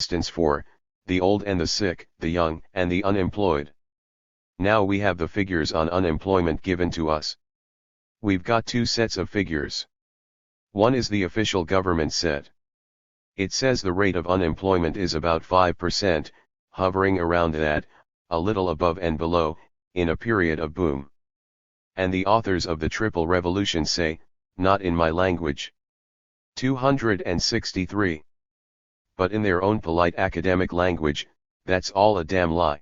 instance for the old and the sick, the young and the unemployed. Now we have the figures on unemployment given to us. We've got two sets of figures. One is the official government set. It says the rate of unemployment is about 5%, hovering around that, a little above and below, in a period of boom. And the authors of the Triple Revolution say, not in my language. 263. But in their own polite academic language, that's all a damn lie.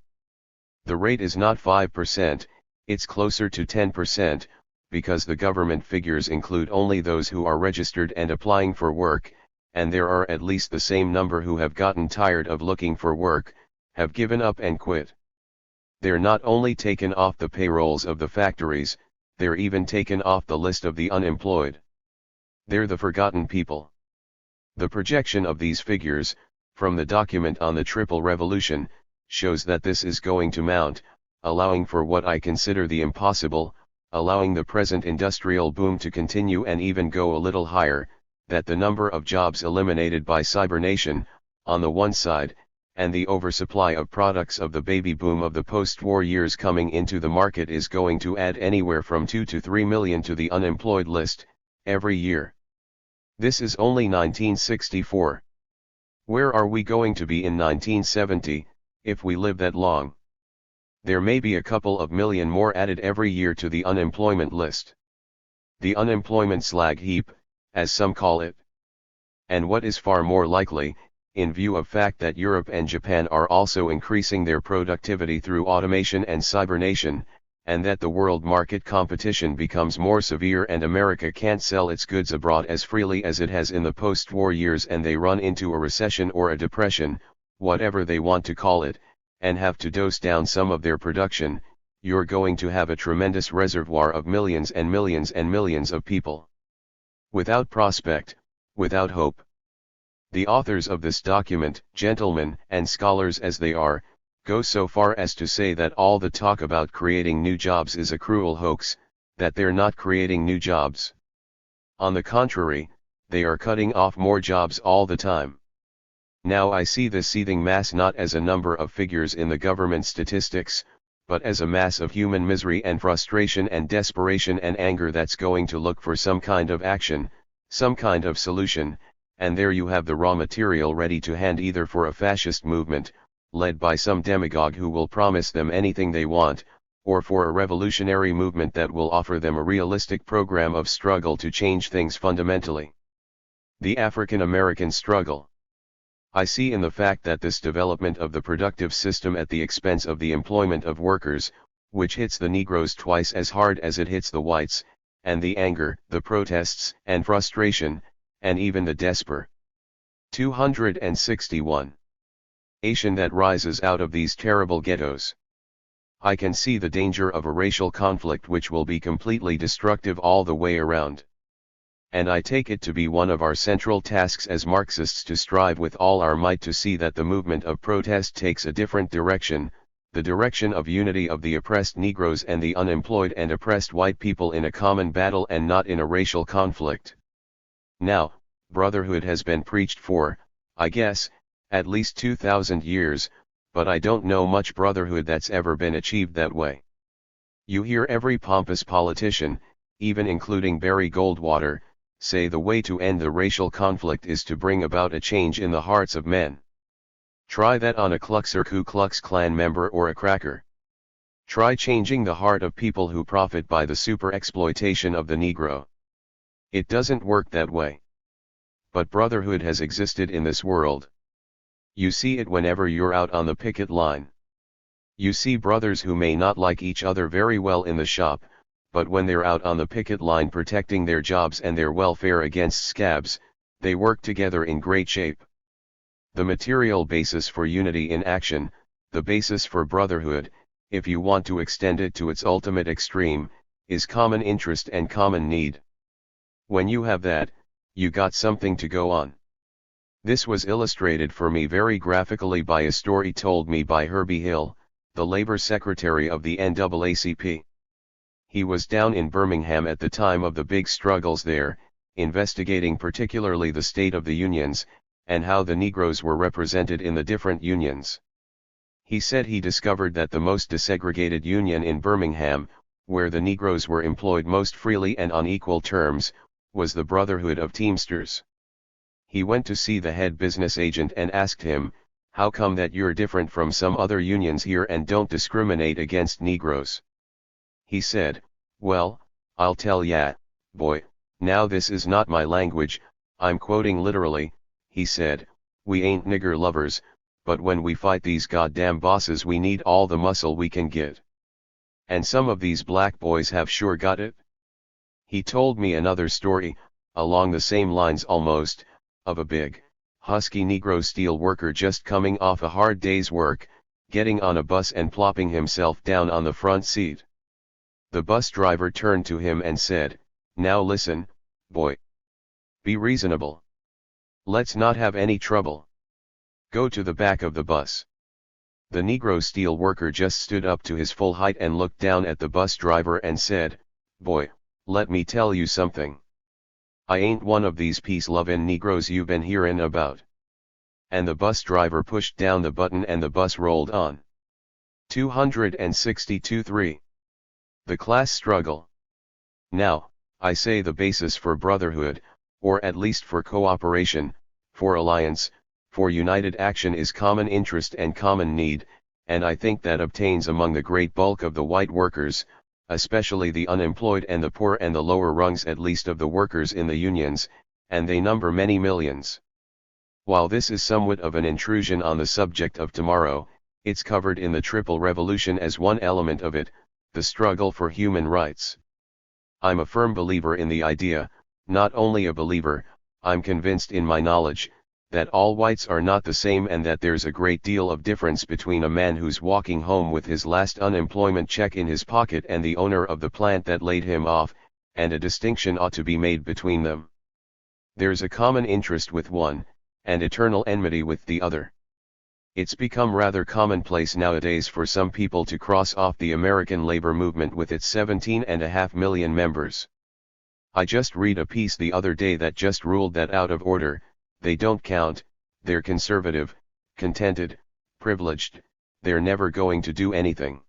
The rate is not 5%, it's closer to 10%, because the government figures include only those who are registered and applying for work, and there are at least the same number who have gotten tired of looking for work, have given up and quit. They're not only taken off the payrolls of the factories, they're even taken off the list of the unemployed. They're the forgotten people. The projection of these figures, from the document on the Triple Revolution, shows that this is going to mount, allowing for what I consider the impossible, allowing the present industrial boom to continue and even go a little higher, that the number of jobs eliminated by cybernation, on the one side, and the oversupply of products of the baby boom of the post-war years coming into the market is going to add anywhere from 2 to 3 million to the unemployed list, every year. This is only 1964. Where are we going to be in 1970, if we live that long? There may be a couple of million more added every year to the unemployment list. The unemployment slag heap, as some call it. And what is far more likely, in view of fact that Europe and Japan are also increasing their productivity through automation and cybernation, and that the world market competition becomes more severe and America can't sell its goods abroad as freely as it has in the post-war years and they run into a recession or a depression, whatever they want to call it, and have to dose down some of their production, you're going to have a tremendous reservoir of millions and millions and millions of people. Without prospect, without hope. The authors of this document, gentlemen and scholars as they are, go so far as to say that all the talk about creating new jobs is a cruel hoax, that they're not creating new jobs. On the contrary, they are cutting off more jobs all the time. Now I see this seething mass not as a number of figures in the government statistics, but as a mass of human misery and frustration and desperation and anger that's going to look for some kind of action, some kind of solution, and there you have the raw material ready to hand either for a fascist movement, led by some demagogue who will promise them anything they want, or for a revolutionary movement that will offer them a realistic program of struggle to change things fundamentally. The African American struggle. I see in the fact that this development of the productive system at the expense of the employment of workers, which hits the Negroes twice as hard as it hits the whites, and the anger, the protests and frustration, and even the despair. 261. That rises out of these terrible ghettos. I can see the danger of a racial conflict which will be completely destructive all the way around. And I take it to be one of our central tasks as Marxists to strive with all our might to see that the movement of protest takes a different direction, the direction of unity of the oppressed Negroes and the unemployed and oppressed white people in a common battle and not in a racial conflict. Now, brotherhood has been preached for, I guess, at least 2,000 years, but I don't know much brotherhood that's ever been achieved that way. You hear every pompous politician, even including Barry Goldwater, say the way to end the racial conflict is to bring about a change in the hearts of men. Try that on a Klux or Ku Klux Klan member or a cracker. Try changing the heart of people who profit by the super-exploitation of the Negro. It doesn't work that way. But brotherhood has existed in this world. You see it whenever you're out on the picket line. You see brothers who may not like each other very well in the shop, but when they're out on the picket line protecting their jobs and their welfare against scabs, they work together in great shape. The material basis for unity in action, the basis for brotherhood, if you want to extend it to its ultimate extreme, is common interest and common need. When you have that, you got something to go on. This was illustrated for me very graphically by a story told me by Herbie Hill, the Labor Secretary of the NAACP. He was down in Birmingham at the time of the big struggles there, investigating particularly the state of the unions, and how the Negroes were represented in the different unions. He said he discovered that the most desegregated union in Birmingham, where the Negroes were employed most freely and on equal terms, was the Brotherhood of Teamsters. He went to see the head business agent and asked him, "How come that you're different from some other unions here and don't discriminate against Negroes?" He said, "Well, I'll tell ya, boy, now this is not my language, I'm quoting literally," he said, "we ain't nigger lovers, but when we fight these goddamn bosses we need all the muscle we can get. And some of these black boys have sure got it." He told me another story, along the same lines almost, of a big, husky Negro steel worker just coming off a hard day's work, getting on a bus and plopping himself down on the front seat. The bus driver turned to him and said, "Now listen, boy. Be reasonable. Let's not have any trouble. Go to the back of the bus." The Negro steel worker just stood up to his full height and looked down at the bus driver and said, "Boy, let me tell you something. I ain't one of these peace-lovin' Negroes you've been hearin' about." And the bus driver pushed down the button and the bus rolled on. 262-3. The class struggle. Now, I say the basis for brotherhood, or at least for cooperation, for alliance, for united action is common interest and common need, and I think that obtains among the great bulk of the white workers, especially the unemployed and the poor and the lower rungs at least of the workers in the unions, and they number many millions. While this is somewhat of an intrusion on the subject of tomorrow, it's covered in the Triple Revolution as one element of it, the struggle for human rights. I'm a firm believer in the idea, not only a believer, I'm convinced in my knowledge, that all whites are not the same and that there's a great deal of difference between a man who's walking home with his last unemployment check in his pocket and the owner of the plant that laid him off, and a distinction ought to be made between them. There's a common interest with one, and eternal enmity with the other. It's become rather commonplace nowadays for some people to cross off the American labor movement with its 17.5 million members. I just read a piece the other day that just ruled that out of order. They don't count, they're conservative, contented, privileged, they're never going to do anything.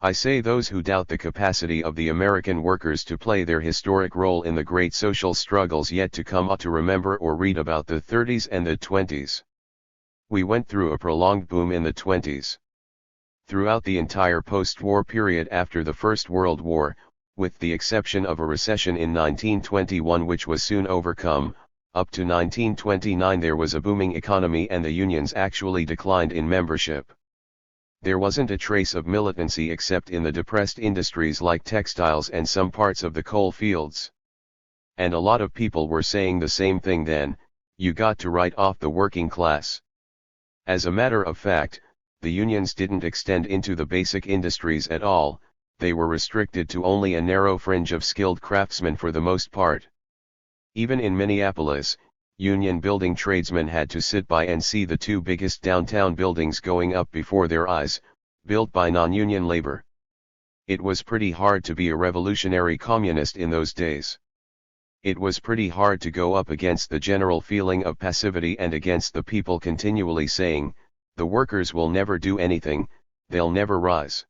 I say those who doubt the capacity of the American workers to play their historic role in the great social struggles yet to come ought to remember or read about the 30s and the 20s. We went through a prolonged boom in the 20s. Throughout the entire post-war period after the First World War, with the exception of a recession in 1921 which was soon overcome, up to 1929 there was a booming economy and the unions actually declined in membership. There wasn't a trace of militancy except in the depressed industries like textiles and some parts of the coal fields. And a lot of people were saying the same thing then, you got to write off the working class. As a matter of fact, the unions didn't extend into the basic industries at all, they were restricted to only a narrow fringe of skilled craftsmen for the most part. Even in Minneapolis, union building tradesmen had to sit by and see the two biggest downtown buildings going up before their eyes, built by non-union labor. It was pretty hard to be a revolutionary communist in those days. It was pretty hard to go up against the general feeling of passivity and against the people continually saying, the workers will never do anything, they'll never rise.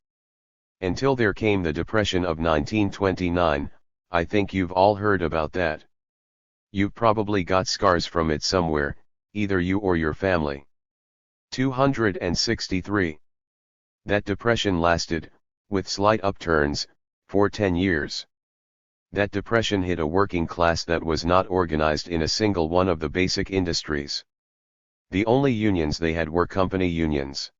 Until there came the Depression of 1929, I think you've all heard about that. You've probably got scars from it somewhere, either you or your family. 263. That depression lasted, with slight upturns, for 10 years. That depression hit a working class that was not organized in a single one of the basic industries. The only unions they had were company unions.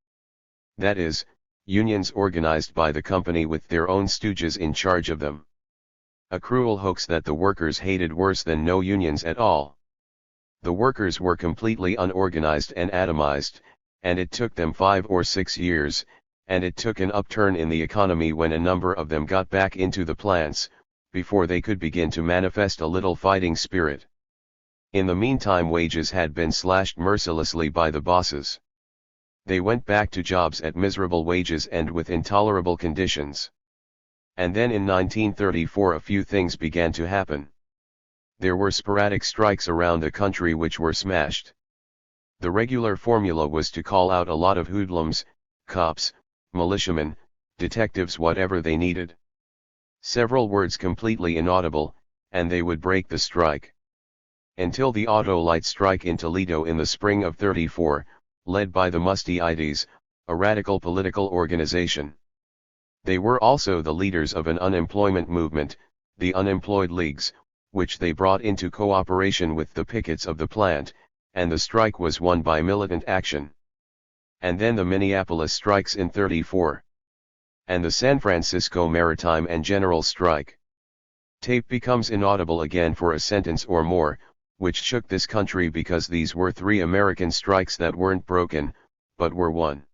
That is, unions organized by the company with their own stooges in charge of them. A cruel hoax that the workers hated worse than no unions at all. The workers were completely unorganized and atomized, and it took them 5 or 6 years, and it took an upturn in the economy when a number of them got back into the plants, before they could begin to manifest a little fighting spirit. In the meantime wages had been slashed mercilessly by the bosses. They went back to jobs at miserable wages and with intolerable conditions. And then in 1934 a few things began to happen. There were sporadic strikes around the country which were smashed. The regular formula was to call out a lot of hoodlums, cops, militiamen, detectives, whatever they needed. Several words completely inaudible, and they would break the strike. Until the auto light strike in Toledo in the spring of '34, led by the Musteades, a radical political organization. They were also the leaders of an unemployment movement, the Unemployed Leagues, which they brought into cooperation with the pickets of the plant, and the strike was won by militant action. And then the Minneapolis strikes in '34. And the San Francisco Maritime and General Strike. Tape becomes inaudible again for a sentence or more, which shook this country because these were 3 American strikes that weren't broken, but were won.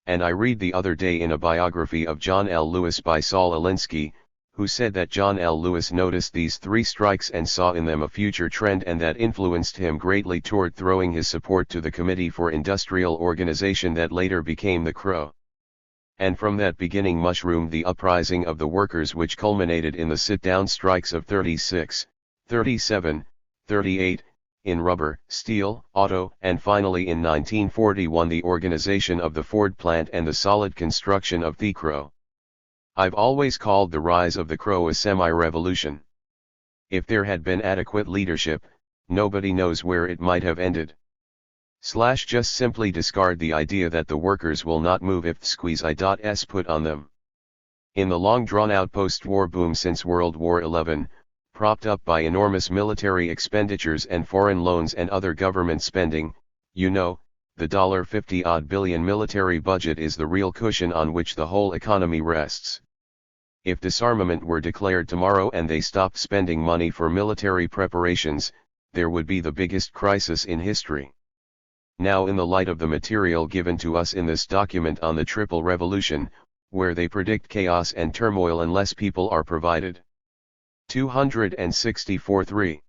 And I read the other day in a biography of John L. Lewis by Saul Alinsky, who said that John L. Lewis noticed these 3 strikes and saw in them a future trend, and that influenced him greatly toward throwing his support to the Committee for Industrial Organization that later became the CRO. And from that beginning mushroomed the uprising of the workers, which culminated in the sit-down strikes of '36, '37, '38, in rubber, steel, auto, and finally in 1941 the organization of the Ford plant and the solid construction of the CRO. I've always called the rise of the CRO a semi-revolution. If there had been adequate leadership, nobody knows where it might have ended. Just simply discard the idea that the workers will not move if the squeeze is put on them. In the long drawn-out post-war boom since World War XI, propped up by enormous military expenditures and foreign loans and other government spending, the $50-odd billion military budget is the real cushion on which the whole economy rests. If disarmament were declared tomorrow and they stopped spending money for military preparations, there would be the biggest crisis in history. Now, in the light of the material given to us in this document on the Triple Revolution, where they predict chaos and turmoil unless people are provided. 264.3.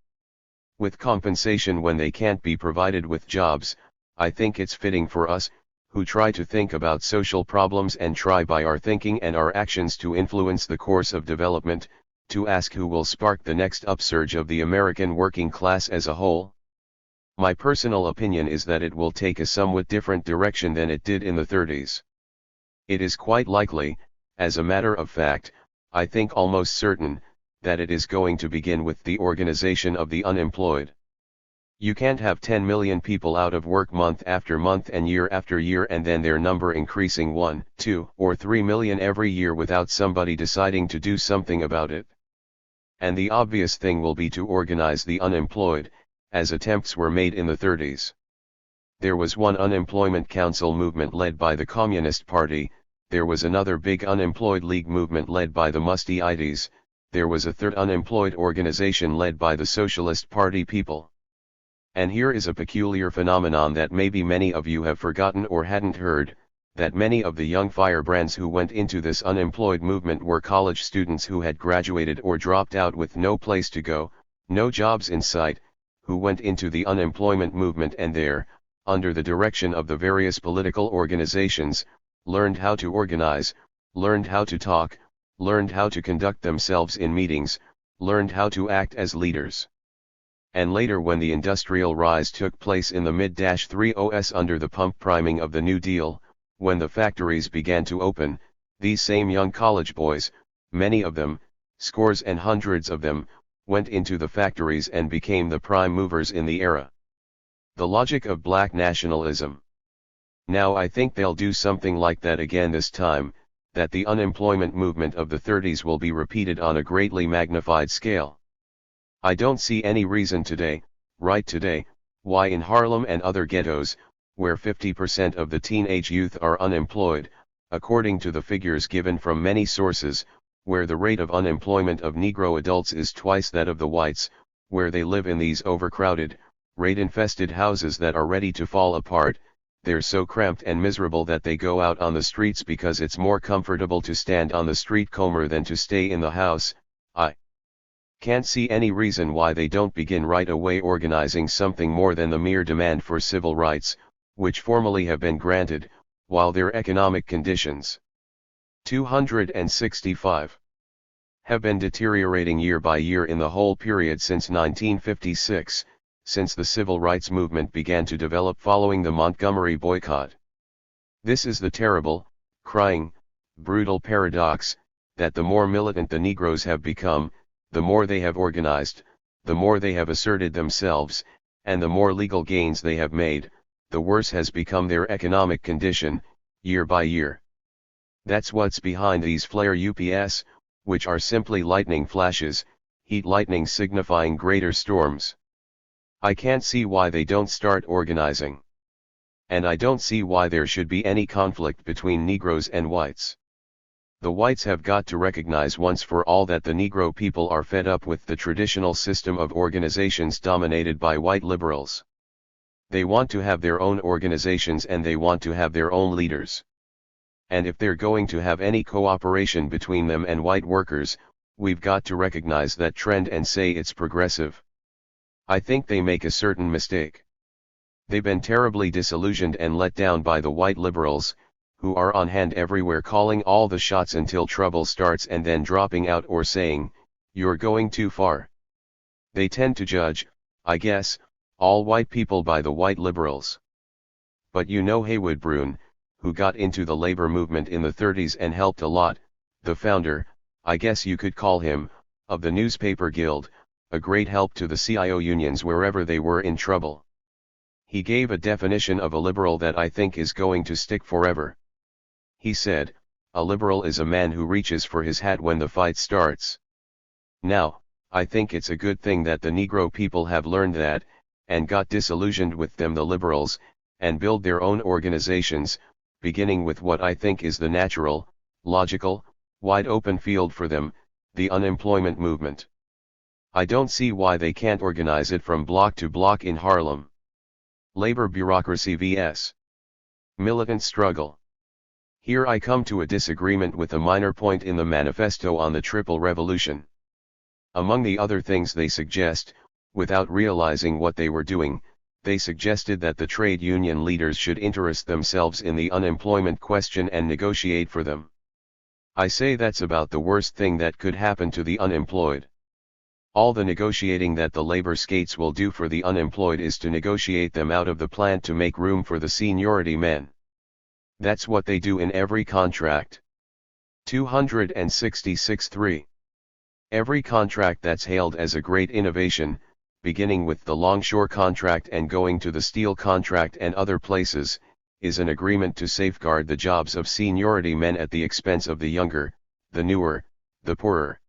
With compensation when they can't be provided with jobs, I think it's fitting for us, who try to think about social problems and try by our thinking and our actions to influence the course of development, to ask who will spark the next upsurge of the American working class as a whole. My personal opinion is that it will take a somewhat different direction than it did in the '30s. It is quite likely, as a matter of fact, I think almost certain, that it is going to begin with the organization of the unemployed. You can't have 10 million people out of work month after month and year after year and then their number increasing 1, 2, or 3 million every year without somebody deciding to do something about it. And the obvious thing will be to organize the unemployed, as attempts were made in the '30s. There was one unemployment council movement led by the Communist Party, there was another big unemployed league movement led by the Musteades, there was a third unemployed organization led by the Socialist Party people. And here is a peculiar phenomenon that maybe many of you have forgotten or hadn't heard, that many of the young firebrands who went into this unemployed movement were college students who had graduated or dropped out with no place to go, no jobs in sight, who went into the unemployment movement and there, under the direction of the various political organizations, learned how to organize, learned how to talk, learned how to conduct themselves in meetings, learned how to act as leaders. And later, when the industrial rise took place in the mid-30s under the pump priming of the New Deal, when the factories began to open, these same young college boys, many of them, scores and hundreds of them, went into the factories and became the prime movers in the era. The logic of black nationalism. Now I think they'll do something like that again this time, that the unemployment movement of the '30s will be repeated on a greatly magnified scale. I don't see any reason today, right today, why in Harlem and other ghettos, where 50% of the teenage youth are unemployed, according to the figures given from many sources, where the rate of unemployment of Negro adults is twice that of the whites, where they live in these overcrowded, raid-infested houses that are ready to fall apart, they're so cramped and miserable that they go out on the streets because it's more comfortable to stand on the street corner than to stay in the house. I can't see any reason why they don't begin right away organizing something more than the mere demand for civil rights, which formally have been granted, while their economic conditions 265 have been deteriorating year by year in the whole period since 1956, since the civil rights movement began to develop following the Montgomery boycott. This is the terrible, crying, brutal paradox, that the more militant the Negroes have become, the more they have organized, the more they have asserted themselves, and the more legal gains they have made, the worse has become their economic condition, year by year. That's what's behind these flare UPS, which are simply lightning flashes, heat lightning signifying greater storms. I can't see why they don't start organizing. And I don't see why there should be any conflict between Negroes and whites. The whites have got to recognize once for all that the Negro people are fed up with the traditional system of organizations dominated by white liberals. They want to have their own organizations and they want to have their own leaders. And if they're going to have any cooperation between them and white workers, we've got to recognize that trend and say it's progressive. I think they make a certain mistake. They've been terribly disillusioned and let down by the white liberals, who are on hand everywhere calling all the shots until trouble starts and then dropping out or saying, "You're going too far." They tend to judge, I guess, all white people by the white liberals. But you know Haywood Broun, who got into the labor movement in the 30s and helped a lot, the founder, I guess you could call him, of the newspaper guild, a great help to the CIO unions wherever they were in trouble. He gave a definition of a liberal that I think is going to stick forever. He said, "A liberal is a man who reaches for his hat when the fight starts." Now, I think it's a good thing that the Negro people have learned that, and got disillusioned with them the liberals, and build their own organizations, beginning with what I think is the natural, logical, wide open field for them, the unemployment movement. I don't see why they can't organize it from block to block in Harlem. Labor bureaucracy vs. militant struggle. Here I come to a disagreement with a minor point in the manifesto on the Triple Revolution. Among the other things they suggest, without realizing what they were doing, they suggested that the trade union leaders should interest themselves in the unemployment question and negotiate for them. I say that's about the worst thing that could happen to the unemployed. All the negotiating that the labor skates will do for the unemployed is to negotiate them out of the plant to make room for the seniority men. That's what they do in every contract. 266.3. Every contract that's hailed as a great innovation, beginning with the longshore contract and going to the steel contract and other places, is an agreement to safeguard the jobs of seniority men at the expense of the younger, the newer, the poorer.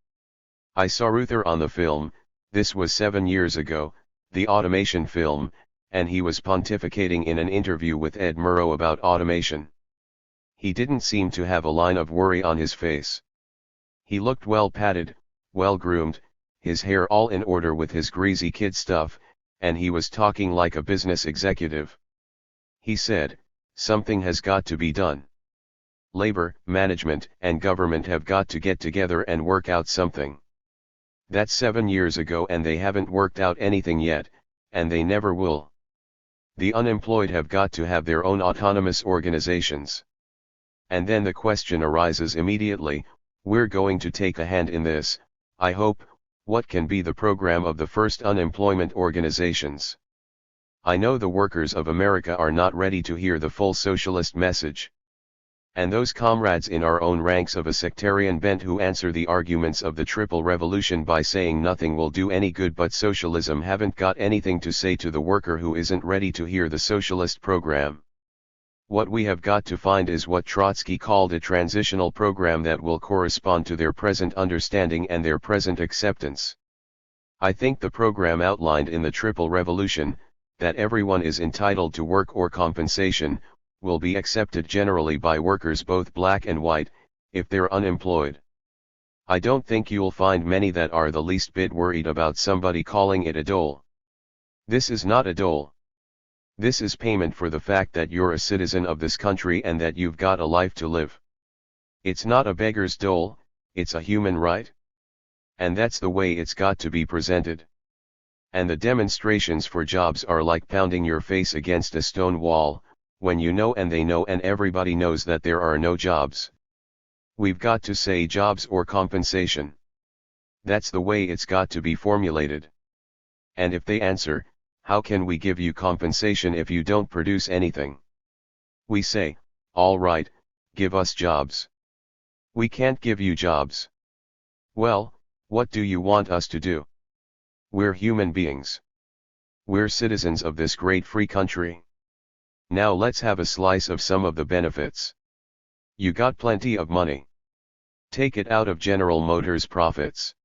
I saw Ruther on the film, this was 7 years ago, the automation film, and he was pontificating in an interview with Ed Murrow about automation. He didn't seem to have a line of worry on his face. He looked well padded, well groomed, his hair all in order with his greasy kid stuff, and he was talking like a business executive. He said, "Something has got to be done. Labor, management, and government have got to get together and work out something." That's 7 years ago and they haven't worked out anything yet, and they never will. The unemployed have got to have their own autonomous organizations. And then the question arises immediately, we're going to take a hand in this, I hope, what can be the program of the first unemployment organizations? I know the workers of America are not ready to hear the full socialist message. And those comrades in our own ranks of a sectarian bent who answer the arguments of the Triple Revolution by saying nothing will do any good but socialism haven't got anything to say to the worker who isn't ready to hear the socialist program. What we have got to find is what Trotsky called a transitional program that will correspond to their present understanding and their present acceptance. I think the program outlined in the Triple Revolution, that everyone is entitled to work or compensation, will be accepted generally by workers both black and white, if they're unemployed. I don't think you'll find many that are the least bit worried about somebody calling it a dole. This is not a dole. This is payment for the fact that you're a citizen of this country and that you've got a life to live. It's not a beggar's dole, it's a human right. And that's the way it's got to be presented. And the demonstrations for jobs are like pounding your face against a stone wall, when you know and they know and everybody knows that there are no jobs. We've got to say jobs or compensation. That's the way it's got to be formulated. And if they answer, How can we give you compensation if you don't produce anything? We say, all right, give us jobs. We can't give you jobs. Well, what do you want us to do? We're human beings. We're citizens of this great free country. Now let's have a slice of some of the benefits. You got plenty of money. Take it out of General Motors profits.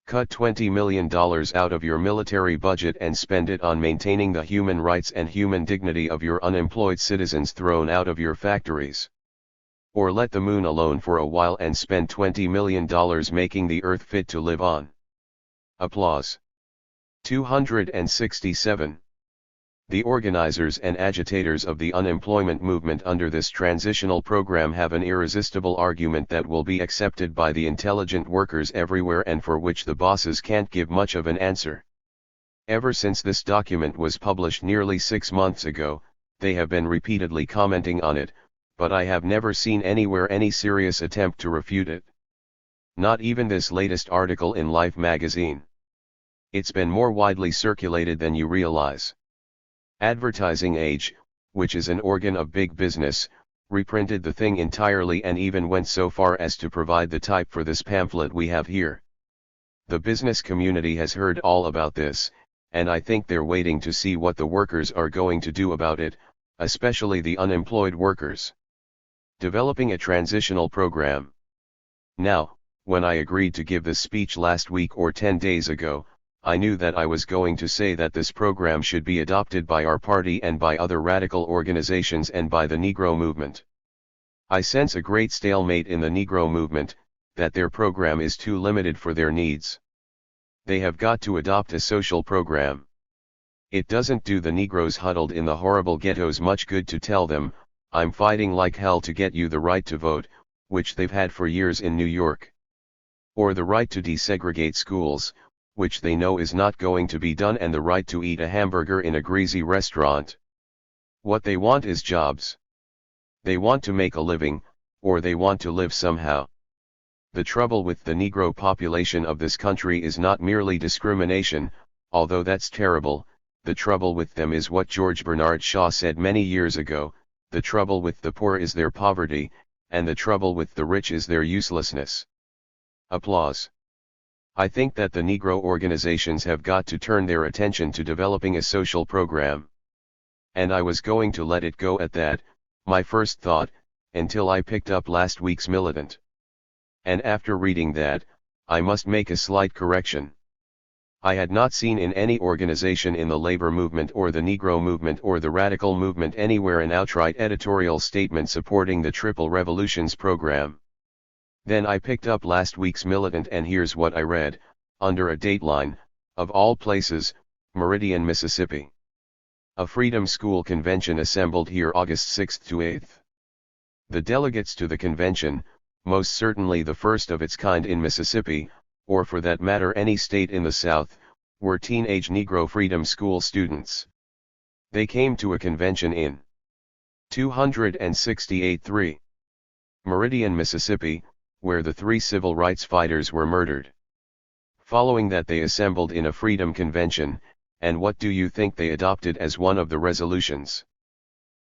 Cut $20 million out of your military budget and spend it on maintaining the human rights and human dignity of your unemployed citizens thrown out of your factories. Or let the moon alone for a while and spend $20 million making the earth fit to live on. Applause. 267. The organizers and agitators of the unemployment movement under this transitional program have an irresistible argument that will be accepted by the intelligent workers everywhere and for which the bosses can't give much of an answer. Ever since this document was published nearly 6 months ago, they have been repeatedly commenting on it, but I have never seen anywhere any serious attempt to refute it. Not even this latest article in Life magazine. It's been more widely circulated than you realize. Advertising Age, which is an organ of big business, reprinted the thing entirely and even went so far as to provide the type for this pamphlet we have here. The business community has heard all about this, and I think they're waiting to see what the workers are going to do about it, especially the unemployed workers. Developing a transitional program. Now, when I agreed to give this speech last week or 10 days ago, I knew that I was going to say that this program should be adopted by our party and by other radical organizations and by the Negro movement. I sense a great stalemate in the Negro movement, that their program is too limited for their needs. They have got to adopt a social program. It doesn't do the Negroes huddled in the horrible ghettos much good to tell them, I'm fighting like hell to get you the right to vote, which they've had for years in New York. Or the right to desegregate schools, which they know is not going to be done, and the right to eat a hamburger in a greasy restaurant. What they want is jobs. They want to make a living, or they want to live somehow. The trouble with the Negro population of this country is not merely discrimination, although that's terrible. The trouble with them is what George Bernard Shaw said many years ago, the trouble with the poor is their poverty, and the trouble with the rich is their uselessness. Applause. I think that the Negro organizations have got to turn their attention to developing a social program. And I was going to let it go at that, my first thought, until I picked up last week's Militant. And after reading that, I must make a slight correction. I had not seen in any organization in the labor movement or the Negro movement or the radical movement anywhere an outright editorial statement supporting the Triple Revolutions program. Then I picked up last week's Militant, and here's what I read, under a dateline, of all places, Meridian, Mississippi. A Freedom School convention assembled here August 6 to 8. The delegates to the convention, most certainly the first of its kind in Mississippi, or for that matter any state in the South, were teenage Negro Freedom School students. They came to a convention in 268-3 Meridian, Mississippi, where the 3 civil rights fighters were murdered. Following that they assembled in a freedom convention, and what do you think they adopted as one of the resolutions?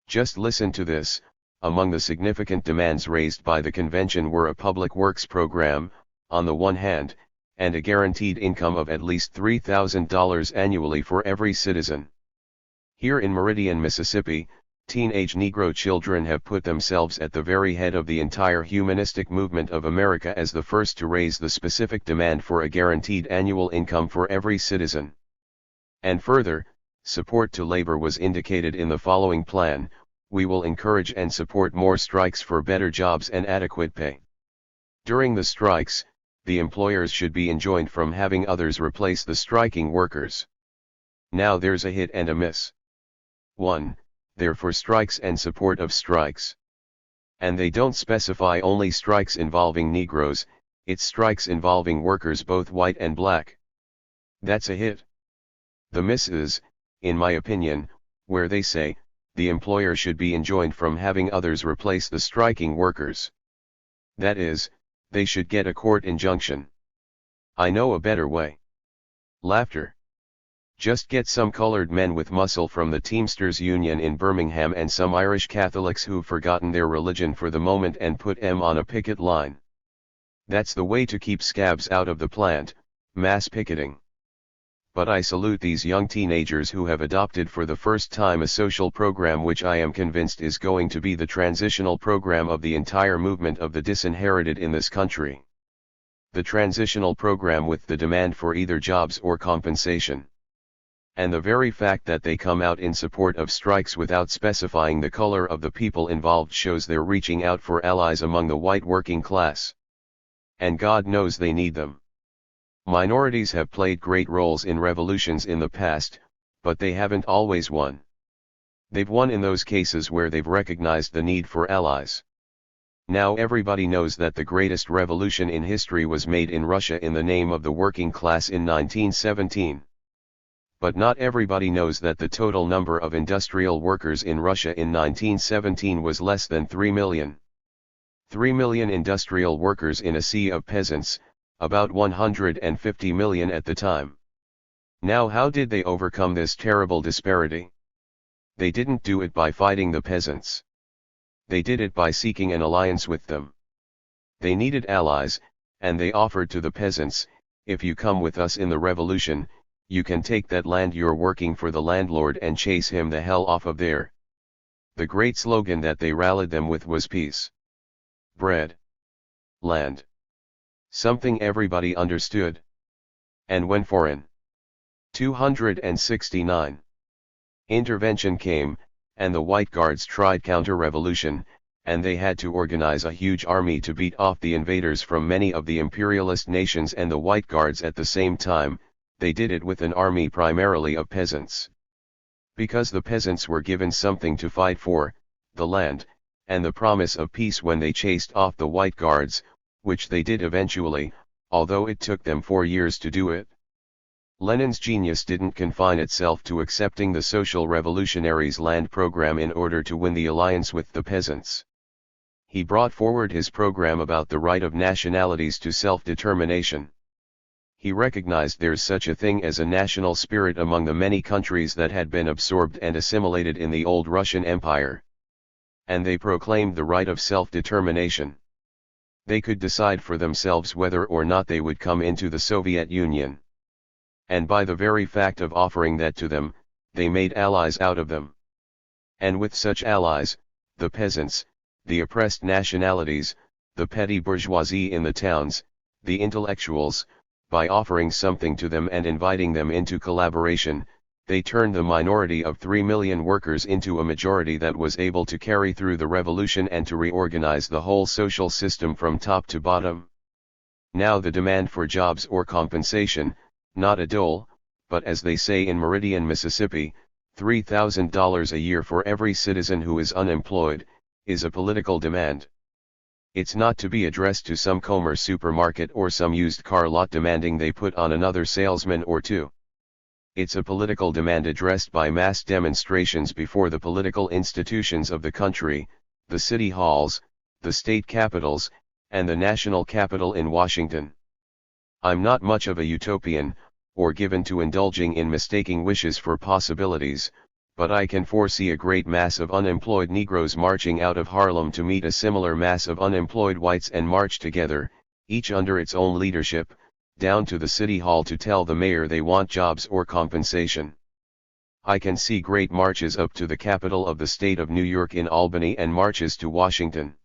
Just listen to this. Among the significant demands raised by the convention were a public works program, on the one hand, and a guaranteed income of at least $3,000 annually for every citizen. Here in Meridian, Mississippi, teenage Negro children have put themselves at the very head of the entire humanistic movement of America as the first to raise the specific demand for a guaranteed annual income for every citizen. And further, support to labor was indicated in the following plan: we will encourage and support more strikes for better jobs and adequate pay. During the strikes, the employers should be enjoined from having others replace the striking workers. Now there's a hit and a miss. 1. They're for strikes and support of strikes. And they don't specify only strikes involving Negroes, it's strikes involving workers both white and black. That's a hit. The miss is, in my opinion, where they say, the employer should be enjoined from having others replace the striking workers. That is, they should get a court injunction. I know a better way. Laughter. Just get some colored men with muscle from the Teamsters Union in Birmingham and some Irish Catholics who've forgotten their religion for the moment and put 'em on a picket line. That's the way to keep scabs out of the plant, mass picketing. But I salute these young teenagers who have adopted for the first time a social program which I am convinced is going to be the transitional program of the entire movement of the disinherited in this country. The transitional program with the demand for either jobs or compensation. And the very fact that they come out in support of strikes without specifying the color of the people involved shows they're reaching out for allies among the white working class. And God knows they need them. Minorities have played great roles in revolutions in the past, but they haven't always won. They've won in those cases where they've recognized the need for allies. Now everybody knows that the greatest revolution in history was made in Russia in the name of the working class in 1917. But not everybody knows that the total number of industrial workers in Russia in 1917 was less than 3 million. 3 million industrial workers in a sea of peasants, about 150 million at the time. Now how did they overcome this terrible disparity? They didn't do it by fighting the peasants. They did it by seeking an alliance with them. They needed allies, and they offered to the peasants, if you come with us in the revolution, you can take that land you're working for the landlord and chase him the hell off of there. The great slogan that they rallied them with was peace, bread, land. Something everybody understood. And when foreign 269 intervention came, and the White Guards tried counter-revolution, and they had to organize a huge army to beat off the invaders from many of the imperialist nations and the White Guards at the same time, they did it with an army primarily of peasants. Because the peasants were given something to fight for, the land, and the promise of peace when they chased off the White Guards, which they did eventually, although it took them 4 years to do it. Lenin's genius didn't confine itself to accepting the Social Revolutionaries' land program in order to win the alliance with the peasants. He brought forward his program about the right of nationalities to self-determination. He recognized there's such a thing as a national spirit among the many countries that had been absorbed and assimilated in the old Russian Empire. And they proclaimed the right of self-determination. They could decide for themselves whether or not they would come into the Soviet Union. And by the very fact of offering that to them, they made allies out of them. And with such allies, the peasants, the oppressed nationalities, the petty bourgeoisie in the towns, the intellectuals, by offering something to them and inviting them into collaboration, they turned the minority of 3 million workers into a majority that was able to carry through the revolution and to reorganize the whole social system from top to bottom. Now the demand for jobs or compensation, not a dole, but as they say in Meridian, Mississippi, $3,000 a year for every citizen who is unemployed, is a political demand. It's not to be addressed to some Comer supermarket or some used car lot demanding they put on another salesman or two. It's a political demand addressed by mass demonstrations before the political institutions of the country, the city halls, the state capitals, and the national capital in Washington. I'm not much of a utopian, or given to indulging in mistaking wishes for possibilities, but I can foresee a great mass of unemployed Negroes marching out of Harlem to meet a similar mass of unemployed whites and march together, each under its own leadership, down to the city hall to tell the mayor they want jobs or compensation. I can see great marches up to the capital of the state of New York in Albany and marches to Washington.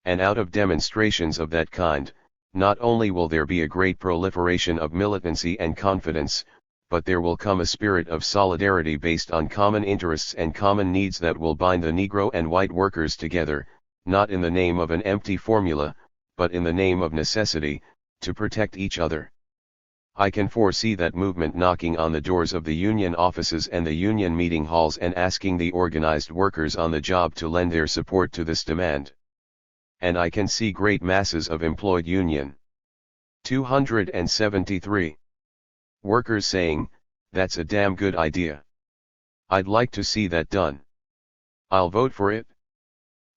And out of demonstrations of that kind, not only will there be a great proliferation of militancy and confidence, but there will come a spirit of solidarity based on common interests and common needs that will bind the Negro and white workers together, not in the name of an empty formula, but in the name of necessity, to protect each other. I can foresee that movement knocking on the doors of the union offices and the union meeting halls and asking the organized workers on the job to lend their support to this demand. And I can see great masses of employed union 273 workers saying, "That's a damn good idea. I'd like to see that done. I'll vote for it.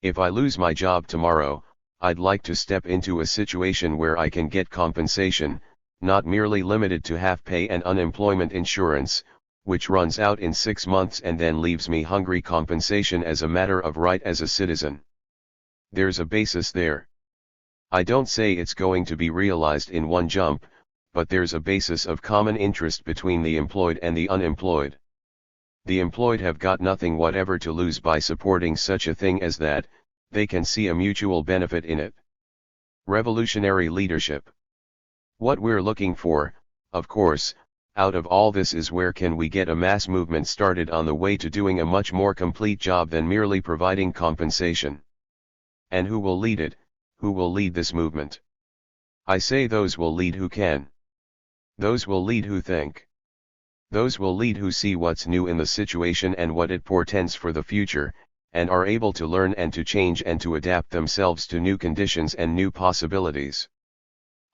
If I lose my job tomorrow, I'd like to step into a situation where I can get compensation, not merely limited to half pay and unemployment insurance, which runs out in 6 months and then leaves me hungry compensation as a matter of right as a citizen. There's a basis there. I don't say it's going to be realized in one jump, but there's a basis of common interest between the employed and the unemployed. The employed have got nothing whatever to lose by supporting such a thing as that, they can see a mutual benefit in it. Revolutionary leadership. What we're looking for, of course, out of all this is where can we get a mass movement started on the way to doing a much more complete job than merely providing compensation. And who will lead it, who will lead this movement? I say those will lead who can. Those will lead who think. Those will lead who see what's new in the situation and what it portends for the future, and are able to learn and to change and to adapt themselves to new conditions and new possibilities.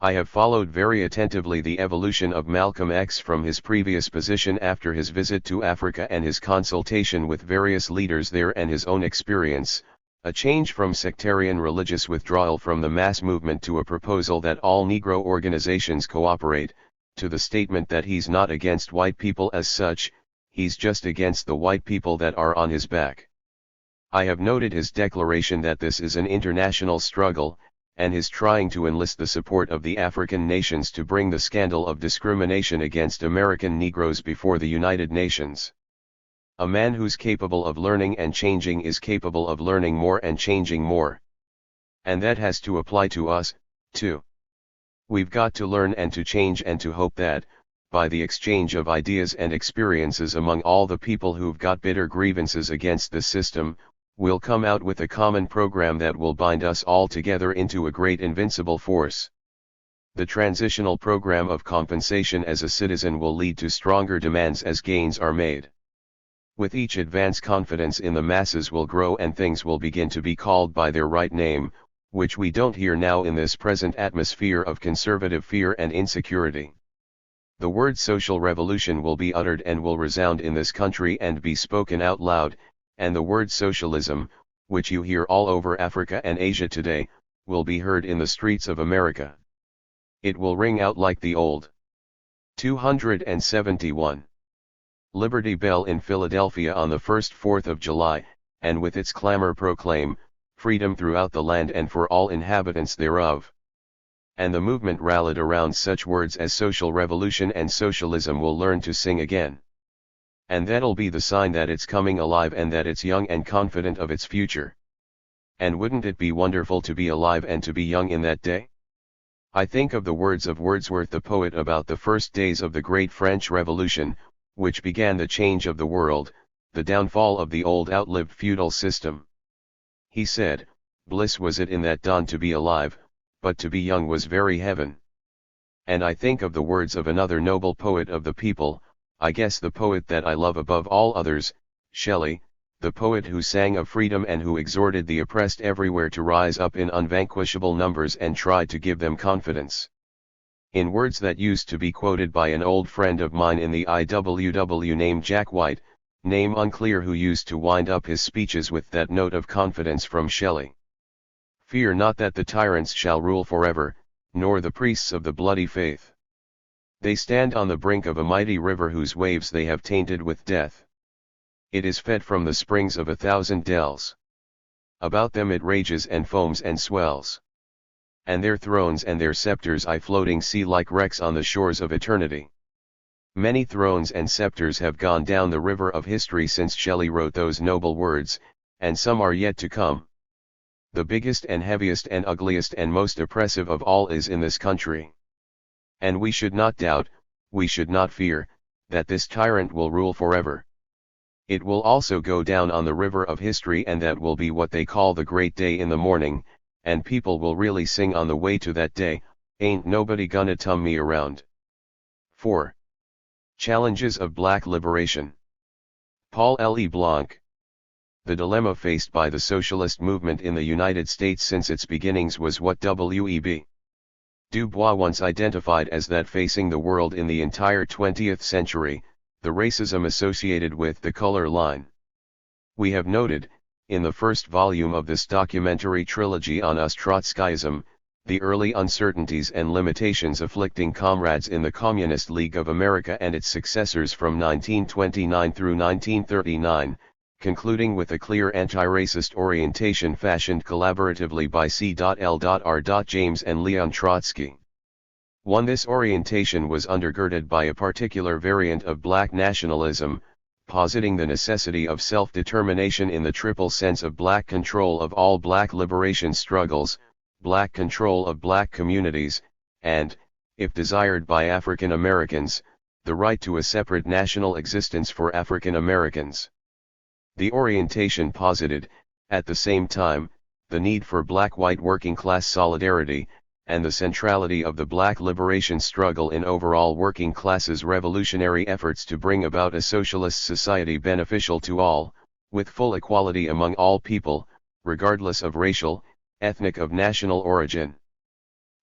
I have followed very attentively the evolution of Malcolm X from his previous position after his visit to Africa and his consultation with various leaders there and his own experience, a change from sectarian religious withdrawal from the mass movement to a proposal that all Negro organizations cooperate, to the statement that he's not against white people as such, he's just against the white people that are on his back. I have noted his declaration that this is an international struggle, and his trying to enlist the support of the African nations to bring the scandal of discrimination against American Negroes before the United Nations. A man who's capable of learning and changing is capable of learning more and changing more. And that has to apply to us, too. We've got to learn and to change and to hope that, by the exchange of ideas and experiences among all the people who've got bitter grievances against the system, we'll come out with a common program that will bind us all together into a great invincible force. The transitional program of compensation as a citizen will lead to stronger demands as gains are made. With each advance, confidence in the masses will grow and things will begin to be called by their right name, which we don't hear now in this present atmosphere of conservative fear and insecurity. The word social revolution will be uttered and will resound in this country and be spoken out loud, and the word socialism, which you hear all over Africa and Asia today, will be heard in the streets of America. It will ring out like the old 271 Liberty Bell in Philadelphia on the 4th of July, and with its clamor proclaim, freedom throughout the land and for all inhabitants thereof. And the movement rallied around such words as social revolution and socialism will learn to sing again. And that'll be the sign that it's coming alive and that it's young and confident of its future. And wouldn't it be wonderful to be alive and to be young in that day? I think of the words of Wordsworth the poet about the first days of the great French Revolution, which began the change of the world, the downfall of the old outlived feudal system. He said, "Bliss was it in that dawn to be alive, but to be young was very heaven." And I think of the words of another noble poet of the people, I guess the poet that I love above all others, Shelley, the poet who sang of freedom and who exhorted the oppressed everywhere to rise up in unvanquishable numbers and tried to give them confidence. In words that used to be quoted by an old friend of mine in the IWW named Jack White, name unclear, who used to wind up his speeches with that note of confidence from Shelley. "Fear not that the tyrants shall rule forever, nor the priests of the bloody faith. They stand on the brink of a mighty river whose waves they have tainted with death. It is fed from the springs of 1,000 dells. About them it rages and foams and swells. And their thrones and their scepters I floating see like wrecks on the shores of eternity." Many thrones and scepters have gone down the river of history since Shelley wrote those noble words, and some are yet to come. The biggest and heaviest and ugliest and most oppressive of all is in this country. And we should not doubt, we should not fear, that this tyrant will rule forever. It will also go down on the river of history, and that will be what they call the great day in the morning, and people will really sing on the way to that day, "Ain't nobody gonna tum me around." 4. Challenges of Black Liberation. Paul L. E. Blanc. The dilemma faced by the socialist movement in the United States since its beginnings was what W.E.B. Du Bois once identified as that facing the world in the entire 20th century, the racism associated with the color line. We have noted, in the first volume of this documentary trilogy on us Trotskyism, the early uncertainties and limitations afflicting comrades in the Communist League of America and its successors from 1929 through 1939, concluding with a clear anti-racist orientation fashioned collaboratively by C.L.R. James and Leon Trotsky. 1. This orientation was undergirded by a particular variant of black nationalism, positing the necessity of self-determination in the triple sense of black control of all black liberation struggles, black control of black communities, and, if desired by African Americans, the right to a separate national existence for African Americans. The orientation posited, at the same time, the need for black-white working-class solidarity, and the centrality of the black liberation struggle in overall working classes' revolutionary efforts to bring about a socialist society beneficial to all, with full equality among all people, regardless of racial, ethnic or national origin.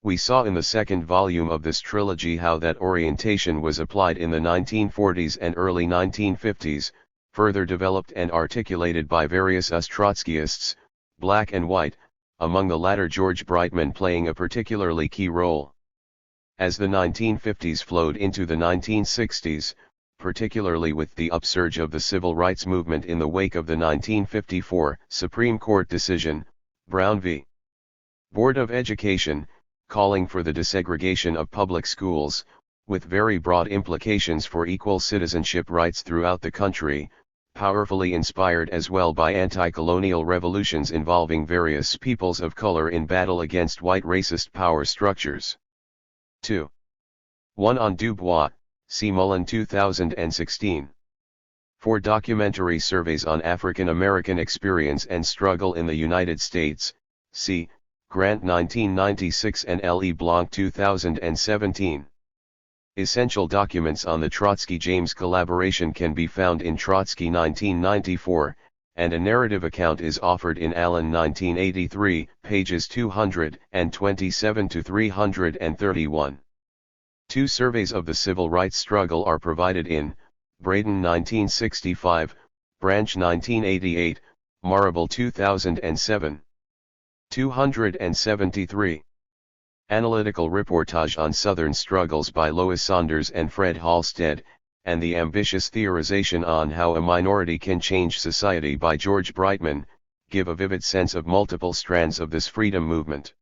We saw in the second volume of this trilogy how that orientation was applied in the 1940s and early 1950s, further developed and articulated by various Trotskyists, black and white, among the latter George Brightman playing a particularly key role. As the 1950s flowed into the 1960s, particularly with the upsurge of the civil rights movement in the wake of the 1954 Supreme Court decision, Brown v. Board of Education, calling for the desegregation of public schools, with very broad implications for equal citizenship rights throughout the country, powerfully inspired as well by anti-colonial revolutions involving various peoples of color in battle against white racist power structures. 2. 1 on Du Bois, C. Mullen 2016. 4 documentary surveys on African American experience and struggle in the United States, C. Grant 1996 and L. E. Blanc 2017. Essential documents on the Trotsky-James collaboration can be found in Trotsky 1994, and a narrative account is offered in Allen 1983, pages 227 to 331. 2 surveys of the civil rights struggle are provided in Braden 1965, Branch 1988, Marable 2007. 273. Analytical reportage on Southern struggles by Lois Saunders and Fred Halstead, and the ambitious theorization on how a minority can change society by George Brightman, give a vivid sense of multiple strands of this freedom movement.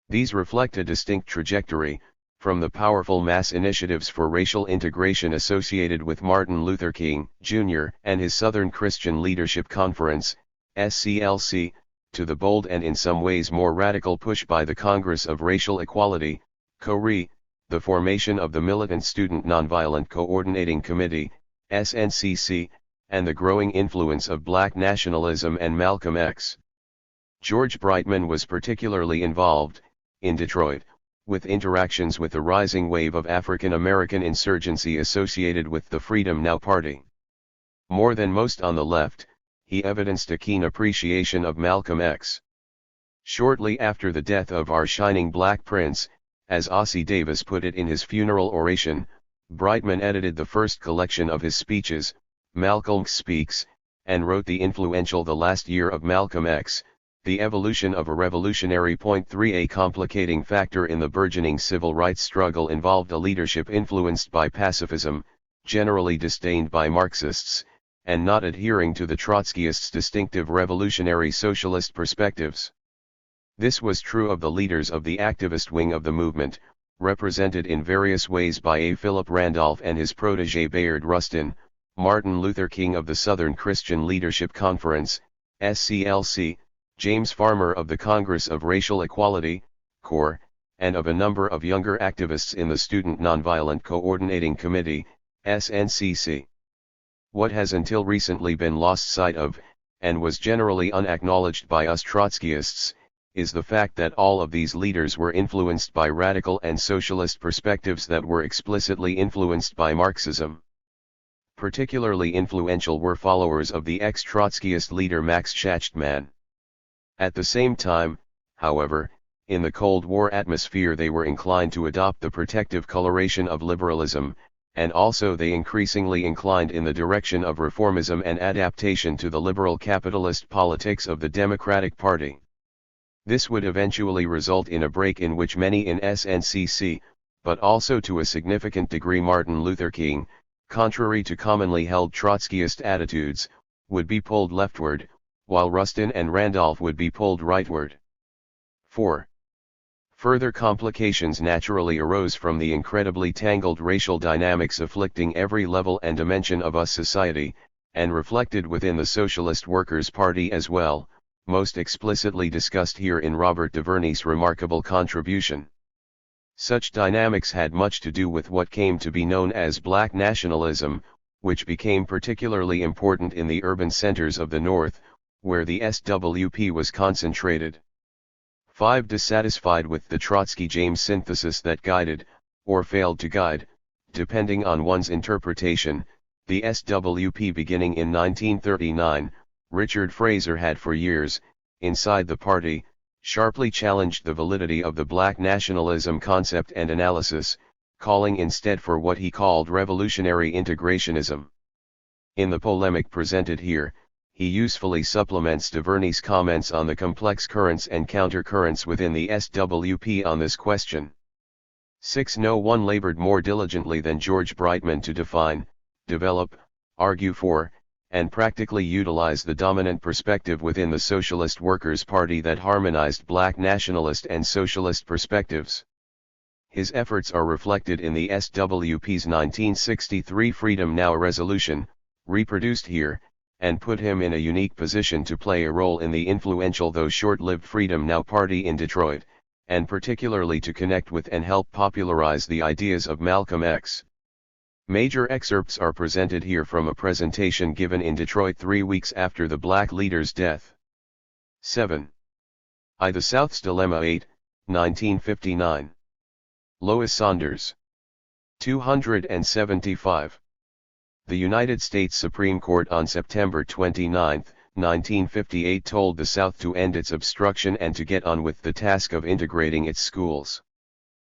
These reflect a distinct trajectory, from the powerful mass initiatives for racial integration associated with Martin Luther King, Jr. and his Southern Christian Leadership Conference, SCLC, to the bold and in some ways more radical push by the Congress of Racial Equality, CORE, the formation of the Militant Student Nonviolent Coordinating Committee, SNCC, and the growing influence of Black nationalism and Malcolm X. George Brightman was particularly involved, in Detroit, with interactions with the rising wave of African American insurgency associated with the Freedom Now Party. More than most on the left, he evidenced a keen appreciation of Malcolm X. Shortly after the death of our shining black prince, as Ossie Davis put it in his funeral oration, Brightman edited the first collection of his speeches, Malcolm Speaks, and wrote the influential The Last Year of Malcolm X, The Evolution of a Revolutionary. 3. A complicating factor in the burgeoning civil rights struggle involved a leadership influenced by pacifism, generally disdained by Marxists, and not adhering to the Trotskyists' distinctive revolutionary socialist perspectives. This was true of the leaders of the activist wing of the movement, represented in various ways by A. Philip Randolph and his protege Bayard Rustin, Martin Luther King of the Southern Christian Leadership Conference, SCLC, James Farmer of the Congress of Racial Equality, CORE, and of a number of younger activists in the Student Nonviolent Coordinating Committee, SNCC. What has until recently been lost sight of, and was generally unacknowledged by us Trotskyists, is the fact that all of these leaders were influenced by radical and socialist perspectives that were explicitly influenced by Marxism. Particularly influential were followers of the ex-Trotskyist leader Max Shachtman. At the same time, however, in the Cold War atmosphere they were inclined to adopt the protective coloration of liberalism, and also they increasingly inclined in the direction of reformism and adaptation to the liberal capitalist politics of the Democratic Party. This would eventually result in a break in which many in SNCC, but also to a significant degree Martin Luther King, contrary to commonly held Trotskyist attitudes, would be pulled leftward, while Rustin and Randolph would be pulled rightward. 4. Further complications naturally arose from the incredibly tangled racial dynamics afflicting every level and dimension of us society, and reflected within the Socialist Workers' Party as well, most explicitly discussed here in Robert Duvernay's remarkable contribution. Such dynamics had much to do with what came to be known as black nationalism, which became particularly important in the urban centers of the North, where the SWP was concentrated. 5. Dissatisfied with the Trotsky-James synthesis that guided, or failed to guide, depending on one's interpretation, the SWP beginning in 1939, Richard Fraser had for years, inside the party, sharply challenged the validity of the black nationalism concept and analysis, calling instead for what he called revolutionary integrationism. In the polemic presented here, he usefully supplements Duvernay's comments on the complex currents and countercurrents within the SWP on this question. 6. No one labored more diligently than George Brightman to define, develop, argue for, and practically utilize the dominant perspective within the Socialist Workers' Party that harmonized black nationalist and socialist perspectives. His efforts are reflected in the SWP's 1963 Freedom Now resolution, reproduced here, and put him in a unique position to play a role in the influential though short-lived Freedom Now party in Detroit, and particularly to connect with and help popularize the ideas of Malcolm X. Major excerpts are presented here from a presentation given in Detroit 3 weeks after the black leader's death. 7. The South's Dilemma 8, 1959. Lois Saunders. 275. The United States Supreme Court on September 29, 1958 told the South to end its obstruction and to get on with the task of integrating its schools.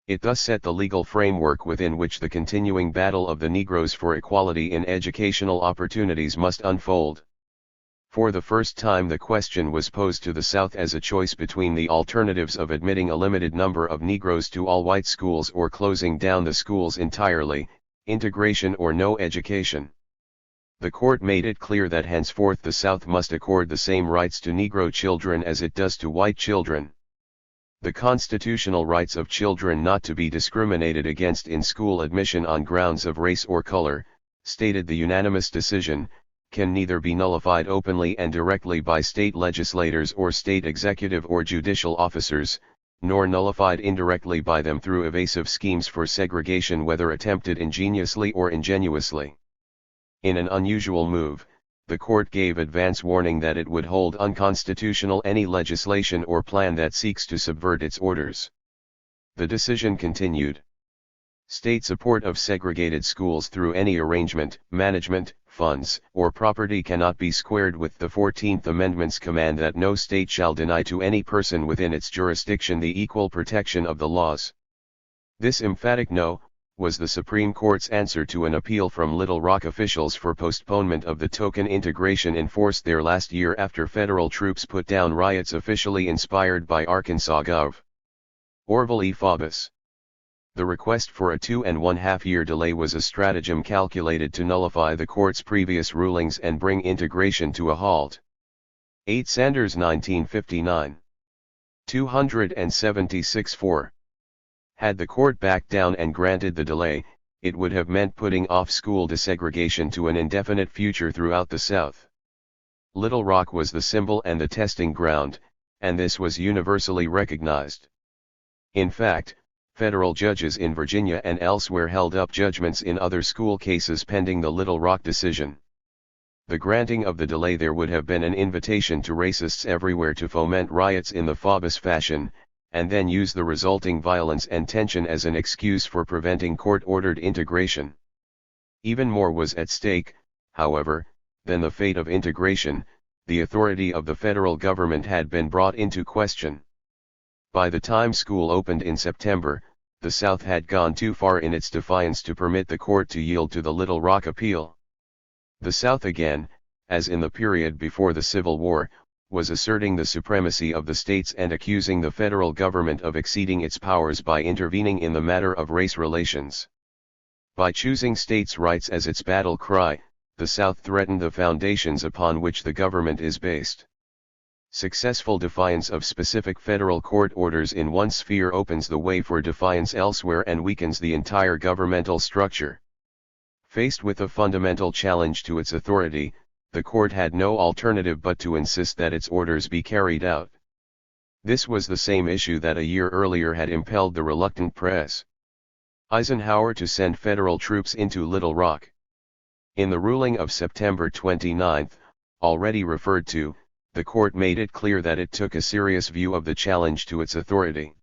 It thus set the legal framework within which the continuing battle of the Negroes for equality in educational opportunities must unfold. For the first time the question was posed to the South as a choice between the alternatives of admitting a limited number of Negroes to all white schools or closing down the schools entirely, integration or no education. The court made it clear that henceforth the South must accord the same rights to Negro children as it does to white children. The constitutional rights of children not to be discriminated against in school admission on grounds of race or color, stated the unanimous decision, can neither be nullified openly and directly by state legislators or state executive or judicial officers, nor nullified indirectly by them through evasive schemes for segregation whether attempted ingeniously or ingenuously. In an unusual move, the court gave advance warning that it would hold unconstitutional any legislation or plan that seeks to subvert its orders. The decision continued. State support of segregated schools through any arrangement, management, funds, or property cannot be squared with the 14th Amendment's command that no state shall deny to any person within its jurisdiction the equal protection of the laws. This emphatic no, was the Supreme Court's answer to an appeal from Little Rock officials for postponement of the token integration enforced there last year after federal troops put down riots officially inspired by Arkansas Gov. Orville E. Faubus. The request for a 2.5-year delay was a stratagem calculated to nullify the court's previous rulings and bring integration to a halt. 8 Sanders 1959. 276-4. Had the court backed down and granted the delay, it would have meant putting off school desegregation to an indefinite future throughout the South. Little Rock was the symbol and the testing ground, and this was universally recognized. In fact, federal judges in Virginia and elsewhere held up judgments in other school cases pending the Little Rock decision. The granting of the delay there would have been an invitation to racists everywhere to foment riots in the Faubus fashion, and then use the resulting violence and tension as an excuse for preventing court-ordered integration. Even more was at stake, however, than the fate of integration. The authority of the federal government had been brought into question. By the time school opened in September, the South had gone too far in its defiance to permit the court to yield to the Little Rock appeal. The South again, as in the period before the Civil War, was asserting the supremacy of the states and accusing the federal government of exceeding its powers by intervening in the matter of race relations. By choosing states' rights as its battle cry, the South threatened the foundations upon which the government is based. Successful defiance of specific federal court orders in one sphere opens the way for defiance elsewhere and weakens the entire governmental structure. Faced with a fundamental challenge to its authority, the court had no alternative but to insist that its orders be carried out. This was the same issue that a year earlier had impelled the reluctant press. Eisenhower to send federal troops into Little Rock. In the ruling of September 29, already referred to, the court made it clear that it took a serious view of the challenge to its authority.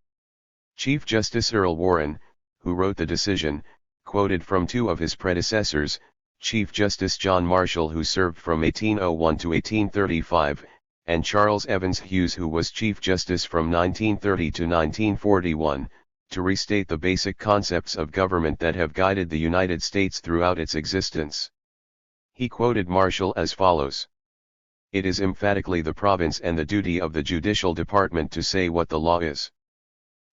Chief Justice Earl Warren, who wrote the decision, quoted from two of his predecessors, Chief Justice John Marshall, who served from 1801 to 1835, and Charles Evans Hughes, who was Chief Justice from 1930 to 1941, to restate the basic concepts of government that have guided the United States throughout its existence. He quoted Marshall as follows: "It is emphatically the province and the duty of the judicial department to say what the law is.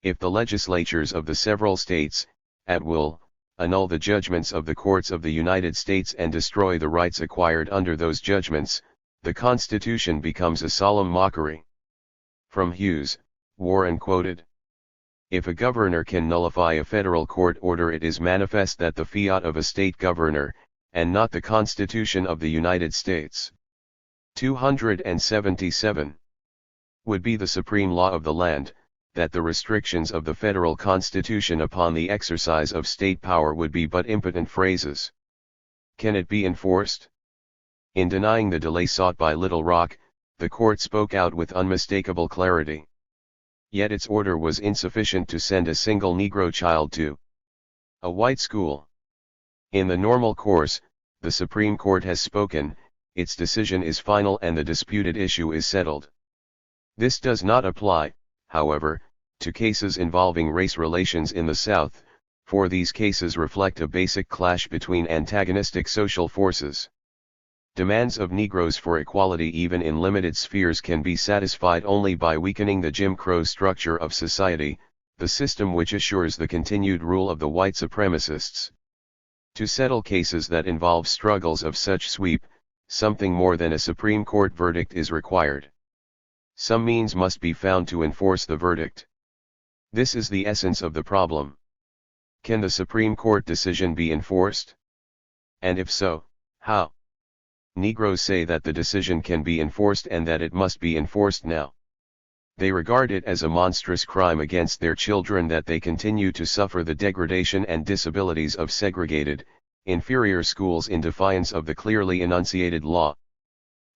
If the legislatures of the several states, at will, annul the judgments of the courts of the United States and destroy the rights acquired under those judgments, the Constitution becomes a solemn mockery." From Hughes, Warren quoted: "If a governor can nullify a federal court order, it is manifest that the fiat of a state governor, and not the Constitution of the United States, 277, would be the supreme law of the land, that the restrictions of the federal Constitution upon the exercise of state power would be but impotent phrases. Can it be enforced?" In denying the delay sought by Little Rock, the court spoke out with unmistakable clarity. Yet its order was insufficient to send a single Negro child to a white school. In the normal course, the Supreme Court has spoken, its decision is final and the disputed issue is settled. This does not apply, however, to cases involving race relations in the South, for these cases reflect a basic clash between antagonistic social forces. Demands of Negroes for equality even in limited spheres can be satisfied only by weakening the Jim Crow structure of society, the system which assures the continued rule of the white supremacists. To settle cases that involve struggles of such sweep, something more than a Supreme Court verdict is required. Some means must be found to enforce the verdict. This is the essence of the problem. Can the Supreme Court decision be enforced? And if so, how? Negroes say that the decision can be enforced and that it must be enforced now. They regard it as a monstrous crime against their children that they continue to suffer the degradation and disabilities of segregated, inferior schools in defiance of the clearly enunciated law.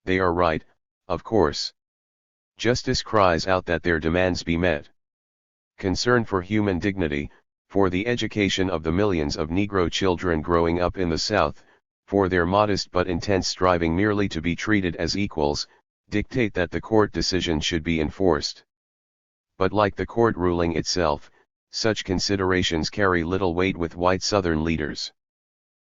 They are right, of course. Justice cries out that their demands be met. Concern for human dignity, for the education of the millions of Negro children growing up in the South, for their modest but intense striving merely to be treated as equals, dictate that the court decision should be enforced. But like the court ruling itself, such considerations carry little weight with white Southern leaders.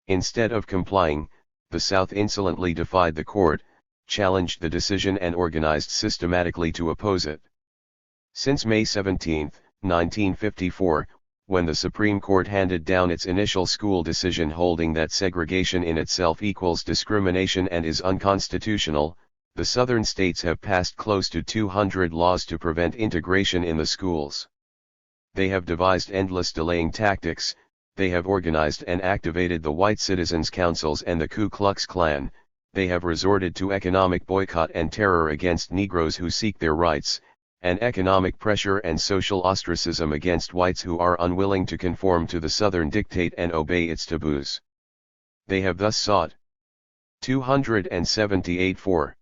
Instead of complying, the South insolently defied the court, challenged the decision and organized systematically to oppose it. Since May 17, 1954, when the Supreme Court handed down its initial school decision holding that segregation in itself equals discrimination and is unconstitutional, the Southern states have passed close to 200 laws to prevent integration in the schools. They have devised endless delaying tactics, they have organized and activated the White Citizens Councils and the Ku Klux Klan, they have resorted to economic boycott and terror against Negroes who seek their rights, and economic pressure and social ostracism against whites who are unwilling to conform to the Southern dictate and obey its taboos. They have thus sought 278-4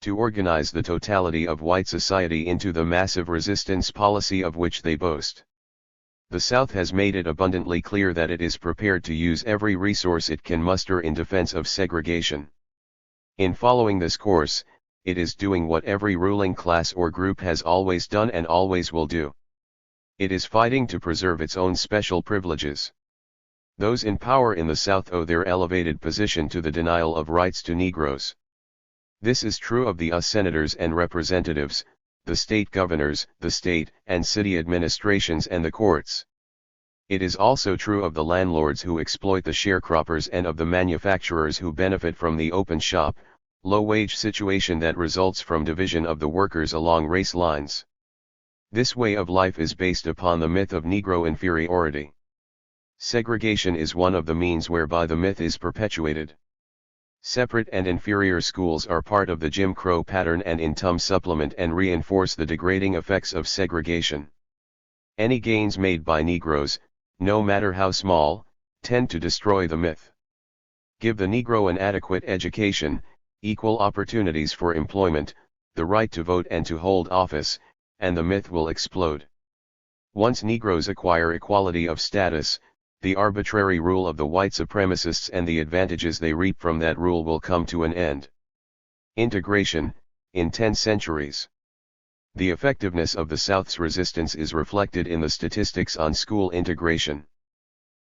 to organize the totality of white society into the massive resistance policy of which they boast. The South has made it abundantly clear that it is prepared to use every resource it can muster in defense of segregation. In following this course, it is doing what every ruling class or group has always done and always will do. It is fighting to preserve its own special privileges. Those in power in the South owe their elevated position to the denial of rights to Negroes. This is true of the US senators and representatives, the state governors, the state and city administrations and the courts. It is also true of the landlords who exploit the sharecroppers and of the manufacturers who benefit from the open shop, low-wage situation that results from division of the workers along race lines. This way of life is based upon the myth of Negro inferiority. Segregation is one of the means whereby the myth is perpetuated. Separate and inferior schools are part of the Jim Crow pattern and in turn supplement and reinforce the degrading effects of segregation. Any gains made by Negroes, no matter how small, tend to destroy the myth. Give the Negro an adequate education, equal opportunities for employment, the right to vote and to hold office, and the myth will explode. Once Negroes acquire equality of status, the arbitrary rule of the white supremacists and the advantages they reap from that rule will come to an end. Integration, in 10 centuries. The effectiveness of the South's resistance is reflected in the statistics on school integration.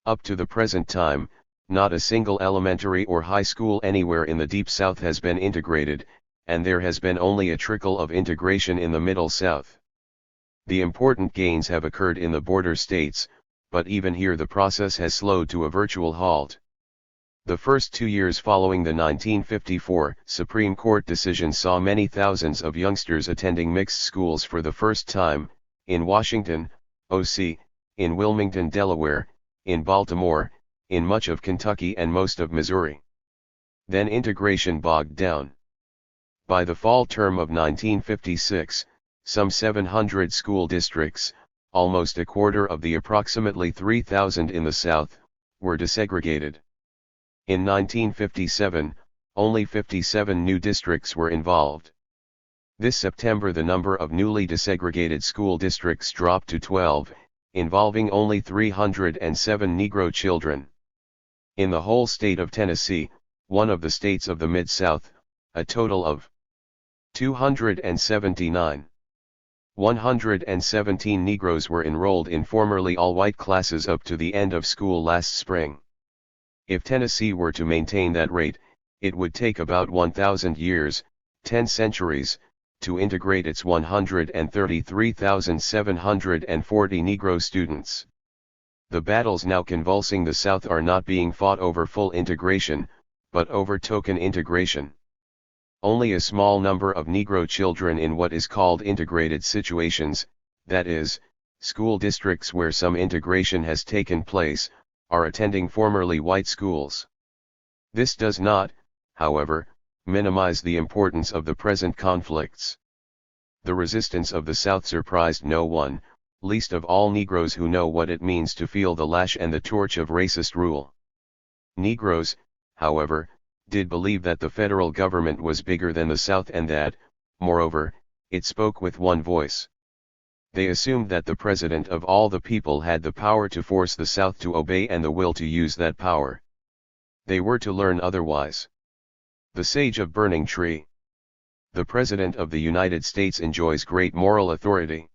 Up to the present time, not a single elementary or high school anywhere in the Deep South has been integrated, and there has been only a trickle of integration in the Middle South. The important gains have occurred in the border states, but even here the process has slowed to a virtual halt. The first 2 years following the 1954 Supreme Court decision saw many thousands of youngsters attending mixed schools for the first time, in Washington, O.C., in Wilmington, Delaware, in Baltimore, in much of Kentucky and most of Missouri. Then integration bogged down. By the fall term of 1956, some 700 school districts, almost a quarter of the approximately 3,000 in the South, were desegregated. In 1957, only 57 new districts were involved. This September the number of newly desegregated school districts dropped to 12, involving only 307 Negro children. In the whole state of Tennessee, one of the states of the Mid-South, a total of 279. 117 Negroes were enrolled in formerly all-white classes up to the end of school last spring. If Tennessee were to maintain that rate, it would take about 1,000 years, 10 centuries, to integrate its 133,740 Negro students. The battles now convulsing the South are not being fought over full integration, but over token integration. Only a small number of Negro children in what is called integrated situations, that is, school districts where some integration has taken place, are attending formerly white schools. This does not, however, minimize the importance of the present conflicts. The resistance of the South surprised no one, least of all Negroes who know what it means to feel the lash and the torch of racist rule. Negroes, however, did believe that the federal government was bigger than the South and that, moreover, it spoke with one voice. They assumed that the president of all the people had the power to force the South to obey and the will to use that power. They were to learn otherwise. The Sage of Burning Tree. The President of the United States enjoys great moral authority.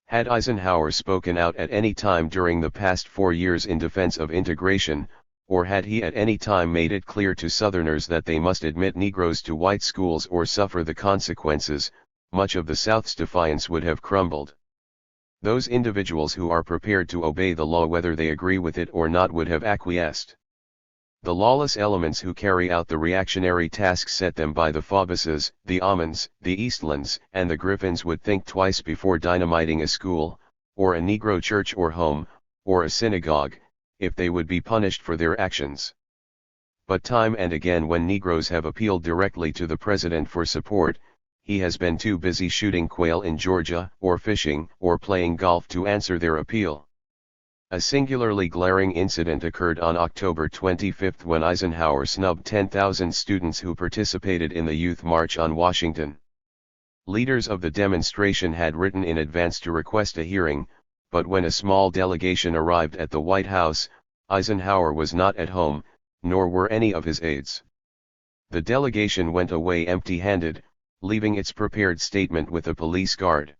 Had Eisenhower spoken out at any time during the past 4 years in defense of integration, or had he at any time made it clear to Southerners that they must admit Negroes to white schools or suffer the consequences, much of the South's defiance would have crumbled. Those individuals who are prepared to obey the law whether they agree with it or not would have acquiesced. The lawless elements who carry out the reactionary tasks set them by the Phoebuses, the Ammons, the Eastlands, and the Griffins would think twice before dynamiting a school, or a Negro church or home, or a synagogue, if they would be punished for their actions. But time and again when Negroes have appealed directly to the President for support, he has been too busy shooting quail in Georgia, or fishing, or playing golf to answer their appeal. A singularly glaring incident occurred on October 25 when Eisenhower snubbed 10,000 students who participated in the Youth March on Washington. Leaders of the demonstration had written in advance to request a hearing, but when a small delegation arrived at the White House, Eisenhower was not at home, nor were any of his aides. The delegation went away empty-handed, leaving its prepared statement with a police guard.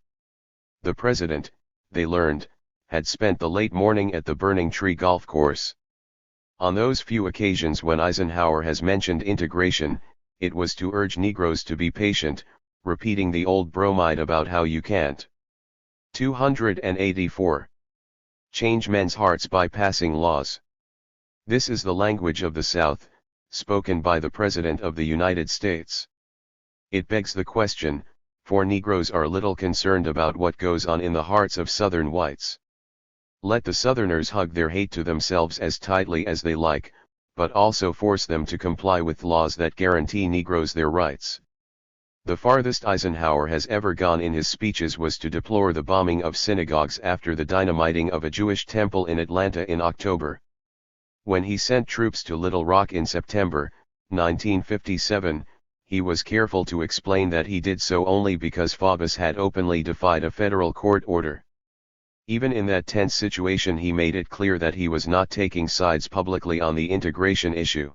The president, they learned, had spent the late morning at the Burning Tree golf course. On those few occasions when Eisenhower has mentioned integration, it was to urge Negroes to be patient, repeating the old bromide about how you can't. 284. Change men's hearts by passing laws. This is the language of the South, spoken by the President of the United States. It begs the question, for Negroes are little concerned about what goes on in the hearts of Southern whites. Let the Southerners hug their hate to themselves as tightly as they like, but also force them to comply with laws that guarantee Negroes their rights. The farthest Eisenhower has ever gone in his speeches was to deplore the bombing of synagogues after the dynamiting of a Jewish temple in Atlanta in October. When he sent troops to Little Rock in September, 1957, he was careful to explain that he did so only because Faubus had openly defied a federal court order. Even in that tense situation, he made it clear that he was not taking sides publicly on the integration issue.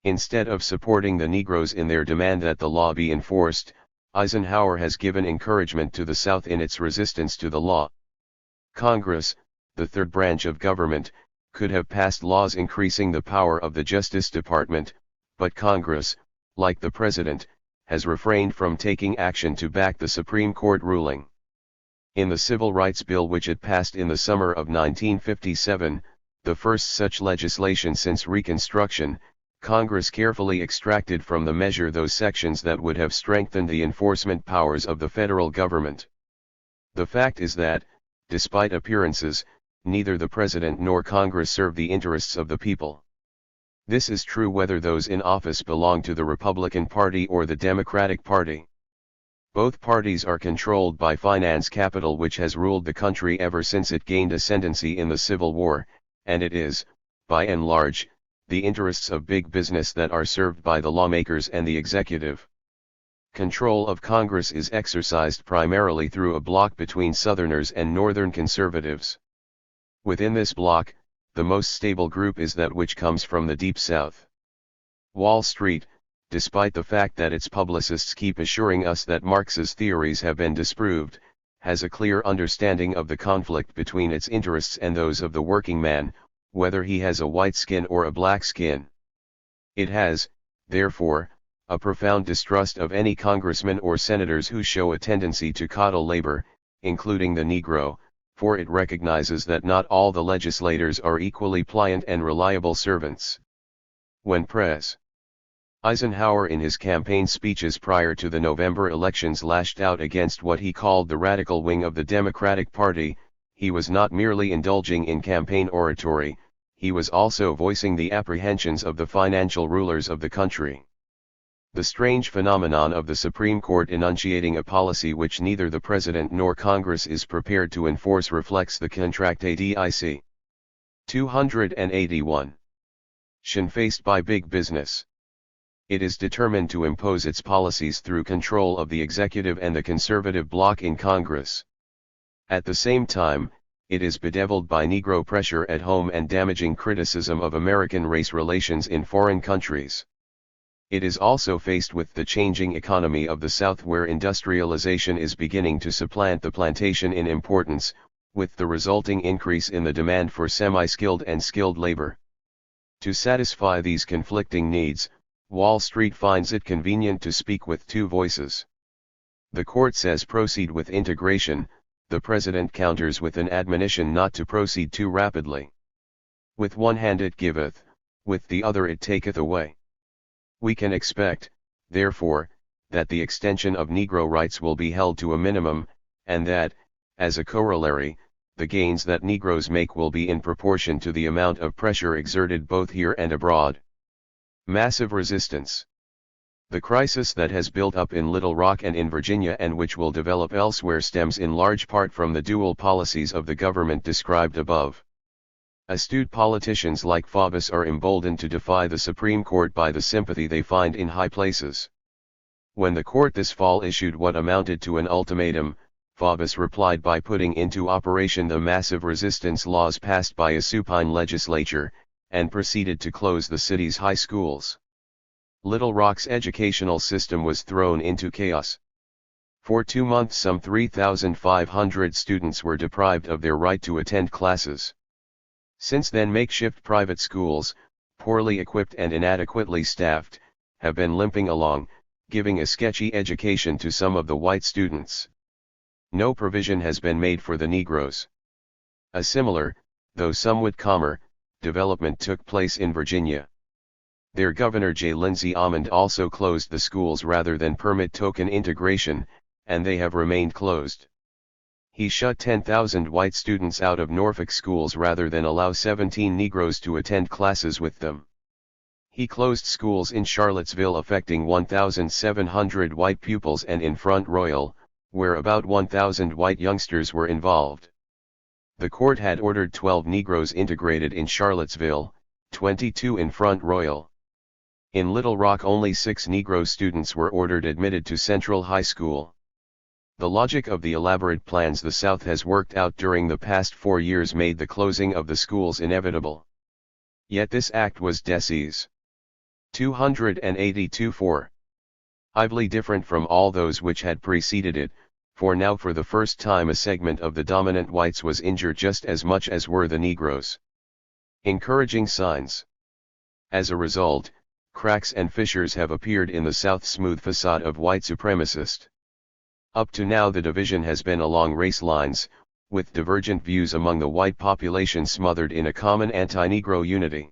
Instead of supporting the Negroes in their demand that the law be enforced, Eisenhower has given encouragement to the South in its resistance to the law. Congress, the third branch of government, could have passed laws increasing the power of the Justice Department, but Congress, like the President, has refrained from taking action to back the Supreme Court ruling. In the Civil Rights Bill, which it passed in the summer of 1957, the first such legislation since Reconstruction, Congress carefully extracted from the measure those sections that would have strengthened the enforcement powers of the federal government. The fact is that, despite appearances, neither the President nor Congress serve the interests of the people. This is true whether those in office belong to the Republican Party or the Democratic Party. Both parties are controlled by finance capital, which has ruled the country ever since it gained ascendancy in the Civil War, and it is, by and large, the interests of big business that are served by the lawmakers and the executive. Control of Congress is exercised primarily through a bloc between Southerners and Northern conservatives. Within this bloc, the most stable group is that which comes from the Deep South. Wall Street, despite the fact that its publicists keep assuring us that Marx's theories have been disproved, has a clear understanding of the conflict between its interests and those of the working man, whether he has a white skin or a black skin. It has, therefore, a profound distrust of any congressmen or senators who show a tendency to coddle labor, including the Negro, for it recognizes that not all the legislators are equally pliant and reliable servants. When Pres. Eisenhower in his campaign speeches prior to the November elections lashed out against what he called the radical wing of the Democratic Party, he was not merely indulging in campaign oratory, he was also voicing the apprehensions of the financial rulers of the country. The strange phenomenon of the Supreme Court enunciating a policy which neither the President nor Congress is prepared to enforce reflects the contracte dic. 281. Faced by big business. It is determined to impose its policies through control of the executive and the conservative bloc in Congress. At the same time, it is bedeviled by Negro pressure at home and damaging criticism of American race relations in foreign countries. It is also faced with the changing economy of the South, where industrialization is beginning to supplant the plantation in importance, with the resulting increase in the demand for semi-skilled and skilled labor. To satisfy these conflicting needs, Wall Street finds it convenient to speak with two voices. The court says proceed with integration, the President counters with an admonition not to proceed too rapidly. With one hand it giveth, with the other it taketh away. We can expect, therefore, that the extension of Negro rights will be held to a minimum, and that, as a corollary, the gains that Negroes make will be in proportion to the amount of pressure exerted both here and abroad. Massive resistance. The crisis that has built up in Little Rock and in Virginia and which will develop elsewhere stems in large part from the dual policies of the government described above. Astute politicians like Faubus are emboldened to defy the Supreme Court by the sympathy they find in high places. When the court this fall issued what amounted to an ultimatum, Faubus replied by putting into operation the massive resistance laws passed by a supine legislature, and proceeded to close the city's high schools. Little Rock's educational system was thrown into chaos. For 2 months some 3,500 students were deprived of their right to attend classes. Since then makeshift private schools, poorly equipped and inadequately staffed, have been limping along, giving a sketchy education to some of the white students. No provision has been made for the Negroes. A similar, though somewhat calmer, development took place in Virginia. Their Governor J. Lindsay Almond also closed the schools rather than permit token integration, and they have remained closed. He shut 10,000 white students out of Norfolk schools rather than allow 17 Negroes to attend classes with them. He closed schools in Charlottesville affecting 1,700 white pupils and in Front Royal, where about 1,000 white youngsters were involved. The court had ordered 12 Negroes integrated in Charlottesville, 22 in Front Royal. In Little Rock only 6 Negro students were ordered admitted to Central High School. The logic of the elaborate plans the South has worked out during the past 4 years made the closing of the schools inevitable. Yet this act was Decies 282-4. Highly different from all those which had preceded it, for now for the first time a segment of the dominant whites was injured just as much as were the Negroes. Encouraging signs. As a result, cracks and fissures have appeared in the South's smooth facade of white supremacist. Up to now the division has been along race lines, with divergent views among the white population smothered in a common anti-Negro unity.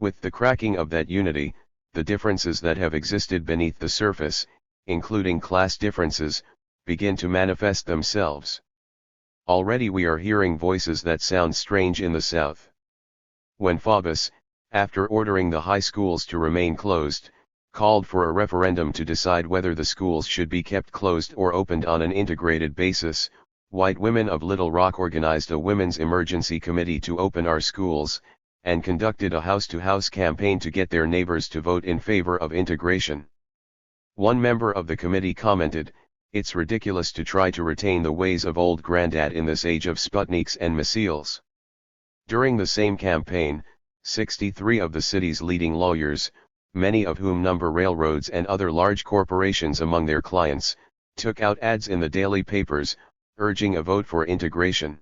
With the cracking of that unity, the differences that have existed beneath the surface, including class differences, begin to manifest themselves. Already we are hearing voices that sound strange in the South. When Faubus, after ordering the high schools to remain closed, called for a referendum to decide whether the schools should be kept closed or opened on an integrated basis, white women of Little Rock organized a women's emergency committee to open our schools, and conducted a house-to-house campaign to get their neighbors to vote in favor of integration. One member of the committee commented, "It's ridiculous to try to retain the ways of old Grandad in this age of Sputniks and missiles." During the same campaign, 63 of the city's leading lawyers, many of whom number railroads and other large corporations among their clients, took out ads in the daily papers, urging a vote for integration.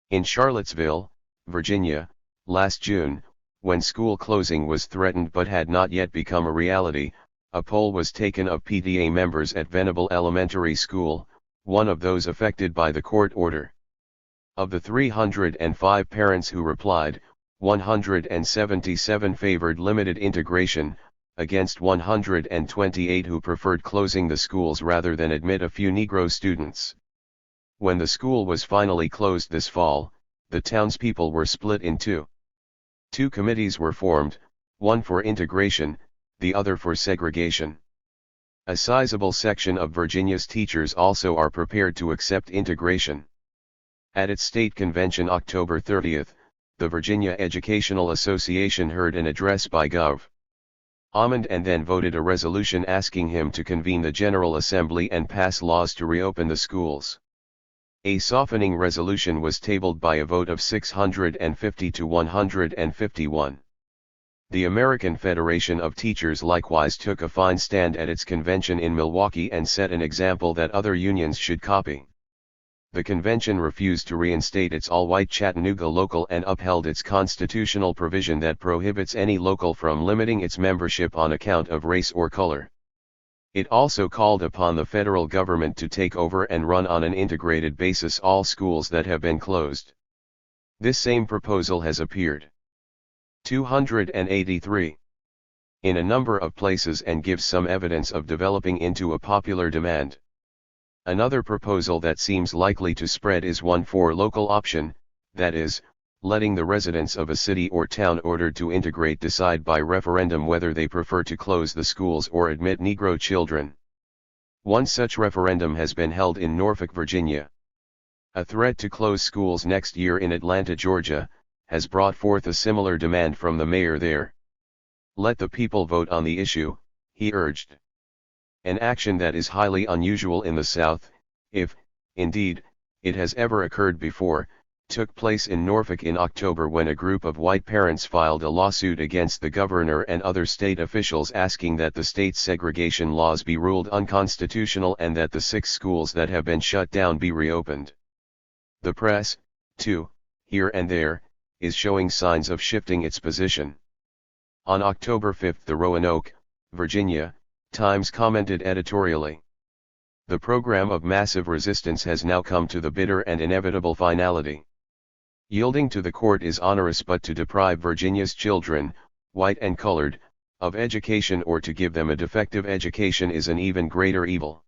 In Charlottesville, Virginia, last June, when school closing was threatened but had not yet become a reality, a poll was taken of PTA members at Venable Elementary School, one of those affected by the court order. Of the 305 parents who replied, 177 favored limited integration, against 128 who preferred closing the schools rather than admit a few Negro students. When the school was finally closed this fall, the townspeople were split in two. 2 committees were formed, one for integration, the other for segregation. A sizable section of Virginia's teachers also are prepared to accept integration. At its state convention October 30, the Virginia Educational Association heard an address by Gov. Almond and then voted a resolution asking him to convene the General Assembly and pass laws to reopen the schools. A softening resolution was tabled by a vote of 650 to 151. The American Federation of Teachers likewise took a fine stand at its convention in Milwaukee and set an example that other unions should copy. The convention refused to reinstate its all-white Chattanooga local and upheld its constitutional provision that prohibits any local from limiting its membership on account of race or color. It also called upon the federal government to take over and run on an integrated basis all schools that have been closed. This same proposal has appeared 283 in a number of places and gives some evidence of developing into a popular demand. Another proposal that seems likely to spread is one for local option, that is, letting the residents of a city or town ordered to integrate decide by referendum whether they prefer to close the schools or admit Negro children. One such referendum has been held in Norfolk, Virginia. A threat to close schools next year in Atlanta, Georgia, has brought forth a similar demand from the mayor there. Let the people vote on the issue, he urged. An action that is highly unusual in the South, if, indeed, it has ever occurred before, took place in Norfolk in October when a group of white parents filed a lawsuit against the governor and other state officials asking that the state's segregation laws be ruled unconstitutional and that the 6 schools that have been shut down be reopened. The press, too, here and there, is showing signs of shifting its position. On October 5 the Roanoke, Virginia, Times commented editorially. The program of massive resistance has now come to the bitter and inevitable finality. Yielding to the court is onerous, but to deprive Virginia's children, white and colored, of education or to give them a defective education is an even greater evil.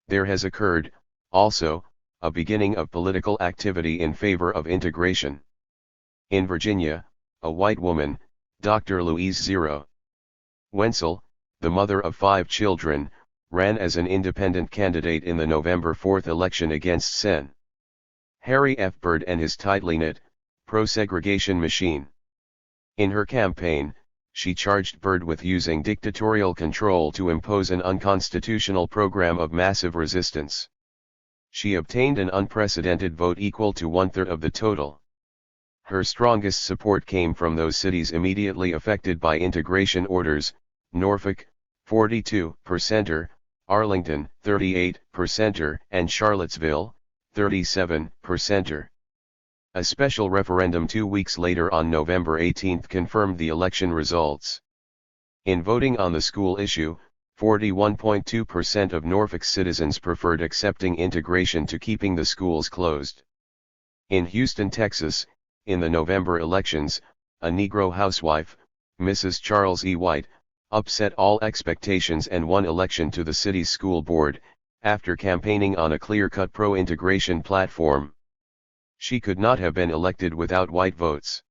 There has occurred, also, a beginning of political activity in favor of integration. In Virginia, a white woman, Dr. Louise Zero Wenzel, the mother of 5 children, ran as an independent candidate in the November 4th election against Sen. Harry F. Byrd and his tightly knit, pro-segregation machine. In her campaign, she charged Byrd with using dictatorial control to impose an unconstitutional program of massive resistance. She obtained an unprecedented vote equal to 1/3 of the total. Her strongest support came from those cities immediately affected by integration orders: Norfolk, 42%, Arlington, 38%, and Charlottesville, 37%. A special referendum 2 weeks later on November 18 confirmed the election results. In voting on the school issue, 41.2% of Norfolk's citizens preferred accepting integration to keeping the schools closed. In Houston, Texas, in the November elections, a Negro housewife, Mrs. Charles E. White, upset all expectations and won election to the city's school board, after campaigning on a clear-cut pro-integration platform. She could not have been elected without white votes.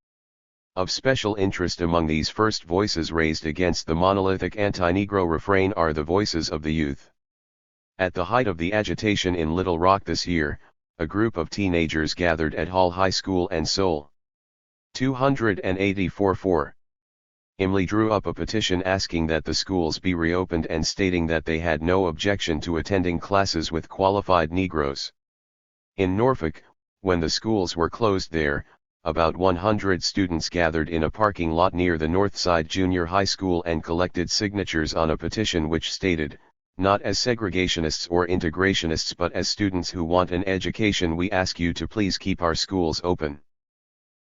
Of special interest among these first voices raised against the monolithic anti-Negro refrain are the voices of the youth. At the height of the agitation in Little Rock this year, a group of teenagers gathered at Hall High School and Soul 284-4. Imley drew up a petition asking that the schools be reopened and stating that they had no objection to attending classes with qualified Negroes. In Norfolk, when the schools were closed there, about 100 students gathered in a parking lot near the Northside Junior High School and collected signatures on a petition which stated, "Not as segregationists or integrationists but as students who want an education, we ask you to please keep our schools open."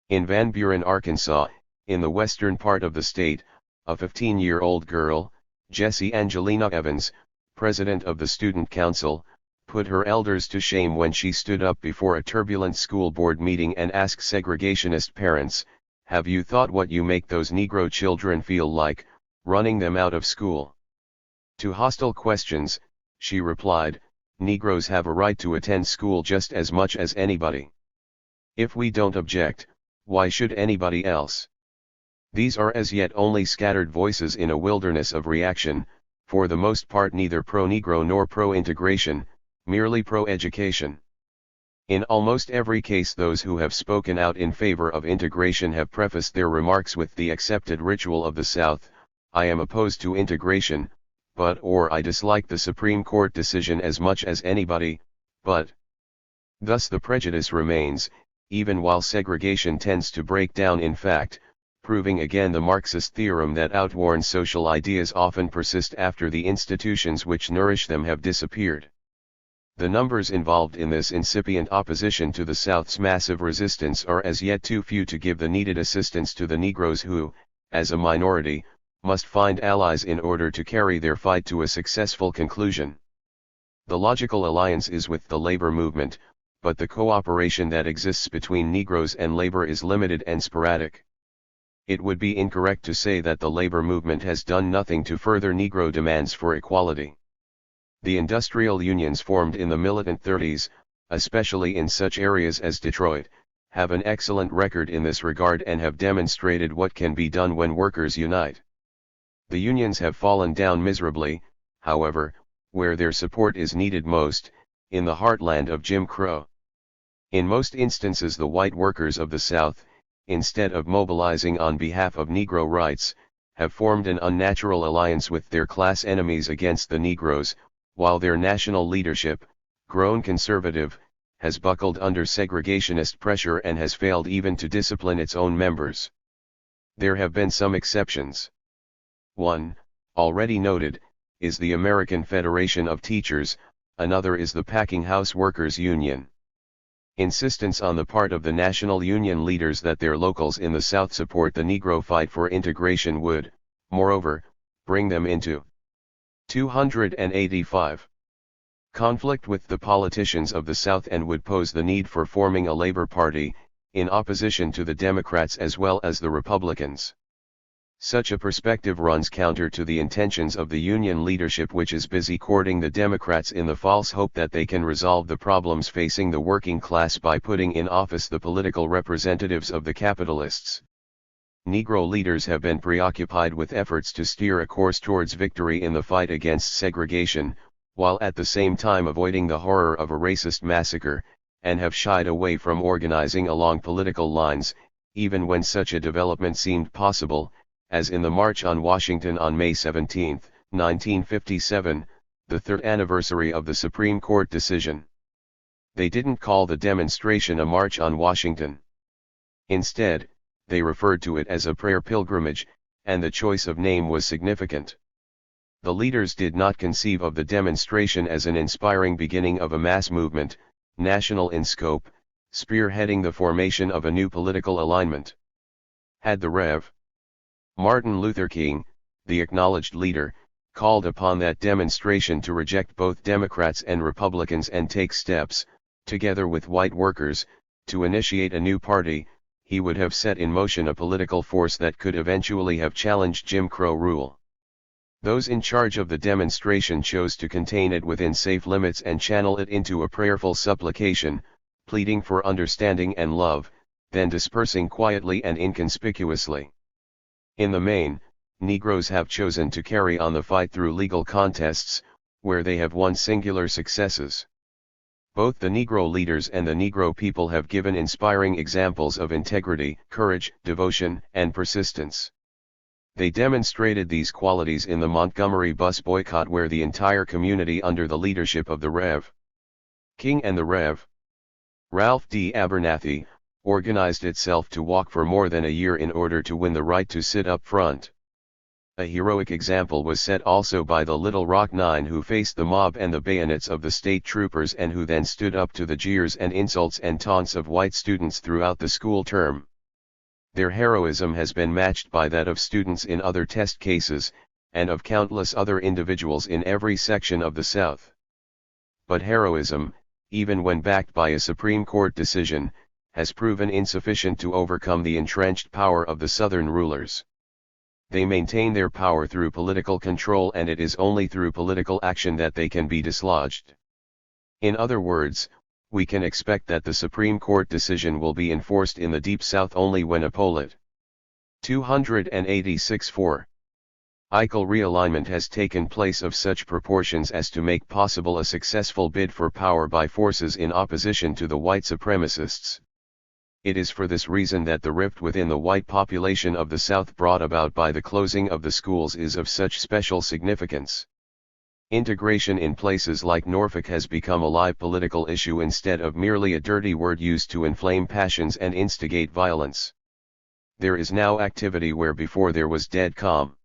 In Van Buren, Arkansas, in the western part of the state, a 15-year-old girl, Jessie Angelina Evans, president of the Student Council, put her elders to shame when she stood up before a turbulent school board meeting and asked segregationist parents, "Have you thought what you make those Negro children feel like, running them out of school?" To hostile questions, she replied, "Negroes have a right to attend school just as much as anybody. If we don't object, why should anybody else?" These are as yet only scattered voices in a wilderness of reaction, for the most part neither pro-Negro nor pro-integration, merely pro-education. In almost every case those who have spoken out in favor of integration have prefaced their remarks with the accepted ritual of the South: "I am opposed to integration, but," or "I dislike the Supreme Court decision as much as anybody, but." Thus the prejudice remains, even while segregation tends to break down in fact, proving again the Marxist theorem that outworn social ideas often persist after the institutions which nourish them have disappeared. The numbers involved in this incipient opposition to the South's massive resistance are as yet too few to give the needed assistance to the Negroes who, as a minority, must find allies in order to carry their fight to a successful conclusion. The logical alliance is with the labor movement, but the cooperation that exists between Negroes and labor is limited and sporadic. It would be incorrect to say that the labor movement has done nothing to further Negro demands for equality. The industrial unions formed in the militant 30s, especially in such areas as Detroit, have an excellent record in this regard and have demonstrated what can be done when workers unite. The unions have fallen down miserably, however, where their support is needed most, in the heartland of Jim Crow. In most instances the white workers of the South, instead of mobilizing on behalf of Negro rights, have formed an unnatural alliance with their class enemies against the Negroes, while their national leadership, grown conservative, has buckled under segregationist pressure and has failed even to discipline its own members. There have been some exceptions. One, already noted, is the American Federation of Teachers, another is the Packing House Workers Union. Insistence on the part of the national union leaders that their locals in the South support the Negro fight for integration would, moreover, bring them into 285. Conflict with the politicians of the South and would pose the need for forming a Labor Party, in opposition to the Democrats as well as the Republicans. Such a perspective runs counter to the intentions of the Union leadership, which is busy courting the Democrats in the false hope that they can resolve the problems facing the working class by putting in office the political representatives of the capitalists. Negro leaders have been preoccupied with efforts to steer a course towards victory in the fight against segregation, while at the same time avoiding the horror of a racist massacre, and have shied away from organizing along political lines, even when such a development seemed possible, as in the March on Washington on May 17, 1957, the third anniversary of the Supreme Court decision. They didn't call the demonstration a march on Washington. Instead, they referred to it as a prayer pilgrimage, and the choice of name was significant. The leaders did not conceive of the demonstration as an inspiring beginning of a mass movement, national in scope, spearheading the formation of a new political alignment. Had the Rev. Martin Luther King, the acknowledged leader, called upon that demonstration to reject both Democrats and Republicans and take steps, together with white workers, to initiate a new party, he would have set in motion a political force that could eventually have challenged Jim Crow rule. Those in charge of the demonstration chose to contain it within safe limits and channel it into a prayerful supplication, pleading for understanding and love, then dispersing quietly and inconspicuously. In the main, Negroes have chosen to carry on the fight through legal contests, where they have won singular successes. Both the Negro leaders and the Negro people have given inspiring examples of integrity, courage, devotion, and persistence. They demonstrated these qualities in the Montgomery bus boycott, where the entire community under the leadership of the Rev. King and the Rev. Ralph D. Abernathy, organized itself to walk for more than a year in order to win the right to sit up front. A heroic example was set also by the Little Rock Nine, who faced the mob and the bayonets of the state troopers and who then stood up to the jeers and insults and taunts of white students throughout the school term. Their heroism has been matched by that of students in other test cases, and of countless other individuals in every section of the South. But heroism, even when backed by a Supreme Court decision, has proven insufficient to overcome the entrenched power of the Southern rulers. They maintain their power through political control, and it is only through political action that they can be dislodged. In other words, we can expect that the Supreme Court decision will be enforced in the Deep South only when a polit. 286-4. Equal realignment has taken place of such proportions as to make possible a successful bid for power by forces in opposition to the white supremacists. It is for this reason that the rift within the white population of the South brought about by the closing of the schools is of such special significance. Integration in places like Norfolk has become a live political issue instead of merely a dirty word used to inflame passions and instigate violence. There is now activity where before there was dead calm.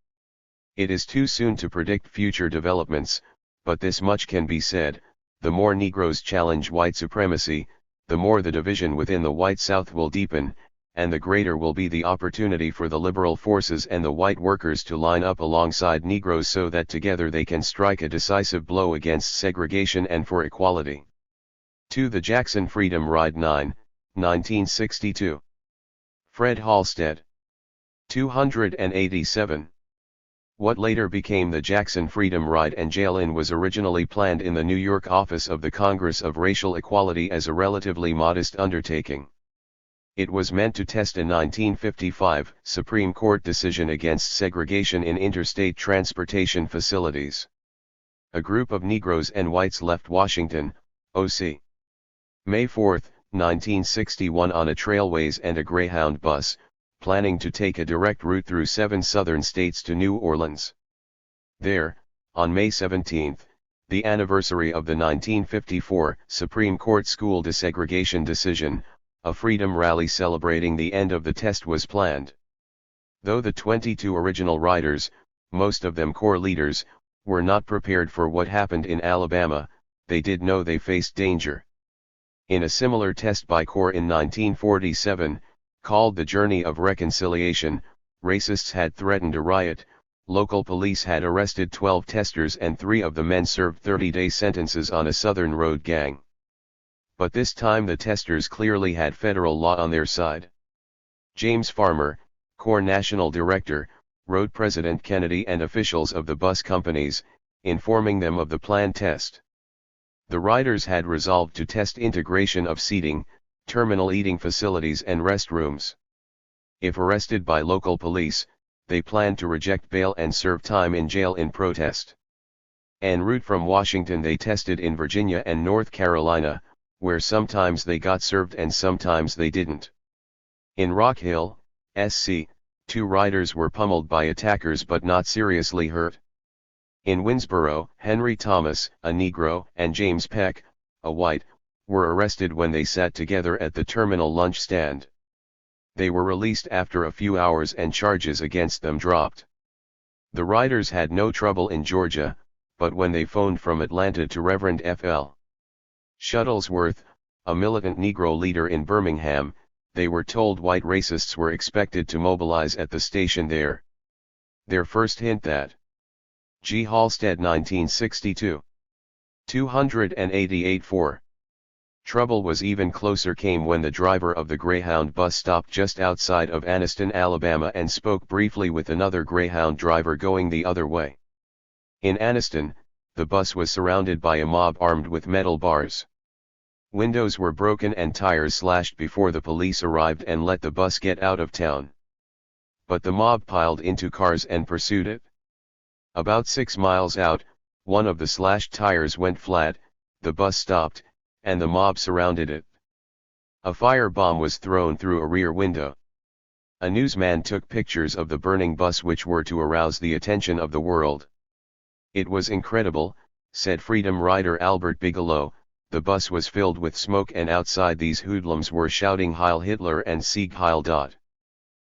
It is too soon to predict future developments, but this much can be said: the more Negroes challenge white supremacy, the more the division within the white South will deepen, and the greater will be the opportunity for the liberal forces and the white workers to line up alongside Negroes so that together they can strike a decisive blow against segregation and for equality. To the Jackson Freedom Ride 9, 1962. Fred Halstead. 287. What later became the Jackson Freedom Ride and Jail-In was originally planned in the New York office of the Congress of Racial Equality as a relatively modest undertaking. It was meant to test a 1955 Supreme Court decision against segregation in interstate transportation facilities. A group of Negroes and whites left Washington, O.C. May 4, 1961 on a Trailways and a Greyhound bus, planning to take a direct route through 7 southern states to New Orleans. There, on May 17, the anniversary of the 1954 Supreme Court school desegregation decision, a freedom rally celebrating the end of the test was planned. Though the 22 original riders, most of them corps leaders, were not prepared for what happened in Alabama, they did know they faced danger. In a similar test by corps in 1947, called the Journey of Reconciliation, racists had threatened a riot, local police had arrested 12 testers and 3 of the men served 30-day sentences on a Southern road gang. But this time the testers clearly had federal law on their side. James Farmer, Corps National Director, wrote President Kennedy and officials of the bus companies, informing them of the planned test. The riders had resolved to test integration of seating, terminal eating facilities and restrooms. If arrested by local police, they planned to reject bail and serve time in jail in protest. En route from Washington they tested in Virginia and North Carolina, where sometimes they got served and sometimes they didn't. In Rock Hill, SC, 2 riders were pummeled by attackers but not seriously hurt. In Winsboro, Henry Thomas, a Negro, and James Peck, a white, were arrested when they sat together at the terminal lunch stand. They were released after a few hours and charges against them dropped. The riders had no trouble in Georgia, but when they phoned from Atlanta to Reverend F.L. Shuttlesworth, a militant Negro leader in Birmingham, they were told white racists were expected to mobilize at the station there. Their first hint that G. Halstead 1962. 288-4. Trouble was even closer came when the driver of the Greyhound bus stopped just outside of Anniston, Alabama and spoke briefly with another Greyhound driver going the other way. In Anniston, the bus was surrounded by a mob armed with metal bars. Windows were broken and tires slashed before the police arrived and let the bus get out of town. But the mob piled into cars and pursued it. About 6 miles out, one of the slashed tires went flat, the bus stopped, and the mob surrounded it. A firebomb was thrown through a rear window. A newsman took pictures of the burning bus which were to arouse the attention of the world. It was incredible, said Freedom Rider Albert Bigelow, the bus was filled with smoke and outside these hoodlums were shouting Heil Hitler and Sieg Heil.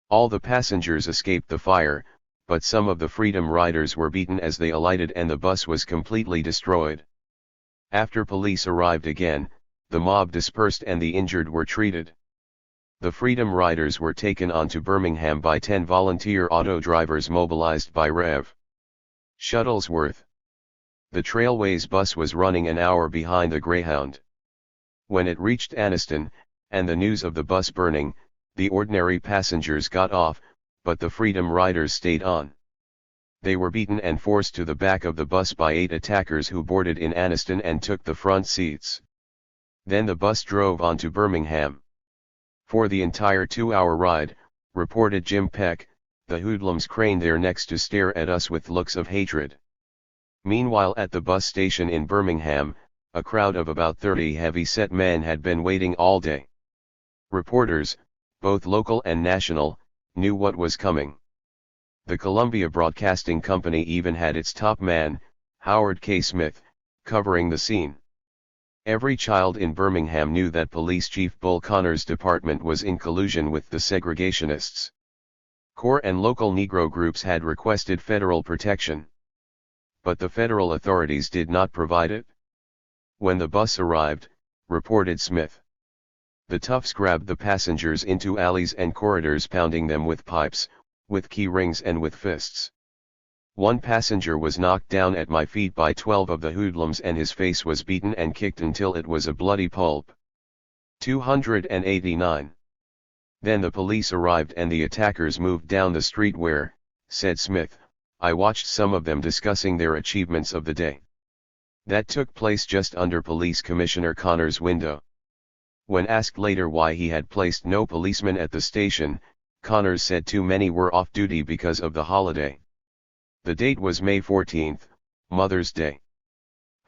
All the passengers escaped the fire, but some of the Freedom Riders were beaten as they alighted and the bus was completely destroyed. After police arrived again, the mob dispersed and the injured were treated. The Freedom Riders were taken on to Birmingham by 10 volunteer auto drivers mobilized by Rev. Shuttlesworth. The Trailways bus was running an hour behind the Greyhound. When it reached Anniston, and the news of the bus burning, the ordinary passengers got off, but the Freedom Riders stayed on. They were beaten and forced to the back of the bus by 8 attackers who boarded in Anniston and took the front seats. Then the bus drove on to Birmingham. For the entire 2-hour ride, reported Jim Peck, the hoodlums craned their necks to stare at us with looks of hatred. Meanwhile at the bus station in Birmingham, a crowd of about 30 heavy-set men had been waiting all day. Reporters, both local and national, knew what was coming. The Columbia Broadcasting Company even had its top man, Howard K. Smith, covering the scene. Every child in Birmingham knew that Police Chief Bull Connor's department was in collusion with the segregationists. Corps and local Negro groups had requested federal protection. But the federal authorities did not provide it. When the bus arrived, reported Smith, the toughs grabbed the passengers into alleys and corridors, pounding them with pipes, with key rings and with fists. One passenger was knocked down at my feet by 12 of the hoodlums and his face was beaten and kicked until it was a bloody pulp. 289. Then the police arrived and the attackers moved down the street where, said Smith, I watched some of them discussing their achievements of the day. That took place just under Police Commissioner Connor's window. When asked later why he had placed no policemen at the station, Connors said too many were off duty because of the holiday. The date was May 14, Mother's Day.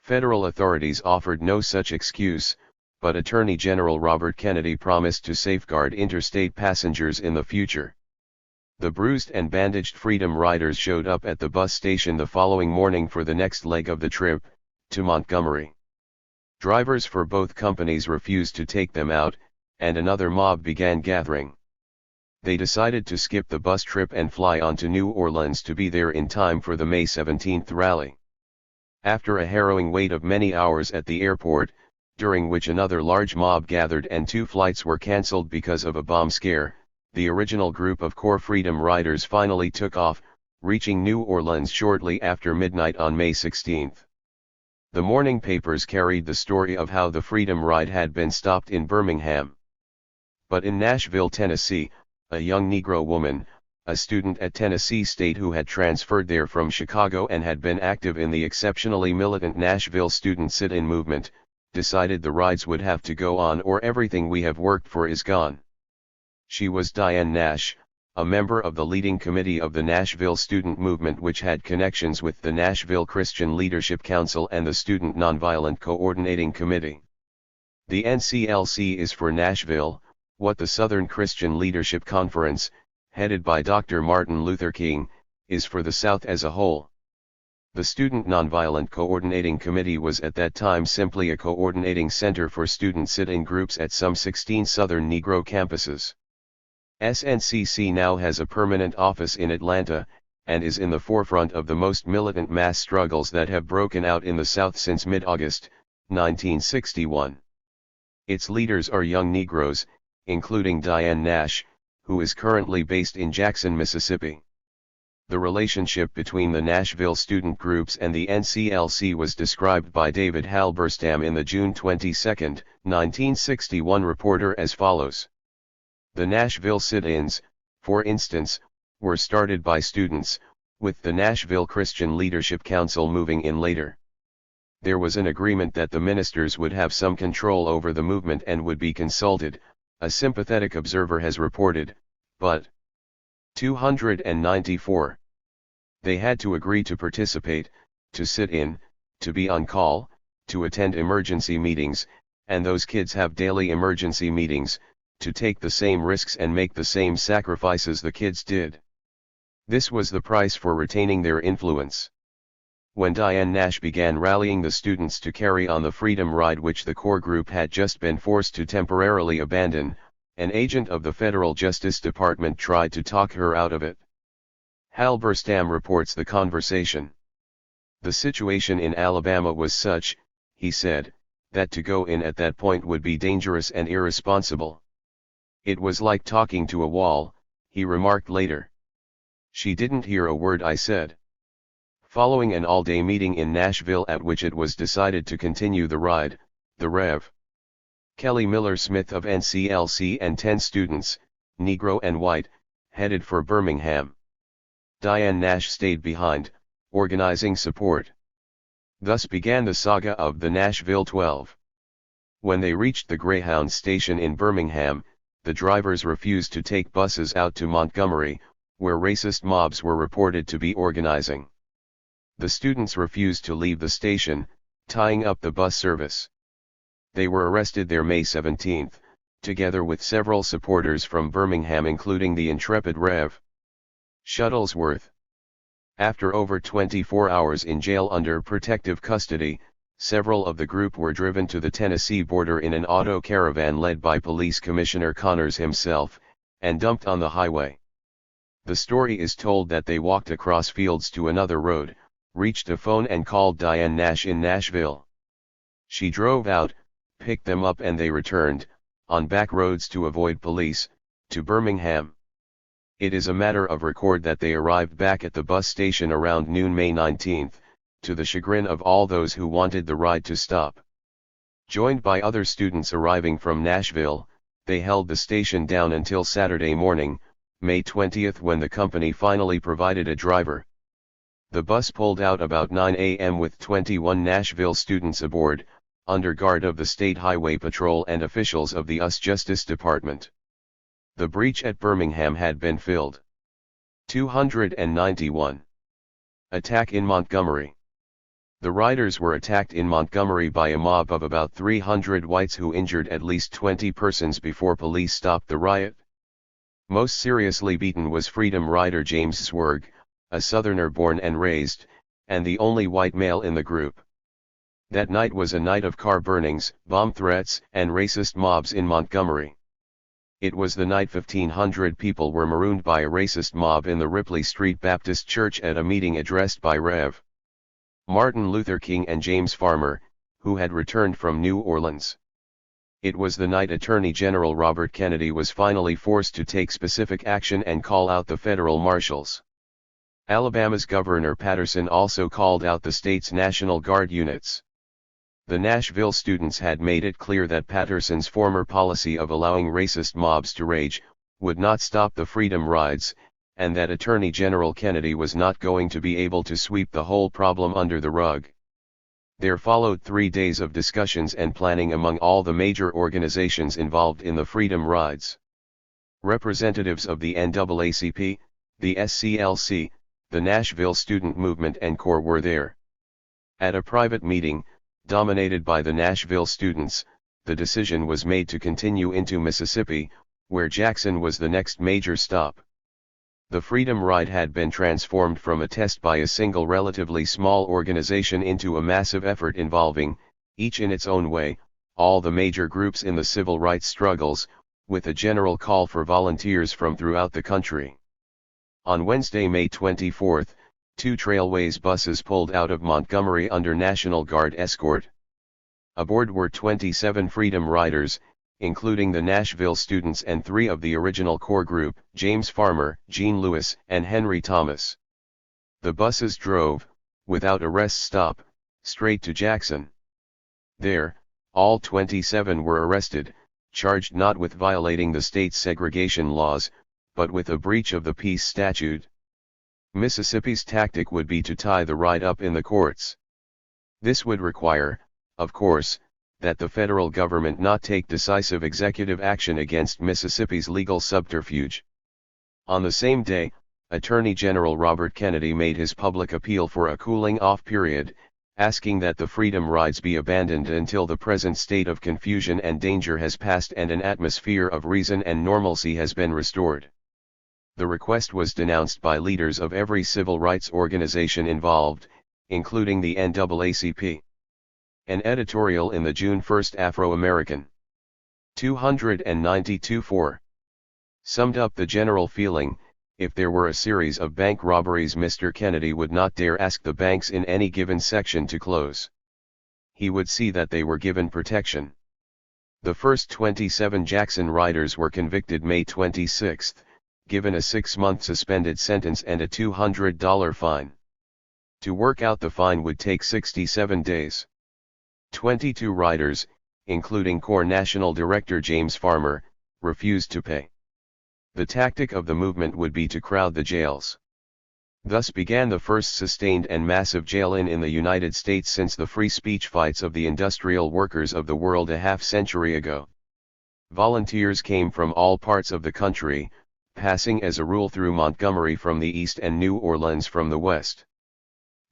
Federal authorities offered no such excuse, but Attorney General Robert Kennedy promised to safeguard interstate passengers in the future. The bruised and bandaged Freedom Riders showed up at the bus station the following morning for the next leg of the trip, to Montgomery. Drivers for both companies refused to take them out, and another mob began gathering. They decided to skip the bus trip and fly on to New Orleans to be there in time for the May 17 rally. After a harrowing wait of many hours at the airport, during which another large mob gathered and 2 flights were cancelled because of a bomb scare, the original group of Corps Freedom Riders finally took off, reaching New Orleans shortly after midnight on May 16. The morning papers carried the story of how the Freedom Ride had been stopped in Birmingham. But in Nashville, Tennessee, a young Negro woman, a student at Tennessee State who had transferred there from Chicago and had been active in the exceptionally militant Nashville student sit-in movement, decided the rides would have to go on or everything we have worked for is gone. She was Diane Nash, a member of the leading committee of the Nashville student movement, which had connections with the Nashville Christian Leadership Council and the Student Nonviolent Coordinating Committee. The NCLC is for Nashville, what the Southern Christian Leadership Conference, headed by Dr. Martin Luther King, is for the South as a whole. The Student Nonviolent Coordinating Committee was at that time simply a coordinating center for student sit-in groups at some 16 Southern Negro campuses. SNCC now has a permanent office in Atlanta, and is in the forefront of the most militant mass struggles that have broken out in the South since mid-August, 1961. Its leaders are young Negroes, including Diane Nash, who is currently based in Jackson, Mississippi. The relationship between the Nashville student groups and the NCLC was described by David Halberstam in the June 22, 1961 reporter as follows. The Nashville sit-ins, for instance, were started by students, with the Nashville Christian Leadership Council moving in later. There was an agreement that the ministers would have some control over the movement and would be consulted, a sympathetic observer has reported, but 294. They had to agree to participate, to sit in, to be on call, to attend emergency meetings, and those kids have daily emergency meetings, to take the same risks and make the same sacrifices the kids did. This was the price for retaining their influence. When Diane Nash began rallying the students to carry on the Freedom Ride, which the core group had just been forced to temporarily abandon, an agent of the Federal Justice Department tried to talk her out of it. Halberstam reports the conversation. The situation in Alabama was such, he said, that to go in at that point would be dangerous and irresponsible. It was like talking to a wall, he remarked later. She didn't hear a word I said. Following an all-day meeting in Nashville at which it was decided to continue the ride, the Rev. Kelly Miller Smith of NCLC and 10 students, Negro and white, headed for Birmingham. Diane Nash stayed behind, organizing support. Thus began the saga of the Nashville 12. When they reached the Greyhound station in Birmingham, the drivers refused to take buses out to Montgomery, where racist mobs were reported to be organizing. The students refused to leave the station, tying up the bus service. They were arrested there May 17, together with several supporters from Birmingham, including the intrepid Rev. Shuttlesworth. After over 24 hours in jail under protective custody, several of the group were driven to the Tennessee border in an auto caravan led by Police Commissioner Connors himself, and dumped on the highway. The story is told that they walked across fields to another road, reached a phone and called Diane Nash in Nashville. She drove out, picked them up, and they returned, on back roads to avoid police, to Birmingham. It is a matter of record that they arrived back at the bus station around noon May 19, to the chagrin of all those who wanted the ride to stop. Joined by other students arriving from Nashville, they held the station down until Saturday morning, May 20, when the company finally provided a driver. The bus pulled out about 9 a.m. with 21 Nashville students aboard, under guard of the State Highway Patrol and officials of the U.S. Justice Department. The breach at Birmingham had been filled. 291. Attack in Montgomery. The riders were attacked in Montgomery by a mob of about 300 whites who injured at least 20 persons before police stopped the riot. Most seriously beaten was Freedom Rider James Swerg, a Southerner born and raised, and the only white male in the group. That night was a night of car burnings, bomb threats, and racist mobs in Montgomery. It was the night 1,500 people were marooned by a racist mob in the Ripley Street Baptist Church at a meeting addressed by Rev. Martin Luther King and James Farmer, who had returned from New Orleans. It was the night Attorney General Robert Kennedy was finally forced to take specific action and call out the federal marshals. Alabama's Governor Patterson also called out the state's National Guard units. The Nashville students had made it clear that Patterson's former policy of allowing racist mobs to rage would not stop the freedom rides, and that Attorney General Kennedy was not going to be able to sweep the whole problem under the rug. There followed 3 days of discussions and planning among all the major organizations involved in the freedom rides. Representatives of the NAACP, the SCLC, the Nashville Student Movement and Corps were there. At a private meeting, dominated by the Nashville students, the decision was made to continue into Mississippi, where Jackson was the next major stop. The Freedom Ride had been transformed from a test by a single relatively small organization into a massive effort involving, each in its own way, all the major groups in the civil rights struggles, with a general call for volunteers from throughout the country. On Wednesday, May 24, 2 Trailways buses pulled out of Montgomery under National Guard escort. Aboard were 27 Freedom Riders, including the Nashville students and 3 of the original core group, James Farmer, Gene Lewis, and Henry Thomas. The buses drove, without a rest stop, straight to Jackson. There, all 27 were arrested, charged not with violating the state's segregation laws, but with a breach of the peace statute. Mississippi's tactic would be to tie the ride up in the courts. This would require, of course, that the federal government not take decisive executive action against Mississippi's legal subterfuge. On the same day, Attorney General Robert Kennedy made his public appeal for a cooling-off period, asking that the freedom rides be abandoned until the present state of confusion and danger has passed and an atmosphere of reason and normalcy has been restored. The request was denounced by leaders of every civil rights organization involved, including the NAACP. An editorial in the June 1 Afro-American 292-4 summed up the general feeling: if there were a series of bank robberies, Mr. Kennedy would not dare ask the banks in any given section to close. He would see that they were given protection. The first 27 Jackson riders were convicted May 26, given a 6-month suspended sentence and a $200 fine. To work out the fine would take 67 days. 22 riders, including Corps National Director James Farmer, refused to pay. The tactic of the movement would be to crowd the jails. Thus began the first sustained and massive jail-in in the United States since the free speech fights of the industrial workers of the world a half-century ago. Volunteers came from all parts of the country, passing as a rule through Montgomery from the east and New Orleans from the west.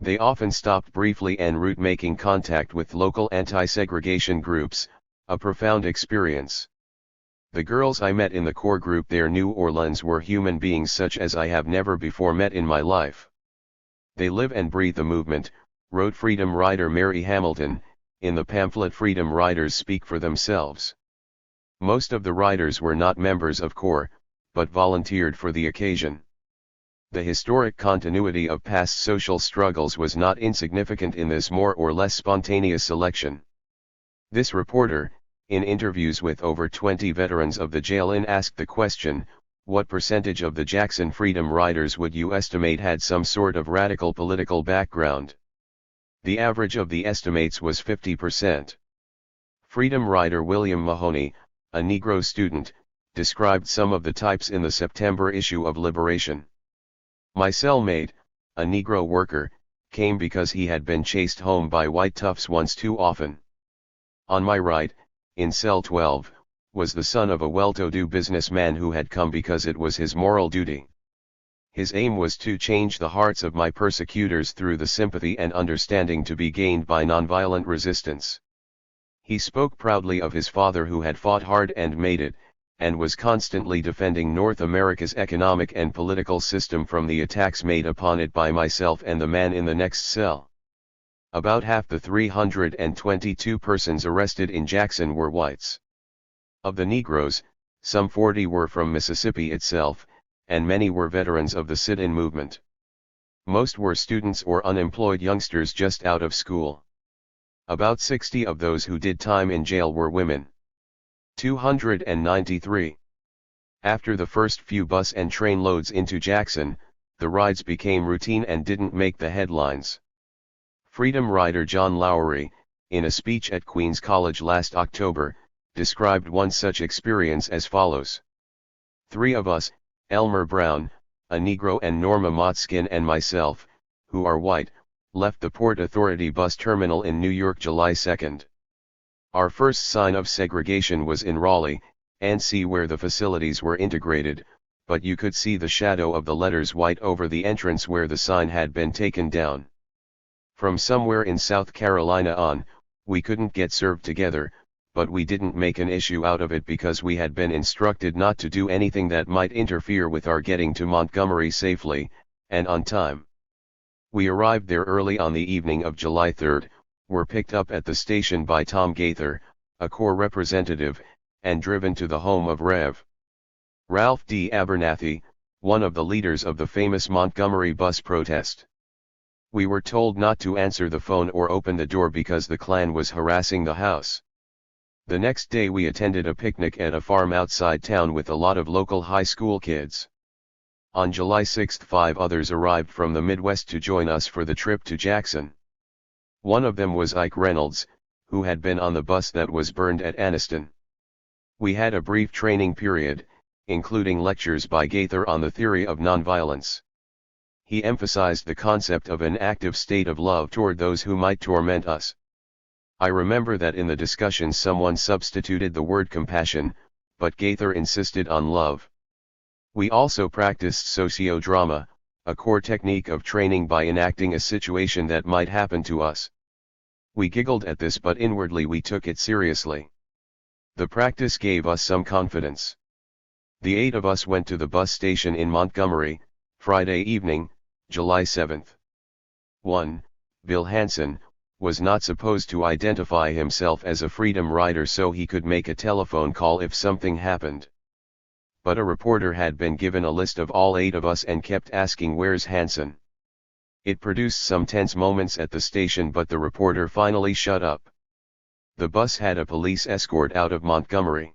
They often stopped briefly en route, making contact with local anti-segregation groups, a profound experience. The girls I met in the core group there, New Orleans, were human beings such as I have never before met in my life. They live and breathe the movement, wrote Freedom Rider Mary Hamilton, in the pamphlet Freedom Riders Speak for Themselves. Most of the riders were not members of Corps, but volunteered for the occasion. The historic continuity of past social struggles was not insignificant in this more or less spontaneous selection. This reporter, in interviews with over 20 veterans of the jail-in, asked the question, what percentage of the Jackson Freedom Riders would you estimate had some sort of radical political background? The average of the estimates was 50%. Freedom Rider William Mahoney, a Negro student, described some of the types in the September issue of Liberation. My cellmate, a Negro worker, came because he had been chased home by white toughs once too often. On my right, in cell 12, was the son of a well-to-do businessman who had come because it was his moral duty. His aim was to change the hearts of my persecutors through the sympathy and understanding to be gained by nonviolent resistance. He spoke proudly of his father who had fought hard and made it, and was constantly defending North America's economic and political system from the attacks made upon it by myself and the man in the next cell. About half the 322 persons arrested in Jackson were whites. Of the Negroes, some 40 were from Mississippi itself, and many were veterans of the sit-in movement. Most were students or unemployed youngsters just out of school. About 60 of those who did time in jail were women. 293. After the first few bus and train loads into Jackson, the rides became routine and didn't make the headlines. Freedom rider John Lowery, in a speech at Queen's College last October, described one such experience as follows. 3 of us, Elmer Brown, a Negro, and Norma Motskin and myself, who are white, left the Port Authority bus terminal in New York July 2nd. Our first sign of segregation was in Raleigh, NC, where the facilities were integrated, but you could see the shadow of the letters white over the entrance where the sign had been taken down. From somewhere in South Carolina on, we couldn't get served together, but we didn't make an issue out of it because we had been instructed not to do anything that might interfere with our getting to Montgomery safely, and on time. We arrived there early on the evening of July 3rd, were picked up at the station by Tom Gaither, a Corps representative, and driven to the home of Rev. Ralph D. Abernathy, one of the leaders of the famous Montgomery bus protest. We were told not to answer the phone or open the door because the Klan was harassing the house. The next day we attended a picnic at a farm outside town with a lot of local high school kids. On July 6, 5 others arrived from the Midwest to join us for the trip to Jackson. One of them was Ike Reynolds, who had been on the bus that was burned at Anniston. We had a brief training period, including lectures by Gaither on the theory of nonviolence. He emphasized the concept of an active state of love toward those who might torment us. I remember that in the discussion someone substituted the word compassion, but Gaither insisted on love. We also practiced sociodrama, a core technique of training by enacting a situation that might happen to us. We giggled at this, but inwardly we took it seriously. The practice gave us some confidence. The 8 of us went to the bus station in Montgomery, Friday evening, July 7. 1. Bill Hansen was not supposed to identify himself as a Freedom rider so he could make a telephone call if something happened. But a reporter had been given a list of all 8 of us and kept asking, "Where's Hansen?" It produced some tense moments at the station, but the reporter finally shut up. The bus had a police escort out of Montgomery.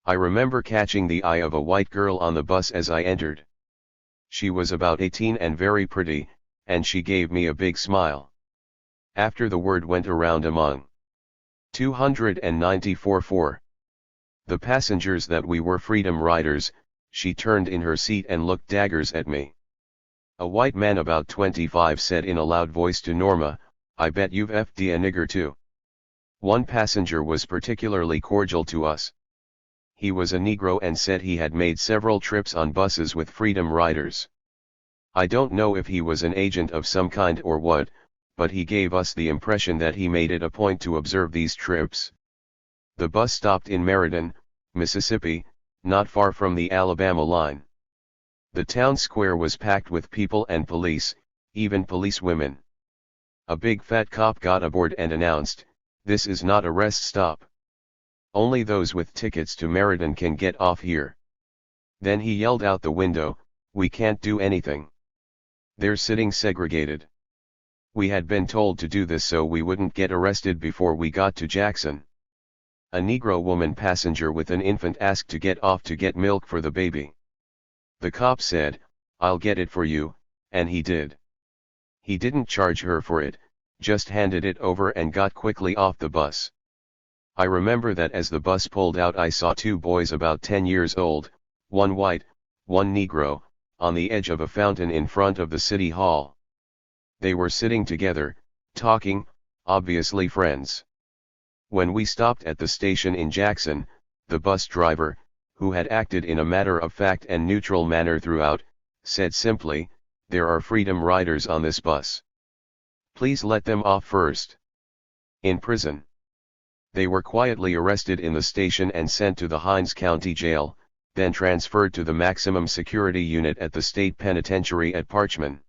I remember catching the eye of a white girl on the bus as I entered. She was about 18 and very pretty, and she gave me a big smile. After the word went around among 294 the passengers that we were Freedom riders, she turned in her seat and looked daggers at me. A white man about 25 said in a loud voice to Norma, "I bet you've f'd a nigger too." One passenger was particularly cordial to us. He was a Negro and said he had made several trips on buses with Freedom riders. I don't know if he was an agent of some kind or what, but he gave us the impression that he made it a point to observe these trips. The bus stopped in Meriden, Mississippi, not far from the Alabama line. The town square was packed with people and police, even policewomen. A big fat cop got aboard and announced, "This is not a rest stop. Only those with tickets to Meriden can get off here." Then he yelled out the window, "We can't do anything. They're sitting segregated." We had been told to do this so we wouldn't get arrested before we got to Jackson. A Negro woman passenger with an infant asked to get off to get milk for the baby. The cop said, "I'll get it for you," and he did. He didn't charge her for it, just handed it over and got quickly off the bus. I remember that as the bus pulled out I saw 2 boys about 10 years old, one white, one Negro, on the edge of a fountain in front of the city hall. They were sitting together, talking, obviously friends. When we stopped at the station in Jackson, the bus driver, who had acted in a matter-of-fact and neutral manner throughout, said simply, "There are Freedom riders on this bus. Please let them off first." In prison. They were quietly arrested in the station and sent to the Hinds County Jail, then transferred to the maximum security unit at the state penitentiary at Parchman.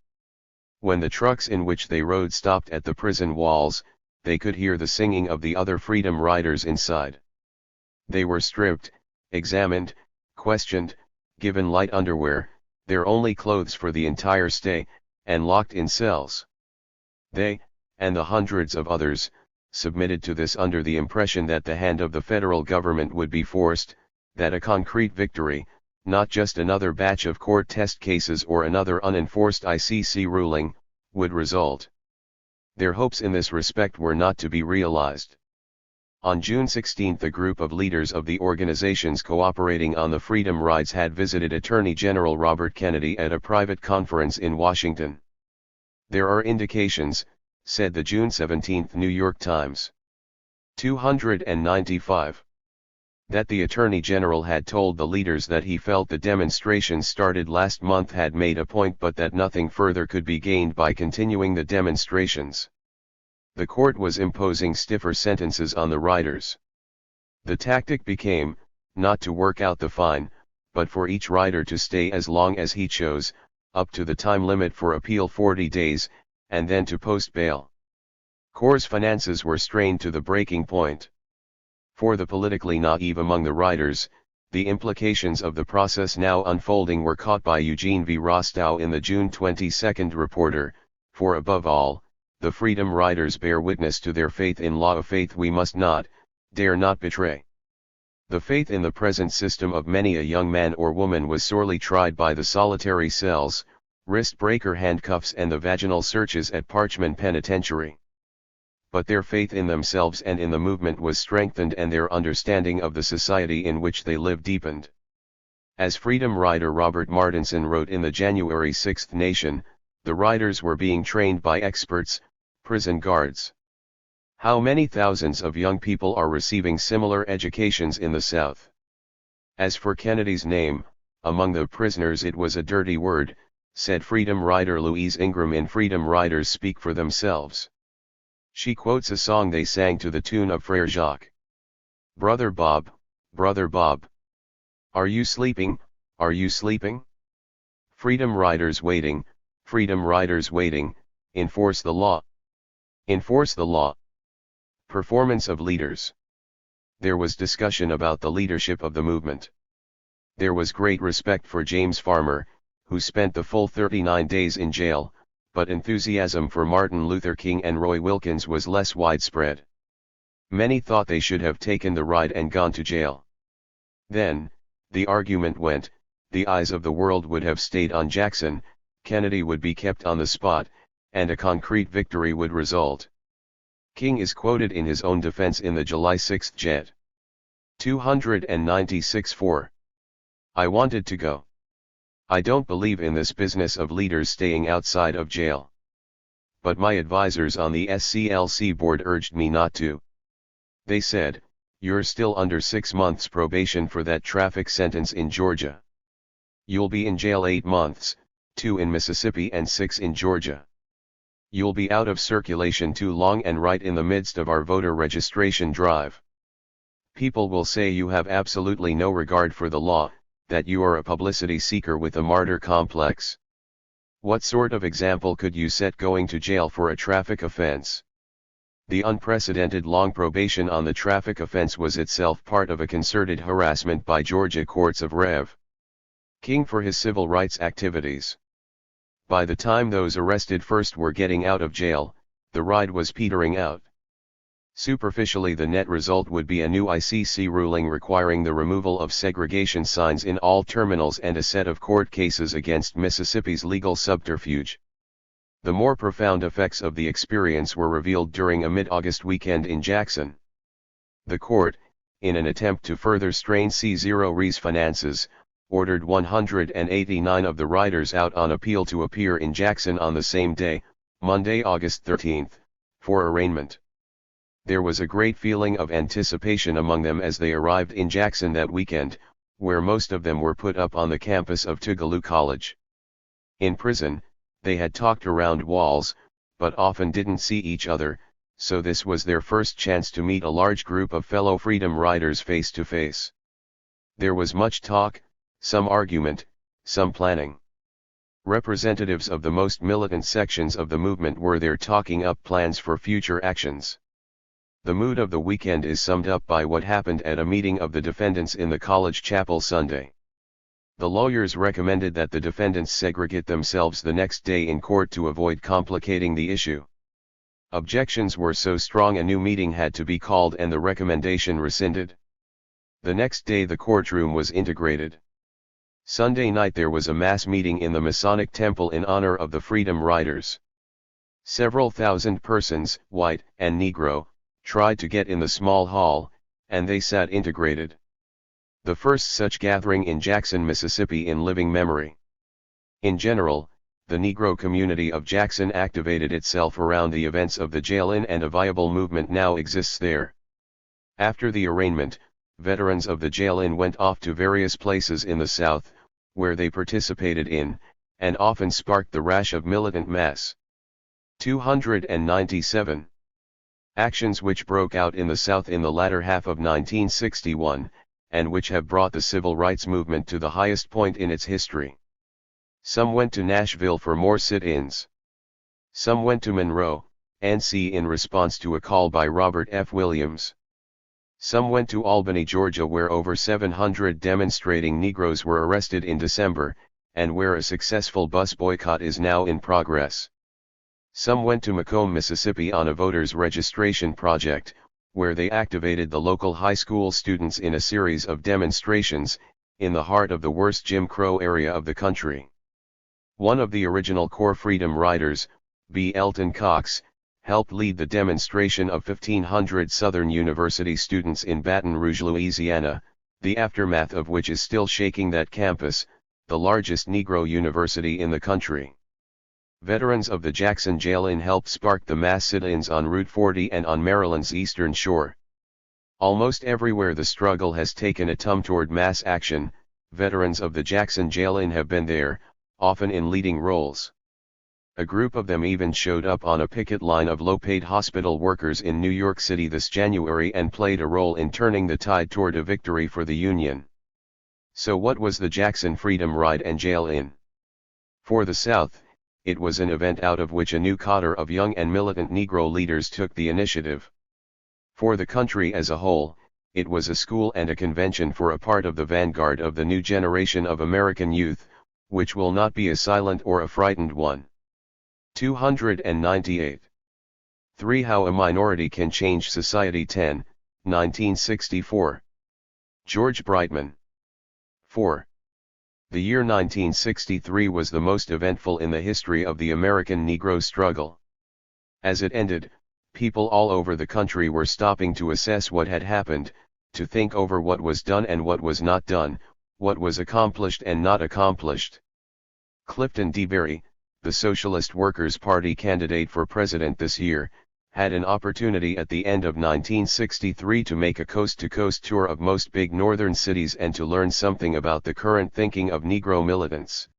When the trucks in which they rode stopped at the prison walls, they could hear the singing of the other Freedom riders inside. They were stripped, examined, questioned, given light underwear, their only clothes for the entire stay, and locked in cells. They, and the hundreds of others, submitted to this under the impression that the hand of the federal government would be forced, that a concrete victory, not just another batch of court test cases or another unenforced ICC ruling, would result. Their hopes in this respect were not to be realized. On June 16, a group of leaders of the organizations cooperating on the freedom rides had visited Attorney General Robert Kennedy at a private conference in Washington. There are indications, said the June 17 New York Times. 295. That the Attorney General had told the leaders that he felt the demonstrations started last month had made a point, but that nothing further could be gained by continuing the demonstrations. The court was imposing stiffer sentences on the riders. The tactic became, not to work out the fine, but for each rider to stay as long as he chose, up to the time limit for appeal 40 days, and then to post bail. Corps' finances were strained to the breaking point. For the politically naive among the riders, the implications of the process now unfolding were caught by Eugene V. Rostow in the June 22 Reporter, for above all, the freedom riders bear witness to their faith in law, a faith we must not, dare not betray. The faith in the present system of many a young man or woman was sorely tried by the solitary cells, wrist-breaker handcuffs and the vaginal searches at Parchman Penitentiary. But their faith in themselves and in the movement was strengthened, and their understanding of the society in which they live deepened. As freedom rider Robert Martinson wrote in the January 6 Nation, the riders were being trained by experts, prison guards. How many thousands of young people are receiving similar educations in the South? As for Kennedy's name, among the prisoners it was a dirty word, said freedom rider Louise Ingram in Freedom Riders Speak for Themselves. She quotes a song they sang to the tune of Frere Jacques. Brother Bob, are you sleeping, are you sleeping? Freedom riders waiting, enforce the law. Enforce the law. Performance of leaders. There was discussion about the leadership of the movement. There was great respect for James Farmer, who spent the full 39 days in jail, but enthusiasm for Martin Luther King and Roy Wilkins was less widespread. Many thought they should have taken the ride and gone to jail. Then, the argument went, the eyes of the world would have stayed on Jackson, Kennedy would be kept on the spot, and a concrete victory would result. King is quoted in his own defense in the July 6 Jet. 296-4. I wanted to go. I don't believe in this business of leaders staying outside of jail. But my advisors on the SCLC board urged me not to. They said, you're still under 6 months probation for that traffic sentence in Georgia. You'll be in jail 8 months, 2 in Mississippi and 6 in Georgia. You'll be out of circulation too long and right in the midst of our voter registration drive. People will say you have absolutely no regard for the law, that you are a publicity seeker with a martyr complex. What sort of example could you set going to jail for a traffic offense? The unprecedented long probation on the traffic offense was itself part of a concerted harassment by Georgia courts of Rev. King for his civil rights activities. By the time those arrested first were getting out of jail, the ride was petering out. Superficially, the net result would be a new ICC ruling requiring the removal of segregation signs in all terminals and a set of court cases against Mississippi's legal subterfuge. The more profound effects of the experience were revealed during a mid-August weekend in Jackson. The court, in an attempt to further strain C0Re's finances, ordered 189 of the riders out on appeal to appear in Jackson on the same day, Monday, August 13, for arraignment. There was a great feeling of anticipation among them as they arrived in Jackson that weekend, where most of them were put up on the campus of Tougaloo College. In prison, they had talked around walls, but often didn't see each other, so this was their first chance to meet a large group of fellow freedom riders face to face. There was much talk, some argument, some planning. Representatives of the most militant sections of the movement were there talking up plans for future actions. The mood of the weekend is summed up by what happened at a meeting of the defendants in the college chapel Sunday. The lawyers recommended that the defendants segregate themselves the next day in court to avoid complicating the issue. Objections were so strong a new meeting had to be called and the recommendation rescinded. The next day the courtroom was integrated. Sunday night there was a mass meeting in the Masonic Temple in honor of the Freedom Riders. Several thousand persons, white and Negro, tried to get in the small hall, and they sat integrated. The first such gathering in Jackson, Mississippi in living memory. In general, the Negro community of Jackson activated itself around the events of the jail-in, and a viable movement now exists there. After the arraignment, veterans of the jail-in went off to various places in the South, where they participated in, and often sparked the rash of militant mass. 297. Actions which broke out in the South in the latter half of 1961, and which have brought the civil rights movement to the highest point in its history. Some went to Nashville for more sit-ins. Some went to Monroe, NC in response to a call by Robert F. Williams. Some went to Albany, Georgia, where over 700 demonstrating Negroes were arrested in December, and where a successful bus boycott is now in progress. Some went to Macomb, Mississippi on a voters' registration project, where they activated the local high school students in a series of demonstrations, in the heart of the worst Jim Crow area of the country. One of the original core Freedom Riders, B. Elton Cox, helped lead the demonstration of 1,500 Southern University students in Baton Rouge, Louisiana, the aftermath of which is still shaking that campus, the largest Negro university in the country. Veterans of the Jackson jail-in helped spark the mass sit-ins on Route 40 and on Maryland's eastern shore. Almost everywhere the struggle has taken a turn toward mass action, veterans of the Jackson jail-in have been there, often in leading roles. A group of them even showed up on a picket line of low-paid hospital workers in New York City this January and played a role in turning the tide toward a victory for the Union. So what was the Jackson Freedom Ride and jail-in? For the South, it was an event out of which a new cadre of young and militant Negro leaders took the initiative. For the country as a whole, it was a school and a convention for a part of the vanguard of the new generation of American youth, which will not be a silent or a frightened one. 298. 3. How a Minority Can Change Society. 10, 1964. George Brightman. 4. The year 1963 was the most eventful in the history of the American Negro struggle. As it ended, people all over the country were stopping to assess what had happened, to think over what was done and what was not done, what was accomplished and not accomplished. Clifton D. Berry, the Socialist Workers' Party candidate for president this year, had an opportunity at the end of 1963 to make a coast-to-coast tour of most big northern cities and to learn something about the current thinking of Negro militants.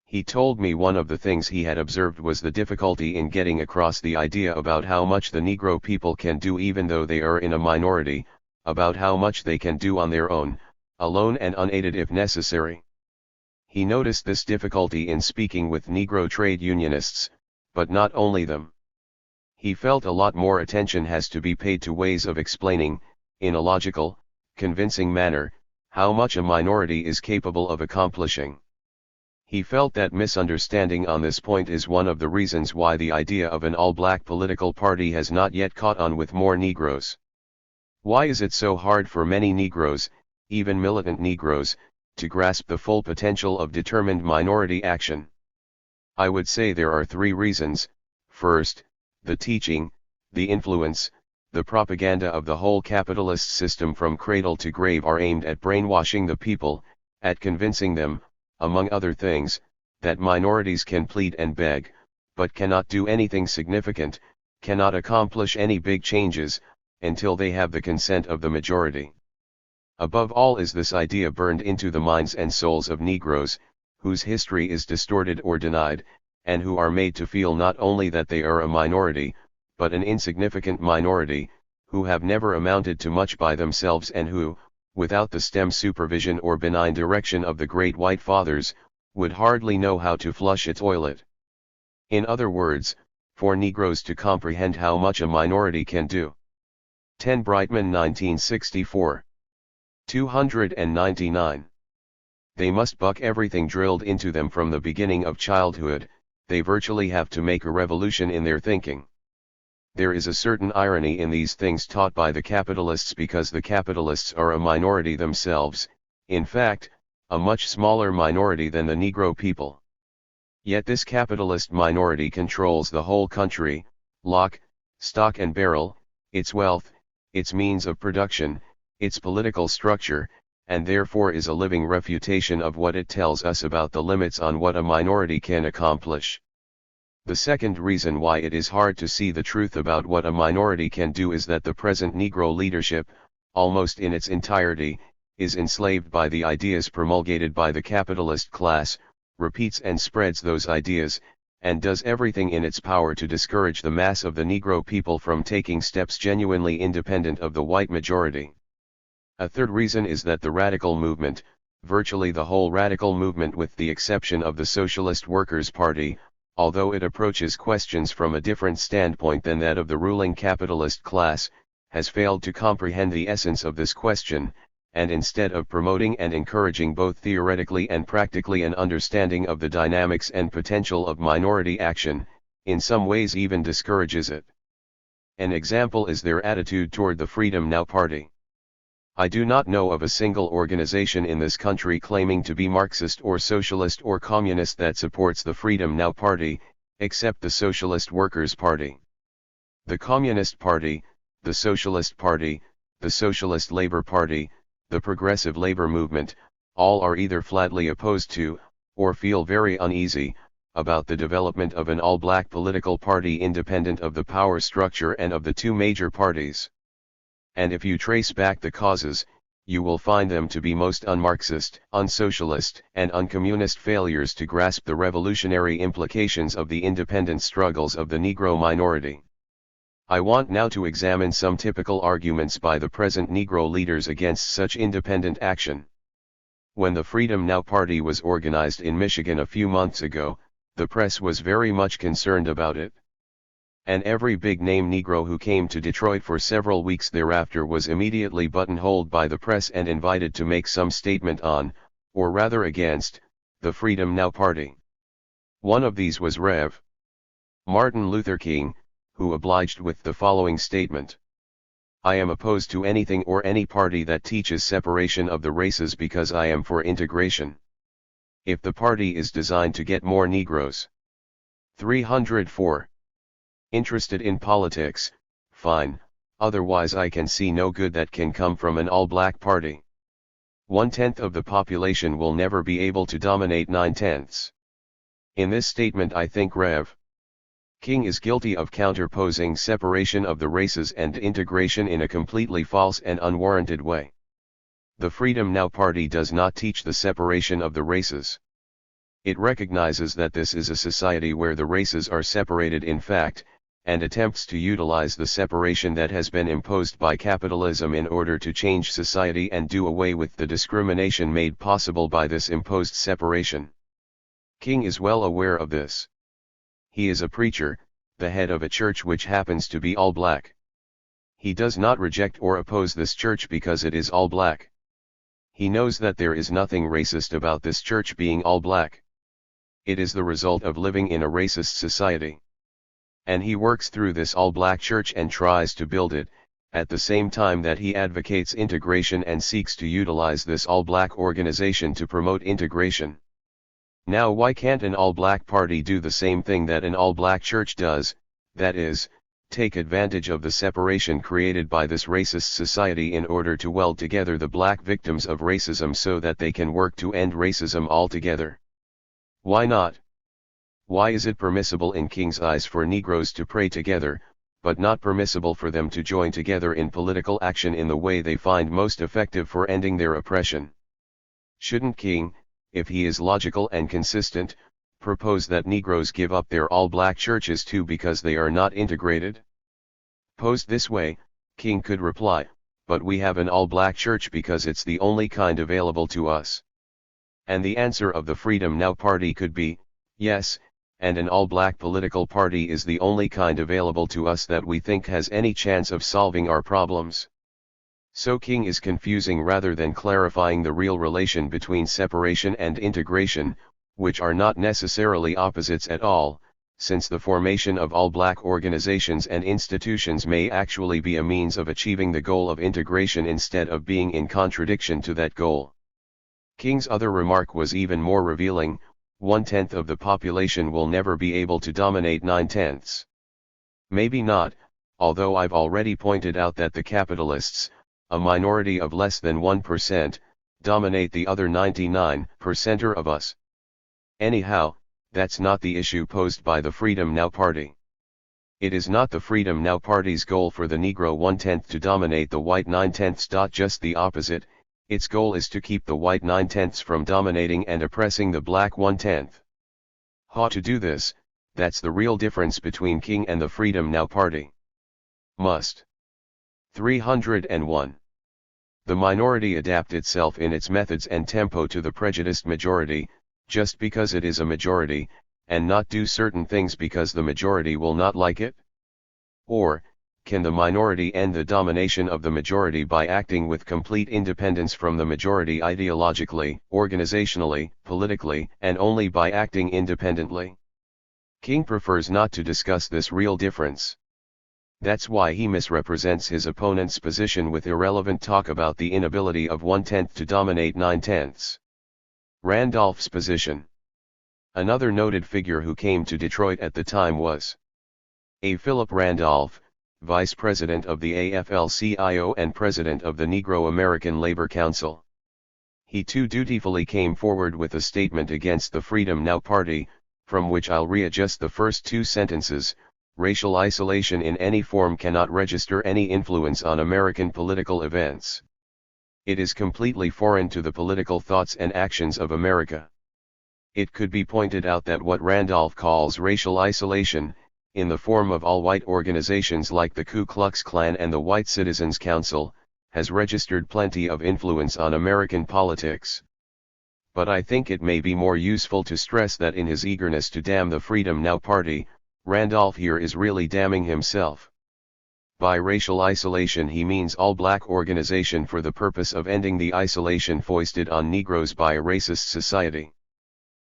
He told me one of the things he had observed was the difficulty in getting across the idea about how much the Negro people can do even though they are in a minority, about how much they can do on their own, alone and unaided if necessary. He noticed this difficulty in speaking with Negro trade unionists, but not only them. He felt a lot more attention has to be paid to ways of explaining, in a logical, convincing manner, how much a minority is capable of accomplishing. He felt that misunderstanding on this point is one of the reasons why the idea of an all-black political party has not yet caught on with more Negroes. Why is it so hard for many Negroes, even militant Negroes, to grasp the full potential of determined minority action? I would say there are 3 reasons. First, the teaching, the influence, the propaganda of the whole capitalist system from cradle to grave are aimed at brainwashing the people, at convincing them, among other things, that minorities can plead and beg, but cannot do anything significant, cannot accomplish any big changes, until they have the consent of the majority. Above all is this idea burned into the minds and souls of Negroes, whose history is distorted or denied, and who are made to feel not only that they are a minority, but an insignificant minority, who have never amounted to much by themselves and who, without the STEM supervision or benign direction of the great white fathers, would hardly know how to flush a toilet. In other words, for Negroes to comprehend how much a minority can do. 10 Brightman 1964. 299. They must buck everything drilled into them from the beginning of childhood. They virtually have to make a revolution in their thinking. There is a certain irony in these things taught by the capitalists because the capitalists are a minority themselves. In fact, a much smaller minority than the Negro people. Yet this capitalist minority controls the whole country, lock, stock and barrel, its wealth, its means of production, its political structure, and therefore is a living refutation of what it tells us about the limits on what a minority can accomplish. The second reason why it is hard to see the truth about what a minority can do is that the present Negro leadership, almost in its entirety, is enslaved by the ideas promulgated by the capitalist class, repeats and spreads those ideas, and does everything in its power to discourage the mass of the Negro people from taking steps genuinely independent of the white majority. A third reason is that the radical movement, virtually the whole radical movement with the exception of the Socialist Workers' Party, although it approaches questions from a different standpoint than that of the ruling capitalist class, has failed to comprehend the essence of this question, and instead of promoting and encouraging both theoretically and practically an understanding of the dynamics and potential of minority action, in some ways even discourages it. An example is their attitude toward the Freedom Now Party. I do not know of a single organization in this country claiming to be Marxist or Socialist or Communist that supports the Freedom Now Party, except the Socialist Workers' Party. The Communist Party, the Socialist Party, the Socialist Labor Party, the Progressive Labor Movement, all are either flatly opposed to, or feel very uneasy, about the development of an all-black political party independent of the power structure and of the two major parties. And if you trace back the causes, you will find them to be most un-Marxist, un-socialist, and un-communist failures to grasp the revolutionary implications of the independent struggles of the Negro minority. I want now to examine some typical arguments by the present Negro leaders against such independent action. When the Freedom Now Party was organized in Michigan a few months ago, the press was very much concerned about it. And every big-name Negro who came to Detroit for several weeks thereafter was immediately buttonholed by the press and invited to make some statement on, or rather against, the Freedom Now Party. One of these was Rev. Martin Luther King, who obliged with the following statement: "I am opposed to anything or any party that teaches separation of the races because I am for integration. If the party is designed to get more Negroes 304 interested in politics, fine, otherwise I can see no good that can come from an all-black party. 1/10 of the population will never be able to dominate 9/10. In this statement I think Rev. King is guilty of counterposing separation of the races and integration in a completely false and unwarranted way. The Freedom Now Party does not teach the separation of the races. It recognizes that this is a society where the races are separated in fact, and attempts to utilize the separation that has been imposed by capitalism in order to change society and do away with the discrimination made possible by this imposed separation. King is well aware of this. He is a preacher, the head of a church which happens to be all black. He does not reject or oppose this church because it is all black. He knows that there is nothing racist about this church being all black. It is the result of living in a racist society. And he works through this all-black church and tries to build it, at the same time that he advocates integration and seeks to utilize this all-black organization to promote integration. Now why can't an all-black party do the same thing that an all-black church does, that is, take advantage of the separation created by this racist society in order to weld together the black victims of racism so that they can work to end racism altogether? Why not? Why is it permissible in King's eyes for Negroes to pray together, but not permissible for them to join together in political action in the way they find most effective for ending their oppression? Shouldn't King, if he is logical and consistent, propose that Negroes give up their all-black churches too because they are not integrated? Posed this way, King could reply, "But we have an all-black church because it's the only kind available to us." And the answer of the Freedom Now Party could be, yes, and an all-black political party is the only kind available to us that we think has any chance of solving our problems. So King is confusing rather than clarifying the real relation between separation and integration, which are not necessarily opposites at all, since the formation of all-black organizations and institutions may actually be a means of achieving the goal of integration instead of being in contradiction to that goal. King's other remark was even more revealing: 1/10 of the population will never be able to dominate 9/10. Maybe not, although I've already pointed out that the capitalists, a minority of less than 1%, dominate the other 99% of us. Anyhow, that's not the issue posed by the Freedom Now Party. It is not the Freedom Now Party's goal for the Negro 1/10 to dominate the white 9/10. Just the opposite, its goal is to keep the white 9/10 from dominating and oppressing the black 1/10. How to do this? That's the real difference between King and the Freedom Now Party. Must. 301. The minority adapt itself in its methods and tempo to the prejudiced majority, just because it is a majority, and not do certain things because the majority will not like it? Or, can the minority end the domination of the majority by acting with complete independence from the majority ideologically, organizationally, politically, and only by acting independently? King prefers not to discuss this real difference. That's why he misrepresents his opponent's position with irrelevant talk about the inability of 1/10 to dominate 9/10. Randolph's position. Another noted figure who came to Detroit at the time was A. Philip Randolph, Vice President of the AFL-CIO and President of the Negro American Labor Council. He too dutifully came forward with a statement against the Freedom Now Party, from which I'll readjust the first two sentences. Racial isolation in any form cannot register any influence on American political events. It is completely foreign to the political thoughts and actions of America. It could be pointed out that what Randolph calls racial isolation, in the form of all-white organizations like the Ku Klux Klan and the White Citizens Council, has registered plenty of influence on American politics. But I think it may be more useful to stress that in his eagerness to damn the Freedom Now Party, Randolph here is really damning himself. By racial isolation he means all-black organization for the purpose of ending the isolation foisted on Negroes by a racist society.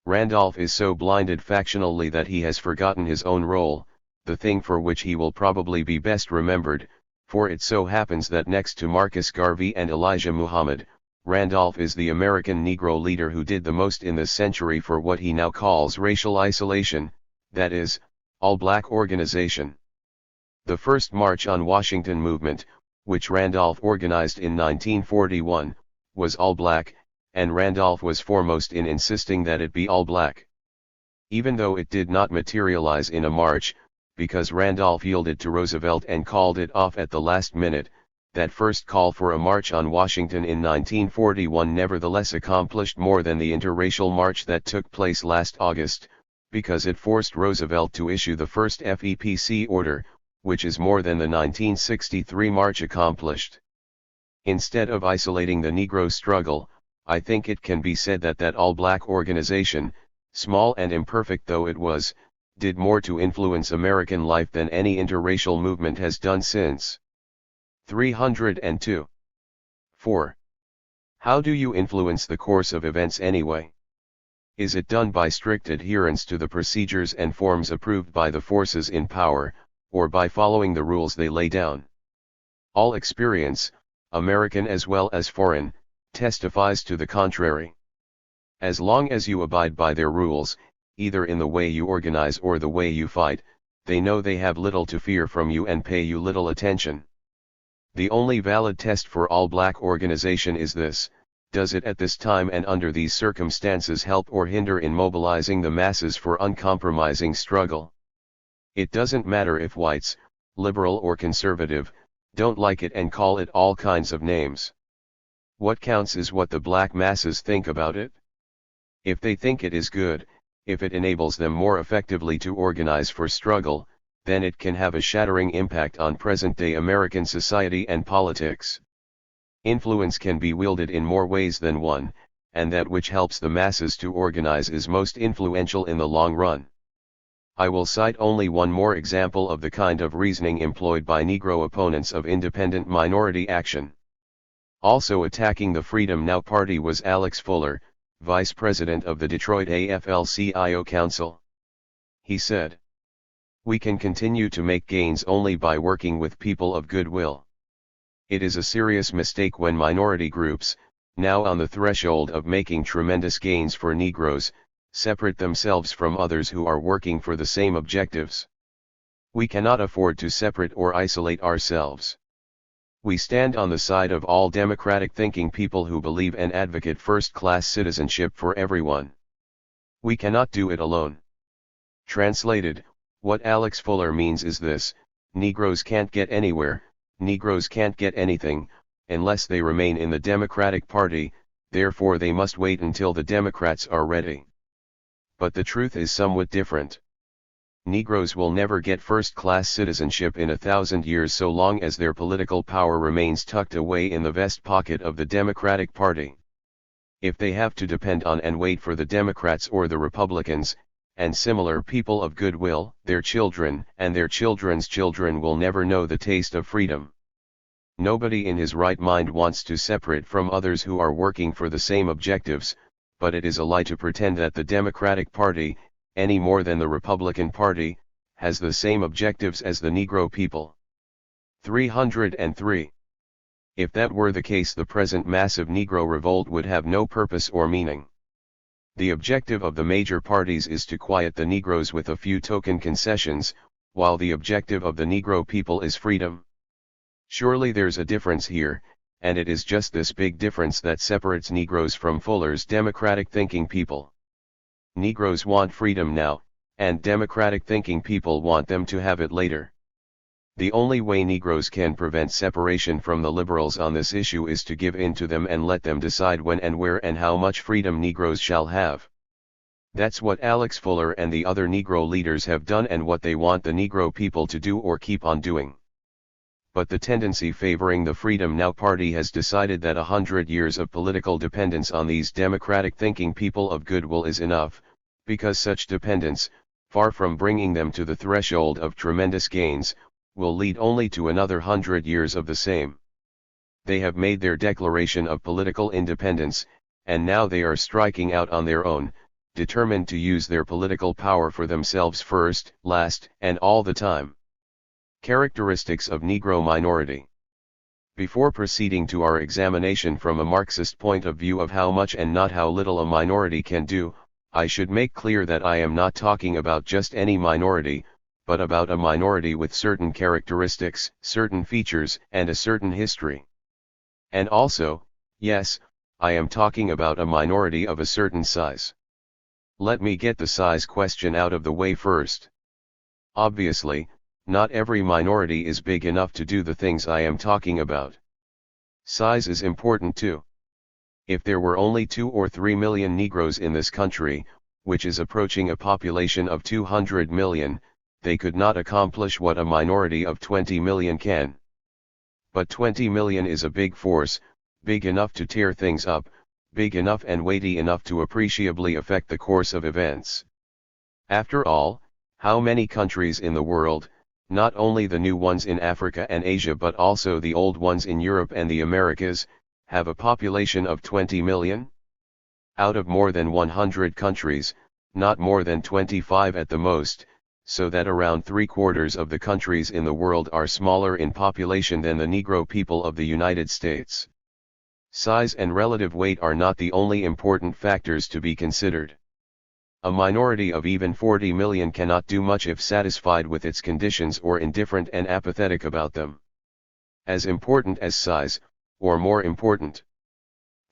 Randolph is so blinded factionally that he has forgotten his own role, the thing for which he will probably be best remembered, for it so happens that next to Marcus Garvey and Elijah Muhammad, Randolph is the American Negro leader who did the most in this century for what he now calls racial isolation, that is, all-black organization. The first March on Washington movement, which Randolph organized in 1941, was all-black, and Randolph was foremost in insisting that it be all-black. Even though it did not materialize in a march, because Randolph yielded to Roosevelt and called it off at the last minute, that first call for a march on Washington in 1941 nevertheless accomplished more than the interracial march that took place last August, because it forced Roosevelt to issue the first FEPC order, which is more than the 1963 march accomplished. Instead of isolating the Negro struggle, I think it can be said that that all-black organization, small and imperfect though it was, did more to influence American life than any interracial movement has done since. 302. 4. How do you influence the course of events anyway? Is it done by strict adherence to the procedures and forms approved by the forces in power, or by following the rules they lay down? All experience, American as well as foreign, testifies to the contrary. As long as you abide by their rules, either in the way you organize or the way you fight, they know they have little to fear from you and pay you little attention. The only valid test for all-black organization is this: does it at this time and under these circumstances help or hinder in mobilizing the masses for uncompromising struggle? It doesn't matter if whites, liberal or conservative, don't like it and call it all kinds of names. What counts is what the black masses think about it. If they think it is good, if it enables them more effectively to organize for struggle, then it can have a shattering impact on present-day American society and politics. Influence can be wielded in more ways than one, and that which helps the masses to organize is most influential in the long run. I will cite only one more example of the kind of reasoning employed by Negro opponents of independent minority action. Also attacking the Freedom Now Party was Alex Fuller, Vice President of the Detroit AFL-CIO Council. He said, "We can continue to make gains only by working with people of goodwill. It is a serious mistake when minority groups, now on the threshold of making tremendous gains for Negroes, separate themselves from others who are working for the same objectives. We cannot afford to separate or isolate ourselves. We stand on the side of all democratic thinking people who believe and advocate first-class citizenship for everyone. We cannot do it alone. Translated, what Alex Fuller means is this: Negroes can't get anywhere, Negroes can't get anything, unless they remain in the Democratic Party, therefore they must wait until the Democrats are ready. But the truth is somewhat different. Negroes will never get first-class citizenship in 1,000 years so long as their political power remains tucked away in the vest pocket of the Democratic Party. If they have to depend on and wait for the Democrats or the Republicans, and similar people of goodwill, their children and their children's children will never know the taste of freedom. Nobody in his right mind wants to separate from others who are working for the same objectives, but it is a lie to pretend that the Democratic Party, any more than the Republican Party, has the same objectives as the Negro people. 303. If that were the case, the present massive Negro revolt would have no purpose or meaning. The objective of the major parties is to quiet the Negroes with a few token concessions, while the objective of the Negro people is freedom. Surely there's a difference here, and it is just this big difference that separates Negroes from Fuller's democratic thinking people. Negroes want freedom now, and democratic thinking people want them to have it later. The only way Negroes can prevent separation from the liberals on this issue is to give in to them and let them decide when and where and how much freedom Negroes shall have. That's what Alex Fuller and the other Negro leaders have done and what they want the Negro people to do or keep on doing. But the tendency favoring the Freedom Now party has decided that 100 years of political dependence on these democratic thinking people of goodwill is enough, because such dependence, far from bringing them to the threshold of tremendous gains, will lead only to another 100 years of the same. They have made their declaration of political independence, and now they are striking out on their own, determined to use their political power for themselves first, last, and all the time. Characteristics of Negro minority. Before proceeding to our examination from a Marxist point of view of how much and not how little a minority can do, I should make clear that I am not talking about just any minority, but about a minority with certain characteristics, certain features, and a certain history. And also, yes, I am talking about a minority of a certain size. Let me get the size question out of the way first. Obviously, not every minority is big enough to do the things I am talking about. Size is important too. If there were only 2 or 3 million Negroes in this country, which is approaching a population of 200 million, they could not accomplish what a minority of 20 million can. But 20 million is a big force, big enough to tear things up, big enough and weighty enough to appreciably affect the course of events. After all, how many countries in the world, not only the new ones in Africa and Asia but also the old ones in Europe and the Americas, have a population of 20 million? Out of more than 100 countries, not more than 25 at the most, so that around 3/4 of the countries in the world are smaller in population than the Negro people of the United States. Size and relative weight are not the only important factors to be considered. A minority of even 40 million cannot do much if satisfied with its conditions or indifferent and apathetic about them. As important as size, or more important.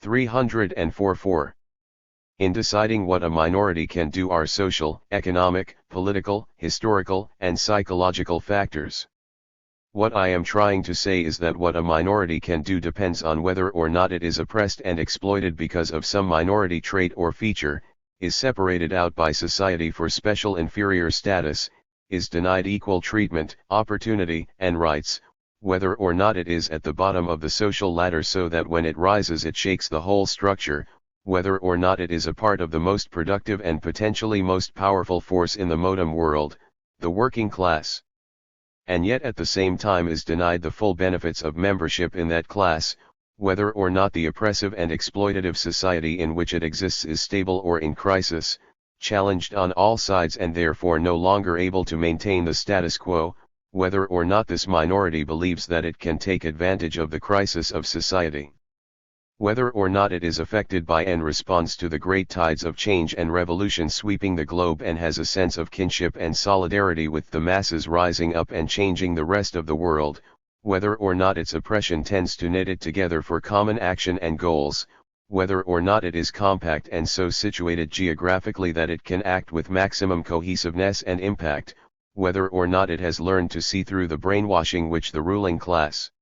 304. In deciding what a minority can do are social, economic, political, historical, and psychological factors. What I am trying to say is that what a minority can do depends on whether or not it is oppressed and exploited because of some minority trait or feature, is separated out by society for special inferior status, is denied equal treatment, opportunity, and rights, whether or not it is at the bottom of the social ladder so that when it rises it shakes the whole structure, whether or not it is a part of the most productive and potentially most powerful force in the modern world, the working class. And yet at the same time is denied the full benefits of membership in that class, whether or not the oppressive and exploitative society in which it exists is stable or in crisis, challenged on all sides and therefore no longer able to maintain the status quo, whether or not this minority believes that it can take advantage of the crisis of society. whether or not it is affected by and responds to the great tides of change and revolution sweeping the globe and has a sense of kinship and solidarity with the masses rising up and changing the rest of the world, whether or not its oppression tends to knit it together for common action and goals, whether or not it is compact and so situated geographically that it can act with maximum cohesiveness and impact, whether or not it has learned to see through the brainwashing which the ruling class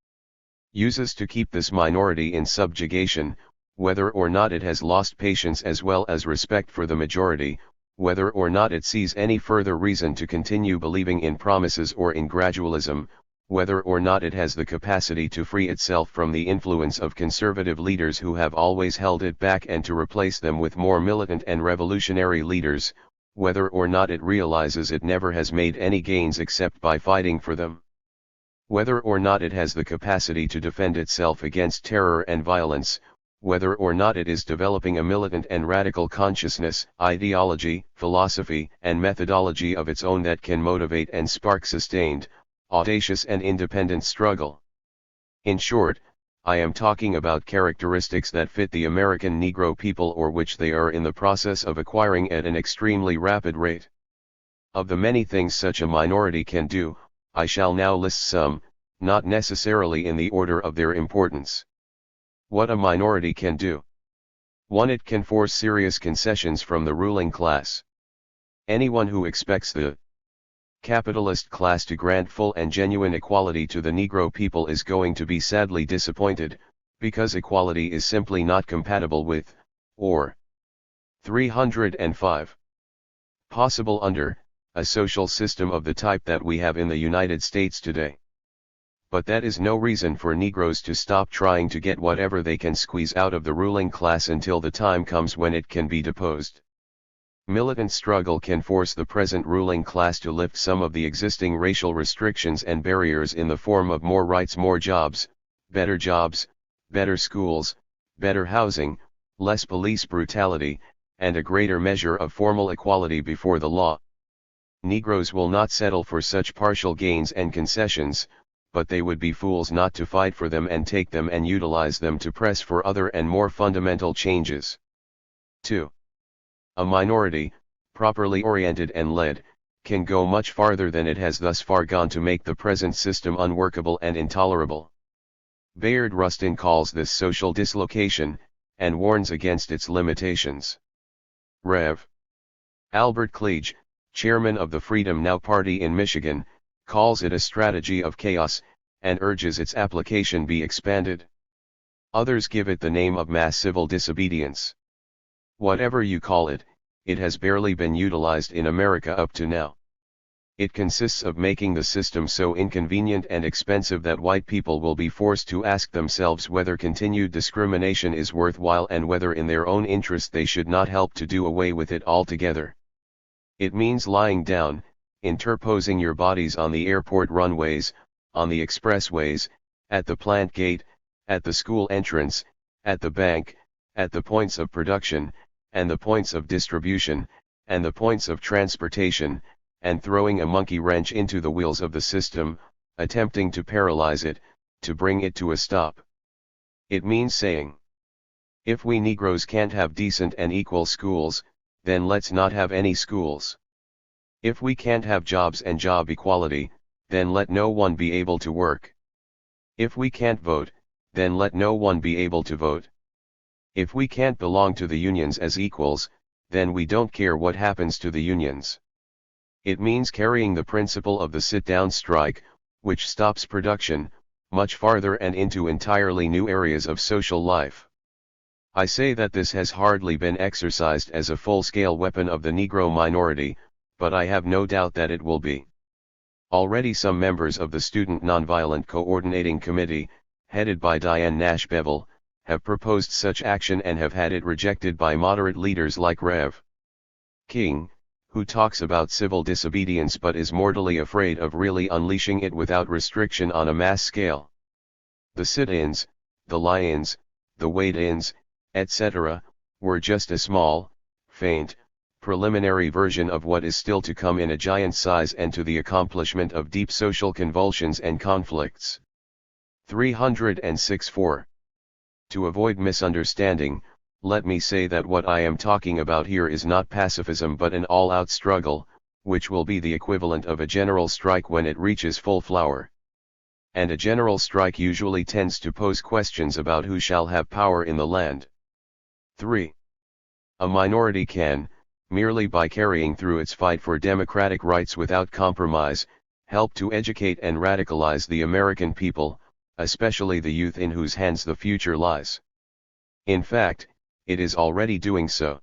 uses to keep this minority in subjugation, whether or not it has lost patience as well as respect for the majority, whether or not it sees any further reason to continue believing in promises or in gradualism, whether or not it has the capacity to free itself from the influence of conservative leaders who have always held it back and to replace them with more militant and revolutionary leaders, whether or not it realizes it never has made any gains except by fighting for them, whether or not it has the capacity to defend itself against terror and violence, whether or not it is developing a militant and radical consciousness, ideology, philosophy, and methodology of its own that can motivate and spark sustained, audacious and independent struggle. In short, I am talking about characteristics that fit the American Negro people or which they are in the process of acquiring at an extremely rapid rate. Of the many things such a minority can do, I shall now list some, not necessarily in the order of their importance. What a minority can do. 1. It can force serious concessions from the ruling class. Anyone who expects the capitalist class to grant full and genuine equality to the Negro people is going to be sadly disappointed, because equality is simply not compatible with, or 305. Possible under, a social system of the type that we have in the United States today. But that is no reason for Negroes to stop trying to get whatever they can squeeze out of the ruling class until the time comes when it can be deposed. Militant struggle can force the present ruling class to lift some of the existing racial restrictions and barriers in the form of more rights, more jobs, better schools, better housing, less police brutality, and a greater measure of formal equality before the law. Negroes will not settle for such partial gains and concessions, but they would be fools not to fight for them and take them and utilize them to press for other and more fundamental changes. 2. A minority, properly oriented and led, can go much farther than it has thus far gone to make the present system unworkable and intolerable. Bayard Rustin calls this social dislocation, and warns against its limitations. Rev. Albert Cleage, chairman of the Freedom Now Party in Michigan, calls it a strategy of chaos, and urges its application be expanded. Others give it the name of mass civil disobedience. Whatever you call it, it has barely been utilized in America up to now. It consists of making the system so inconvenient and expensive that white people will be forced to ask themselves whether continued discrimination is worthwhile and whether in their own interest they should not help to do away with it altogether. It means lying down, interposing your bodies on the airport runways, on the expressways, at the plant gate, at the school entrance, at the bank, at the points of production, and the points of distribution, and the points of transportation, and throwing a monkey wrench into the wheels of the system, attempting to paralyze it, to bring it to a stop. It means saying, if we Negroes can't have decent and equal schools, then let's not have any schools. If we can't have jobs and job equality, then let no one be able to work. If we can't vote, then let no one be able to vote. If we can't belong to the unions as equals, then we don't care what happens to the unions. It means carrying the principle of the sit-down strike, which stops production, much farther and into entirely new areas of social life. I say that this has hardly been exercised as a full-scale weapon of the Negro minority, but I have no doubt that it will be. Already some members of the Student Nonviolent Coordinating Committee, headed by Diane Nash Bevel, have proposed such action and have had it rejected by moderate leaders like Rev. King, who talks about civil disobedience but is mortally afraid of really unleashing it without restriction on a mass scale. The sit-ins, the lie-ins, the wait-ins, etc., were just a small, faint, preliminary version of what is still to come in a giant size and to the accomplishment of deep social convulsions and conflicts. 306.4. To avoid misunderstanding, let me say that what I am talking about here is not pacifism but an all-out struggle, which will be the equivalent of a general strike when it reaches full flower. And a general strike usually tends to pose questions about who shall have power in the land. 3. A minority can, merely by carrying through its fight for democratic rights without compromise, help to educate and radicalize the American people, especially the youth in whose hands the future lies. In fact, it is already doing so.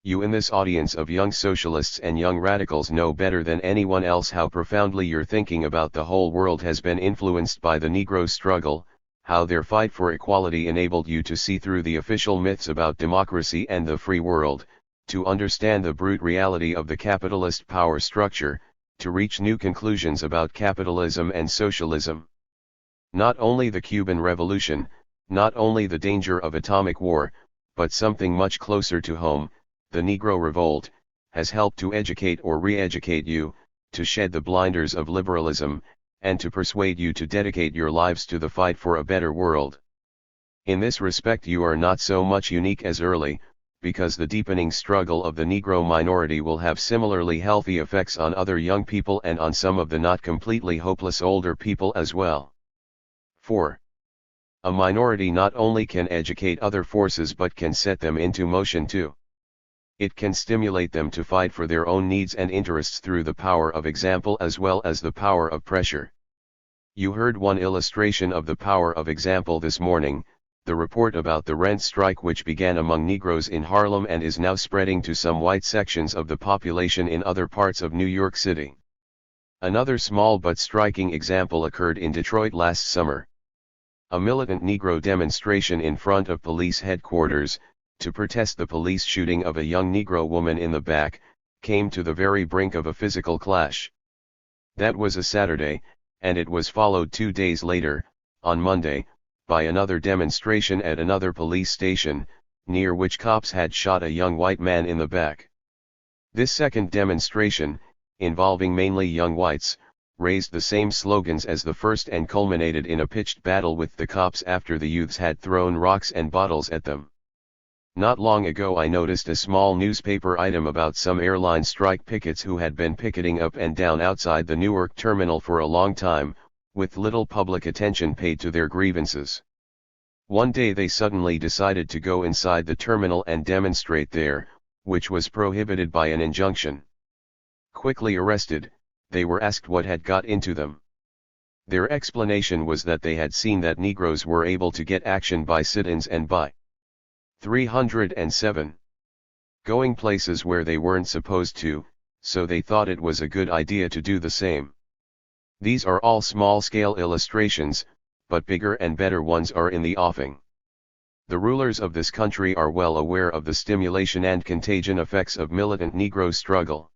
You in this audience of young socialists and young radicals know better than anyone else how profoundly your thinking about the whole world has been influenced by the Negro struggle, how their fight for equality enabled you to see through the official myths about democracy and the free world, to understand the brute reality of the capitalist power structure, to reach new conclusions about capitalism and socialism. Not only the Cuban Revolution, not only the danger of atomic war, but something much closer to home, the Negro Revolt, has helped to educate or re-educate you, to shed the blinders of liberalism, and to persuade you to dedicate your lives to the fight for a better world. In this respect you are not so much unique as early, because the deepening struggle of the Negro minority will have similarly healthy effects on other young people and on some of the not completely hopeless older people as well. 4. A minority not only can educate other forces but can set them into motion too. It can stimulate them to fight for their own needs and interests through the power of example as well as the power of pressure. You heard one illustration of the power of example this morning, the report about the rent strike which began among Negroes in Harlem and is now spreading to some white sections of the population in other parts of New York City. Another small but striking example occurred in Detroit last summer. A militant Negro demonstration in front of police headquarters, to protest the police shooting of a young Negro woman in the back, came to the very brink of a physical clash. That was a Saturday, and it was followed 2 days later, on Monday, by another demonstration at another police station, near which cops had shot a young white man in the back. This second demonstration, involving mainly young whites, raised the same slogans as the first and culminated in a pitched battle with the cops after the youths had thrown rocks and bottles at them. Not long ago I noticed a small newspaper item about some airline strike pickets who had been picketing up and down outside the Newark terminal for a long time, with little public attention paid to their grievances. One day they suddenly decided to go inside the terminal and demonstrate there, which was prohibited by an injunction. Quickly arrested, they were asked what had got into them. Their explanation was that they had seen that Negroes were able to get action by sit-ins and by 307 going places where they weren't supposed to, so they thought it was a good idea to do the same. These are all small-scale illustrations, but bigger and better ones are in the offing. The rulers of this country are well aware of the stimulation and contagion effects of militant Negro struggle.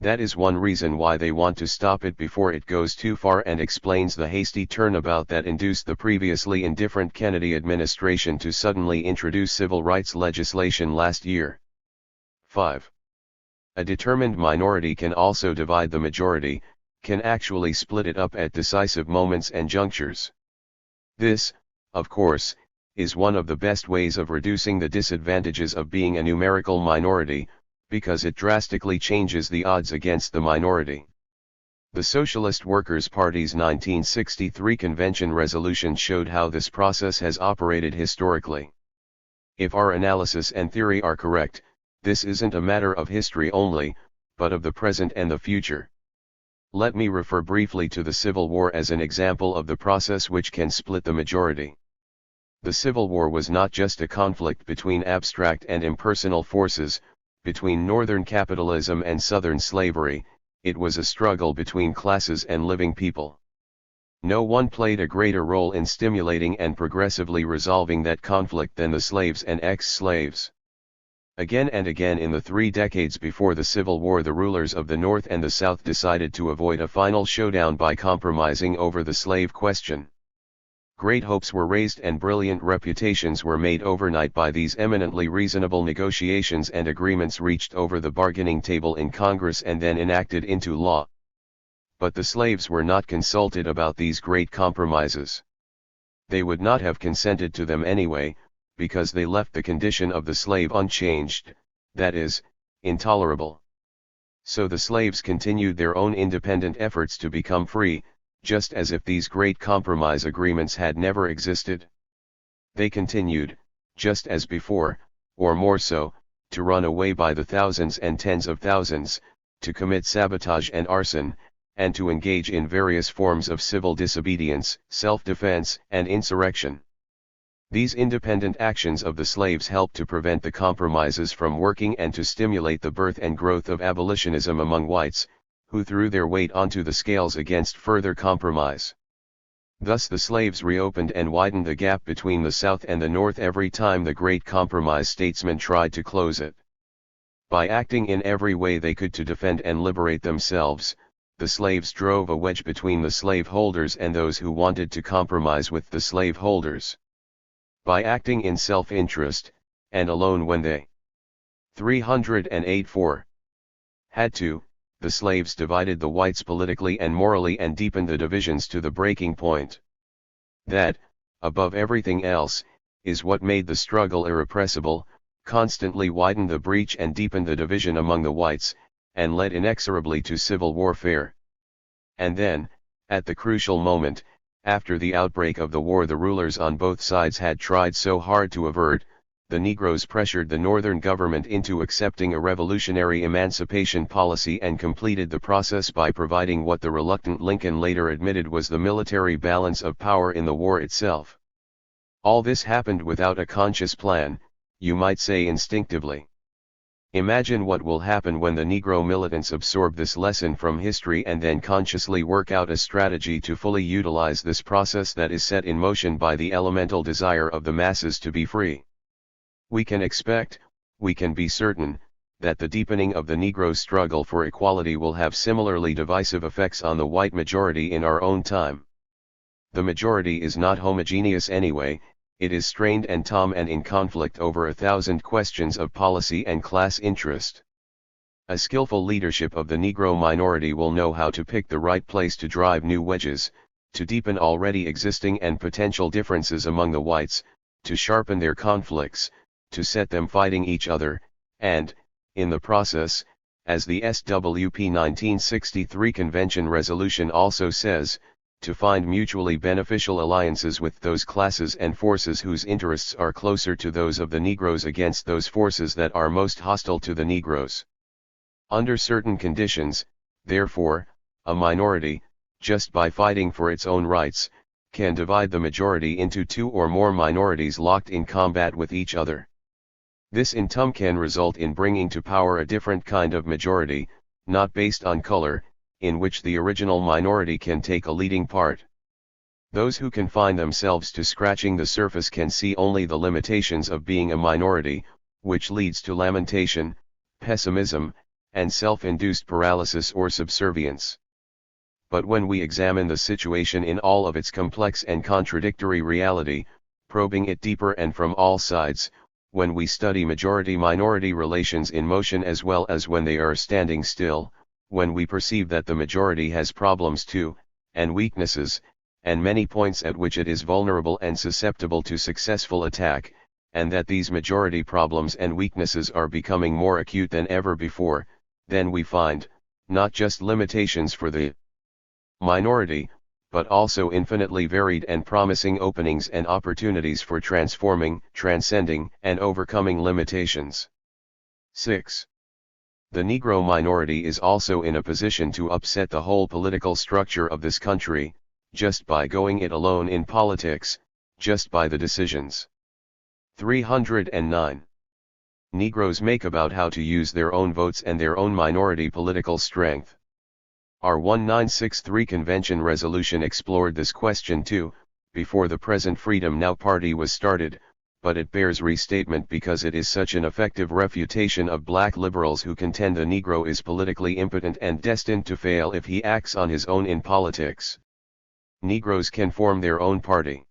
That is one reason why they want to stop it before it goes too far and explains the hasty turnabout that induced the previously indifferent Kennedy administration to suddenly introduce civil rights legislation last year. 5. A determined minority can also divide the majority, can actually split it up at decisive moments and junctures. This, of course, is one of the best ways of reducing the disadvantages of being a numerical minority, because it drastically changes the odds against the minority. The Socialist Workers' Party's 1963 convention resolution showed how this process has operated historically. If our analysis and theory are correct, this isn't a matter of history only, but of the present and the future. Let me refer briefly to the Civil War as an example of the process which can split the majority. The Civil War was not just a conflict between abstract and impersonal forces, between Northern capitalism and Southern slavery, it was a struggle between classes and living people. No one played a greater role in stimulating and progressively resolving that conflict than the slaves and ex-slaves. Again and again in the 3 decades before the Civil War the rulers of the North and the South decided to avoid a final showdown by compromising over the slave question. Great hopes were raised and brilliant reputations were made overnight by these eminently reasonable negotiations and agreements reached over the bargaining table in Congress and then enacted into law. But the slaves were not consulted about these great compromises. They would not have consented to them anyway, because they left the condition of the slave unchanged, that is, intolerable. So the slaves continued their own independent efforts to become free, just as if these great compromise agreements had never existed. They continued, just as before, or more so, to run away by the thousands and tens of thousands, to commit sabotage and arson, and to engage in various forms of civil disobedience, self-defense, and insurrection. These independent actions of the slaves helped to prevent the compromises from working and to stimulate the birth and growth of abolitionism among whites, who threw their weight onto the scales against further compromise. Thus the slaves reopened and widened the gap between the South and the North every time the great compromise statesmen tried to close it. By acting in every way they could to defend and liberate themselves, the slaves drove a wedge between the slave holders and those who wanted to compromise with the slave holders. By acting in self-interest, and alone when they 308-4 had to, the slaves divided the whites politically and morally and deepened the divisions to the breaking point. That, above everything else, is what made the struggle irrepressible, constantly widened the breach and deepened the division among the whites, and led inexorably to civil warfare. And then, at the crucial moment, after the outbreak of the war the rulers on both sides had tried so hard to avert, the Negroes pressured the Northern government into accepting a revolutionary emancipation policy and completed the process by providing what the reluctant Lincoln later admitted was the military balance of power in the war itself. All this happened without a conscious plan, you might say instinctively. Imagine what will happen when the Negro militants absorb this lesson from history and then consciously work out a strategy to fully utilize this process that is set in motion by the elemental desire of the masses to be free. We can expect, we can be certain, that the deepening of the Negro struggle for equality will have similarly divisive effects on the white majority in our own time. The majority is not homogeneous anyway, it is strained and in conflict over 1,000 questions of policy and class interest. A skillful leadership of the Negro minority will know how to pick the right place to drive new wedges, to deepen already existing and potential differences among the whites, to sharpen their conflicts, to set them fighting each other, and, in the process, as the SWP 1963 Convention resolution also says, to find mutually beneficial alliances with those classes and forces whose interests are closer to those of the Negroes against those forces that are most hostile to the Negroes. Under certain conditions, therefore, a minority, just by fighting for its own rights, can divide the majority into two or more minorities locked in combat with each other. This in turn can result in bringing to power a different kind of majority, not based on color, in which the original minority can take a leading part. Those who confine themselves to scratching the surface can see only the limitations of being a minority, which leads to lamentation, pessimism, and self-induced paralysis or subservience. But when we examine the situation in all of its complex and contradictory reality, probing it deeper and from all sides, when we study majority-minority relations in motion as well as when they are standing still, when we perceive that the majority has problems too, and weaknesses, and many points at which it is vulnerable and susceptible to successful attack, and that these majority problems and weaknesses are becoming more acute than ever before, then we find, not just limitations for the minority, but also infinitely varied and promising openings and opportunities for transforming, transcending, and overcoming limitations. 6. The Negro minority is also in a position to upset the whole political structure of this country, just by going it alone in politics, just by the decisions. 309. Negroes make about how to use their own votes and their own minority political strength. Our 1963 Convention resolution explored this question too, before the present Freedom Now Party was started, but it bears restatement because it is such an effective refutation of black liberals who contend the Negro is politically impotent and destined to fail if he acts on his own in politics. Negroes can form their own party.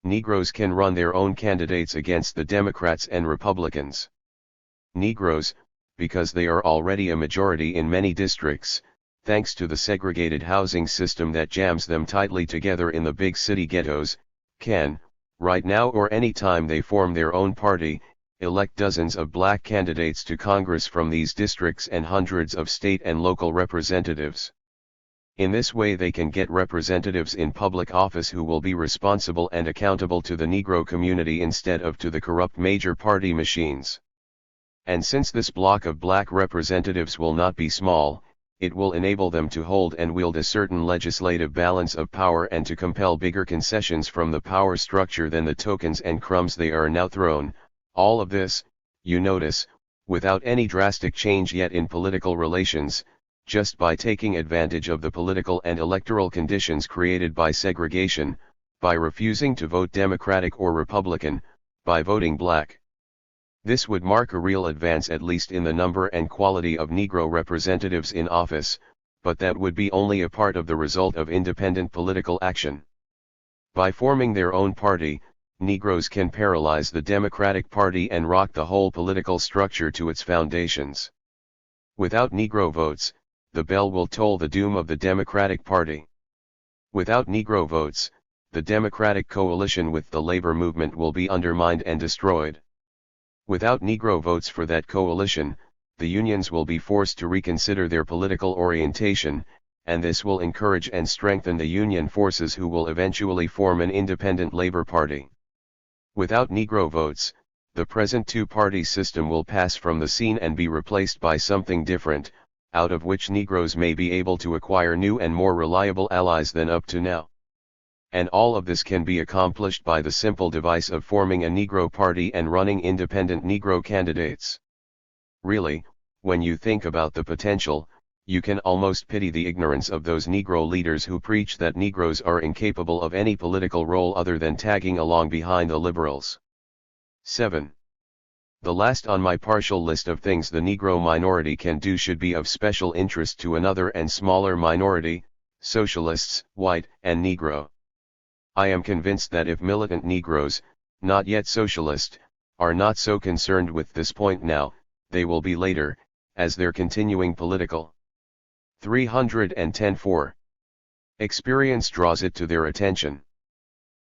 Negroes can run their own candidates against the Democrats and Republicans. Negroes, because they are already a majority in many districts, thanks to the segregated housing system that jams them tightly together in the big city ghettos, can, right now or any time they form their own party, elect dozens of black candidates to Congress from these districts and hundreds of state and local representatives. In this way they can get representatives in public office who will be responsible and accountable to the Negro community instead of to the corrupt major party machines. And since this block of black representatives will not be small, it will enable them to hold and wield a certain legislative balance of power and to compel bigger concessions from the power structure than the tokens and crumbs they are now thrown. All of this, you notice, without any drastic change yet in political relations, just by taking advantage of the political and electoral conditions created by segregation, by refusing to vote Democratic or Republican, by voting black. This would mark a real advance at least in the number and quality of Negro representatives in office, but that would be only a part of the result of independent political action. By forming their own party, Negroes can paralyze the Democratic Party and rock the whole political structure to its foundations. Without Negro votes, the bell will toll the doom of the Democratic Party. Without Negro votes, the Democratic coalition with the labor movement will be undermined and destroyed. Without Negro votes for that coalition, the unions will be forced to reconsider their political orientation, and this will encourage and strengthen the union forces who will eventually form an independent labor party. Without Negro votes, the present two-party system will pass from the scene and be replaced by something different, out of which Negroes may be able to acquire new and more reliable allies than up to now. And all of this can be accomplished by the simple device of forming a Negro party and running independent Negro candidates. Really, when you think about the potential, you can almost pity the ignorance of those Negro leaders who preach that Negroes are incapable of any political role other than tagging along behind the liberals. 7. The last on my partial list of things the Negro minority can do should be of special interest to another and smaller minority, socialists, white and Negro. I am convinced that if militant Negroes, not yet socialist, are not so concerned with this point now, they will be later, as their continuing political 310-4 experience draws it to their attention.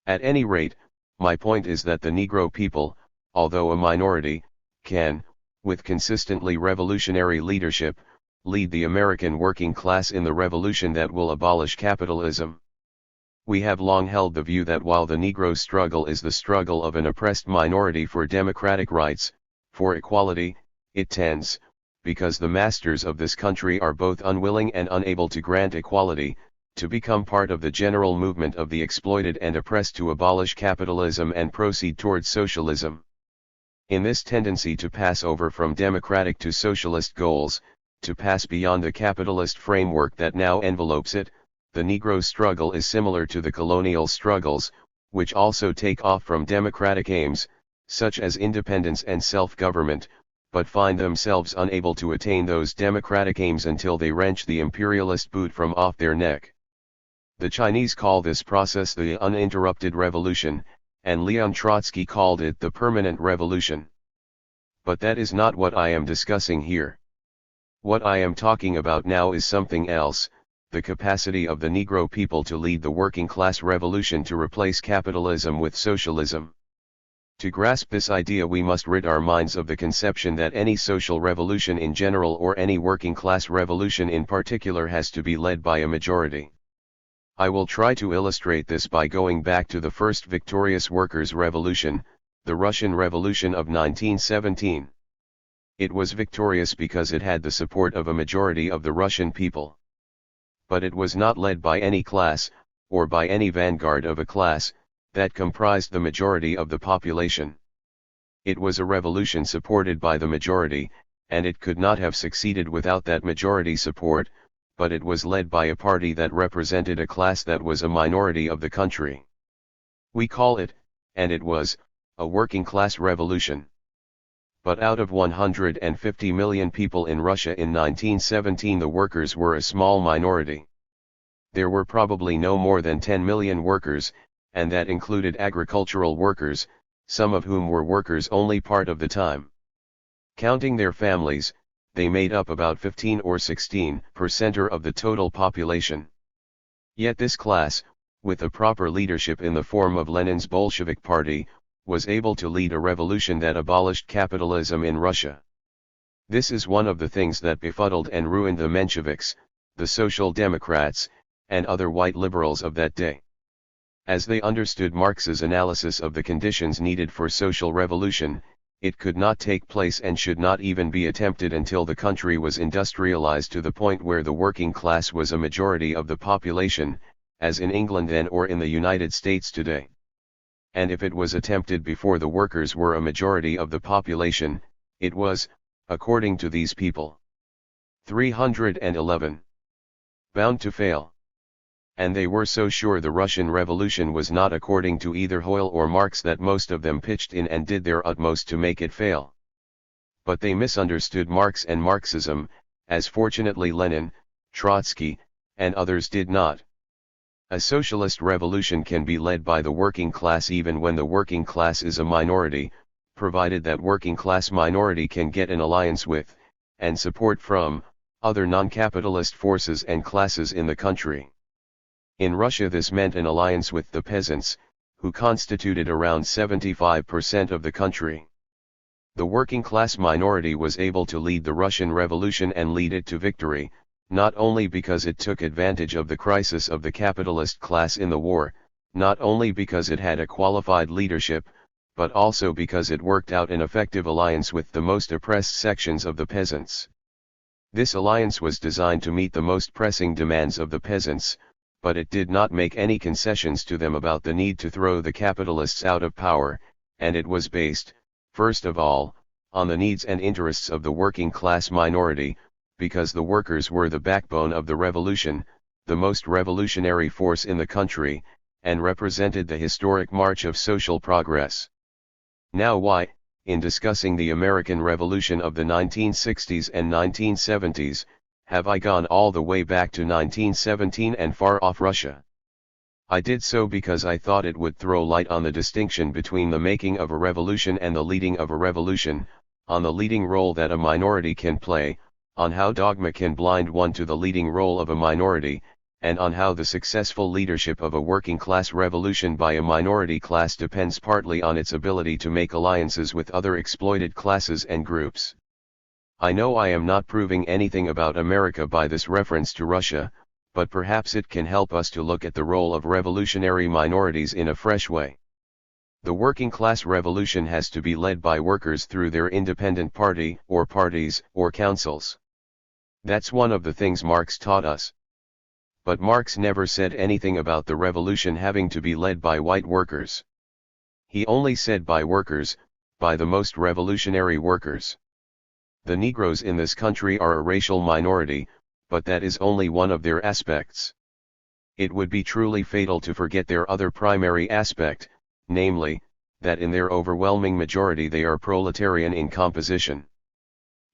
At any rate, my point is that the Negro people, although a minority, can, with consistently revolutionary leadership, lead the American working class in the revolution that will abolish capitalism. We have long held the view that while the Negro struggle is the struggle of an oppressed minority for democratic rights, for equality, it tends, because the masters of this country are both unwilling and unable to grant equality, to become part of the general movement of the exploited and oppressed to abolish capitalism and proceed towards socialism. In this tendency to pass over from democratic to socialist goals, to pass beyond the capitalist framework that now envelopes it, the Negro struggle is similar to the colonial struggles, which also take off from democratic aims, such as independence and self-government, but find themselves unable to attain those democratic aims until they wrench the imperialist boot from off their neck. The Chinese call this process the uninterrupted revolution, and Leon Trotsky called it the permanent revolution. But that is not what I am discussing here. What I am talking about now is something else, the capacity of the Negro people to lead the working class revolution to replace capitalism with socialism. To grasp this idea we must rid our minds of the conception that any social revolution in general or any working class revolution in particular has to be led by a majority. I will try to illustrate this by going back to the first victorious workers' revolution, the Russian Revolution of 1917. It was victorious because it had the support of a majority of the Russian people. But it was not led by any class, or by any vanguard of a class, that comprised the majority of the population. It was a revolution supported by the majority, and it could not have succeeded without that majority support, but it was led by a party that represented a class that was a minority of the country. We call it, and it was, a working class revolution. But out of 150 million people in Russia in 1917 the workers were a small minority. There were probably no more than 10 million workers, and that included agricultural workers, some of whom were workers only part of the time. Counting their families, they made up about 15 or 16% of the total population. Yet this class, with a proper leadership in the form of Lenin's Bolshevik Party, was able to lead a revolution that abolished capitalism in Russia. This is one of the things that befuddled and ruined the Mensheviks, the Social Democrats, and other white liberals of that day. As they understood Marx's analysis of the conditions needed for social revolution, it could not take place and should not even be attempted until the country was industrialized to the point where the working class was a majority of the population, as in England then or in the United States today. And if it was attempted before the workers were a majority of the population, it was, according to these people, 311. Bound to fail. And they were so sure the Russian Revolution was not according to either Hoyle or Marx that most of them pitched in and did their utmost to make it fail. But they misunderstood Marx and Marxism, as fortunately Lenin, Trotsky, and others did not. A socialist revolution can be led by the working class even when the working class is a minority, provided that working class minority can get an alliance with, and support from, other non-capitalist forces and classes in the country. In Russia this meant an alliance with the peasants, who constituted around 75% of the country. The working class minority was able to lead the Russian Revolution and lead it to victory, not only because it took advantage of the crisis of the capitalist class in the war, not only because it had a qualified leadership, but also because it worked out an effective alliance with the most oppressed sections of the peasants. This alliance was designed to meet the most pressing demands of the peasants, but it did not make any concessions to them about the need to throw the capitalists out of power, and it was based, first of all, on the needs and interests of the working class minority, because the workers were the backbone of the revolution, the most revolutionary force in the country, and represented the historic march of social progress. Now why, in discussing the American Revolution of the 1960s and 1970s, have I gone all the way back to 1917 and far off Russia? I did so because I thought it would throw light on the distinction between the making of a revolution and the leading of a revolution, on the leading role that a minority can play, on how dogma can blind one to the leading role of a minority, and on how the successful leadership of a working class revolution by a minority class depends partly on its ability to make alliances with other exploited classes and groups. I know I am not proving anything about America by this reference to Russia, but perhaps it can help us to look at the role of revolutionary minorities in a fresh way. The working class revolution has to be led by workers through their independent party, or parties, or councils. That's one of the things Marx taught us. But Marx never said anything about the revolution having to be led by white workers. He only said by workers, by the most revolutionary workers. The Negroes in this country are a racial minority, but that is only one of their aspects. It would be truly fatal to forget their other primary aspect, namely, that in their overwhelming majority they are proletarian in composition.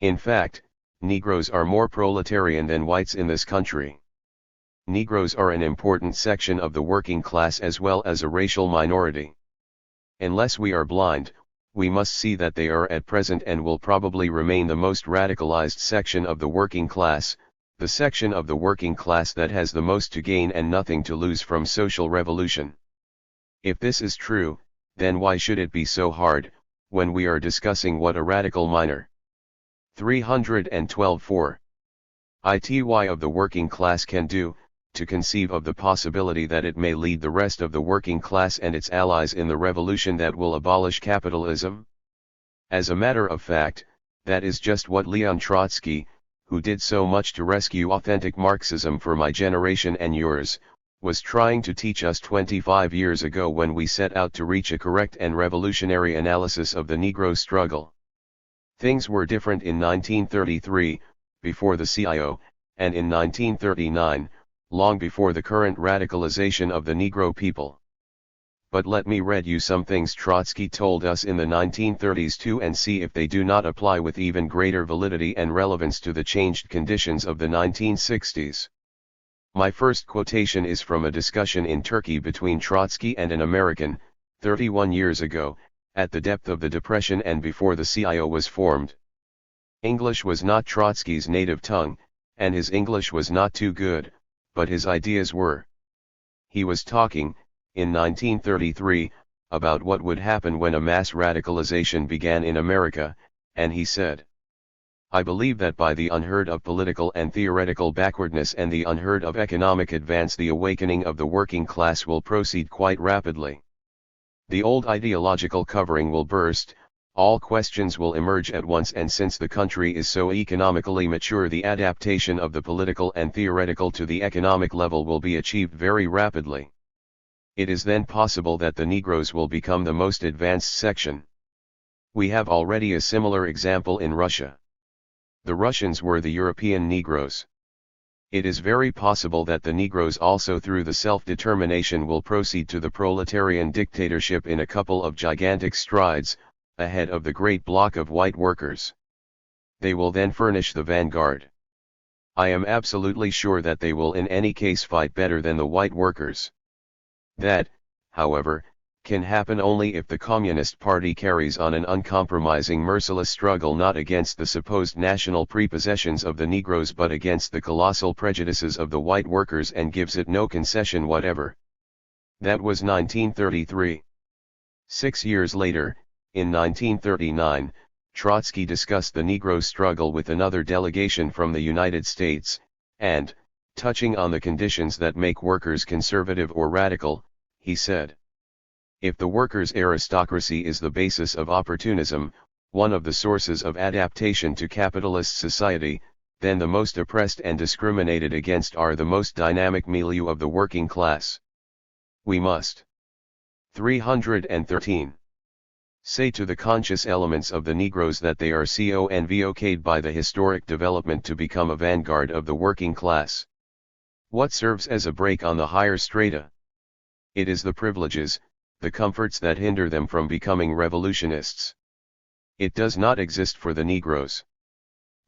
In fact, Negroes are more proletarian than whites in this country. Negroes are an important section of the working class as well as a racial minority. Unless we are blind, we must see that they are at present and will probably remain the most radicalized section of the working class, the section of the working class that has the most to gain and nothing to lose from social revolution. If this is true, then why should it be so hard, when we are discussing what a radical minor 312.4 ity of the working class can do, to conceive of the possibility that it may lead the rest of the working class and its allies in the revolution that will abolish capitalism? As a matter of fact, that is just what Leon Trotsky, who did so much to rescue authentic Marxism for my generation and yours, was trying to teach us 25 years ago when we set out to reach a correct and revolutionary analysis of the Negro struggle. Things were different in 1933, before the CIO, and in 1939, long before the current radicalization of the Negro people. But let me read you some things Trotsky told us in the 1930s too and see if they do not apply with even greater validity and relevance to the changed conditions of the 1960s. My first quotation is from a discussion in Turkey between Trotsky and an American, 31 years ago, at the depth of the Depression and before the CIO was formed. English was not Trotsky's native tongue, and his English was not too good, but his ideas were. he was talking, in 1933, about what would happen when a mass radicalization began in America, and he said, "I believe that by the unheard of political and theoretical backwardness and the unheard of economic advance, the awakening of the working class will proceed quite rapidly. The old ideological covering will burst, all questions will emerge at once, and since the country is so economically mature, the adaptation of the political and theoretical to the economic level will be achieved very rapidly. It is then possible that the Negroes will become the most advanced section. We have already a similar example in Russia. The Russians were the European Negroes. It is very possible that the Negroes also, through the self-determination, will proceed to the proletarian dictatorship in a couple of gigantic strides, ahead of the great block of white workers. They will then furnish the vanguard. I am absolutely sure that they will in any case fight better than the white workers. That, however, can happen only if the Communist Party carries on an uncompromising, merciless struggle not against the supposed national prepossessions of the Negroes but against the colossal prejudices of the white workers, and gives it no concession whatever. That was 1933. 6 years later, in 1939, Trotsky discussed the Negro struggle with another delegation from the United States, and, touching on the conditions that make workers conservative or radical, he said, "If the workers' aristocracy is the basis of opportunism, one of the sources of adaptation to capitalist society, then the most oppressed and discriminated against are the most dynamic milieu of the working class. We must 313. Say to the conscious elements of the Negroes that they are convoced by the historic development to become a vanguard of the working class. What serves as a brake on the higher strata? It is the privileges, the comforts that hinder them from becoming revolutionists. It does not exist for the Negroes.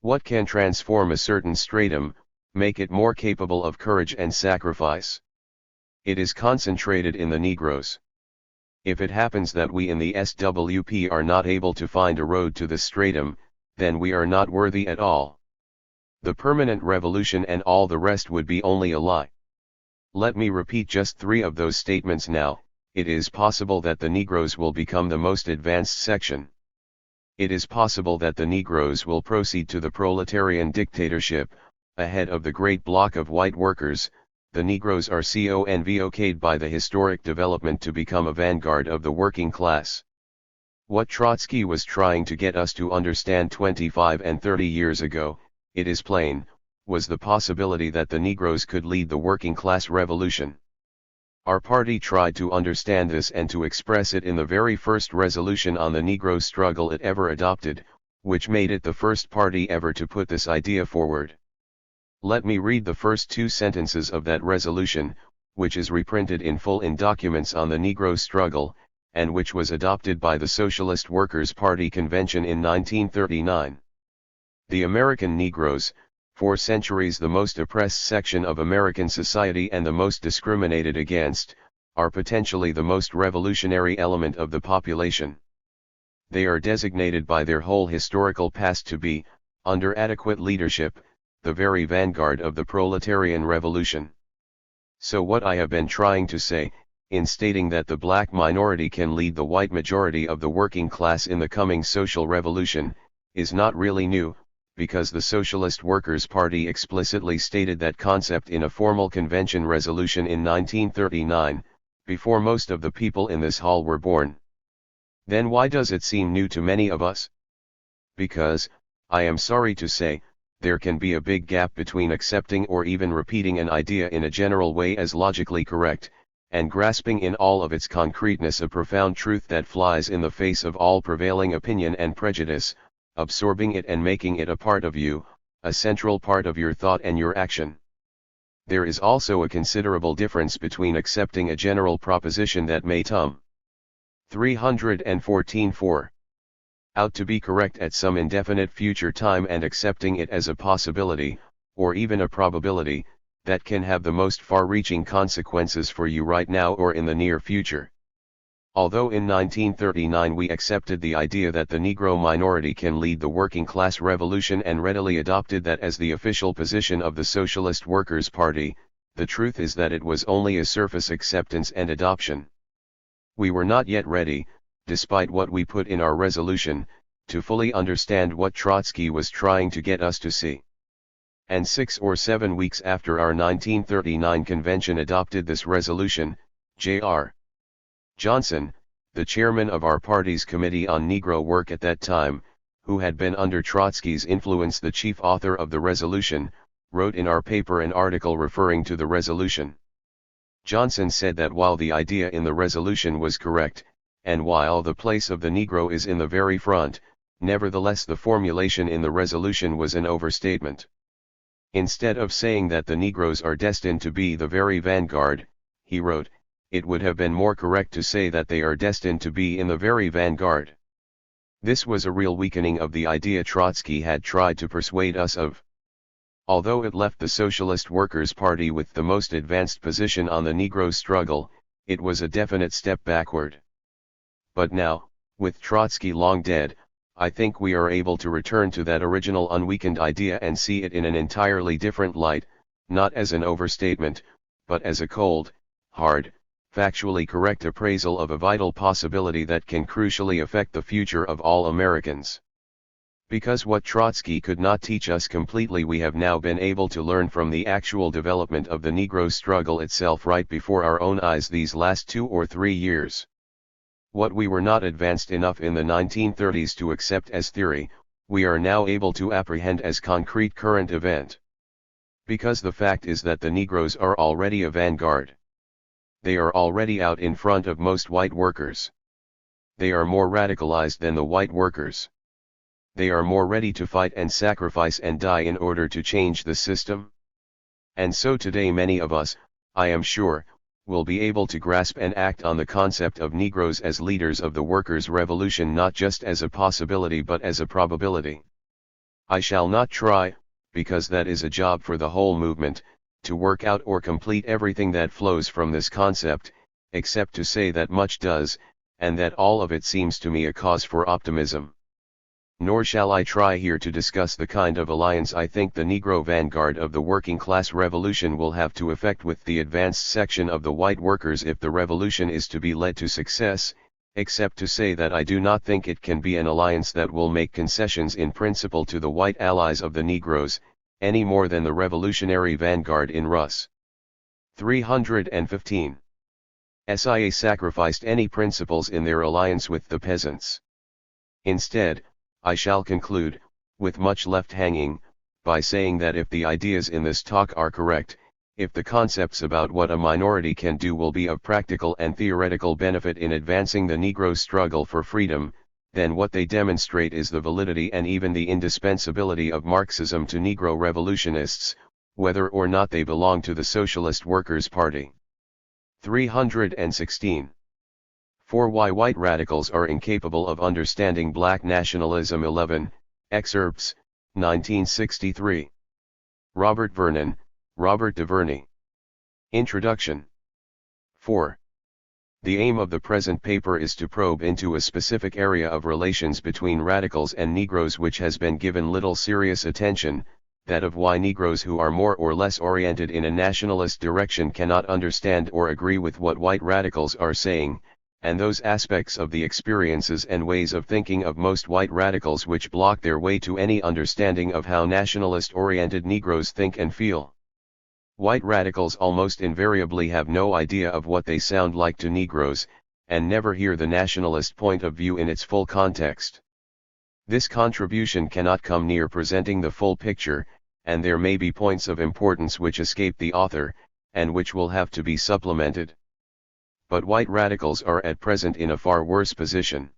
What can transform a certain stratum, make it more capable of courage and sacrifice? It is concentrated in the Negroes. If it happens that we in the SWP are not able to find a road to this stratum, then we are not worthy at all. The permanent revolution and all the rest would be only a lie. Let me repeat just 3 of those statements now. It is possible that the Negroes will become the most advanced section. It is possible that the Negroes will proceed to the proletarian dictatorship, ahead of the great block of white workers. The Negroes are convoced by the historic development to become a vanguard of the working class. What Trotsky was trying to get us to understand 25 and 30 years ago, it is plain, was the possibility that the Negroes could lead the working class revolution. Our party tried to understand this and to express it in the very first resolution on the Negro struggle it ever adopted, which made it the first party ever to put this idea forward. Let me read the first 2 sentences of that resolution, which is reprinted in full in documents on the Negro struggle, and which was adopted by the Socialist Workers' Party Convention in 1939. The American Negroes, for centuries the most oppressed section of American society and the most discriminated against, are potentially the most revolutionary element of the population. They are designated by their whole historical past to be, under adequate leadership, the very vanguard of the proletarian revolution. So what I have been trying to say, in stating that the black minority can lead the white majority of the working class in the coming social revolution, is not really new, because the Socialist Workers' Party explicitly stated that concept in a formal convention resolution in 1939, before most of the people in this hall were born. Then why does it seem new to many of us? Because, I am sorry to say, there can be a big gap between accepting or even repeating an idea in a general way as logically correct, and grasping in all of its concreteness a profound truth that flies in the face of all prevailing opinion and prejudice, absorbing it and making it a part of you, a central part of your thought and your action. There is also a considerable difference between accepting a general proposition that may 314.4 out to be correct at some indefinite future time and accepting it as a possibility, or even a probability, that can have the most far-reaching consequences for you right now or in the near future. Although in 1939 we accepted the idea that the Negro minority can lead the working class revolution and readily adopted that as the official position of the Socialist Workers' Party, the truth is that it was only a surface acceptance and adoption. We were not yet ready, despite what we put in our resolution, to fully understand what Trotsky was trying to get us to see. And 6 or 7 weeks after our 1939 convention adopted this resolution, J.R. Johnson, the chairman of our party's Committee on Negro Work at that time, who had been under Trotsky's influence the chief author of the resolution, wrote in our paper an article referring to the resolution. Johnson said that while the idea in the resolution was correct, and while the place of the Negro is in the very front, nevertheless the formulation in the resolution was an overstatement. Instead of saying that the Negroes are destined to be the very vanguard, he wrote, it would have been more correct to say that they are destined to be in the very vanguard. This was a real weakening of the idea Trotsky had tried to persuade us of. Although it left the Socialist Workers' Party with the most advanced position on the Negro struggle, it was a definite step backward. But now, with Trotsky long dead, I think we are able to return to that original unweakened idea and see it in an entirely different light, not as an overstatement, but as a cold, hard, factually correct appraisal of a vital possibility that can crucially affect the future of all Americans. Because what Trotsky could not teach us completely we have now been able to learn from the actual development of the Negro struggle itself right before our own eyes these last 2 or 3 years. What we were not advanced enough in the 1930s to accept as theory, we are now able to apprehend as concrete current event. Because the fact is that the Negroes are already a vanguard. They are already out in front of most white workers. They are more radicalized than the white workers. They are more ready to fight and sacrifice and die in order to change the system. And so today many of us, I am sure, will be able to grasp and act on the concept of Negroes as leaders of the workers' revolution not just as a possibility but as a probability. I shall not try, because that is a job for the whole movement, to work out or complete everything that flows from this concept, except to say that much does, and that all of it seems to me a cause for optimism. Nor shall I try here to discuss the kind of alliance I think the Negro vanguard of the working class revolution will have to effect with the advanced section of the white workers if the revolution is to be led to success, except to say that I do not think it can be an alliance that will make concessions in principle to the white allies of the Negroes, any more than the revolutionary vanguard in Rus. 315. SIA sacrificed any principles in their alliance with the peasants. Instead, I shall conclude, with much left hanging, by saying that if the ideas in this talk are correct, if the concepts about what a minority can do will be of practical and theoretical benefit in advancing the Negro struggle for freedom, then what they demonstrate is the validity and even the indispensability of Marxism to Negro revolutionists, whether or not they belong to the Socialist Workers' Party. 316. For why white radicals are incapable of understanding black nationalism 11, excerpts, 1963. Robert Vernon, Robert de Verney. Introduction. 4. The aim of the present paper is to probe into a specific area of relations between radicals and Negroes which has been given little serious attention, that of why Negroes who are more or less oriented in a nationalist direction cannot understand or agree with what white radicals are saying, and those aspects of the experiences and ways of thinking of most white radicals which block their way to any understanding of how nationalist-oriented Negroes think and feel. White radicals almost invariably have no idea of what they sound like to Negroes, and never hear the nationalist point of view in its full context. This contribution cannot come near presenting the full picture, and there may be points of importance which escape the author, and which will have to be supplemented. But white radicals are at present in a far worse position.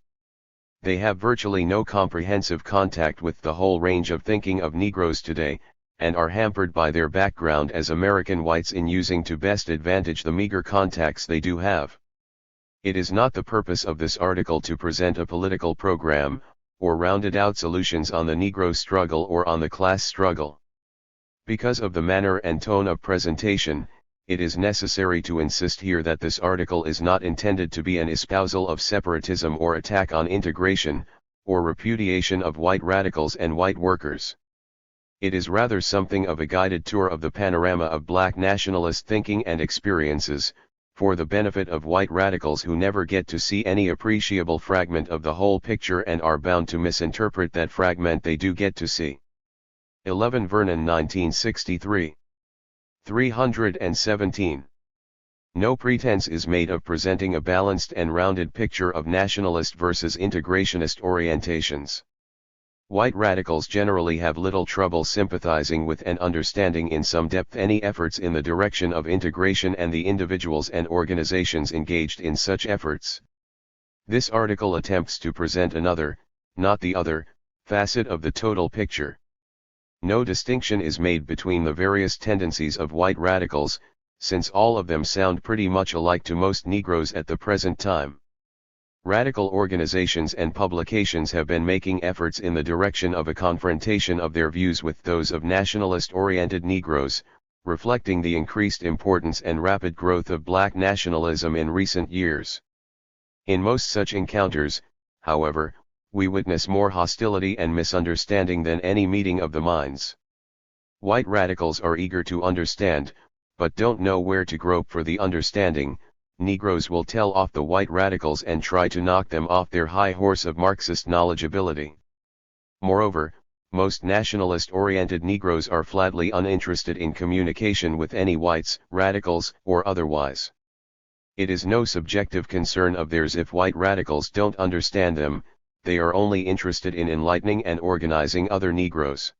They have virtually no comprehensive contact with the whole range of thinking of Negroes today, and are hampered by their background as American whites in using to best advantage the meager contacts they do have. It is not the purpose of this article to present a political program, or rounded out solutions on the Negro struggle or on the class struggle. Because of the manner and tone of presentation, it is necessary to insist here that this article is not intended to be an espousal of separatism or attack on integration, or repudiation of white radicals and white workers. It is rather something of a guided tour of the panorama of black nationalist thinking and experiences, for the benefit of white radicals who never get to see any appreciable fragment of the whole picture and are bound to misinterpret that fragment they do get to see. 11 Vernon 1963. 317. No pretense is made of presenting a balanced and rounded picture of nationalist versus integrationist orientations. White radicals generally have little trouble sympathizing with and understanding in some depth any efforts in the direction of integration and the individuals and organizations engaged in such efforts. This article attempts to present another, not the other, facet of the total picture. No distinction is made between the various tendencies of white radicals, since all of them sound pretty much alike to most Negroes at the present time. Radical organizations and publications have been making efforts in the direction of a confrontation of their views with those of nationalist-oriented Negroes, reflecting the increased importance and rapid growth of black nationalism in recent years. In most such encounters, however, we witness more hostility and misunderstanding than any meeting of the minds. White radicals are eager to understand, but don't know where to grope for the understanding. Negroes will tell off the white radicals and try to knock them off their high horse of Marxist knowledgeability. Moreover, most nationalist-oriented Negroes are flatly uninterested in communication with any whites, radicals, or otherwise. It is no subjective concern of theirs if white radicals don't understand them, they are only interested in enlightening and organizing other Negroes.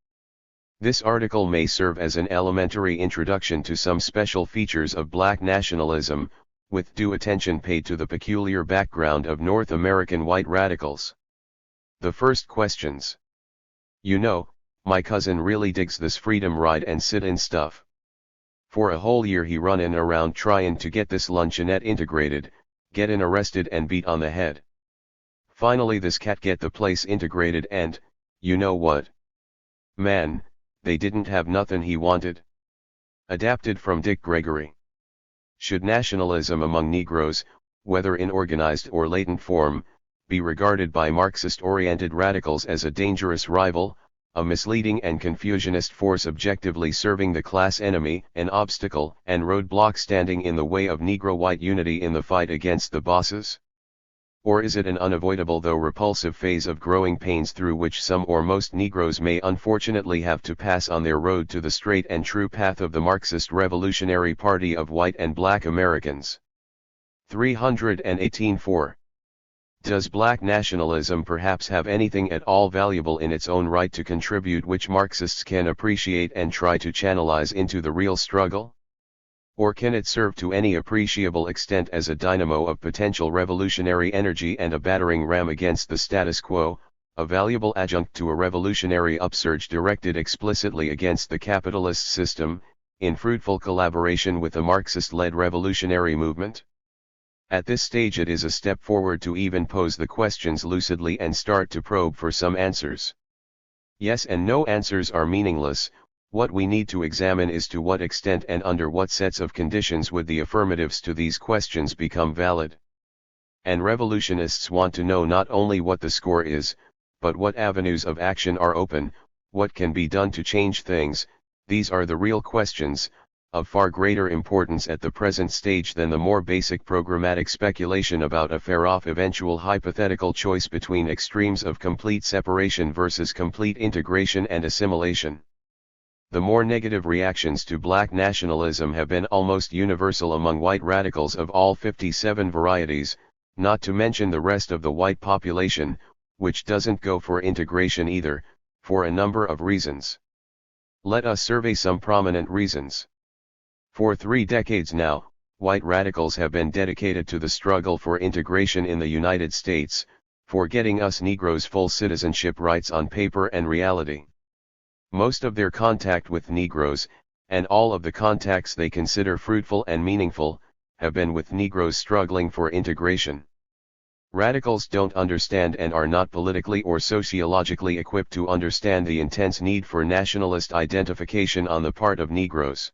This article may serve as an elementary introduction to some special features of black nationalism, with due attention paid to the peculiar background of North American white radicals. The first questions. You know, my cousin really digs this freedom ride and sit-in stuff. For a whole year he runnin' around tryin' to get this luncheonette integrated, gettin' arrested and beat on the head. Finally this cat get the place integrated and, you know what? Man, they didn't have nothin' he wanted. Adapted from Dick Gregory. Should nationalism among Negroes, whether in organized or latent form, be regarded by Marxist-oriented radicals as a dangerous rival, a misleading and confusionist force objectively serving the class enemy, an obstacle and roadblock standing in the way of Negro-white unity in the fight against the bosses? Or is it an unavoidable though repulsive phase of growing pains through which some or most Negroes may unfortunately have to pass on their road to the straight and true path of the Marxist Revolutionary Party of white and black Americans? 318.4. Does black nationalism perhaps have anything at all valuable in its own right to contribute which Marxists can appreciate and try to channelize into the real struggle? Or can it serve to any appreciable extent as a dynamo of potential revolutionary energy and a battering ram against the status quo, a valuable adjunct to a revolutionary upsurge directed explicitly against the capitalist system, in fruitful collaboration with the Marxist-led revolutionary movement? At this stage it is a step forward to even pose the questions lucidly and start to probe for some answers. Yes and no answers are meaningless. What we need to examine is to what extent and under what sets of conditions would the affirmatives to these questions become valid. And revolutionists want to know not only what the score is, but what avenues of action are open, what can be done to change things. These are the real questions, of far greater importance at the present stage than the more basic programmatic speculation about a far-off eventual hypothetical choice between extremes of complete separation versus complete integration and assimilation. The more negative reactions to black nationalism have been almost universal among white radicals of all 57 varieties, not to mention the rest of the white population, which doesn't go for integration either, for a number of reasons. Let us survey some prominent reasons. For 3 decades now, white radicals have been dedicated to the struggle for integration in the United States, for getting us Negroes full citizenship rights on paper and reality. Most of their contact with Negroes, and all of the contacts they consider fruitful and meaningful, have been with Negroes struggling for integration. Radicals don't understand and are not politically or sociologically equipped to understand the intense need for nationalist identification on the part of Negroes.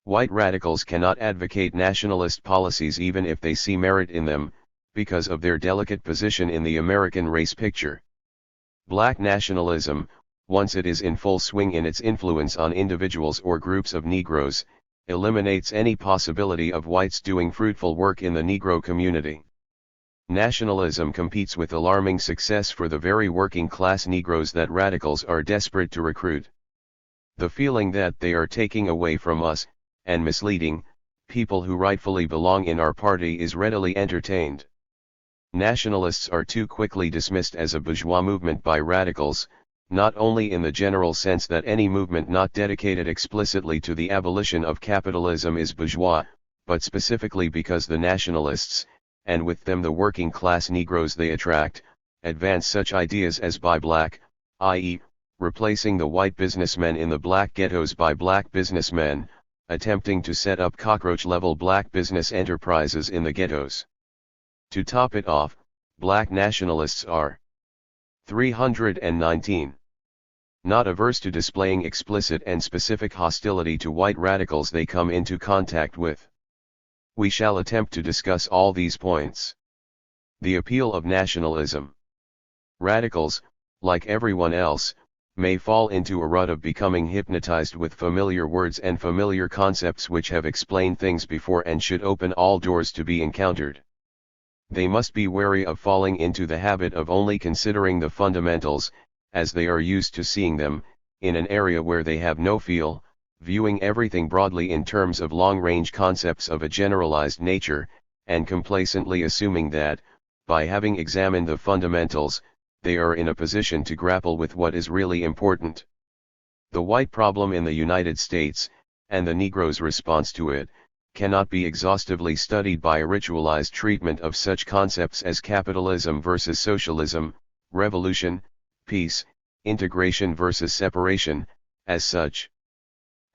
White radicals cannot advocate nationalist policies even if they see merit in them, because of their delicate position in the American race picture. Black nationalism, once it is in full swing in its influence on individuals or groups of Negroes, eliminates any possibility of whites doing fruitful work in the Negro community. Nationalism competes with alarming success for the very working class Negroes that radicals are desperate to recruit. The feeling that they are taking away from us, and misleading, people who rightfully belong in our party is readily entertained. Nationalists are too quickly dismissed as a bourgeois movement by radicals, not only in the general sense that any movement not dedicated explicitly to the abolition of capitalism is bourgeois, but specifically because the nationalists, and with them the working class Negroes they attract, advance such ideas as buy black, i.e., replacing the white businessmen in the black ghettos by black businessmen, attempting to set up cockroach-level black business enterprises in the ghettos. To top it off, black nationalists are 319. Not averse to displaying explicit and specific hostility to white radicals they come into contact with. We shall attempt to discuss all these points. The appeal of nationalism. Radicals, like everyone else, may fall into a rut of becoming hypnotized with familiar words and familiar concepts which have explained things before and should open all doors to be encountered. They must be wary of falling into the habit of only considering the fundamentals, as they are used to seeing them, in an area where they have no feel, viewing everything broadly in terms of long-range concepts of a generalized nature, and complacently assuming that, by having examined the fundamentals, they are in a position to grapple with what is really important. The white problem in the United States, and the Negro's response to it, cannot be exhaustively studied by a ritualized treatment of such concepts as capitalism versus socialism, revolution, peace, integration versus separation, as such.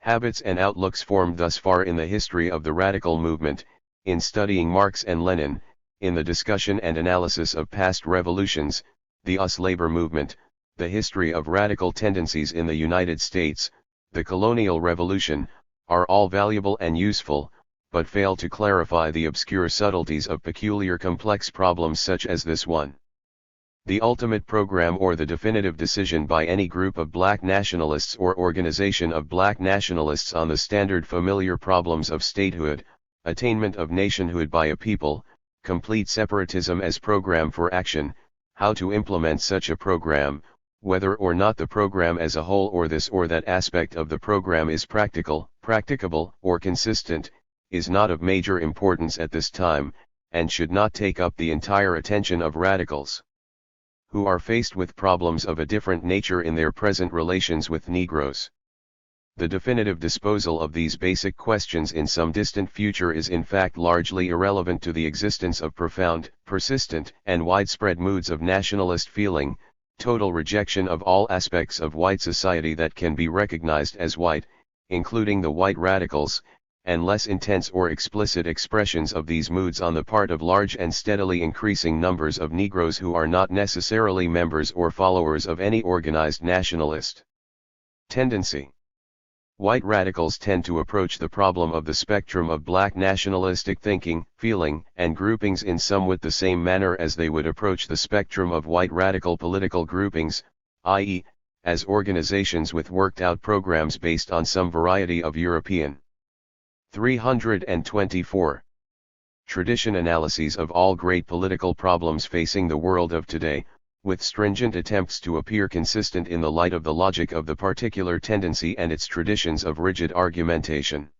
Habits and outlooks formed thus far in the history of the radical movement, in studying Marx and Lenin, in the discussion and analysis of past revolutions, the US labor movement, the history of radical tendencies in the United States, the colonial revolution, are all valuable and useful, but fail to clarify the obscure subtleties of peculiar complex problems such as this one. The ultimate program or the definitive decision by any group of black nationalists or organization of black nationalists on the standard familiar problems of statehood, attainment of nationhood by a people, complete separatism as program for action, how to implement such a program, whether or not the program as a whole or this or that aspect of the program is practicable, or consistent, is not of major importance at this time, and should not take up the entire attention of radicals, who are faced with problems of a different nature in their present relations with Negroes. The definitive disposal of these basic questions in some distant future is in fact largely irrelevant to the existence of profound, persistent, and widespread moods of nationalist feeling, total rejection of all aspects of white society that can be recognized as white, including the white radicals, and less intense or explicit expressions of these moods on the part of large and steadily increasing numbers of Negroes who are not necessarily members or followers of any organized nationalist tendency. White radicals tend to approach the problem of the spectrum of black nationalistic thinking, feeling, and groupings in somewhat the same manner as they would approach the spectrum of white radical political groupings, i.e., as organizations with worked-out programs based on some variety of European. 324. Tradition analyses of all great political problems facing the world of today, with stringent attempts to appear consistent in the light of the logic of the particular tendency and its traditions of rigid argumentation.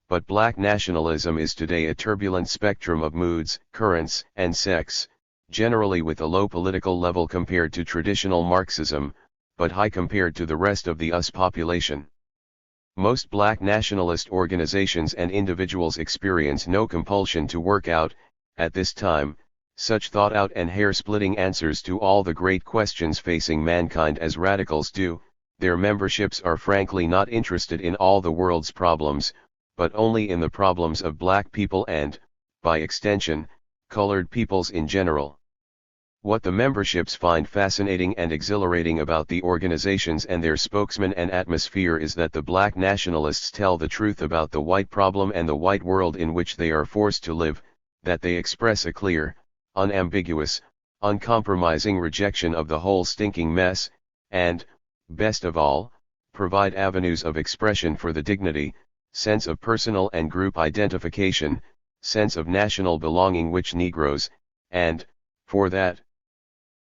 But black nationalism is today a turbulent spectrum of moods, currents, and sects, generally with a low political level compared to traditional Marxism, but high compared to the rest of the US population. Most black nationalist organizations and individuals experience no compulsion to work out, at this time, such thought-out and hair-splitting answers to all the great questions facing mankind as radicals do. Their memberships are frankly not interested in all the world's problems, but only in the problems of black people and, by extension, colored peoples in general. What the memberships find fascinating and exhilarating about the organizations and their spokesmen and atmosphere is that the black nationalists tell the truth about the white problem and the white world in which they are forced to live, that they express a clear, unambiguous, uncompromising rejection of the whole stinking mess, and, best of all, provide avenues of expression for the dignity, sense of personal and group identification, sense of national belonging which Negroes, and, for that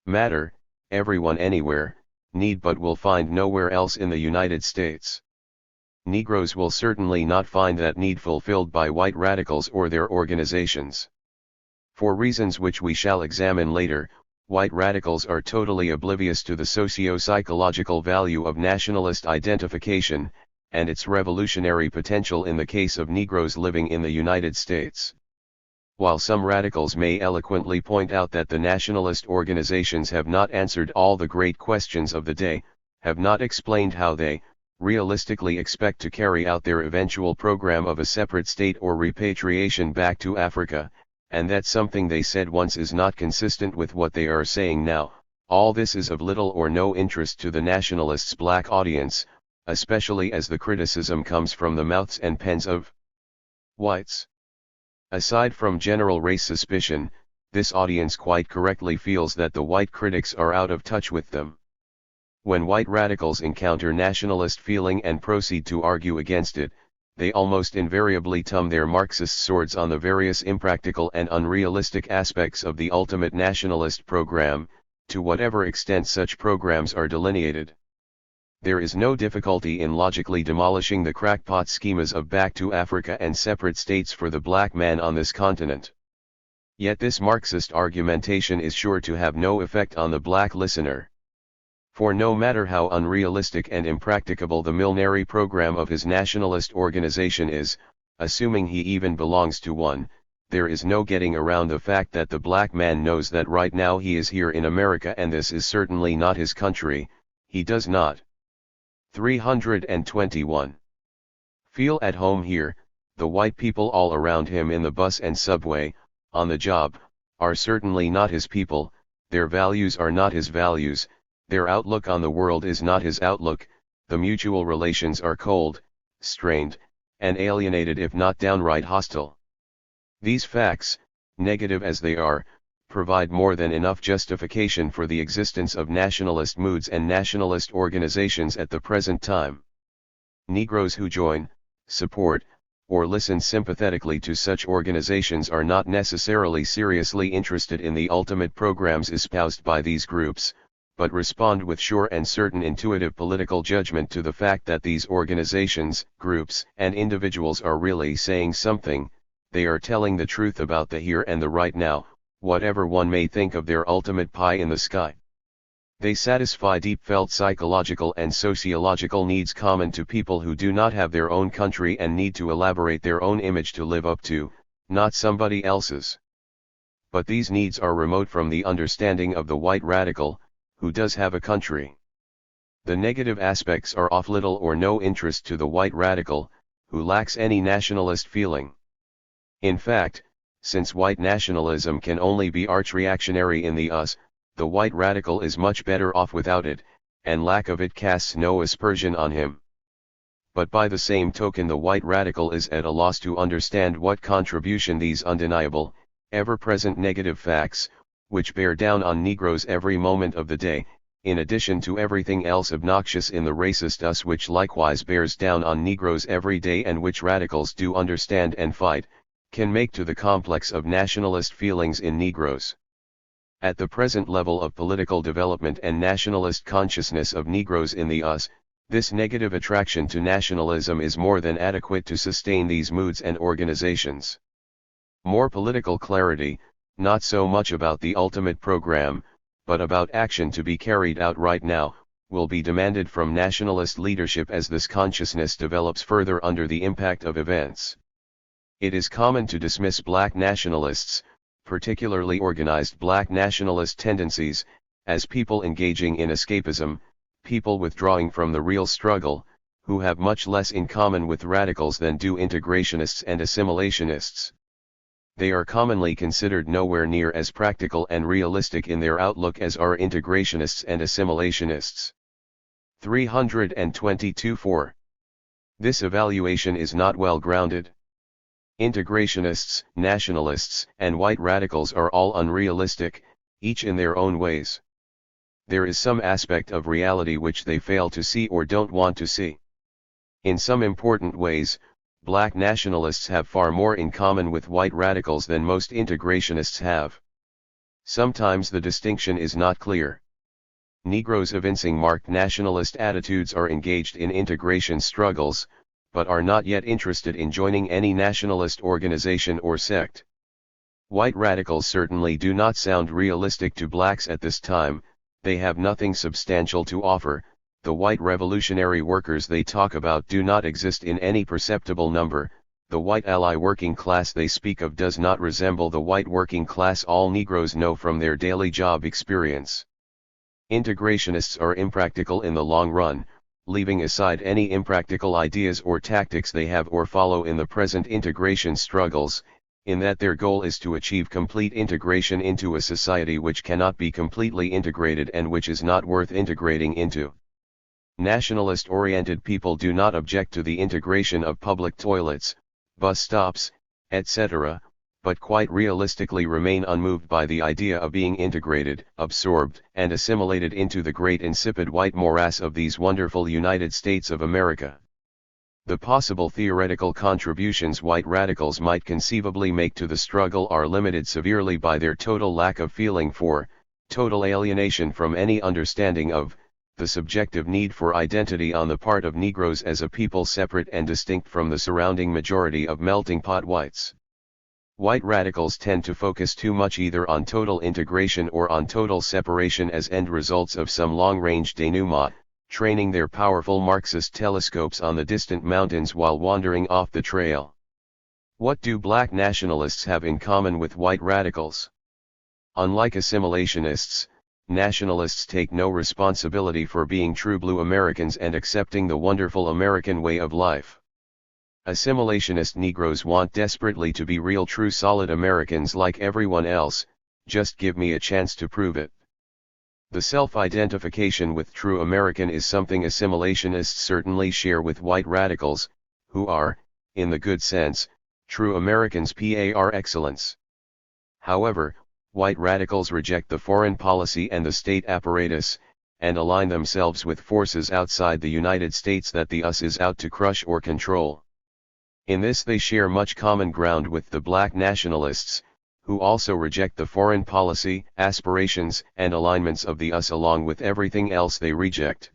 matter, everyone anywhere, need but will find nowhere else in the United States. Negroes will certainly not find that need fulfilled by white radicals or their organizations. For reasons which we shall examine later, white radicals are totally oblivious to the socio-psychological value of nationalist identification, and its revolutionary potential in the case of Negroes living in the United States. While some radicals may eloquently point out that the nationalist organizations have not answered all the great questions of the day, have not explained how they, realistically expect to carry out their eventual program of a separate state or repatriation back to Africa, and that something they said once is not consistent with what they are saying now, all this is of little or no interest to the nationalists' black audience, especially as the criticism comes from the mouths and pens of whites. Aside from general race suspicion, this audience quite correctly feels that the white critics are out of touch with them. When white radicals encounter nationalist feeling and proceed to argue against it, they almost invariably turn their Marxist swords on the various impractical and unrealistic aspects of the ultimate nationalist program, to whatever extent such programs are delineated. There is no difficulty in logically demolishing the crackpot schemas of back to Africa and separate states for the black man on this continent. Yet this Marxist argumentation is sure to have no effect on the black listener. For no matter how unrealistic and impracticable the millinery program of his nationalist organization is, assuming he even belongs to one, there is no getting around the fact that the black man knows that right now he is here in America and this is certainly not his country, he does not. 321. Feel at home here. The white people all around him in the bus and subway, on the job, are certainly not his people, their values are not his values, their outlook on the world is not his outlook, the mutual relations are cold, strained, and alienated if not downright hostile. These facts, negative as they are, provide more than enough justification for the existence of nationalist moods and nationalist organizations at the present time. Negroes who join, support, or listen sympathetically to such organizations are not necessarily seriously interested in the ultimate programs espoused by these groups, but respond with sure and certain intuitive political judgment to the fact that these organizations, groups, and individuals are really saying something, they are telling the truth about the here and the right now, whatever one may think of their ultimate pie in the sky. They satisfy deep-felt psychological and sociological needs common to people who do not have their own country and need to elaborate their own image to live up to, not somebody else's. But these needs are remote from the understanding of the white radical, who does have a country. The negative aspects are of little or no interest to the white radical, who lacks any nationalist feeling. In fact, since white nationalism can only be arch-reactionary in the us, the white radical is much better off without it, and lack of it casts no aspersion on him. But by the same token the white radical is at a loss to understand what contribution these undeniable, ever-present negative facts, which bear down on Negroes every moment of the day, in addition to everything else obnoxious in the racist us which likewise bears down on Negroes every day and which radicals do understand and fight, can make to the complex of nationalist feelings in Negroes. At the present level of political development and nationalist consciousness of Negroes in the us, this negative attraction to nationalism is more than adequate to sustain these moods and organizations. More political clarity, not so much about the ultimate program, but about action to be carried out right now, will be demanded from nationalist leadership as this consciousness develops further under the impact of events. It is common to dismiss black nationalists, particularly organized black nationalist tendencies, as people engaging in escapism, people withdrawing from the real struggle, who have much less in common with radicals than do integrationists and assimilationists. They are commonly considered nowhere near as practical and realistic in their outlook as are integrationists and assimilationists. 322-4. This evaluation is not well grounded. Integrationists, nationalists, and white radicals are all unrealistic, each in their own ways. there is some aspect of reality which they fail to see or don't want to see. In some important ways, black nationalists have far more in common with white radicals than most integrationists have. Sometimes the distinction is not clear. Negroes evincing marked nationalist attitudes are engaged in integration struggles, but are not yet interested in joining any nationalist organization or sect. White radicals certainly do not sound realistic to blacks at this time. They have nothing substantial to offer. The white revolutionary workers they talk about do not exist in any perceptible number. The white ally working class they speak of does not resemble the white working class all Negroes know from their daily job experience. Integrationists are impractical in the long run, leaving aside any impractical ideas or tactics they have or follow in the present integration struggles, in that their goal is to achieve complete integration into a society which cannot be completely integrated and which is not worth integrating into. Nationalist-oriented people do not object to the integration of public toilets, bus stops, etc., but quite realistically remain unmoved by the idea of being integrated, absorbed, and assimilated into the great insipid white morass of these wonderful United States of America. The possible theoretical contributions white radicals might conceivably make to the struggle are limited severely by their total lack of feeling for, total alienation from any understanding of, the subjective need for identity on the part of Negroes as a people separate and distinct from the surrounding majority of melting pot whites. White radicals tend to focus too much either on total integration or on total separation as end results of some long-range denouement, training their powerful Marxist telescopes on the distant mountains while wandering off the trail. What do black nationalists have in common with white radicals? Unlike assimilationists, nationalists take no responsibility for being true blue Americans and accepting the wonderful American way of life. Assimilationist Negroes want desperately to be real true solid Americans like everyone else. Just give me a chance to prove it. The self-identification with true American is something assimilationists certainly share with white radicals, who are, in the good sense, true Americans par excellence. However, white radicals reject the foreign policy and the state apparatus, and align themselves with forces outside the United States that the US is out to crush or control. In this they share much common ground with the black nationalists, who also reject the foreign policy, aspirations, and alignments of the US along with everything else they reject.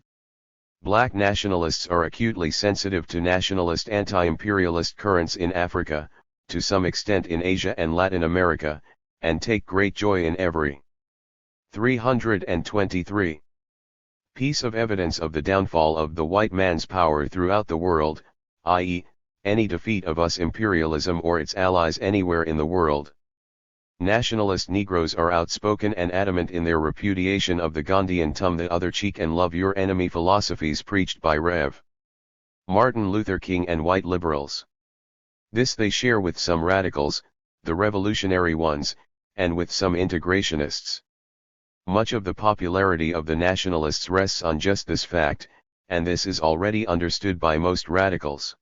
Black nationalists are acutely sensitive to nationalist anti-imperialist currents in Africa, to some extent in Asia and Latin America, and take great joy in every 323 piece of evidence of the downfall of the white man's power throughout the world, i.e., any defeat of US imperialism or its allies anywhere in the world. Nationalist Negroes are outspoken and adamant in their repudiation of the Gandhian "tum the other cheek and love your enemy" philosophies preached by Rev. Martin Luther King and white liberals. This they share with some radicals, the revolutionary ones, and with some integrationists. Much of the popularity of the nationalists rests on just this fact, and this is already understood by most radicals.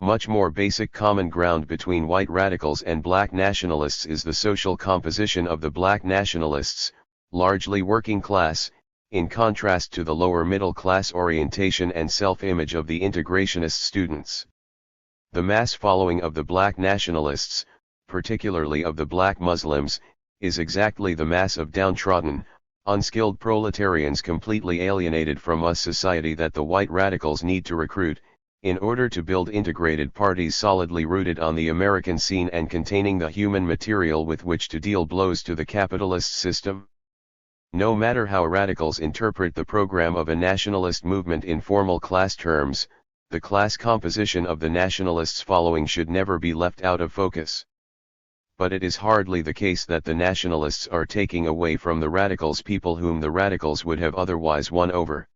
Much more basic common ground between white radicals and black nationalists is the social composition of the black nationalists, largely working class, in contrast to the lower middle class orientation and self-image of the integrationist students. The mass following of the black nationalists, particularly of the black Muslims, is exactly the mass of downtrodden, unskilled proletarians completely alienated from US society that the white radicals need to recruit, in order to build integrated parties solidly rooted on the American scene and containing the human material with which to deal blows to the capitalist system. No matter how radicals interpret the program of a nationalist movement in formal class terms, the class composition of the nationalists' following should never be left out of focus. But it is hardly the case that the nationalists are taking away from the radicals people whom the radicals would have otherwise won over.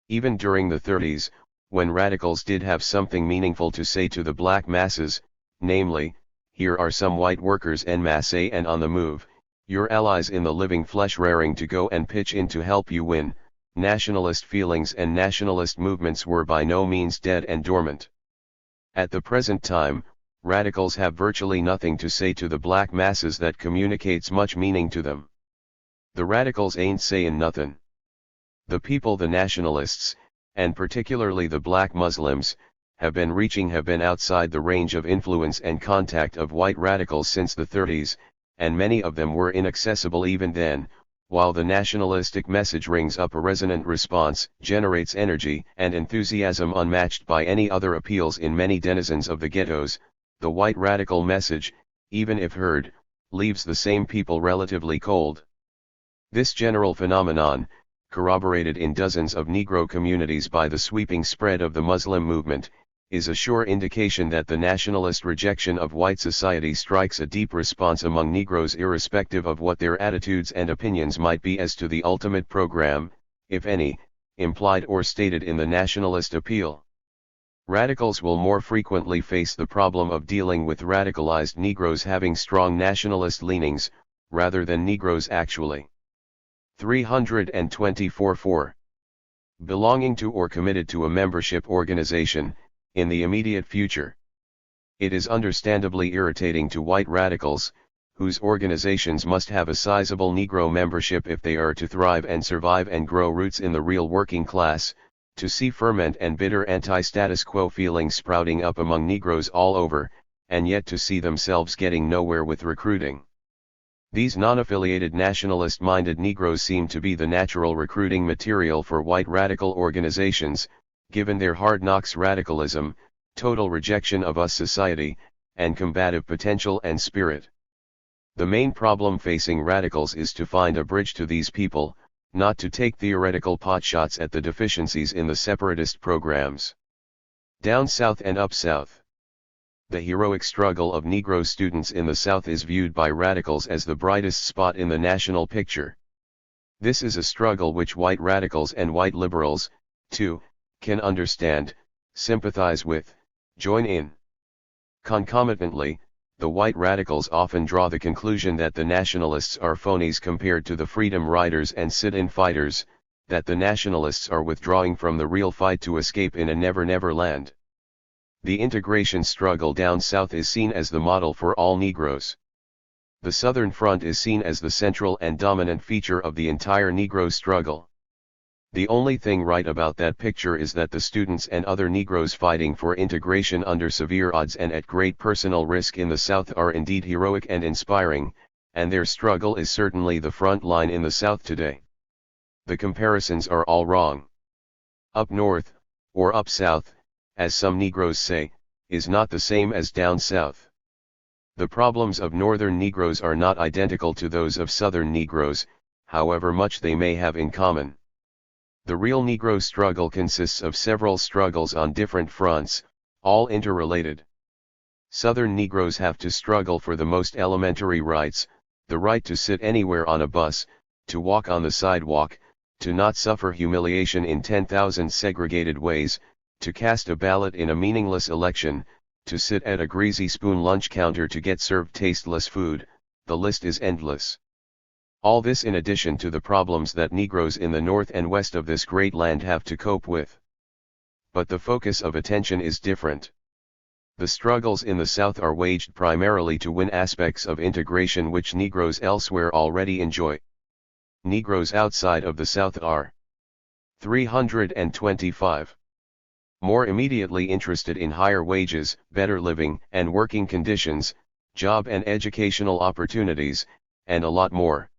Even during the 30s, when radicals did have something meaningful to say to the black masses, namely, here are some white workers en masse and on the move, your allies in the living flesh raring to go and pitch in to help you win, nationalist feelings and nationalist movements were by no means dead and dormant. At the present time, radicals have virtually nothing to say to the black masses that communicates much meaning to them. The radicals ain't sayin' nothin'. The people, the nationalists, and particularly the black Muslims, have been outside the range of influence and contact of white radicals since the 30s, and many of them were inaccessible even then, while the nationalistic message rings up a resonant response, generates energy and enthusiasm unmatched by any other appeals in many denizens of the ghettos. The white radical message, even if heard, leaves the same people relatively cold. This general phenomenon, corroborated in dozens of Negro communities by the sweeping spread of the Muslim movement, is a sure indication that the nationalist rejection of white society strikes a deep response among Negroes irrespective of what their attitudes and opinions might be as to the ultimate program, if any, implied or stated in the nationalist appeal. Radicals will more frequently face the problem of dealing with radicalized Negroes having strong nationalist leanings, rather than Negroes actually. 324-4. Belonging to or committed to a membership organization, in the immediate future. It is understandably irritating to white radicals, whose organizations must have a sizable Negro membership if they are to thrive and survive and grow roots in the real working class, to see ferment and bitter anti-status quo feelings sprouting up among Negroes all over, and yet to see themselves getting nowhere with recruiting. These non-affiliated nationalist-minded Negroes seem to be the natural recruiting material for white radical organizations, given their hard knocks radicalism, total rejection of us society, and combative potential and spirit. The main problem facing radicals is to find a bridge to these people, not to take theoretical potshots at the deficiencies in the separatist programs. Down South and Up South. The heroic struggle of Negro students in the South is viewed by radicals as the brightest spot in the national picture. This is a struggle which white radicals and white liberals, too, can understand, sympathize with, join in. Concomitantly, the white radicals often draw the conclusion that the nationalists are phonies compared to the freedom riders and sit-in fighters, that the nationalists are withdrawing from the real fight to escape in a never-never land. The integration struggle down south is seen as the model for all Negroes. The Southern Front is seen as the central and dominant feature of the entire Negro struggle. The only thing right about that picture is that the students and other Negroes fighting for integration under severe odds and at great personal risk in the South are indeed heroic and inspiring, and their struggle is certainly the front line in the South today. The comparisons are all wrong. Up north, or up south, as some Negroes say, is not the same as down south. The problems of northern Negroes are not identical to those of southern Negroes, however much they may have in common. The real Negro struggle consists of several struggles on different fronts, all interrelated. Southern Negroes have to struggle for the most elementary rights, the right to sit anywhere on a bus, to walk on the sidewalk, to not suffer humiliation in 10,000 segregated ways, to cast a ballot in a meaningless election, to sit at a greasy spoon lunch counter to get served tasteless food. The list is endless. All this in addition to the problems that Negroes in the north and west of this great land have to cope with. But the focus of attention is different. The struggles in the South are waged primarily to win aspects of integration which Negroes elsewhere already enjoy. Negroes outside of the South are 325. More immediately interested in higher wages, better living and working conditions, job and educational opportunities, and a lot more.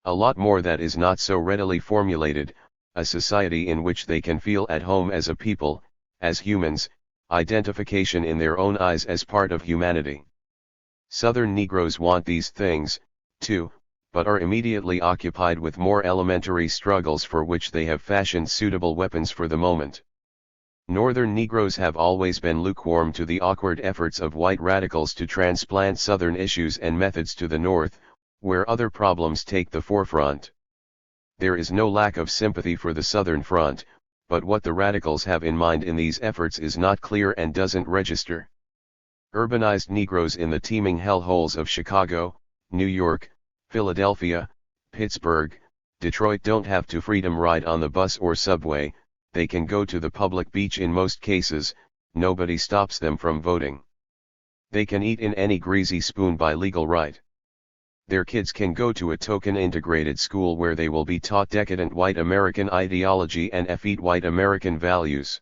A lot more that is not so readily formulated, a society in which they can feel at home as a people, as humans, identification in their own eyes as part of humanity. Southern Negroes want these things, too, but are immediately occupied with more elementary struggles for which they have fashioned suitable weapons for the moment. Northern Negroes have always been lukewarm to the awkward efforts of white radicals to transplant Southern issues and methods to the North, where other problems take the forefront. There is no lack of sympathy for the Southern Front, but what the radicals have in mind in these efforts is not clear and doesn't register. Urbanized Negroes in the teeming hellholes of Chicago, New York, Philadelphia, Pittsburgh, Detroit don't have to freedom ride on the bus or subway, they can go to the public beach in most cases, nobody stops them from voting. They can eat in any greasy spoon by legal right. Their kids can go to a token integrated school where they will be taught decadent white American ideology and effete white American values.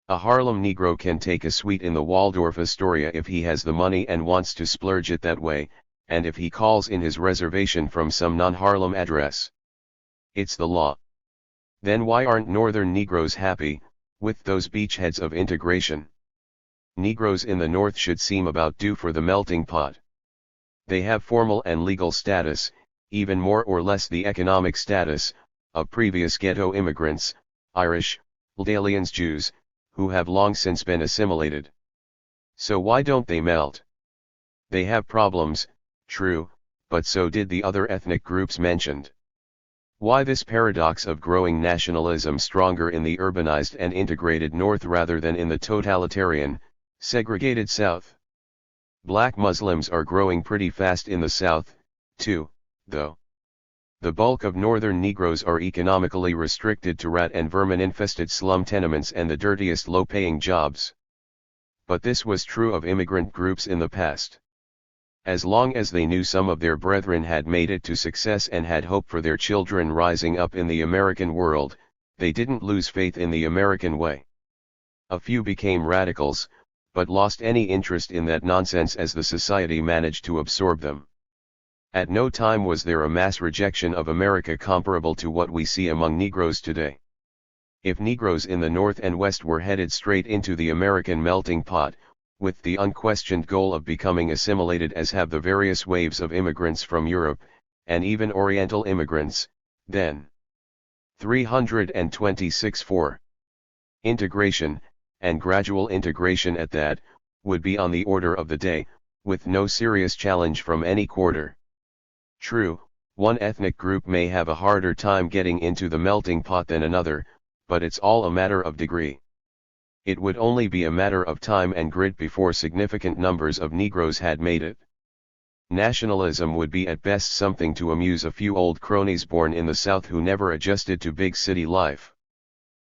A Harlem Negro can take a suite in the Waldorf Astoria if he has the money and wants to splurge it that way, and if he calls in his reservation from some non-Harlem address. It's the law. Then why aren't Northern Negroes happy with those beachheads of integration? Negroes in the North should seem about due for the melting pot. They have formal and legal status, even more or less the economic status, of previous ghetto immigrants, Irish, aliens, Jews, who have long since been assimilated. So why don't they melt? They have problems, true, but so did the other ethnic groups mentioned. Why this paradox of growing nationalism stronger in the urbanized and integrated North rather than in the totalitarian, segregated South? Black Muslims are growing pretty fast in the South, too, though. The bulk of Northern Negroes are economically restricted to rat and vermin-infested slum tenements and the dirtiest low-paying jobs. But this was true of immigrant groups in the past. As long as they knew some of their brethren had made it to success and had hope for their children rising up in the American world, they didn't lose faith in the American way. A few became radicals, but lost any interest in that nonsense as the society managed to absorb them. At no time was there a mass rejection of America comparable to what we see among Negroes today. If Negroes in the North and West were headed straight into the American melting pot, with the unquestioned goal of becoming assimilated as have the various waves of immigrants from Europe, and even Oriental immigrants, then 326.4. Integration, and gradual integration at that, would be on the order of the day, with no serious challenge from any quarter. True, one ethnic group may have a harder time getting into the melting pot than another, but it's all a matter of degree. It would only be a matter of time and grit before significant numbers of Negroes had made it. Nationalism would be at best something to amuse a few old cronies born in the South who never adjusted to big city life.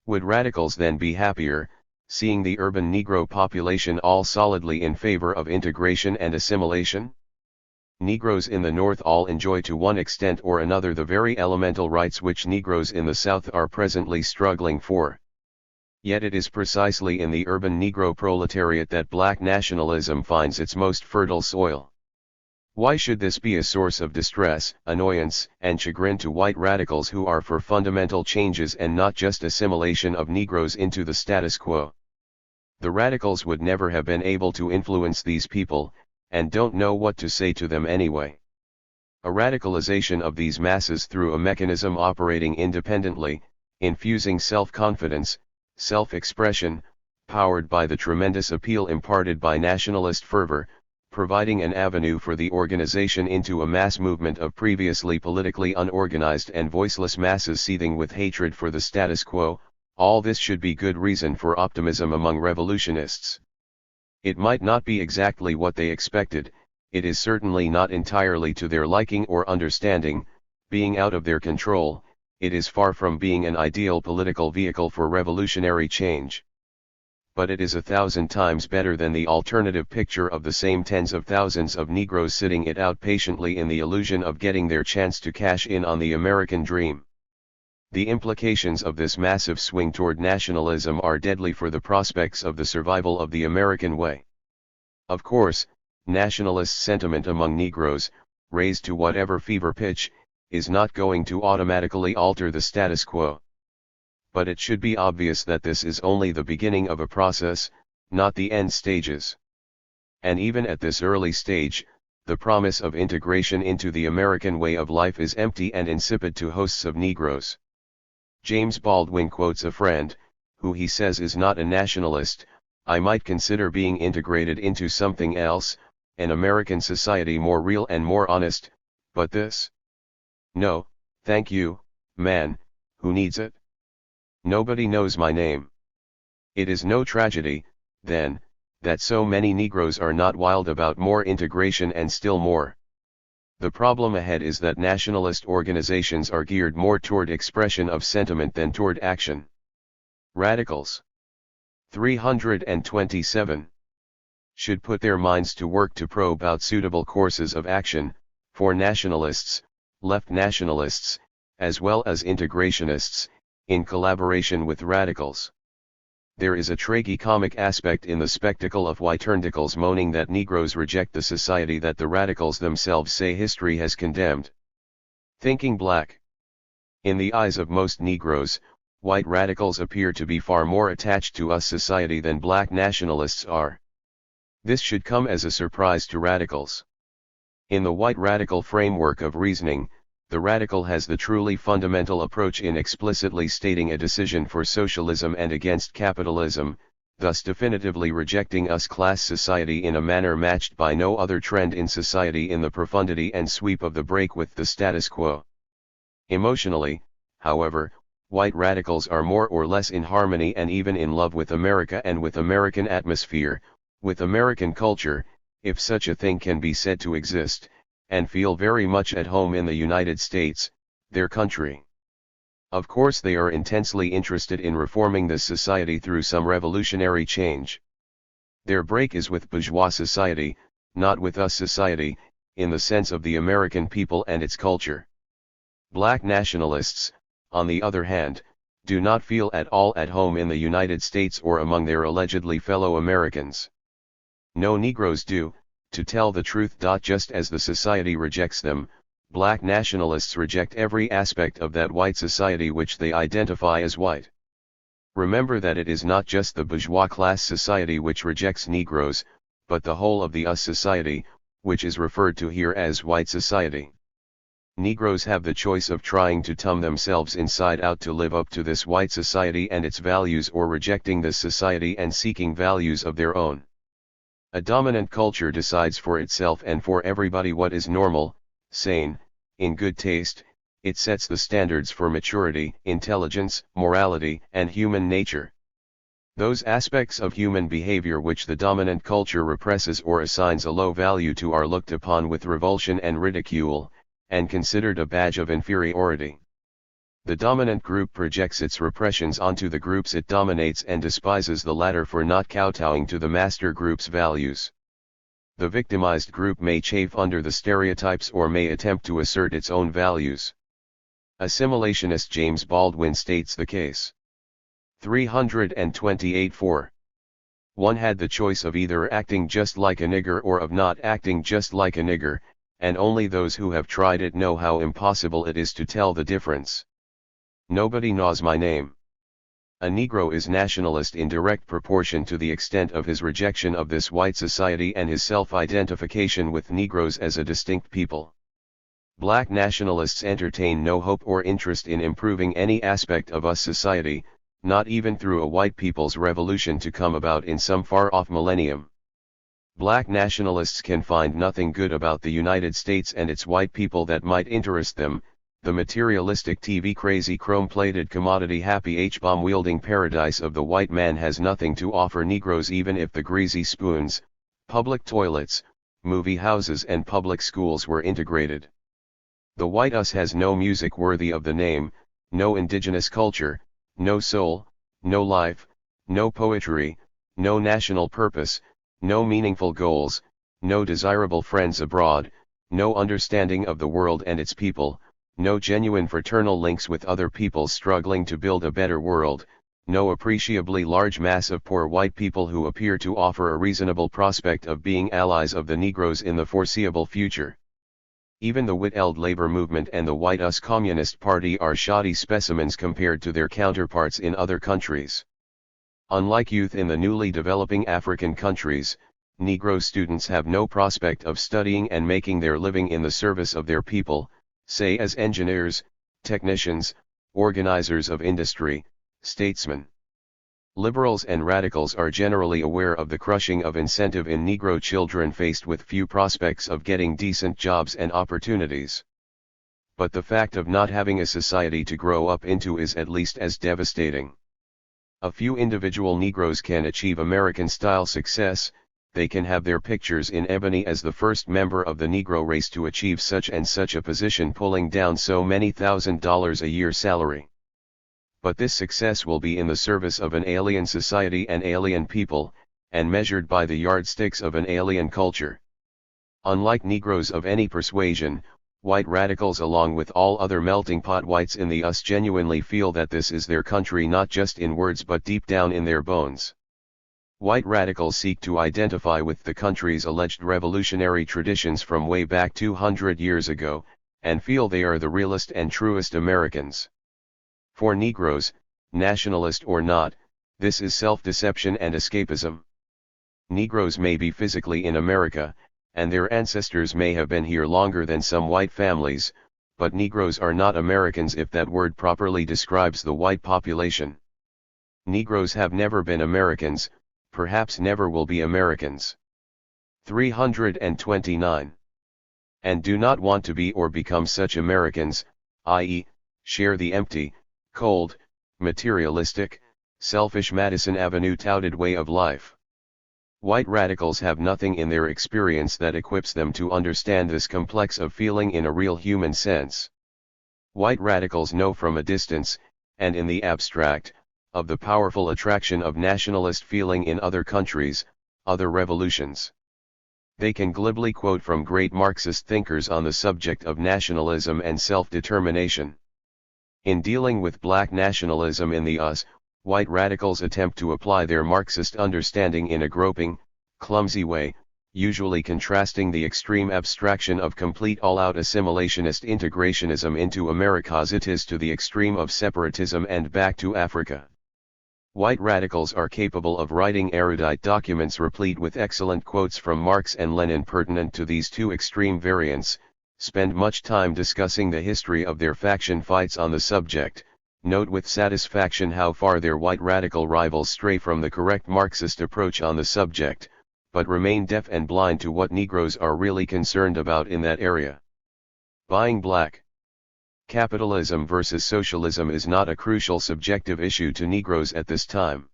Would radicals then be happier, seeing the urban Negro population all solidly in favor of integration and assimilation? Negroes in the North all enjoy to one extent or another the very elemental rights which Negroes in the South are presently struggling for. Yet it is precisely in the urban Negro proletariat that black nationalism finds its most fertile soil. Why should this be a source of distress, annoyance, and chagrin to white radicals who are for fundamental changes and not just assimilation of Negroes into the status quo? The radicals would never have been able to influence these people, and don't know what to say to them anyway. A radicalization of these masses through a mechanism operating independently, infusing self-confidence, self-expression, powered by the tremendous appeal imparted by nationalist fervor, providing an avenue for the organization into a mass movement of previously politically unorganized and voiceless masses seething with hatred for the status quo, all this should be good reason for optimism among revolutionists. It might not be exactly what they expected, it is certainly not entirely to their liking or understanding, being out of their control, it is far from being an ideal political vehicle for revolutionary change. But it is 1,000 times better than the alternative picture of the same tens of thousands of Negroes sitting it out patiently in the illusion of getting their chance to cash in on the American dream. The implications of this massive swing toward nationalism are deadly for the prospects of the survival of the American way. Of course, nationalist sentiment among Negroes, raised to whatever fever pitch, is not going to automatically alter the status quo. But it should be obvious that this is only the beginning of a process, not the end stages. And even at this early stage, the promise of integration into the American way of life is empty and insipid to hosts of Negroes. James Baldwin quotes a friend, who he says is not a nationalist, "I might consider being integrated into something else, an American society more real and more honest, but this? No, thank you, man, who needs it? Nobody knows my name." It is no tragedy, then, that so many Negroes are not wild about more integration and still more. The problem ahead is that nationalist organizations are geared more toward expression of sentiment than toward action. Radicals 327 should put their minds to work to probe out suitable courses of action, for nationalists, left nationalists, as well as integrationists, in collaboration with radicals. There is a tragicomic aspect in the spectacle of whiternticles moaning that Negroes reject the society that the radicals themselves say history has condemned. Thinking black. In the eyes of most Negroes, white radicals appear to be far more attached to us society than black nationalists are. This should come as a surprise to radicals. In the white radical framework of reasoning, the radical has the truly fundamental approach in explicitly stating a decision for socialism and against capitalism, thus definitively rejecting us class society in a manner matched by no other trend in society in the profundity and sweep of the break with the status quo. Emotionally, however, white radicals are more or less in harmony and even in love with America and with American atmosphere, with American culture, if such a thing can be said to exist, and feel very much at home in the United States, their country. Of course they are intensely interested in reforming this society through some revolutionary change. Their break is with bourgeois society, not with us society, in the sense of the American people and its culture. Black nationalists, on the other hand, do not feel at all at home in the United States or among their allegedly fellow Americans. No Negroes do, to tell the truth. Just as the society rejects them, black nationalists reject every aspect of that white society which they identify as white. Remember that it is not just the bourgeois class society which rejects Negroes, but the whole of the us society, which is referred to here as white society. Negroes have the choice of trying to turn themselves inside out to live up to this white society and its values, or rejecting this society and seeking values of their own. A dominant culture decides for itself and for everybody what is normal, sane, in good taste. It sets the standards for maturity, intelligence, morality, and human nature. Those aspects of human behavior which the dominant culture represses or assigns a low value to are looked upon with revulsion and ridicule, and considered a badge of inferiority. The dominant group projects its repressions onto the groups it dominates and despises the latter for not kowtowing to the master group's values. The victimized group may chafe under the stereotypes or may attempt to assert its own values. Assimilationist James Baldwin states the case. 328-4. One had the choice of either acting just like a nigger or of not acting just like a nigger, and only those who have tried it know how impossible it is to tell the difference. Nobody knows my name. A Negro is nationalist in direct proportion to the extent of his rejection of this white society and his self-identification with Negroes as a distinct people. Black nationalists entertain no hope or interest in improving any aspect of us society, not even through a white people's revolution to come about in some far-off millennium. Black nationalists can find nothing good about the United States and its white people that might interest them. The materialistic TV crazy chrome-plated commodity happy H-bomb wielding paradise of the white man has nothing to offer Negroes, even if the greasy spoons, public toilets, movie houses and public schools were integrated. The white us has no music worthy of the name, no indigenous culture, no soul, no life, no poetry, no national purpose, no meaningful goals, no desirable friends abroad, no understanding of the world and its people, no genuine fraternal links with other peoples struggling to build a better world, no appreciably large mass of poor white people who appear to offer a reasonable prospect of being allies of the Negroes in the foreseeable future. Even the Whittled labor movement and the White Us Communist Party are shoddy specimens compared to their counterparts in other countries. Unlike youth in the newly developing African countries, Negro students have no prospect of studying and making their living in the service of their people, say as engineers, technicians, organizers of industry, statesmen. Liberals and radicals are generally aware of the crushing of incentive in Negro children faced with few prospects of getting decent jobs and opportunities. But the fact of not having a society to grow up into is at least as devastating. A few individual Negroes can achieve American-style success. They can have their pictures in ebony as the first member of the Negro race to achieve such and such a position, pulling down so many $1,000 a year salary. But this success will be in the service of an alien society and alien people, and measured by the yardsticks of an alien culture. Unlike Negroes of any persuasion, white radicals along with all other melting pot whites in the US genuinely feel that this is their country, not just in words but deep down in their bones. White radicals seek to identify with the country's alleged revolutionary traditions from way back 200 years ago, and feel they are the realest and truest Americans. For Negroes, nationalist or not, this is self-deception and escapism. Negroes may be physically in America, and their ancestors may have been here longer than some white families, but Negroes are not Americans if that word properly describes the white population. Negroes have never been Americans, perhaps never will be Americans. 329. And do not want to be or become such Americans, i.e., share the empty, cold, materialistic, selfish Madison Avenue touted way of life. White radicals have nothing in their experience that equips them to understand this complex of feeling in a real human sense. White radicals know from a distance, and in the abstract, of the powerful attraction of nationalist feeling in other countries, other revolutions. They can glibly quote from great Marxist thinkers on the subject of nationalism and self-determination. In dealing with black nationalism in the US, white radicals attempt to apply their Marxist understanding in a groping, clumsy way, usually contrasting the extreme abstraction of complete all-out assimilationist integrationism into America as it is to the extreme of separatism and back to Africa. White radicals are capable of writing erudite documents replete with excellent quotes from Marx and Lenin pertinent to these two extreme variants, spend much time discussing the history of their faction fights on the subject, note with satisfaction how far their white radical rivals stray from the correct Marxist approach on the subject, but remain deaf and blind to what Negroes are really concerned about in that area. Buying black. Capitalism versus socialism is not a crucial subjective issue to Negroes at this time.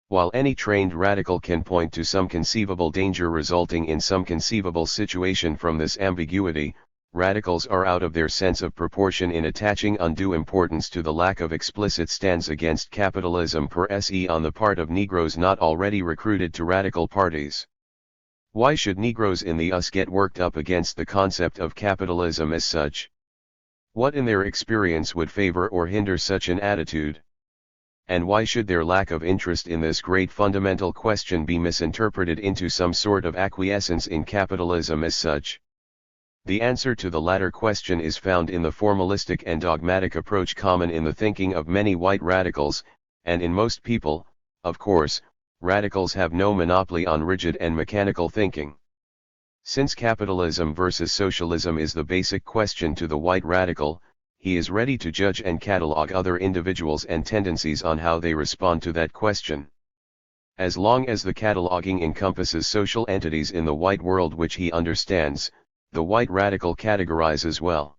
While any trained radical can point to some conceivable danger resulting in some conceivable situation from this ambiguity, radicals are out of their sense of proportion in attaching undue importance to the lack of explicit stands against capitalism per se on the part of Negroes not already recruited to radical parties. Why should Negroes in the US get worked up against the concept of capitalism as such? What in their experience would favor or hinder such an attitude? And why should their lack of interest in this great fundamental question be misinterpreted into some sort of acquiescence in capitalism as such? The answer to the latter question is found in the formalistic and dogmatic approach common in the thinking of many white radicals, and in most people. Of course, radicals have no monopoly on rigid and mechanical thinking. Since capitalism versus socialism is the basic question to the white radical, he is ready to judge and catalog other individuals and tendencies on how they respond to that question. As long as the cataloging encompasses social entities in the white world which he understands, the white radical categorizes well.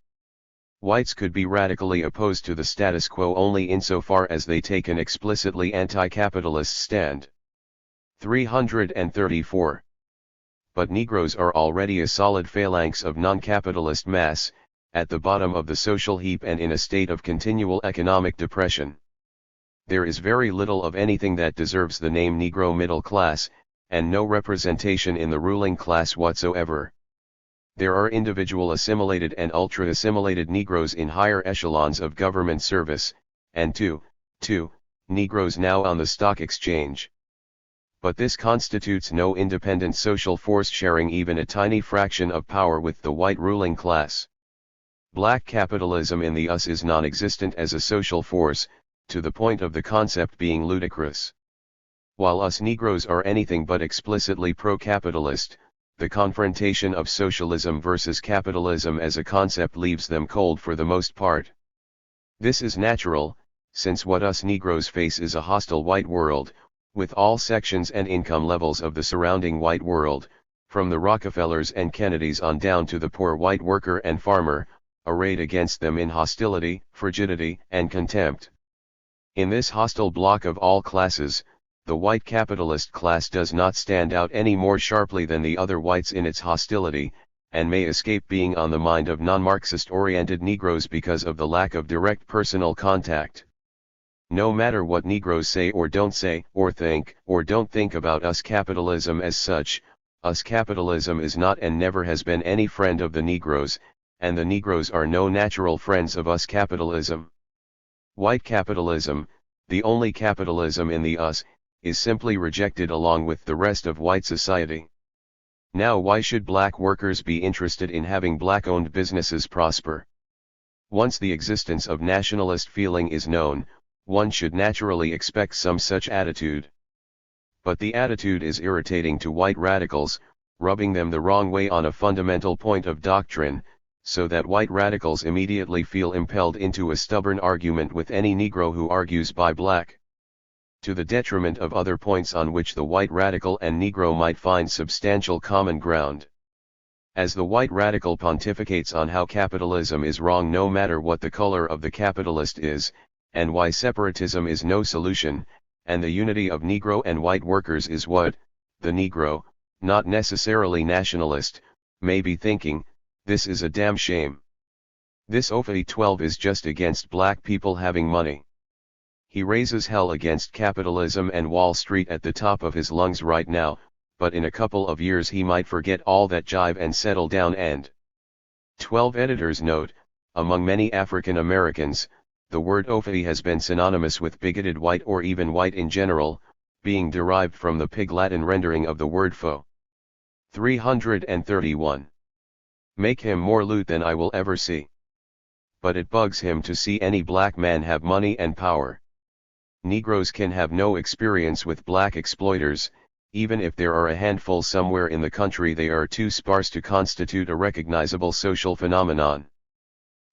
Whites could be radically opposed to the status quo only insofar as they take an explicitly anti-capitalist stand. 334. But Negroes are already a solid phalanx of non-capitalist mass, at the bottom of the social heap and in a state of continual economic depression. There is very little of anything that deserves the name Negro middle class, and no representation in the ruling class whatsoever. There are individual assimilated and ultra-assimilated Negroes in higher echelons of government service, and two Negroes now on the stock exchange. But this constitutes no independent social force sharing even a tiny fraction of power with the white ruling class. Black capitalism in the US is non-existent as a social force, to the point of the concept being ludicrous. While us Negroes are anything but explicitly pro-capitalist, the confrontation of socialism versus capitalism as a concept leaves them cold for the most part. This is natural, since what us Negroes face is a hostile white world, with all sections and income levels of the surrounding white world, from the Rockefellers and Kennedys on down to the poor white worker and farmer, arrayed against them in hostility, frigidity, and contempt. In this hostile block of all classes, the white capitalist class does not stand out any more sharply than the other whites in its hostility, and may escape being on the mind of non-Marxist-oriented Negroes because of the lack of direct personal contact. No matter what Negroes say or don't think about us capitalism as such, Us capitalism is not and never has been any friend of the Negroes, and the Negroes are no natural friends of us capitalism. White capitalism, the only capitalism in the us, is simply rejected along with the rest of white society. Now why should black workers be interested in having black-owned businesses prosper? Once the existence of nationalist feeling is known, one should naturally expect some such attitude. But the attitude is irritating to white radicals, rubbing them the wrong way on a fundamental point of doctrine, so that white radicals immediately feel impelled into a stubborn argument with any Negro who argues by black, to the detriment of other points on which the white radical and Negro might find substantial common ground. As the white radical pontificates on how capitalism is wrong no matter what the color of the capitalist is, and why separatism is no solution, and the unity of Negro and white workers is what, the Negro, not necessarily nationalist, may be thinking, this is a damn shame. This OFI 12 is just against black people having money. He raises hell against capitalism and Wall Street at the top of his lungs right now, but in a couple of years he might forget all that jive and settle down and 12 editors note, among many African Americans, the word OFI has been synonymous with bigoted white or even white in general, being derived from the Pig Latin rendering of the word foe. 331. Make him more loot than I will ever see. But it bugs him to see any black man have money and power. Negroes can have no experience with black exploiters, even if there are a handful somewhere in the country they are too sparse to constitute a recognizable social phenomenon.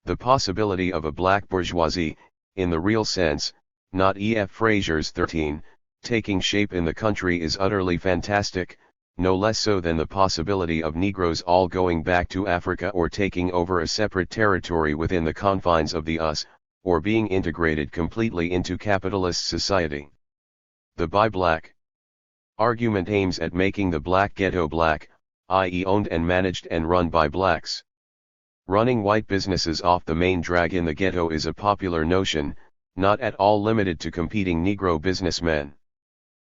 The possibility of a black bourgeoisie, in the real sense, not E.F. Frazier's 13, taking shape in the country is utterly fantastic, no less so than the possibility of Negroes all going back to Africa or taking over a separate territory within the confines of the US, or being integrated completely into capitalist society. The Buy Black argument aims at making the black ghetto black, i.e. owned and managed and run by blacks. Running white businesses off the main drag in the ghetto is a popular notion, not at all limited to competing Negro businessmen.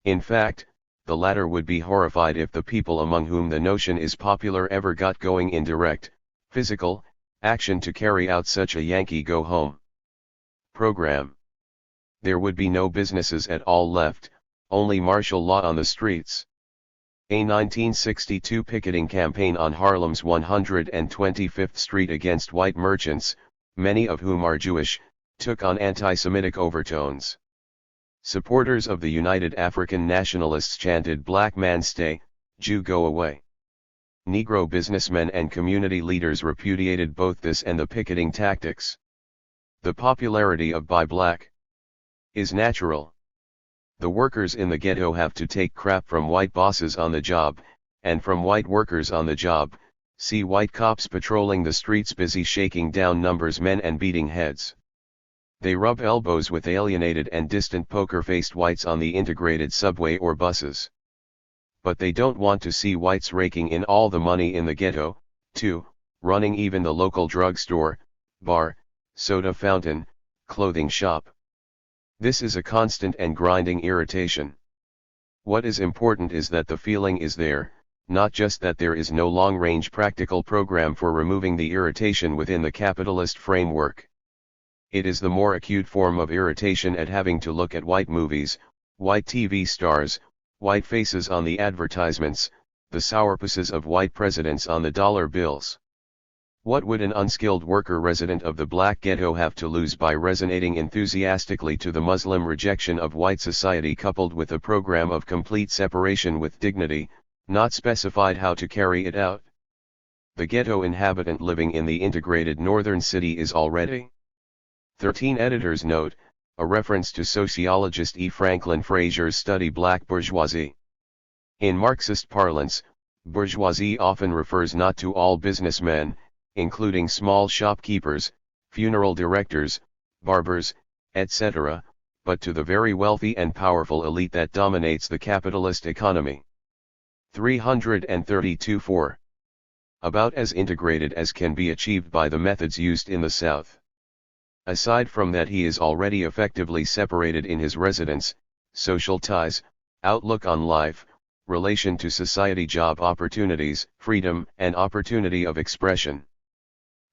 In fact, the latter would be horrified if the people among whom the notion is popular ever got going in direct, physical, action to carry out such a Yankee go-home program. There would be no businesses at all left, only martial law on the streets. A 1962 picketing campaign on Harlem's 125th Street against white merchants, many of whom are Jewish, took on anti-Semitic overtones. Supporters of the United African Nationalists chanted "Black man stay, Jew go away." Negro businessmen and community leaders repudiated both this and the picketing tactics. The popularity of Buy Black is natural. The workers in the ghetto have to take crap from white bosses on the job, and from white workers on the job, see white cops patrolling the streets busy shaking down numbers men and beating heads. They rub elbows with alienated and distant poker-faced whites on the integrated subway or buses. But they don't want to see whites raking in all the money in the ghetto, too, running even the local drugstore, bar, soda fountain, clothing shop. This is a constant and grinding irritation. What is important is that the feeling is there, not just that there is no long-range practical program for removing the irritation within the capitalist framework. It is the more acute form of irritation at having to look at white movies, white TV stars, white faces on the advertisements, the sourpusses of white presidents on the dollar bills. What would an unskilled worker resident of the black ghetto have to lose by resonating enthusiastically to the Muslim rejection of white society coupled with a program of complete separation with dignity, not specified how to carry it out? The ghetto inhabitant living in the integrated northern city is already 13 editors note, a reference to sociologist E. Franklin Frazier's study Black Bourgeoisie. In Marxist parlance, bourgeoisie often refers not to all businessmen, including small shopkeepers, funeral directors, barbers, etc., but to the very wealthy and powerful elite that dominates the capitalist economy. 332-4. About as integrated as can be achieved by the methods used in the South. Aside from that, he is already effectively separated in his residence, social ties, outlook on life, relation to society, job opportunities, freedom and opportunity of expression.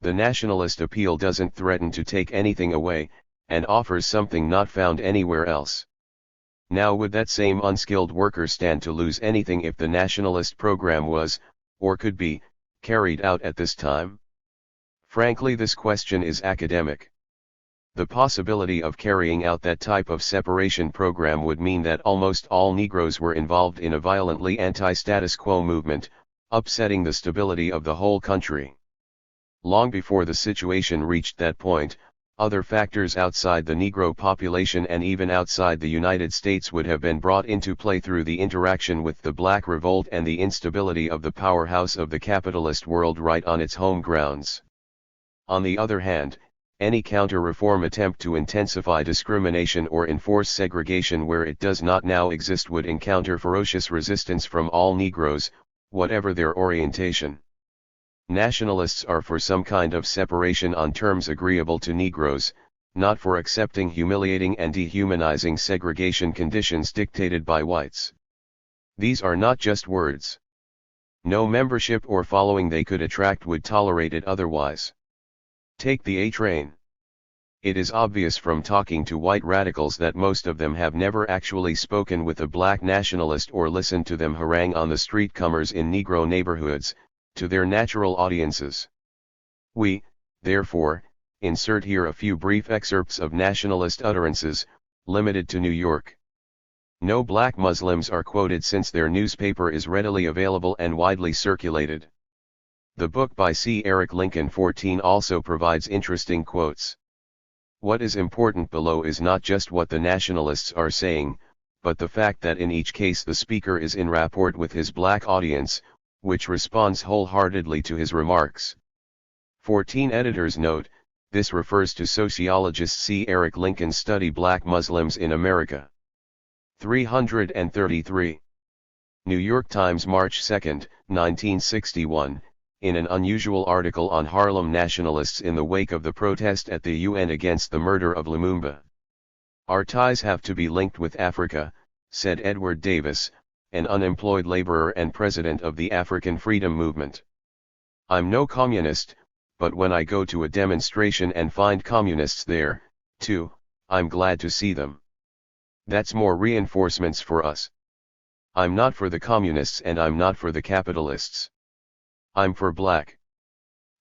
The nationalist appeal doesn't threaten to take anything away, and offers something not found anywhere else. Now would that same unskilled worker stand to lose anything if the nationalist program was, or could be, carried out at this time? Frankly, this question is academic. The possibility of carrying out that type of separation program would mean that almost all Negroes were involved in a violently anti-status quo movement, upsetting the stability of the whole country. Long before the situation reached that point, other factors outside the Negro population and even outside the United States would have been brought into play through the interaction with the Black Revolt and the instability of the powerhouse of the capitalist world right on its home grounds. On the other hand, any counter-reform attempt to intensify discrimination or enforce segregation where it does not now exist would encounter ferocious resistance from all Negroes, whatever their orientation. Nationalists are for some kind of separation on terms agreeable to Negroes, not for accepting humiliating and dehumanizing segregation conditions dictated by whites. These are not just words. No membership or following they could attract would tolerate it otherwise. Take the A train. It is obvious from talking to white radicals that most of them have never actually spoken with a black nationalist or listened to them harangue on the street comers in Negro neighborhoods, to their natural audiences. We, therefore, insert here a few brief excerpts of nationalist utterances, limited to New York. No black Muslims are quoted since their newspaper is readily available and widely circulated. The book by C. Eric Lincoln 14 also provides interesting quotes. What is important below is not just what the nationalists are saying, but the fact that in each case the speaker is in rapport with his black audience, which responds wholeheartedly to his remarks. 14 Editor's note, this refers to sociologist C. Eric Lincoln's study Black Muslims in America. 333. New York Times, March 2, 1961, in an unusual article on Harlem nationalists in the wake of the protest at the UN against the murder of Lumumba. Our ties have to be linked with Africa, said Edward Davis, an unemployed laborer and president of the African Freedom Movement. I'm no communist, but when I go to a demonstration and find communists there, too, I'm glad to see them. That's more reinforcements for us. I'm not for the communists and I'm not for the capitalists. I'm for black.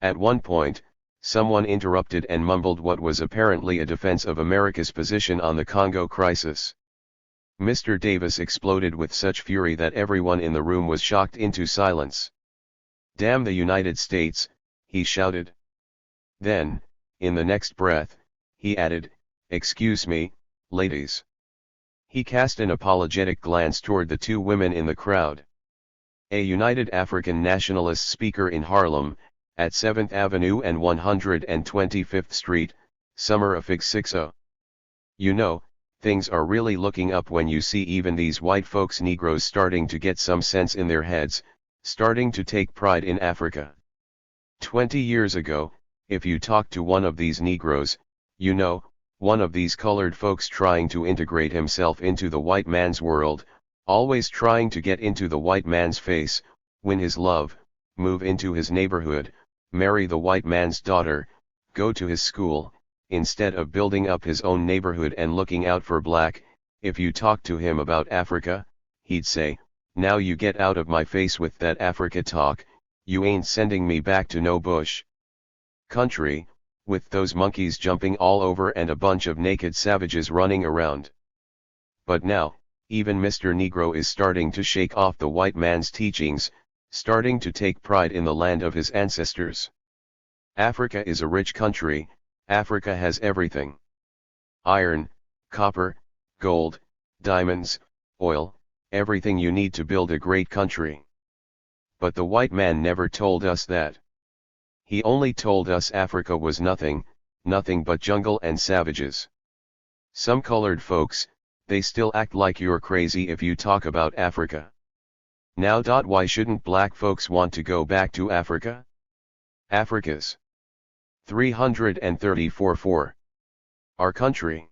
At one point, someone interrupted and mumbled what was apparently a defense of America's position on the Congo crisis. Mr. Davis exploded with such fury that everyone in the room was shocked into silence. Damn the United States, he shouted. Then, in the next breath, he added, excuse me, ladies. He cast an apologetic glance toward the two women in the crowd. A United African Nationalist speaker in Harlem, at 7th Avenue and 125th Street, summer of Fig 60. You know, things are really looking up when you see even these white folks Negroes starting to get some sense in their heads, starting to take pride in Africa. 20 years ago, if you talked to one of these Negroes, you know, one of these colored folks trying to integrate himself into the white man's world, always trying to get into the white man's face, win his love, move into his neighborhood, marry the white man's daughter, go to his school, instead of building up his own neighborhood and looking out for black, if you talk to him about Africa, he'd say, now you get out of my face with that Africa talk, you ain't sending me back to no bush country, with those monkeys jumping all over and a bunch of naked savages running around. But now, even Mr. Negro is starting to shake off the white man's teachings, starting to take pride in the land of his ancestors. Africa is a rich country, Africa has everything. Iron, copper, gold, diamonds, oil, everything you need to build a great country. But the white man never told us that. He only told us Africa was nothing, nothing but jungle and savages. Some colored folks, they still act like you're crazy if you talk about Africa. Now. Why shouldn't black folks want to go back to Africa? Africa's 334-4. Our country.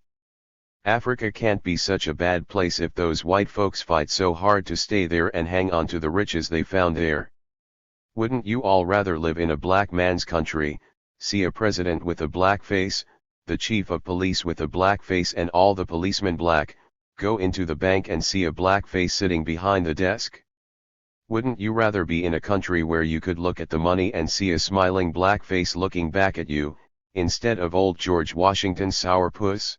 Africa can't be such a bad place if those white folks fight so hard to stay there and hang on to the riches they found there. Wouldn't you all rather live in a black man's country, see a president with a black face, the chief of police with a black face and all the policemen black, go into the bank and see a black face sitting behind the desk? Wouldn't you rather be in a country where you could look at the money and see a smiling black face looking back at you, instead of old George Washington's sourpuss?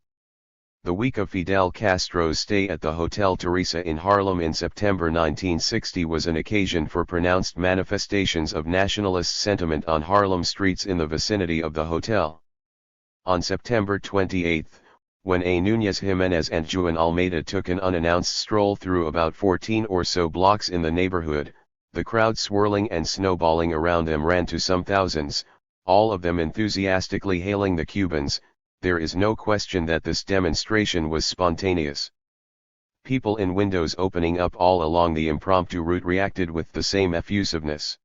The week of Fidel Castro's stay at the Hotel Teresa in Harlem in September 1960 was an occasion for pronounced manifestations of nationalist sentiment on Harlem streets in the vicinity of the hotel. On September 28, when A. Núñez Jiménez and Juan Almeida took an unannounced stroll through about 14 or so blocks in the neighborhood, the crowd swirling and snowballing around them ran to some thousands, all of them enthusiastically hailing the Cubans. There is no question that this demonstration was spontaneous. People in windows opening up all along the impromptu route reacted with the same effusiveness.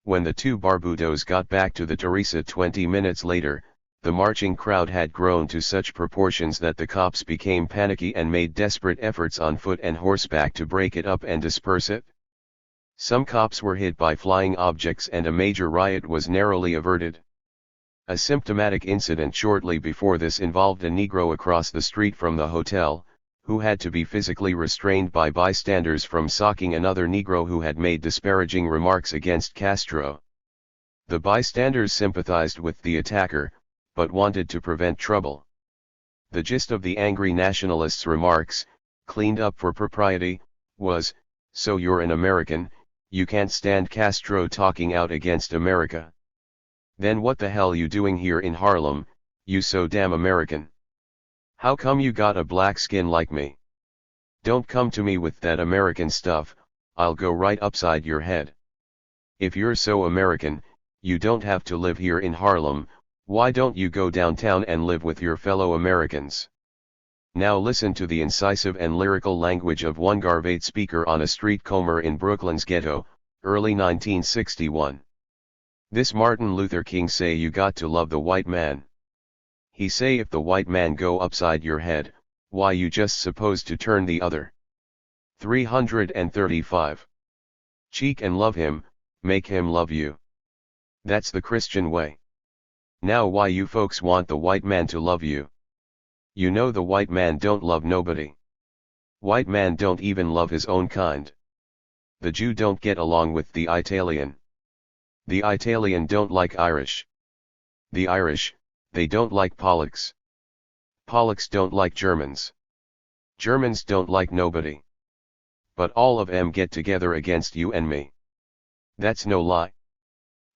When the two barbudos got back to the Teresa 20 minutes later, the marching crowd had grown to such proportions that the cops became panicky and made desperate efforts on foot and horseback to break it up and disperse it. Some cops were hit by flying objects and a major riot was narrowly averted. A symptomatic incident shortly before this involved a Negro across the street from the hotel, who had to be physically restrained by bystanders from socking another Negro who had made disparaging remarks against Castro. The bystanders sympathized with the attacker, but wanted to prevent trouble. The gist of the angry nationalists' remarks, cleaned up for propriety, was, "So you're an American, you can't stand Castro talking out against America. Then what the hell you doing here in Harlem, you so damn American? How come you got a black skin like me? Don't come to me with that American stuff, I'll go right upside your head. If you're so American, you don't have to live here in Harlem, why don't you go downtown and live with your fellow Americans?" Now listen to the incisive and lyrical language of one garbate speaker on a street corner in Brooklyn's ghetto, early 1961. This Martin Luther King say you got to love the white man. He say if the white man go upside your head, why you just supposed to turn the other. 335. Cheek and love him, make him love you. That's the Christian way. Now why you folks want the white man to love you? You know the white man don't love nobody. White man don't even love his own kind. The Jew don't get along with the Italian. The Italian don't like Irish. The Irish, they don't like Polacks. Polacks don't like Germans. Germans don't like nobody. But all of them get together against you and me. That's no lie.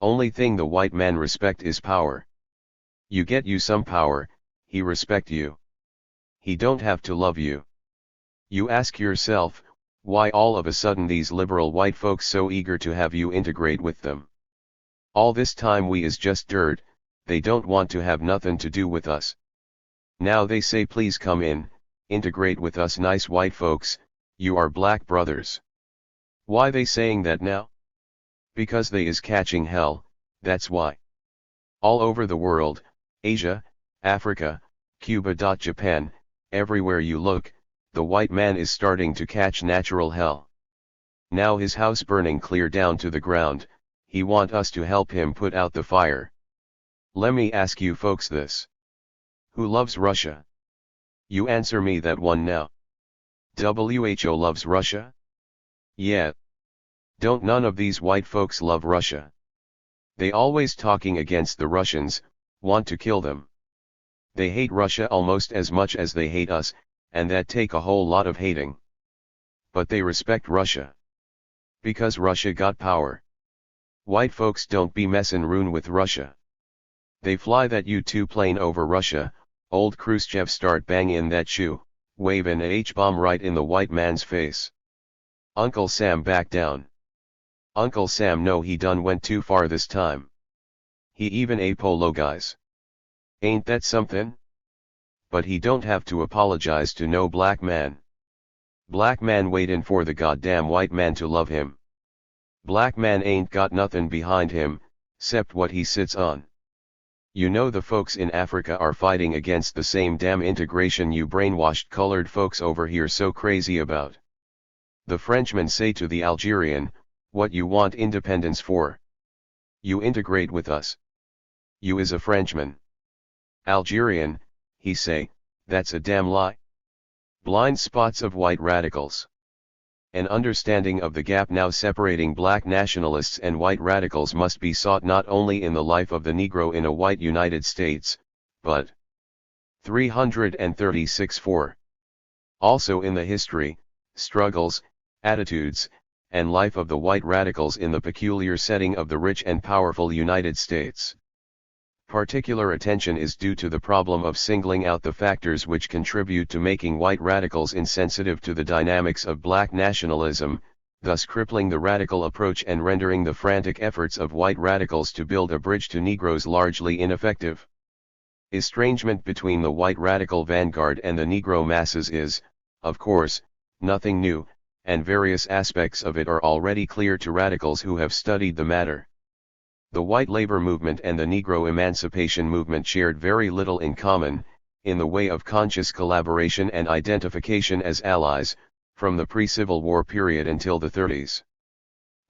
Only thing the white man respect is power. You get you some power, he respect you. He don't have to love you. You ask yourself, why all of a sudden these liberal white folks so eager to have you integrate with them? All this time we is just dirt, they don't want to have nothing to do with us. Now they say please come in, integrate with us nice white folks, you are black brothers. Why they saying that now? Because they is catching hell, that's why. All over the world, Asia, Africa, Cuba. Japan, everywhere you look, the white man is starting to catch natural hell. Now his house burning clear down to the ground, he want us to help him put out the fire. Let me ask you folks this. Who loves Russia? You answer me that one now. WHO loves Russia? Yeah. Don't none of these white folks love Russia? They always talking against the Russians, want to kill them. They hate Russia almost as much as they hate us, and that take a whole lot of hating. But they respect Russia. Because Russia got power. White folks don't be messin' roon with Russia. They fly that U-2 plane over Russia, old Khrushchev start bangin' that shoe, wavin' a H-bomb right in the white man's face. Uncle Sam back down. Uncle Sam know he done went too far this time. He even apologize. Ain't that something? But he don't have to apologize to no black man. Black man waitin' for the goddamn white man to love him. Black man ain't got nothing behind him, 'cept what he sits on. You know the folks in Africa are fighting against the same damn integration you brainwashed colored folks over here so crazy about. The Frenchmen say to the Algerian, what you want independence for? You integrate with us. You is a Frenchman. Algerian, he say, that's a damn lie. Blind spots of white radicals. An understanding of the gap now separating black nationalists and white radicals must be sought not only in the life of the Negro in a white United States, but 336-4. Also in the history, struggles, attitudes, and life of the white radicals in the peculiar setting of the rich and powerful United States. Particular attention is due to the problem of singling out the factors which contribute to making white radicals insensitive to the dynamics of black nationalism, thus crippling the radical approach and rendering the frantic efforts of white radicals to build a bridge to Negroes largely ineffective. Estrangement between the white radical vanguard and the Negro masses is, of course, nothing new, and various aspects of it are already clear to radicals who have studied the matter. The white labor movement and the Negro emancipation movement shared very little in common, in the way of conscious collaboration and identification as allies, from the pre-Civil War period until the 30s.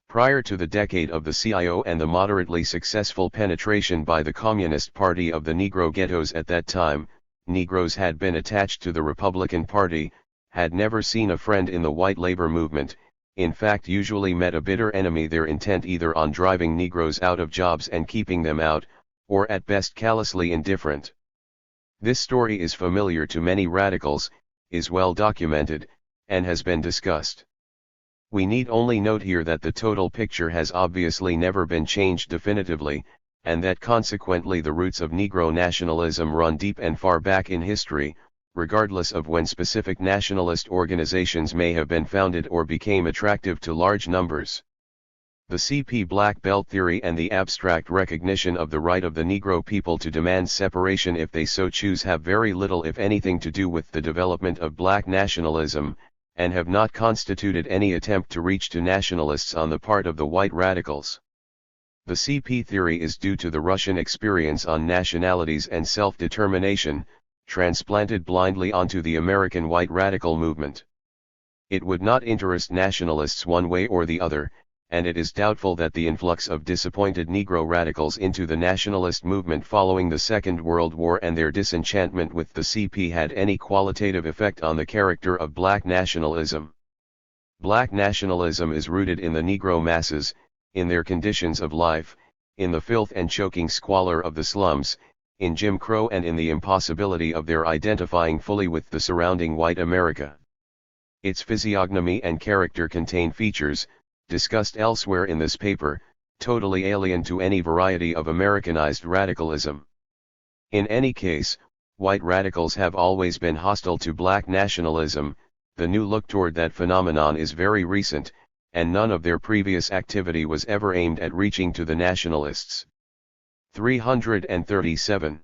Prior to the decade of the CIO and the moderately successful penetration by the Communist Party of the Negro ghettos at that time, Negroes had been attached to the Republican Party, had never seen a friend in the white labor movement, in fact usually met a bitter enemy, their intent either on driving Negroes out of jobs and keeping them out, or at best callously indifferent. This story is familiar to many radicals, is well documented, and has been discussed. We need only note here that the total picture has obviously never been changed definitively, and that consequently the roots of Negro nationalism run deep and far back in history, regardless of when specific nationalist organizations may have been founded or became attractive to large numbers. The CP Black Belt theory and the abstract recognition of the right of the Negro people to demand separation if they so choose have very little if anything to do with the development of black nationalism, and have not constituted any attempt to reach to nationalists on the part of the white radicals. The CP theory is due to the Russian experience on nationalities and self-determination, transplanted blindly onto the American white radical movement. It would not interest nationalists one way or the other, and it is doubtful that the influx of disappointed Negro radicals into the nationalist movement following the Second World War and their disenchantment with the CP had any qualitative effect on the character of black nationalism. Black nationalism is rooted in the Negro masses, in their conditions of life, in the filth and choking squalor of the slums, in Jim Crow, and in the impossibility of their identifying fully with the surrounding white America. Its physiognomy and character contain features, discussed elsewhere in this paper, totally alien to any variety of Americanized radicalism. In any case, white radicals have always been hostile to black nationalism. The new look toward that phenomenon is very recent, and none of their previous activity was ever aimed at reaching to the nationalists. 337.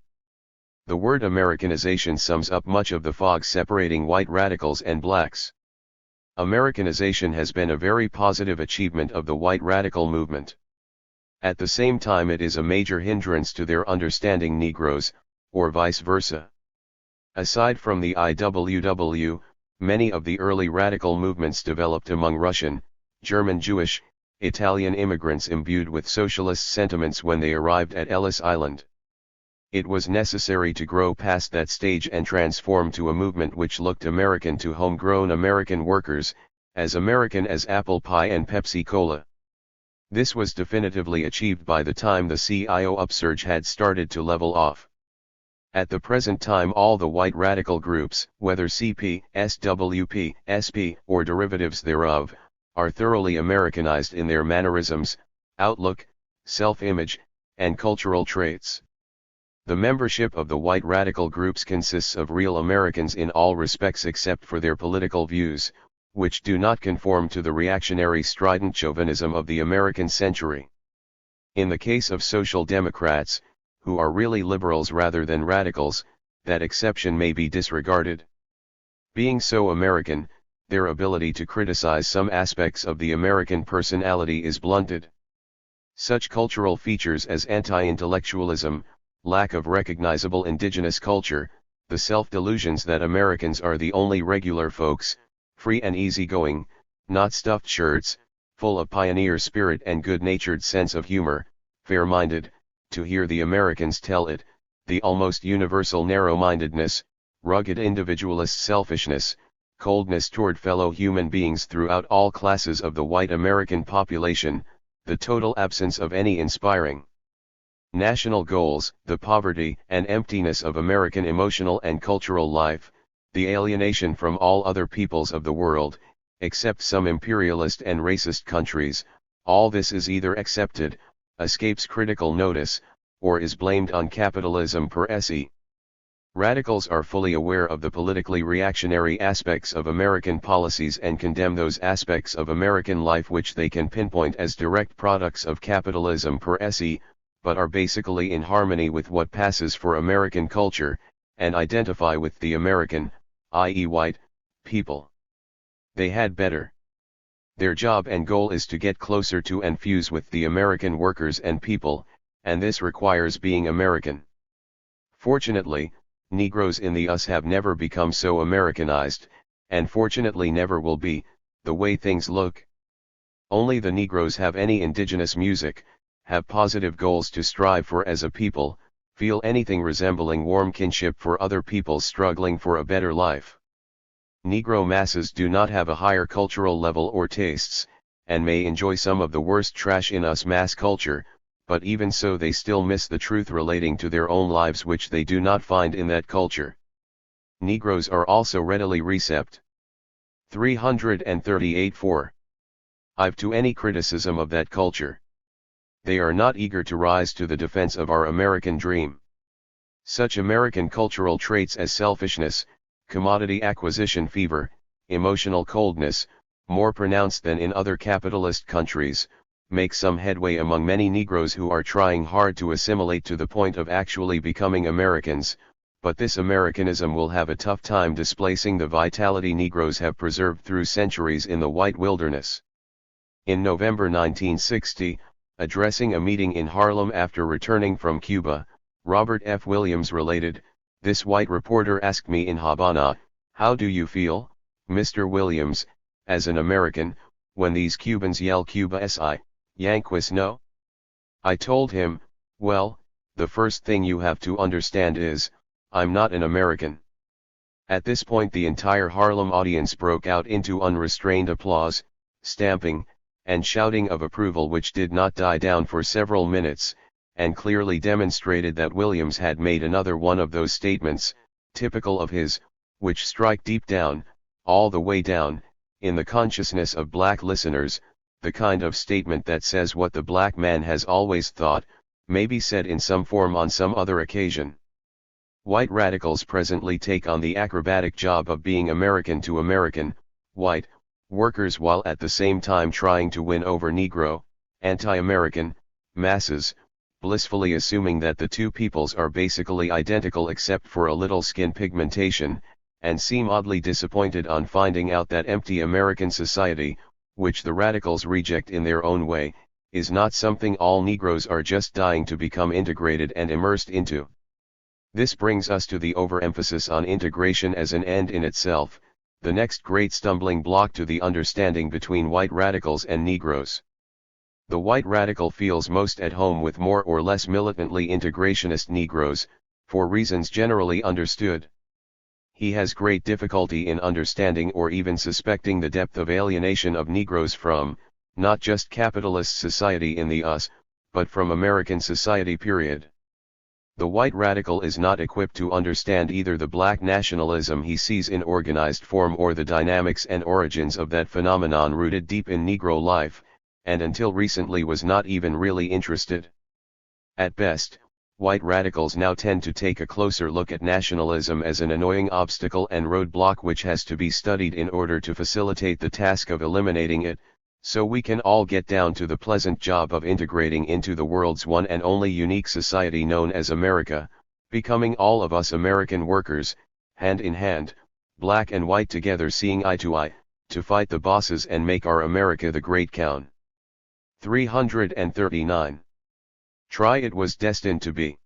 The word Americanization sums up much of the fog separating white radicals and blacks. Americanization has been a very positive achievement of the white radical movement. At the same time it is a major hindrance to their understanding Negroes, or vice versa. Aside from the IWW, many of the early radical movements developed among Russian, German Jewish, Italian immigrants imbued with socialist sentiments when they arrived at Ellis Island. It was necessary to grow past that stage and transform to a movement which looked American to homegrown American workers, as American as apple pie and Pepsi Cola. This was definitively achieved by the time the CIO upsurge had started to level off. At the present time all the white radical groups, whether CP, SWP, SP, or derivatives thereof, are thoroughly Americanized in their mannerisms, outlook, self-image, and cultural traits. The membership of the white radical groups consists of real Americans in all respects except for their political views, which do not conform to the reactionary strident chauvinism of the American century. In the case of social democrats, who are really liberals rather than radicals, that exception may be disregarded. Being so American, their ability to criticize some aspects of the American personality is blunted. Such cultural features as anti-intellectualism, lack of recognizable indigenous culture, the self-delusions that Americans are the only regular folks, free and easygoing, not stuffed shirts, full of pioneer spirit and good-natured sense of humor, fair-minded, to hear the Americans tell it, the almost universal narrow-mindedness, rugged individualist selfishness, coldness toward fellow human beings throughout all classes of the white American population, the total absence of any inspiring national goals, the poverty and emptiness of American emotional and cultural life, the alienation from all other peoples of the world, except some imperialist and racist countries, all this is either accepted, escapes critical notice, or is blamed on capitalism per se. Radicals are fully aware of the politically reactionary aspects of American policies and condemn those aspects of American life which they can pinpoint as direct products of capitalism per se, but are basically in harmony with what passes for American culture, and identify with the American, i.e. white, people. They had better. Their job and goal is to get closer to and fuse with the American workers and people, and this requires being American. Fortunately, Negroes in the US have never become so Americanized, and fortunately never will be, the way things look. Only the Negroes have any indigenous music, have positive goals to strive for as a people, feel anything resembling warm kinship for other peoples struggling for a better life. Negro masses do not have a higher cultural level or tastes, and may enjoy some of the worst trash in us mass culture, but even so they still miss the truth relating to their own lives which they do not find in that culture. Negroes are also readily recept. 338-4. I've to any criticism of that culture. They are not eager to rise to the defense of our American dream. Such American cultural traits as selfishness, commodity acquisition fever, emotional coldness, more pronounced than in other capitalist countries, make some headway among many Negroes who are trying hard to assimilate to the point of actually becoming Americans, but this Americanism will have a tough time displacing the vitality Negroes have preserved through centuries in the white wilderness. In November 1960, addressing a meeting in Harlem after returning from Cuba, Robert F. Williams related, "This white reporter asked me in Havana, 'How do you feel, Mr. Williams, as an American, when these Cubans yell Cuba si, Yanquis no?' I told him, 'Well, the first thing you have to understand is, I'm not an American.'" At this point the entire Harlem audience broke out into unrestrained applause, stamping, and shouting of approval which did not die down for several minutes, and clearly demonstrated that Williams had made another one of those statements, typical of his, which strike deep down, all the way down, in the consciousness of black listeners, the kind of statement that says what the black man has always thought, may be said in some form on some other occasion. White radicals presently take on the acrobatic job of being American to American, white, workers while at the same time trying to win over Negro, anti-American, masses, blissfully assuming that the two peoples are basically identical except for a little skin pigmentation, and seem oddly disappointed on finding out that empty American society, which the radicals reject in their own way, is not something all Negroes are just dying to become integrated and immersed into. This brings us to the overemphasis on integration as an end in itself, the next great stumbling block to the understanding between white radicals and Negroes. The white radical feels most at home with more or less militantly integrationist Negroes, for reasons generally understood. He has great difficulty in understanding or even suspecting the depth of alienation of Negroes from, not just capitalist society in the US, but from American society period. The white radical is not equipped to understand either the black nationalism he sees in organized form or the dynamics and origins of that phenomenon rooted deep in Negro life, and until recently was not even really interested. At best, white radicals now tend to take a closer look at nationalism as an annoying obstacle and roadblock which has to be studied in order to facilitate the task of eliminating it, so we can all get down to the pleasant job of integrating into the world's one and only unique society known as America, becoming all of us American workers, hand in hand, black and white together seeing eye to fight the bosses and make our America the great count. 339. Try it was destined to be.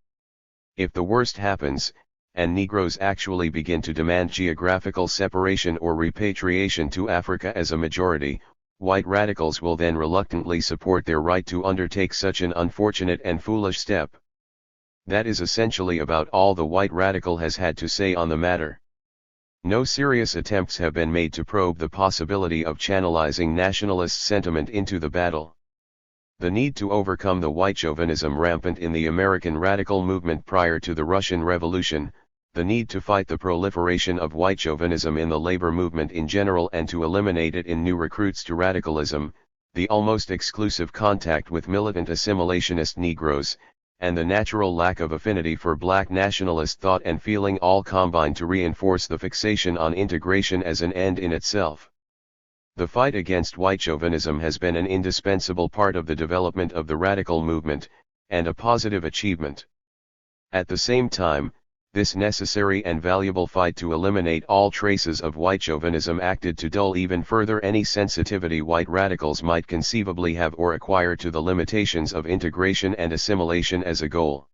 If the worst happens, and Negroes actually begin to demand geographical separation or repatriation to Africa as a majority, white radicals will then reluctantly support their right to undertake such an unfortunate and foolish step. That is essentially about all the white radical has had to say on the matter. No serious attempts have been made to probe the possibility of channelizing nationalist sentiment into the battle. The need to overcome the white chauvinism rampant in the American radical movement prior to the Russian Revolution, the need to fight the proliferation of white chauvinism in the labor movement in general and to eliminate it in new recruits to radicalism, the almost exclusive contact with militant assimilationist Negroes, and the natural lack of affinity for black nationalist thought and feeling all combine to reinforce the fixation on integration as an end in itself. The fight against white chauvinism has been an indispensable part of the development of the radical movement, and a positive achievement. At the same time, this necessary and valuable fight to eliminate all traces of white chauvinism acted to dull even further any sensitivity white radicals might conceivably have or acquire to the limitations of integration and assimilation as a goal.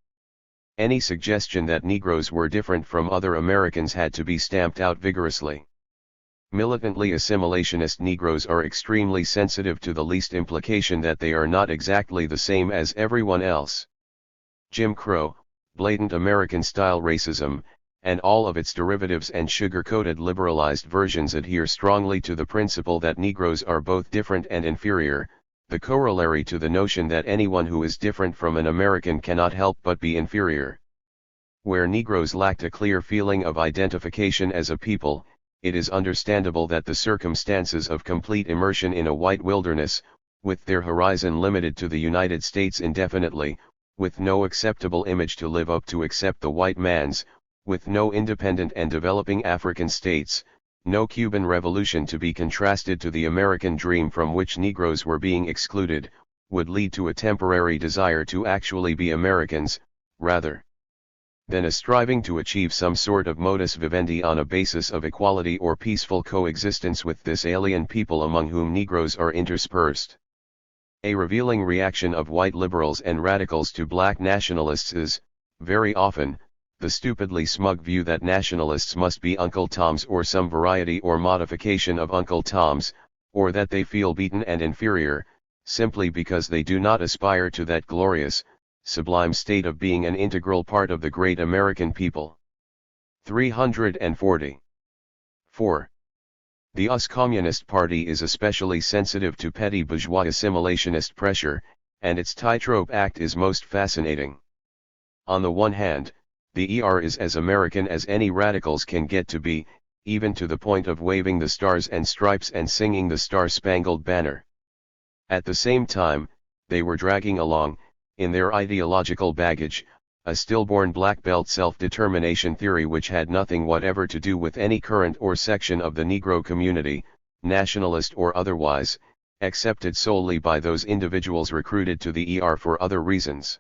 Any suggestion that Negroes were different from other Americans had to be stamped out vigorously. Militantly assimilationist Negroes are extremely sensitive to the least implication that they are not exactly the same as everyone else. Jim Crow, blatant American-style racism, and all of its derivatives and sugar-coated liberalized versions adhere strongly to the principle that Negroes are both different and inferior, the corollary to the notion that anyone who is different from an American cannot help but be inferior. Where Negroes lacked a clear feeling of identification as a people, it is understandable that the circumstances of complete immersion in a white wilderness, with their horizon limited to the United States indefinitely, with no acceptable image to live up to except the white man's, with no independent and developing African states, no Cuban Revolution to be contrasted to the American dream from which Negroes were being excluded, would lead to a temporary desire to actually be Americans, rather than a striving to achieve some sort of modus vivendi on a basis of equality or peaceful coexistence with this alien people among whom Negroes are interspersed. A revealing reaction of white liberals and radicals to black nationalists is, very often, the stupidly smug view that nationalists must be Uncle Toms or some variety or modification of Uncle Toms, or that they feel beaten and inferior, simply because they do not aspire to that glorious, sublime state of being an integral part of the great American people. 340. 4. The US Communist Party is especially sensitive to petty bourgeois assimilationist pressure, and its tightrope act is most fascinating. On the one hand, the ER is as American as any radicals can get to be, even to the point of waving the stars and stripes and singing the Star-Spangled Banner. At the same time, they were dragging along, in their ideological baggage, a stillborn black belt self-determination theory which had nothing whatever to do with any current or section of the Negro community, nationalist or otherwise, accepted solely by those individuals recruited to the ER for other reasons.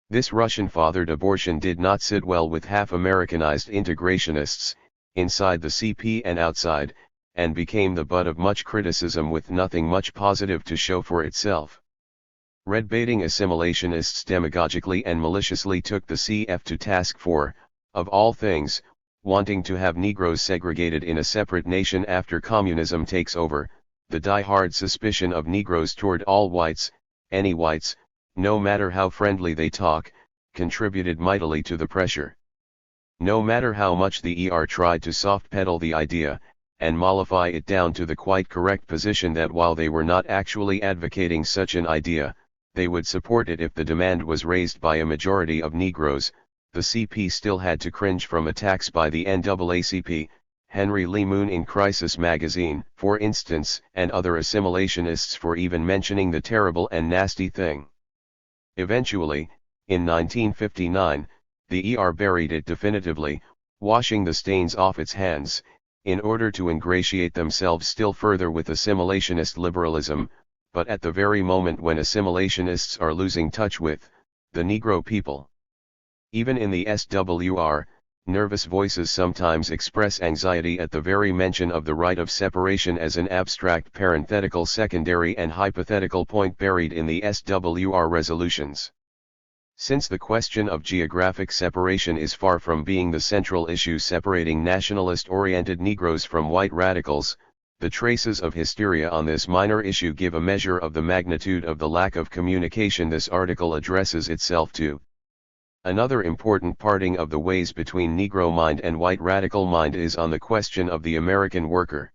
This Russian-fathered abortion did not sit well with half-Americanized integrationists, inside the CP and outside, and became the butt of much criticism with nothing much positive to show for itself. Red-baiting assimilationists demagogically and maliciously took the CF to task for, of all things, wanting to have Negroes segregated in a separate nation after communism takes over. The die-hard suspicion of Negroes toward all whites, any whites, no matter how friendly they talk, contributed mightily to the pressure. No matter how much the ER tried to soft-pedal the idea, and mollify it down to the quite correct position that while they were not actually advocating such an idea, they would support it if the demand was raised by a majority of Negroes, the CP still had to cringe from attacks by the NAACP, Henry Lee Moon in Crisis magazine, for instance, and other assimilationists for even mentioning the terrible and nasty thing. Eventually, in 1959, the ER buried it definitively, washing the stains off its hands, in order to ingratiate themselves still further with assimilationist liberalism, but at the very moment when assimilationists are losing touch with the Negro people. Even in the SWR, nervous voices sometimes express anxiety at the very mention of the right of separation as an abstract parenthetical secondary and hypothetical point buried in the SWR resolutions. Since the question of geographic separation is far from being the central issue separating nationalist-oriented Negroes from white radicals, the traces of hysteria on this minor issue give a measure of the magnitude of the lack of communication this article addresses itself to. Another important parting of the ways between Negro mind and white radical mind is on the question of the American worker.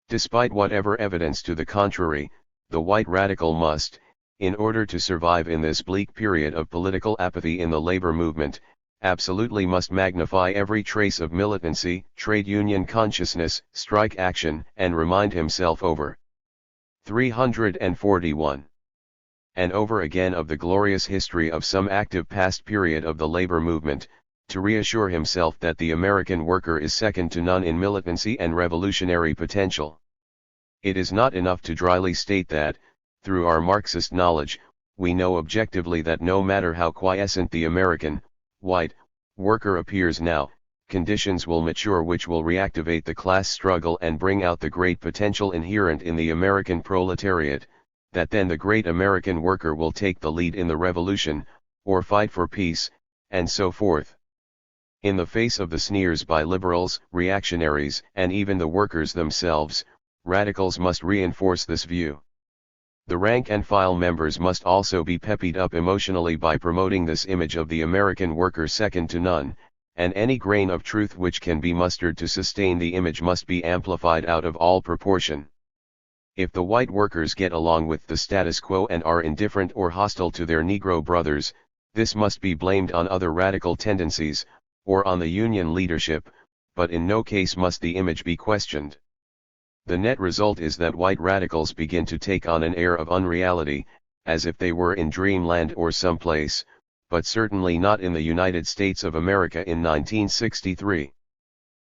Despite whatever evidence to the contrary, the white radical must, in order to survive in this bleak period of political apathy in the labor movement, absolutely must magnify every trace of militancy, trade union consciousness, strike action, and remind himself over 341 and over again of the glorious history of some active past period of the labor movement, to reassure himself that the American worker is second to none in militancy and revolutionary potential. It is not enough to dryly state that, through our Marxist knowledge, we know objectively that no matter how quiescent the American, white, worker appears now, conditions will mature which will reactivate the class struggle and bring out the great potential inherent in the American proletariat, that then the great American worker will take the lead in the revolution, or fight for peace, and so forth. In the face of the sneers by liberals, reactionaries, and even the workers themselves, radicals must reinforce this view. The rank-and-file members must also be peppied up emotionally by promoting this image of the American worker second to none, and any grain of truth which can be mustered to sustain the image must be amplified out of all proportion. If the white workers get along with the status quo and are indifferent or hostile to their Negro brothers, this must be blamed on other radical tendencies, or on the Union leadership, but in no case must the image be questioned. The net result is that white radicals begin to take on an air of unreality, as if they were in dreamland or someplace, but certainly not in the United States of America in 1963.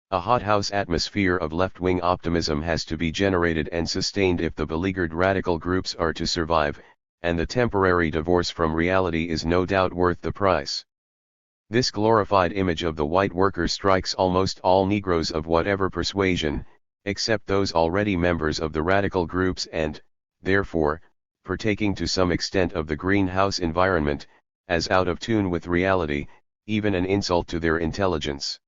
A hothouse atmosphere of left-wing optimism has to be generated and sustained if the beleaguered radical groups are to survive, and the temporary divorce from reality is no doubt worth the price. This glorified image of the white worker strikes almost all Negroes of whatever persuasion, except those already members of the radical groups and, therefore, partaking to some extent of the greenhouse environment, as out of tune with reality, even an insult to their intelligence.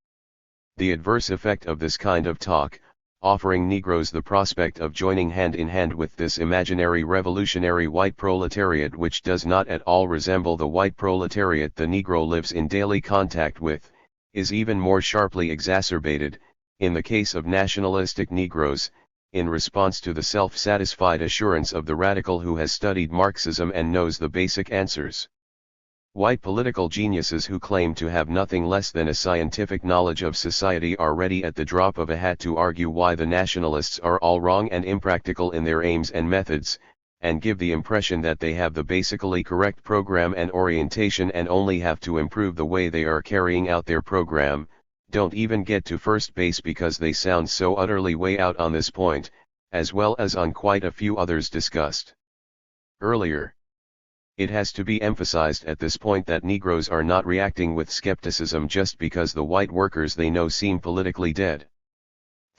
The adverse effect of this kind of talk, offering Negroes the prospect of joining hand in hand with this imaginary revolutionary white proletariat which does not at all resemble the white proletariat the Negro lives in daily contact with, is even more sharply exacerbated, in the case of nationalistic Negroes, in response to the self-satisfied assurance of the radical who has studied Marxism and knows the basic answers. White political geniuses who claim to have nothing less than a scientific knowledge of society are ready at the drop of a hat to argue why the nationalists are all wrong and impractical in their aims and methods, and give the impression that they have the basically correct program and orientation and only have to improve the way they are carrying out their program, don't even get to first base because they sound so utterly way out on this point, as well as on quite a few others discussed earlier. It has to be emphasized at this point that Negroes are not reacting with skepticism just because the white workers they know seem politically dead.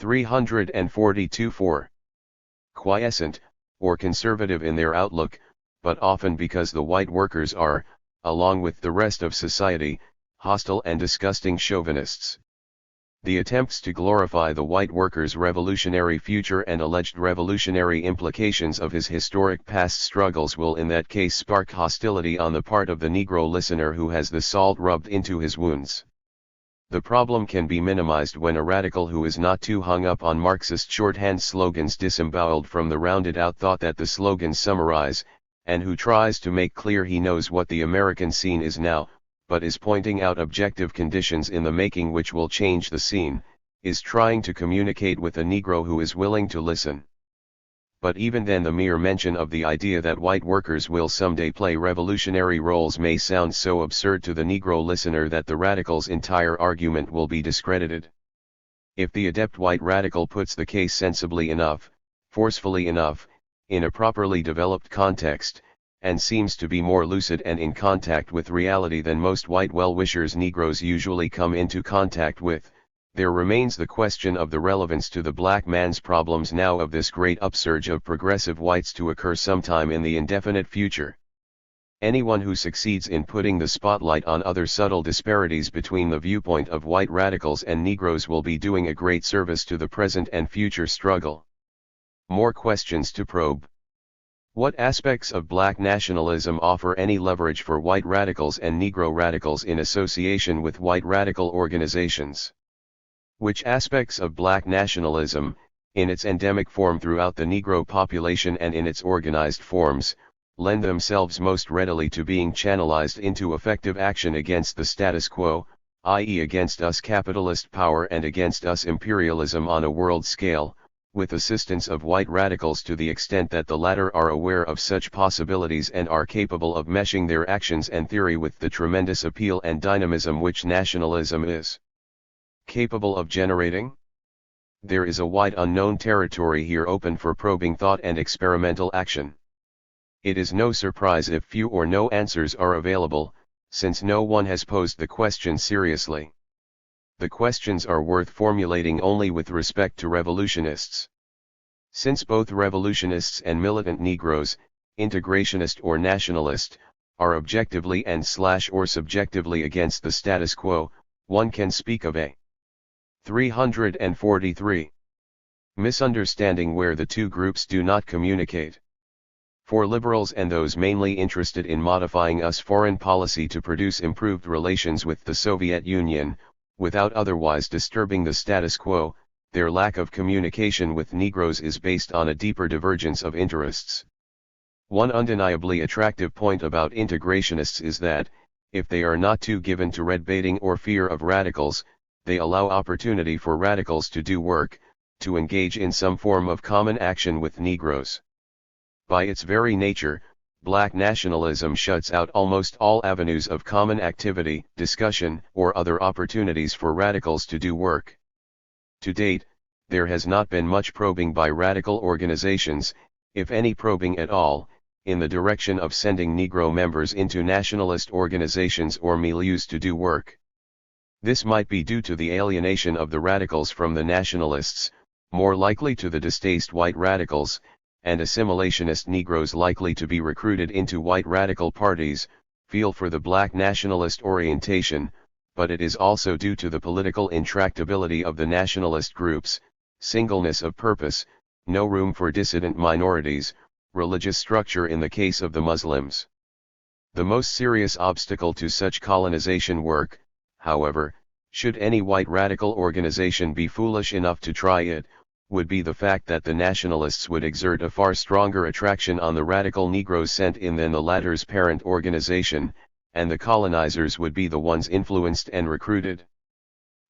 342-4. Quiescent, or conservative in their outlook, but often because the white workers are, along with the rest of society, hostile and disgusting chauvinists. The attempts to glorify the white worker's revolutionary future and alleged revolutionary implications of his historic past struggles will in that case spark hostility on the part of the Negro listener who has the salt rubbed into his wounds. The problem can be minimized when a radical who is not too hung up on Marxist shorthand slogans disemboweled from the rounded-out thought that the slogans summarize, and who tries to make clear he knows what the American scene is now, but is pointing out objective conditions in the making which will change the scene, is trying to communicate with a Negro who is willing to listen. But even then the mere mention of the idea that white workers will someday play revolutionary roles may sound so absurd to the Negro listener that the radical's entire argument will be discredited. If the adept white radical puts the case sensibly enough, forcefully enough, in a properly developed context, and seems to be more lucid and in contact with reality than most white well-wishers Negroes usually come into contact with, there remains the question of the relevance to the black man's problems now of this great upsurge of progressive whites to occur sometime in the indefinite future. Anyone who succeeds in putting the spotlight on other subtle disparities between the viewpoint of white radicals and Negroes will be doing a great service to the present and future struggle. More questions to probe. What aspects of black nationalism offer any leverage for white radicals and Negro radicals in association with white radical organizations? Which aspects of black nationalism, in its endemic form throughout the Negro population and in its organized forms, lend themselves most readily to being channelized into effective action against the status quo, i.e. against us capitalist power and against us imperialism on a world scale, with assistance of white radicals to the extent that the latter are aware of such possibilities and are capable of meshing their actions and theory with the tremendous appeal and dynamism which nationalism is capable of generating? There is a wide unknown territory here open for probing thought and experimental action. It is no surprise if few or no answers are available, since no one has posed the question seriously. The questions are worth formulating only with respect to revolutionists. Since both revolutionists and militant Negroes, integrationist or nationalist, are objectively and/or subjectively against the status quo, one can speak of a 343 misunderstanding where the two groups do not communicate. For liberals and those mainly interested in modifying US foreign policy to produce improved relations with the Soviet Union, without otherwise disturbing the status quo, their lack of communication with Negroes is based on a deeper divergence of interests. One undeniably attractive point about integrationists is that, if they are not too given to red baiting or fear of radicals, they allow opportunity for radicals to do work, to engage in some form of common action with Negroes. By its very nature, black nationalism shuts out almost all avenues of common activity, discussion, or other opportunities for radicals to do work. To date, there has not been much probing by radical organizations, if any probing at all, in the direction of sending Negro members into nationalist organizations or milieus to do work. This might be due to the alienation of the radicals from the nationalists, more likely to the distaste white radicals, and assimilationist Negroes likely to be recruited into white radical parties, feel for the black nationalist orientation, but it is also due to the political intractability of the nationalist groups, singleness of purpose, no room for dissident minorities, religious structure in the case of the Muslims. The most serious obstacle to such colonization work, however, should any white radical organization be foolish enough to try it, would be the fact that the nationalists would exert a far stronger attraction on the radical Negroes sent in than the latter's parent organization, and the colonizers would be the ones influenced and recruited.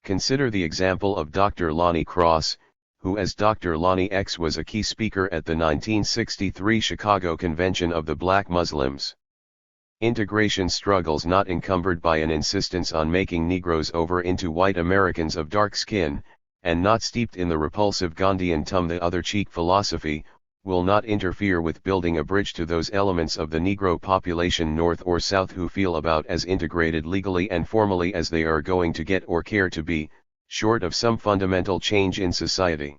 Consider the example of Dr. Lonnie Cross, who as Dr. Lonnie X was a key speaker at the 1963 Chicago Convention of the Black Muslims. Integration struggles not encumbered by an insistence on making Negroes over into white Americans of dark skin, and not steeped in the repulsive Gandhian tum the other cheek philosophy, will not interfere with building a bridge to those elements of the Negro population north or south who feel about as integrated legally and formally as they are going to get or care to be, short of some fundamental change in society.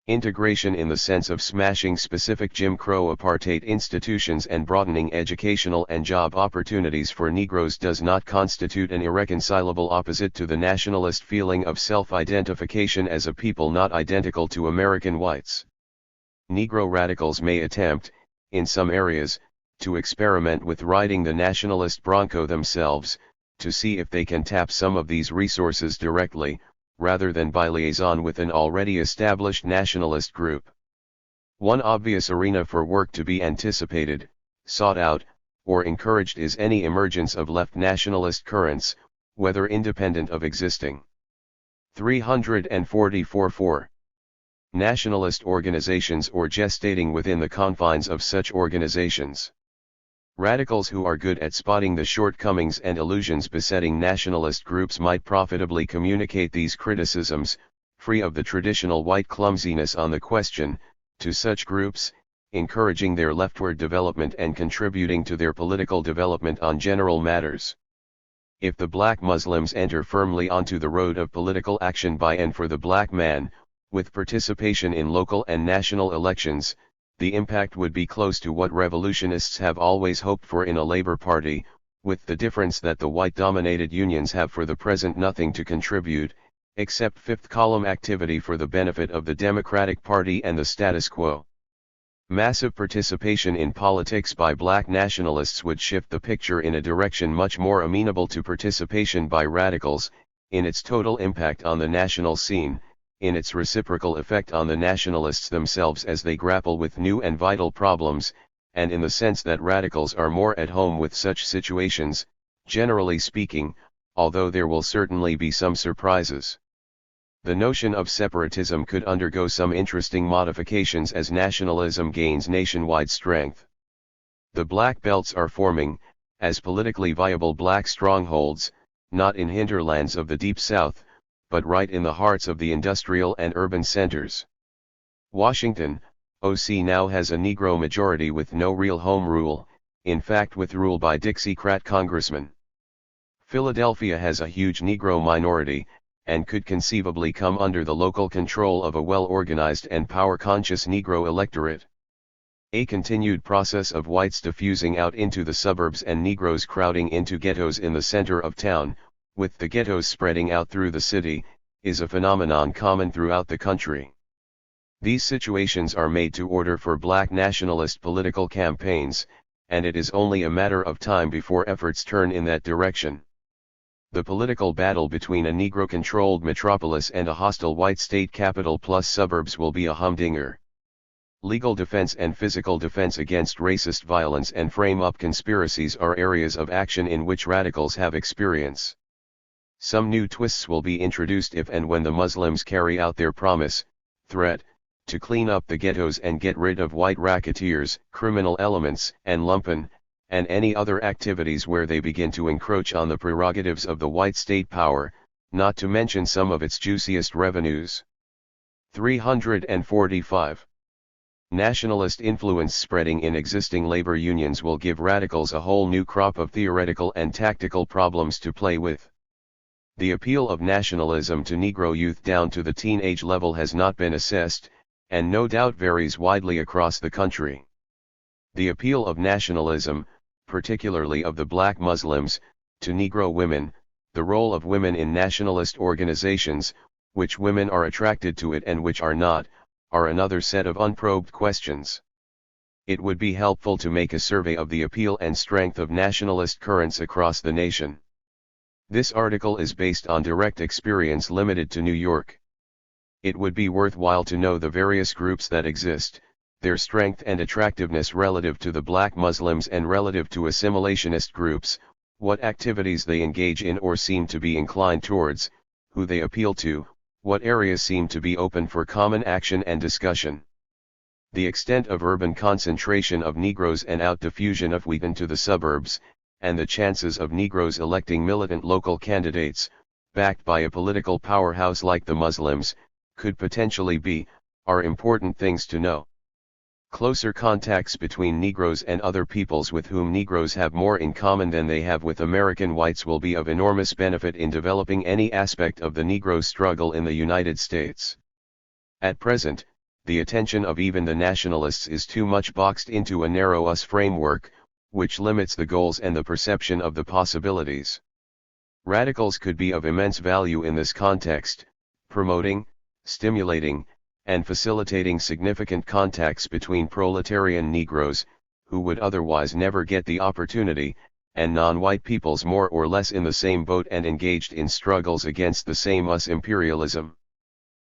Integration in the sense of smashing specific Jim Crow apartheid institutions and broadening educational and job opportunities for Negroes does not constitute an irreconcilable opposite to the nationalist feeling of self-identification as a people not identical to American whites. Negro radicals may attempt, in some areas, to experiment with riding the nationalist bronco themselves, to see if they can tap some of these resources directly, rather than by liaison with an already established nationalist group. One obvious arena for work to be anticipated, sought out, or encouraged is any emergence of left nationalist currents, whether independent of existing. 344.4. Nationalist organizations or gestating within the confines of such organizations. Radicals who are good at spotting the shortcomings and illusions besetting nationalist groups might profitably communicate these criticisms, free of the traditional white clumsiness on the question, to such groups, encouraging their leftward development and contributing to their political development on general matters. If the black Muslims enter firmly onto the road of political action by and for the black man, with participation in local and national elections, the impact would be close to what revolutionists have always hoped for in a labor party, with the difference that the white-dominated unions have for the present nothing to contribute, except fifth-column activity for the benefit of the Democratic Party and the status quo. Massive participation in politics by black nationalists would shift the picture in a direction much more amenable to participation by radicals, in its total impact on the national scene, in its reciprocal effect on the nationalists themselves as they grapple with new and vital problems, and in the sense that radicals are more at home with such situations, generally speaking, although there will certainly be some surprises. The notion of separatism could undergo some interesting modifications as nationalism gains nationwide strength. The black belts are forming, as politically viable black strongholds, not in hinterlands of the Deep South, but right in the hearts of the industrial and urban centers. Washington, O.C. now has a Negro majority with no real home rule, in fact with rule by Dixiecrat congressmen. Philadelphia has a huge Negro minority, and could conceivably come under the local control of a well-organized and power-conscious Negro electorate. A continued process of whites diffusing out into the suburbs and Negroes crowding into ghettos in the center of town, with the ghettos spreading out through the city, is a phenomenon common throughout the country. These situations are made to order for black nationalist political campaigns, and it is only a matter of time before efforts turn in that direction. The political battle between a Negro-controlled metropolis and a hostile white state capital plus suburbs will be a humdinger. Legal defense and physical defense against racist violence and frame-up conspiracies are areas of action in which radicals have experience. Some new twists will be introduced if and when the Muslims carry out their promise, threat, to clean up the ghettos and get rid of white racketeers, criminal elements, and lumpen, and any other activities where they begin to encroach on the prerogatives of the white state power, not to mention some of its juiciest revenues. 345. Nationalist influence spreading in existing labor unions will give radicals a whole new crop of theoretical and tactical problems to play with. The appeal of nationalism to Negro youth down to the teenage level has not been assessed, and no doubt varies widely across the country. The appeal of nationalism, particularly of the black Muslims, to Negro women, the role of women in nationalist organizations, which women are attracted to it and which are not, are another set of unprobed questions. It would be helpful to make a survey of the appeal and strength of nationalist currents across the nation. This article is based on direct experience limited to New York. It would be worthwhile to know the various groups that exist, their strength and attractiveness relative to the black Muslims and relative to assimilationist groups, what activities they engage in or seem to be inclined towards, who they appeal to, what areas seem to be open for common action and discussion. The extent of urban concentration of Negroes and out-diffusion of wheat into the suburbs, and the chances of Negroes electing militant local candidates, backed by a political powerhouse like the Muslims, could potentially are important things to know. Closer contacts between Negroes and other peoples with whom Negroes have more in common than they have with American whites will be of enormous benefit in developing any aspect of the Negro struggle in the United States. At present, the attention of even the nationalists is too much boxed into a narrow us framework, which limits the goals and the perception of the possibilities. Radicals could be of immense value in this context, promoting, stimulating, and facilitating significant contacts between proletarian Negroes, who would otherwise never get the opportunity, and non-white peoples more or less in the same boat and engaged in struggles against the same us imperialism.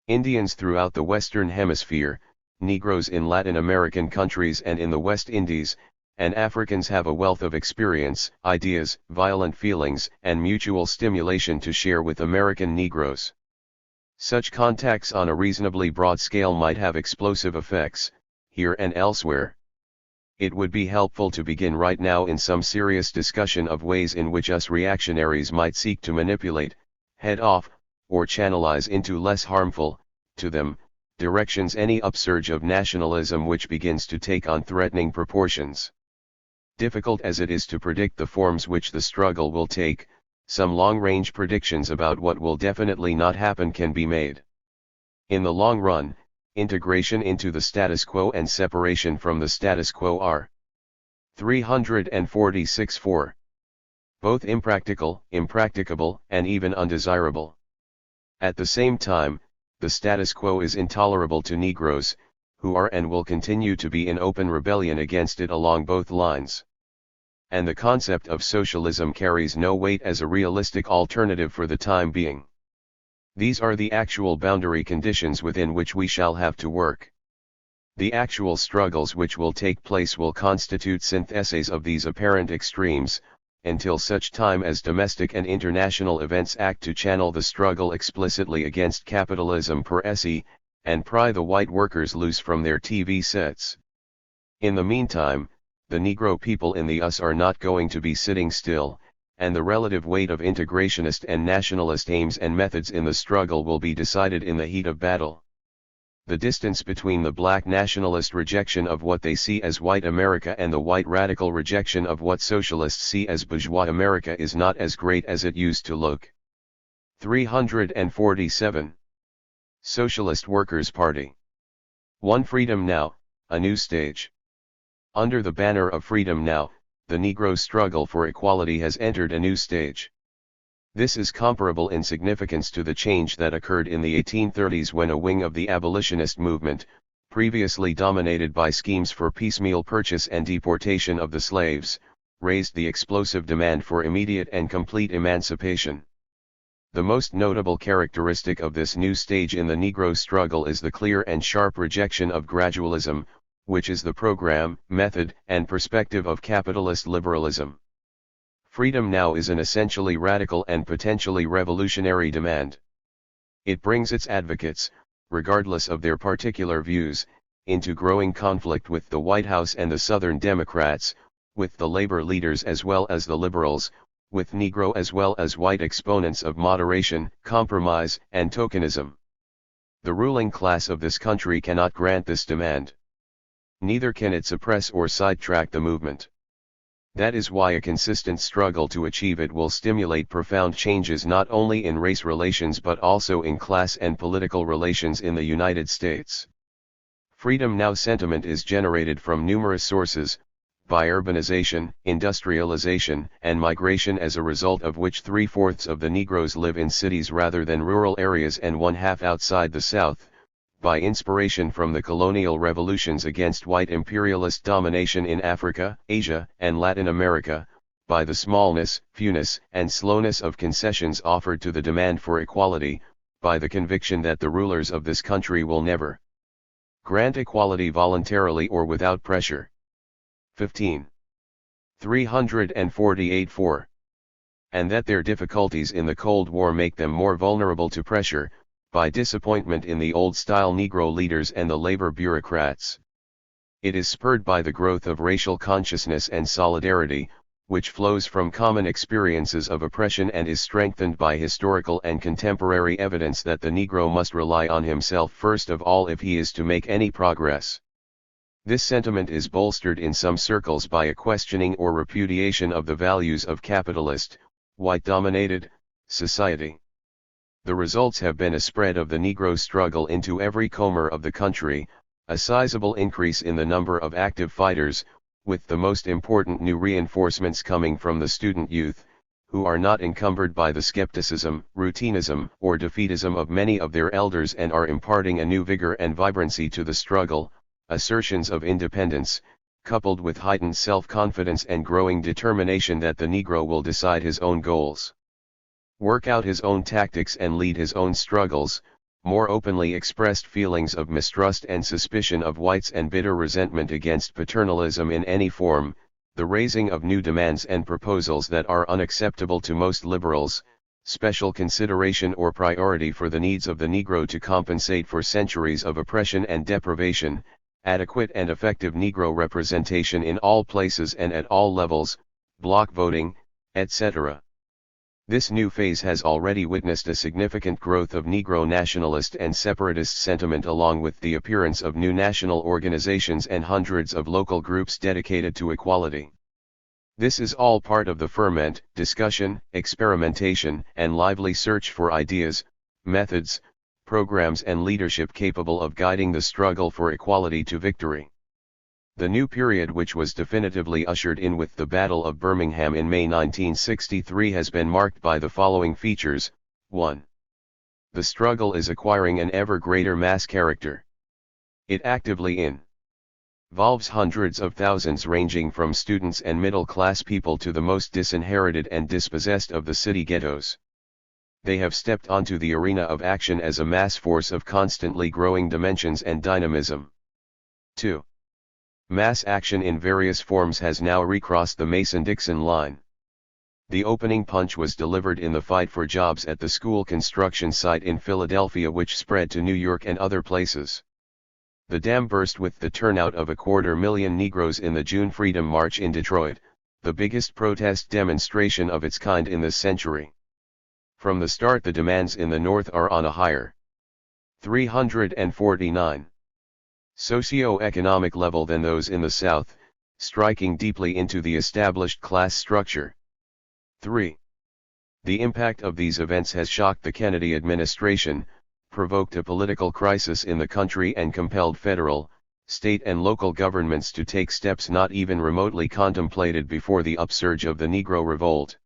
Indians throughout the Western Hemisphere, Negroes in Latin American countries and in the West Indies, and Africans have a wealth of experience, ideas, violent feelings, and mutual stimulation to share with American Negroes. Such contacts on a reasonably broad scale might have explosive effects, here and elsewhere. It would be helpful to begin right now in some serious discussion of ways in which us reactionaries might seek to manipulate, head off, or channelize into less harmful, to them, directions any upsurge of nationalism which begins to take on threatening proportions. Difficult as it is to predict the forms which the struggle will take, some long-range predictions about what will definitely not happen can be made. In the long run, integration into the status quo and separation from the status quo are 346-4. Both impractical, impracticable, and even undesirable. At the same time, the status quo is intolerable to Negroes, who are and will continue to be in open rebellion against it along both lines. And the concept of socialism carries no weight as a realistic alternative for the time being. These are the actual boundary conditions within which we shall have to work. The actual struggles which will take place will constitute syntheses of these apparent extremes, until such time as domestic and international events act to channel the struggle explicitly against capitalism per se, and pry the white workers loose from their TV sets. In the meantime, the Negro people in the US are not going to be sitting still, and the relative weight of integrationist and nationalist aims and methods in the struggle will be decided in the heat of battle. The distance between the black nationalist rejection of what they see as white America and the white radical rejection of what socialists see as bourgeois America is not as great as it used to look. 347. Socialist Workers' Party. 1. Freedom Now, a new stage. Under the banner of Freedom Now, the Negro struggle for equality has entered a new stage. This is comparable in significance to the change that occurred in the 1830s when a wing of the abolitionist movement, previously dominated by schemes for piecemeal purchase and deportation of the slaves, raised the explosive demand for immediate and complete emancipation. The most notable characteristic of this new stage in the Negro struggle is the clear and sharp rejection of gradualism, which is the program, method, and perspective of capitalist liberalism. Freedom Now is an essentially radical and potentially revolutionary demand. It brings its advocates, regardless of their particular views, into growing conflict with the White House and the Southern Democrats, with the labor leaders as well as the liberals, with Negro as well as white exponents of moderation, compromise, and tokenism. The ruling class of this country cannot grant this demand. Neither can it suppress or sidetrack the movement. That is why a consistent struggle to achieve it will stimulate profound changes not only in race relations but also in class and political relations in the United States. Freedom Now sentiment is generated from numerous sources, by urbanization, industrialization, and migration, as a result of which 3/4 of the Negroes live in cities rather than rural areas and 1/2 outside the South, by inspiration from the colonial revolutions against white imperialist domination in Africa, Asia, and Latin America, by the smallness, fewness, and slowness of concessions offered to the demand for equality, by the conviction that the rulers of this country will never grant equality voluntarily or without pressure. 15. 348-4. And that their difficulties in the Cold War make them more vulnerable to pressure, by disappointment in the old-style Negro leaders and the labor bureaucrats. It is spurred by the growth of racial consciousness and solidarity, which flows from common experiences of oppression and is strengthened by historical and contemporary evidence that the Negro must rely on himself first of all if he is to make any progress. This sentiment is bolstered in some circles by a questioning or repudiation of the values of capitalist, white-dominated, society. The results have been a spread of the Negro struggle into every corner of the country, a sizable increase in the number of active fighters, with the most important new reinforcements coming from the student youth, who are not encumbered by the skepticism, routinism, or defeatism of many of their elders and are imparting a new vigor and vibrancy to the struggle, assertions of independence, coupled with heightened self-confidence and growing determination that the Negro will decide his own goals, work out his own tactics and lead his own struggles, more openly expressed feelings of mistrust and suspicion of whites and bitter resentment against paternalism in any form, the raising of new demands and proposals that are unacceptable to most liberals, special consideration or priority for the needs of the Negro to compensate for centuries of oppression and deprivation, adequate and effective Negro representation in all places and at all levels, block voting, etc. This new phase has already witnessed a significant growth of Negro nationalist and separatist sentiment along with the appearance of new national organizations and hundreds of local groups dedicated to equality. This is all part of the ferment, discussion, experimentation, and lively search for ideas, methods, programs and leadership capable of guiding the struggle for equality to victory. The new period, which was definitively ushered in with the Battle of Birmingham in May 1963, has been marked by the following features. 1. The struggle is acquiring an ever greater mass character. It actively involves hundreds of thousands, ranging from students and middle-class people to the most disinherited and dispossessed of the city ghettos. They have stepped onto the arena of action as a mass force of constantly growing dimensions and dynamism. 2. Mass action in various forms has now recrossed the Mason-Dixon line. The opening punch was delivered in the fight for jobs at the school construction site in Philadelphia, which spread to New York and other places. The dam burst with the turnout of 250,000 Negroes in the June Freedom March in Detroit, the biggest protest demonstration of its kind in this century. From the start, the demands in the North are on a higher 349 socio-economic level than those in the South, striking deeply into the established class structure. 3. The impact of these events has shocked the Kennedy administration, provoked a political crisis in the country, and compelled federal, state and local governments to take steps not even remotely contemplated before the upsurge of the Negro Revolt.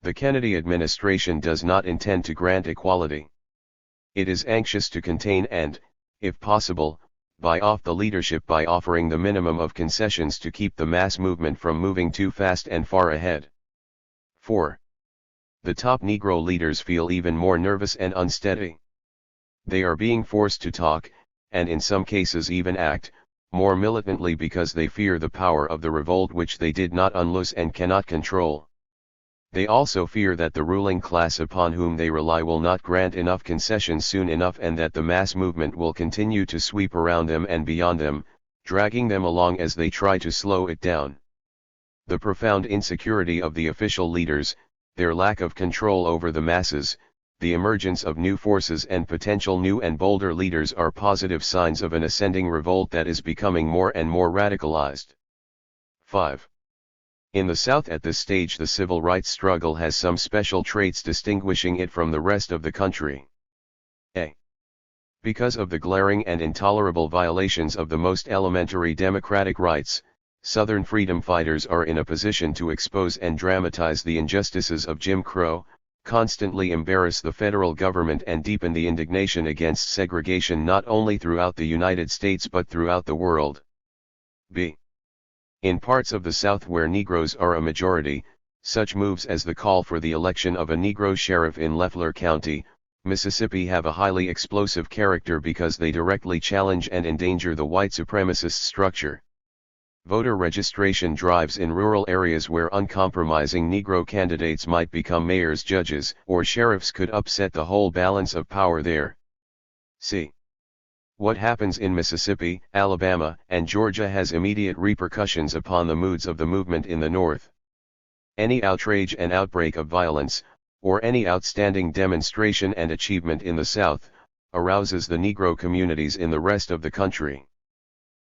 The Kennedy administration does not intend to grant equality. It is anxious to contain and, if possible, buy off the leadership by offering the minimum of concessions to keep the mass movement from moving too fast and far ahead. 4. The top Negro leaders feel even more nervous and unsteady. They are being forced to talk, and in some cases even act, more militantly because they fear the power of the revolt, which they did not unloose and cannot control. They also fear that the ruling class upon whom they rely will not grant enough concessions soon enough, and that the mass movement will continue to sweep around them and beyond them, dragging them along as they try to slow it down. The profound insecurity of the official leaders, their lack of control over the masses, the emergence of new forces and potential new and bolder leaders are positive signs of an ascending revolt that is becoming more and more radicalized. 5. In the South at this stage, the civil rights struggle has some special traits distinguishing it from the rest of the country. A. Because of the glaring and intolerable violations of the most elementary democratic rights, Southern freedom fighters are in a position to expose and dramatize the injustices of Jim Crow, constantly embarrass the federal government, and deepen the indignation against segregation not only throughout the United States but throughout the world. B. In parts of the South where Negroes are a majority, such moves as the call for the election of a Negro sheriff in Leflore County, Mississippi, have a highly explosive character because they directly challenge and endanger the white supremacist structure. Voter registration drives in rural areas where uncompromising Negro candidates might become mayors, judges, or sheriffs could upset the whole balance of power there. C. What happens in Mississippi, Alabama, and Georgia has immediate repercussions upon the moods of the movement in the North. Any outrage and outbreak of violence, or any outstanding demonstration and achievement in the South, arouses the Negro communities in the rest of the country.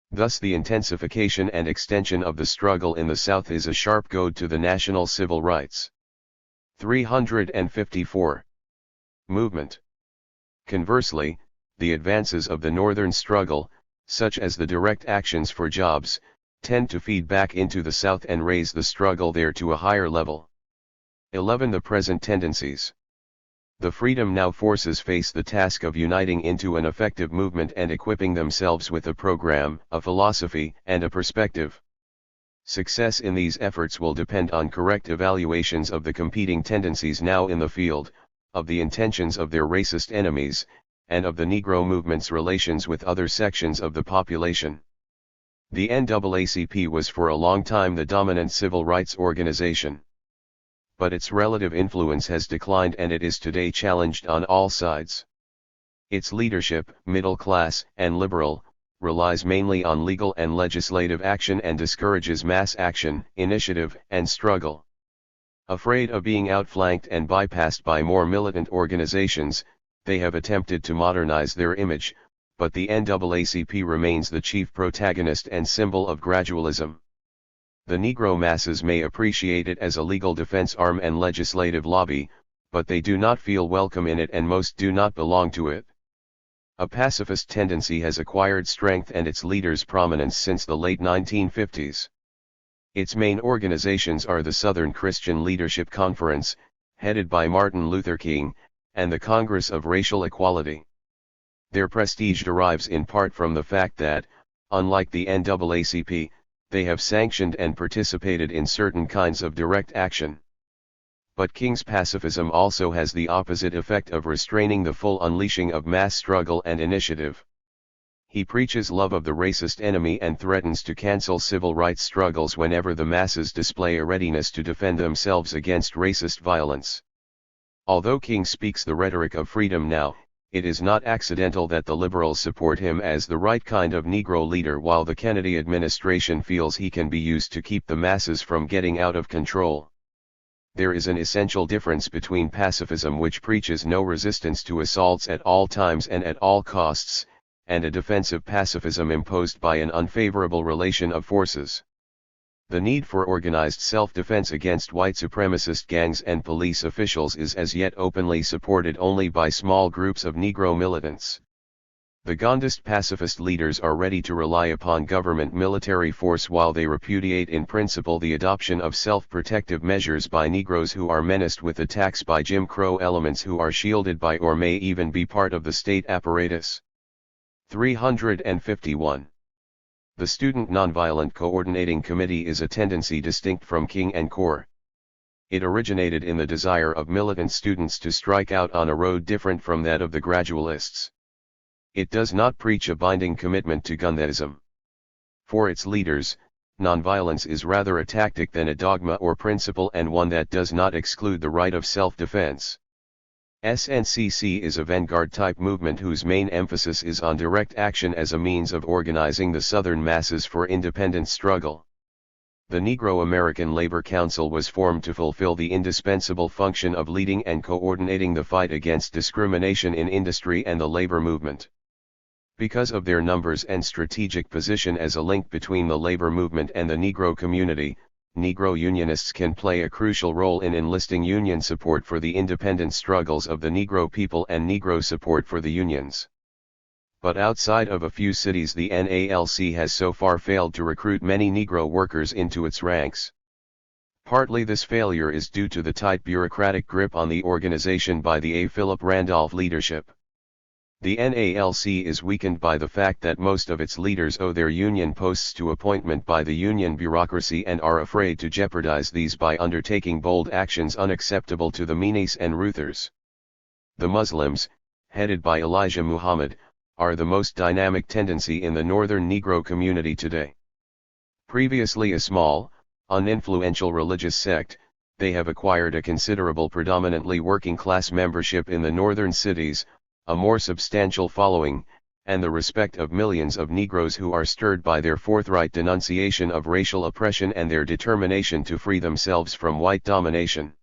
Thus the intensification and extension of the struggle in the South is a sharp goad to the national civil rights. 354. Movement. Conversely, the advances of the Northern struggle, such as the direct actions for jobs, tend to feed back into the South and raise the struggle there to a higher level. 11. The present tendencies. The Freedom Now forces face the task of uniting into an effective movement and equipping themselves with a program, a philosophy, and a perspective. Success in these efforts will depend on correct evaluations of the competing tendencies now in the field, of the intentions of their racist enemies, and of the Negro movement's relations with other sections of the population. The NAACP was for a long time the dominant civil rights organization. But its relative influence has declined and it is today challenged on all sides. Its leadership, middle class and liberal, relies mainly on legal and legislative action and discourages mass action, initiative, and struggle. Afraid of being outflanked and bypassed by more militant organizations, they have attempted to modernize their image, but the NAACP remains the chief protagonist and symbol of gradualism. The Negro masses may appreciate it as a legal defense arm and legislative lobby, but they do not feel welcome in it and most do not belong to it. A pacifist tendency has acquired strength and its leaders prominence since the late 1950s. Its main organizations are the Southern Christian Leadership Conference, headed by Martin Luther King, and the Congress of Racial Equality. Their prestige derives in part from the fact that, unlike the NAACP, they have sanctioned and participated in certain kinds of direct action. But King's pacifism also has the opposite effect of restraining the full unleashing of mass struggle and initiative. He preaches love of the racist enemy and threatens to cancel civil rights struggles whenever the masses display a readiness to defend themselves against racist violence. Although King speaks the rhetoric of freedom now, it is not accidental that the liberals support him as the right kind of Negro leader, while the Kennedy administration feels he can be used to keep the masses from getting out of control. There is an essential difference between pacifism, which preaches no resistance to assaults at all times and at all costs, and a defensive pacifism imposed by an unfavorable relation of forces. The need for organized self-defense against white supremacist gangs and police officials is as yet openly supported only by small groups of Negro militants. The Gondist pacifist leaders are ready to rely upon government military force, while they repudiate in principle the adoption of self-protective measures by Negroes who are menaced with attacks by Jim Crow elements who are shielded by or may even be part of the state apparatus. 351. The Student Nonviolent Coordinating Committee is a tendency distinct from King and Core. It originated in the desire of militant students to strike out on a road different from that of the gradualists. It does not preach a binding commitment to guntheism. For its leaders, nonviolence is rather a tactic than a dogma or principle, and one that does not exclude the right of self-defense. SNCC is a vanguard-type movement whose main emphasis is on direct action as a means of organizing the Southern masses for independent struggle. The Negro American Labor Council was formed to fulfill the indispensable function of leading and coordinating the fight against discrimination in industry and the labor movement. Because of their numbers and strategic position as a link between the labor movement and the Negro community, Negro unionists can play a crucial role in enlisting union support for the independent struggles of the Negro people and Negro support for the unions. But outside of a few cities, the NALC has so far failed to recruit many Negro workers into its ranks. Partly this failure is due to the tight bureaucratic grip on the organization by the A. Philip Randolph leadership. The NALC is weakened by the fact that most of its leaders owe their union posts to appointment by the union bureaucracy and are afraid to jeopardize these by undertaking bold actions unacceptable to the Meanies and Ruthers. The Muslims, headed by Elijah Muhammad, are the most dynamic tendency in the northern Negro community today. Previously a small, uninfluential religious sect, they have acquired a considerable predominantly working-class membership in the northern cities, a more substantial following, and the respect of millions of Negroes who are stirred by their forthright denunciation of racial oppression and their determination to free themselves from white domination.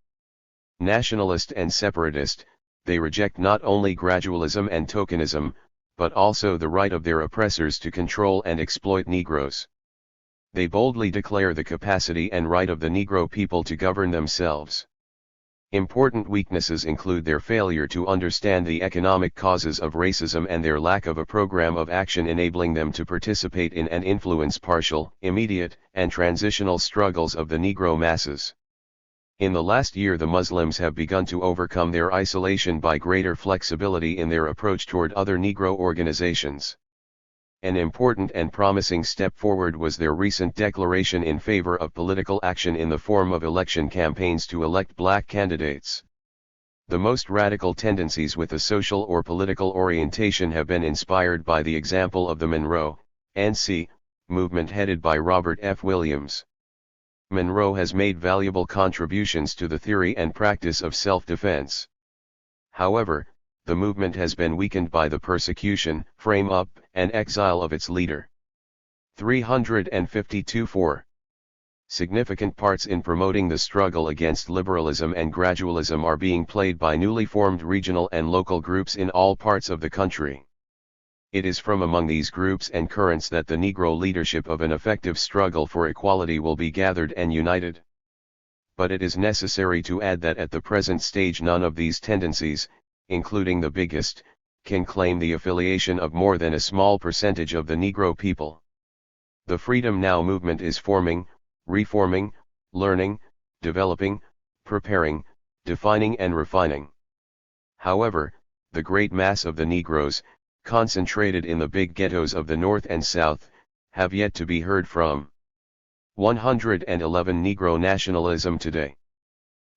Nationalist and separatist, they reject not only gradualism and tokenism, but also the right of their oppressors to control and exploit Negroes. They boldly declare the capacity and right of the Negro people to govern themselves. Important weaknesses include their failure to understand the economic causes of racism and their lack of a program of action enabling them to participate in and influence partial, immediate, and transitional struggles of the Negro masses. In the last year, the Muslims have begun to overcome their isolation by greater flexibility in their approach toward other Negro organizations. An important and promising step forward was their recent declaration in favor of political action in the form of election campaigns to elect black candidates. The most radical tendencies with a social or political orientation have been inspired by the example of the Monroe, N.C., movement headed by Robert F. Williams. Monroe has made valuable contributions to the theory and practice of self-defense. However, the movement has been weakened by the persecution, frame-up, and exile of its leader. 352-4. Significant parts in promoting the struggle against liberalism and gradualism are being played by newly formed regional and local groups in all parts of the country. It is from among these groups and currents that the Negro leadership of an effective struggle for equality will be gathered and united. But it is necessary to add that at the present stage none of these tendencies, including the biggest, can claim the affiliation of more than a small percentage of the Negro people. The Freedom Now movement is forming, reforming, learning, developing, preparing, defining and refining. However, the great mass of the Negroes, concentrated in the big ghettos of the North and South, have yet to be heard from. 111 Negro nationalism today.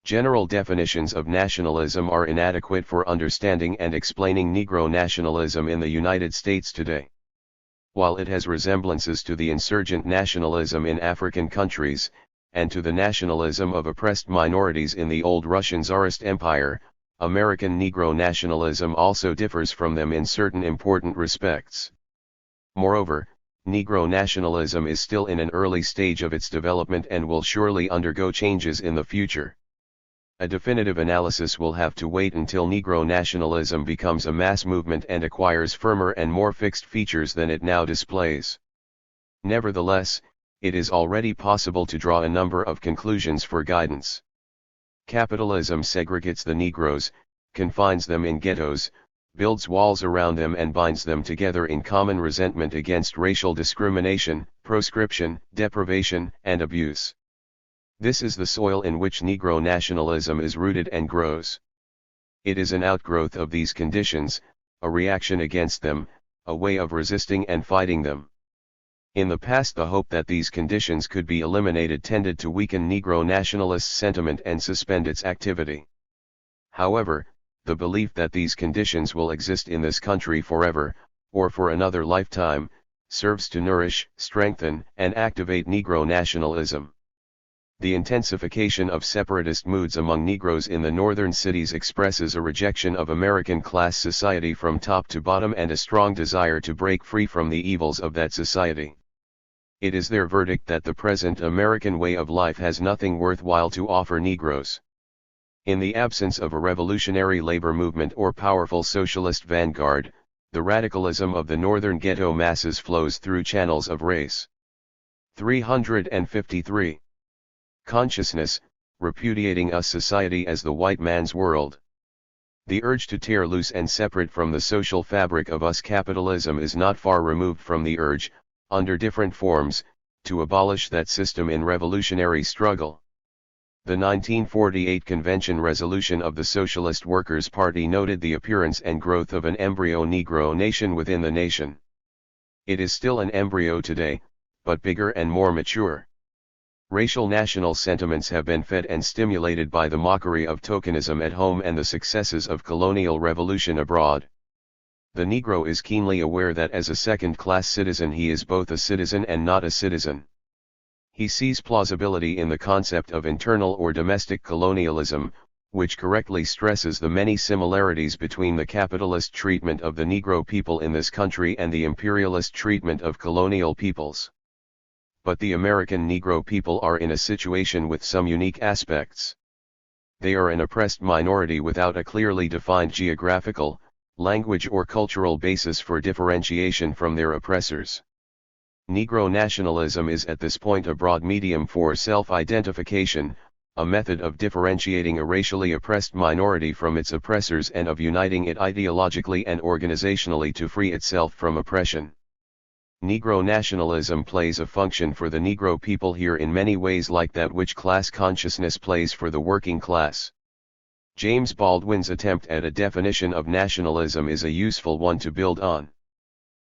General definitions of nationalism are inadequate for understanding and explaining Negro nationalism in the United States today. While it has resemblances to the insurgent nationalism in African countries, and to the nationalism of oppressed minorities in the old Russian Tsarist Empire, American Negro nationalism also differs from them in certain important respects. Moreover, Negro nationalism is still in an early stage of its development and will surely undergo changes in the future. A definitive analysis will have to wait until Negro nationalism becomes a mass movement and acquires firmer and more fixed features than it now displays. Nevertheless, it is already possible to draw a number of conclusions for guidance. Capitalism segregates the Negroes, confines them in ghettos, builds walls around them and binds them together in common resentment against racial discrimination, proscription, deprivation, and abuse. This is the soil in which Negro nationalism is rooted and grows. It is an outgrowth of these conditions, a reaction against them, a way of resisting and fighting them. In the past, the hope that these conditions could be eliminated tended to weaken Negro nationalist sentiment and suspend its activity. However, the belief that these conditions will exist in this country forever, or for another lifetime, serves to nourish, strengthen, and activate Negro nationalism. The intensification of separatist moods among Negroes in the northern cities expresses a rejection of American class society from top to bottom and a strong desire to break free from the evils of that society. It is their verdict that the present American way of life has nothing worthwhile to offer Negroes. In the absence of a revolutionary labor movement or powerful socialist vanguard, the radicalism of the northern ghetto masses flows through channels of race. 353. Consciousness, repudiating a society as the white man's world. The urge to tear loose and separate from the social fabric of us capitalism is not far removed from the urge, under different forms, to abolish that system in revolutionary struggle. The 1948 Convention resolution of the Socialist Workers' Party noted the appearance and growth of an embryo Negro nation within the nation. It is still an embryo today, but bigger and more mature. Racial national sentiments have been fed and stimulated by the mockery of tokenism at home and the successes of colonial revolution abroad. The Negro is keenly aware that as a second-class citizen he is both a citizen and not a citizen. He sees plausibility in the concept of internal or domestic colonialism, which correctly stresses the many similarities between the capitalist treatment of the Negro people in this country and the imperialist treatment of colonial peoples. But the American Negro people are in a situation with some unique aspects. They are an oppressed minority without a clearly defined geographical, language or cultural basis for differentiation from their oppressors. Negro nationalism is at this point a broad medium for self-identification, a method of differentiating a racially oppressed minority from its oppressors and of uniting it ideologically and organizationally to free itself from oppression. Negro nationalism plays a function for the Negro people here in many ways like that which class consciousness plays for the working class. James Baldwin's attempt at a definition of nationalism is a useful one to build on.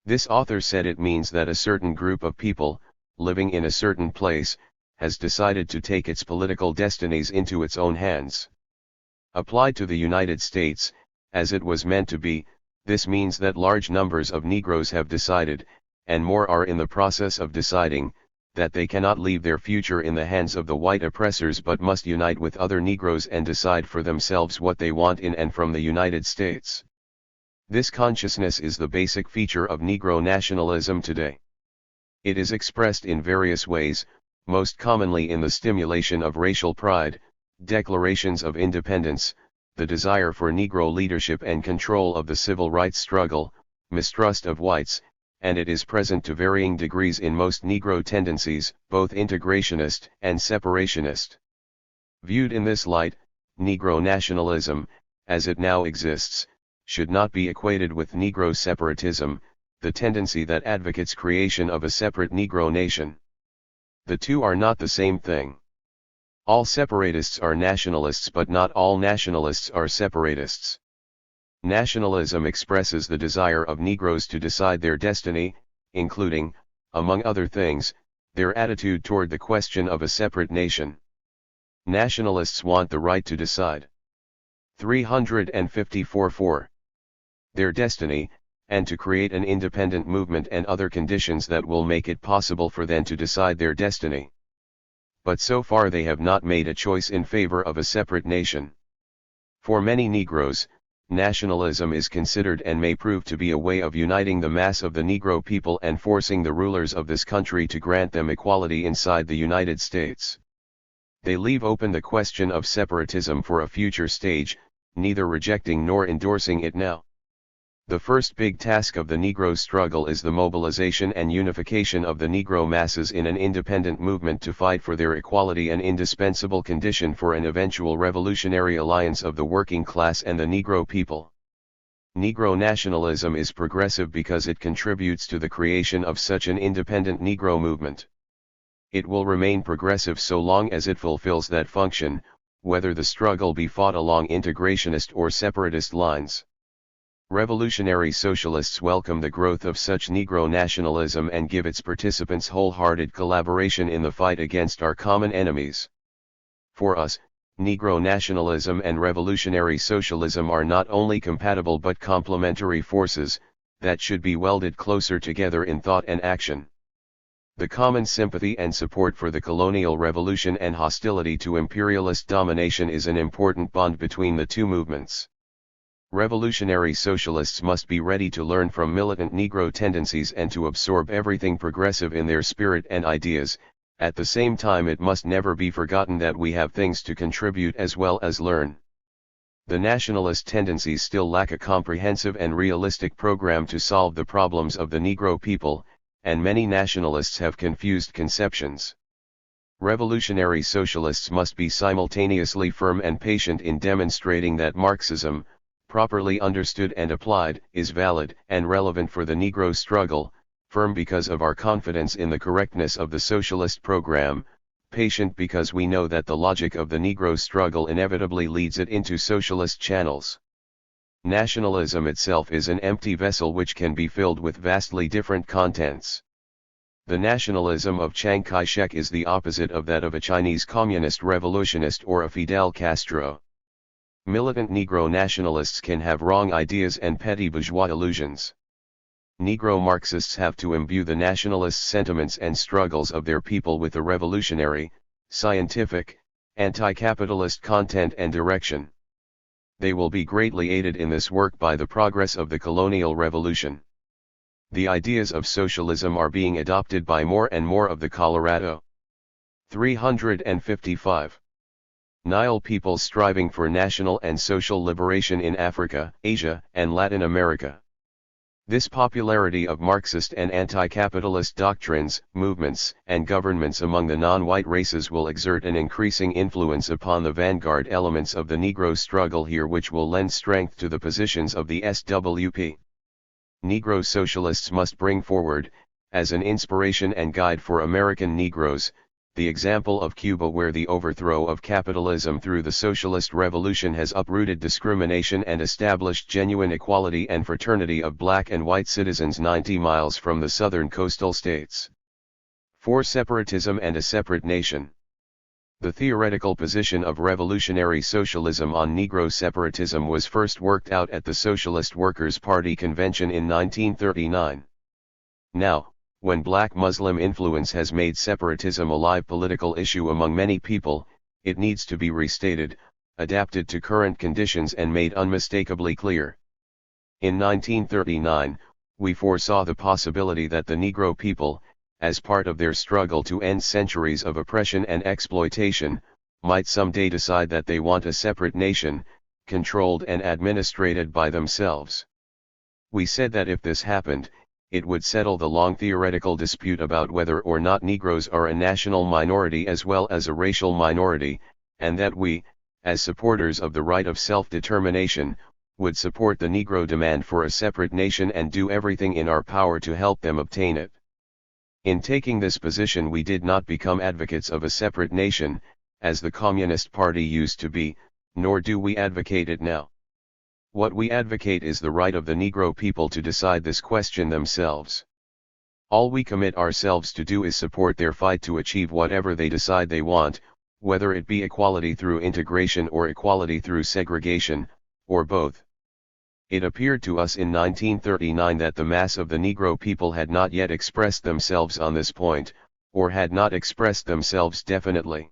This author said it means that a certain group of people, living in a certain place, has decided to take its political destinies into its own hands. Applied to the United States, as it was meant to be, this means that large numbers of Negroes have decided, and more are in the process of deciding, that they cannot leave their future in the hands of the white oppressors but must unite with other Negroes and decide for themselves what they want in and from the United States. This consciousness is the basic feature of Negro nationalism today. It is expressed in various ways, most commonly in the stimulation of racial pride, declarations of independence, the desire for Negro leadership and control of the civil rights struggle, mistrust of whites, and it is present to varying degrees in most Negro tendencies, both integrationist and separationist. Viewed in this light, Negro nationalism, as it now exists, should not be equated with Negro separatism, the tendency that advocates creation of a separate Negro nation. The two are not the same thing. All separatists are nationalists, but not all nationalists are separatists. Nationalism expresses the desire of Negroes to decide their destiny, including, among other things, their attitude toward the question of a separate nation. Nationalists want the right to decide. 354-4. Their destiny, and to create an independent movement and other conditions that will make it possible for them to decide their destiny. But so far they have not made a choice in favor of a separate nation. For many Negroes, nationalism is considered and may prove to be a way of uniting the mass of the Negro people and forcing the rulers of this country to grant them equality inside the United States. They leave open the question of separatism for a future stage, neither rejecting nor endorsing it now. The first big task of the Negro struggle is the mobilization and unification of the Negro masses in an independent movement to fight for their equality, an indispensable condition for an eventual revolutionary alliance of the working class and the Negro people. Negro nationalism is progressive because it contributes to the creation of such an independent Negro movement. It will remain progressive so long as it fulfills that function, whether the struggle be fought along integrationist or separatist lines. Revolutionary socialists welcome the growth of such Negro nationalism and give its participants wholehearted collaboration in the fight against our common enemies. For us, Negro nationalism and revolutionary socialism are not only compatible but complementary forces, that should be welded closer together in thought and action. The common sympathy and support for the colonial revolution and hostility to imperialist domination is an important bond between the two movements. Revolutionary socialists must be ready to learn from militant Negro tendencies and to absorb everything progressive in their spirit and ideas. At the same time, it must never be forgotten that we have things to contribute as well as learn. The nationalist tendencies still lack a comprehensive and realistic program to solve the problems of the Negro people, and many nationalists have confused conceptions. Revolutionary socialists must be simultaneously firm and patient in demonstrating that Marxism, properly understood and applied, is valid and relevant for the Negro struggle, firm because of our confidence in the correctness of the socialist program, patient because we know that the logic of the Negro struggle inevitably leads it into socialist channels. Nationalism itself is an empty vessel which can be filled with vastly different contents. The nationalism of Chiang Kai-shek is the opposite of that of a Chinese communist revolutionist or a Fidel Castro. Militant Negro nationalists can have wrong ideas and petty bourgeois illusions. Negro Marxists have to imbue the nationalist sentiments and struggles of their people with a revolutionary, scientific, anti-capitalist content and direction. They will be greatly aided in this work by the progress of the colonial revolution. The ideas of socialism are being adopted by more and more of the Colorado. 355. Nile peoples striving for national and social liberation in Africa, Asia, and Latin America. This popularity of Marxist and anti-capitalist doctrines, movements, and governments among the non-white races will exert an increasing influence upon the vanguard elements of the Negro struggle here, which will lend strength to the positions of the SWP. Negro socialists must bring forward, as an inspiration and guide for American Negroes, the example of Cuba, where the overthrow of capitalism through the socialist revolution has uprooted discrimination and established genuine equality and fraternity of black and white citizens 90 miles from the southern coastal states. 4. Separatism and a separate nation. The theoretical position of revolutionary socialism on Negro separatism was first worked out at the Socialist Workers' Party convention in 1939. Now, when black Muslim influence has made separatism a live political issue among many people, it needs to be restated, adapted to current conditions and made unmistakably clear. In 1939, we foresaw the possibility that the Negro people, as part of their struggle to end centuries of oppression and exploitation, might someday decide that they want a separate nation, controlled and administrated by themselves. We said that if this happened, it would settle the long theoretical dispute about whether or not Negroes are a national minority as well as a racial minority, and that we, as supporters of the right of self-determination, would support the Negro demand for a separate nation and do everything in our power to help them obtain it. In taking this position, we did not become advocates of a separate nation, as the Communist Party used to be, nor do we advocate it now. What we advocate is the right of the Negro people to decide this question themselves. All we commit ourselves to do is support their fight to achieve whatever they decide they want, whether it be equality through integration or equality through segregation, or both. It appeared to us in 1939 that the mass of the Negro people had not yet expressed themselves on this point, or had not expressed themselves definitely.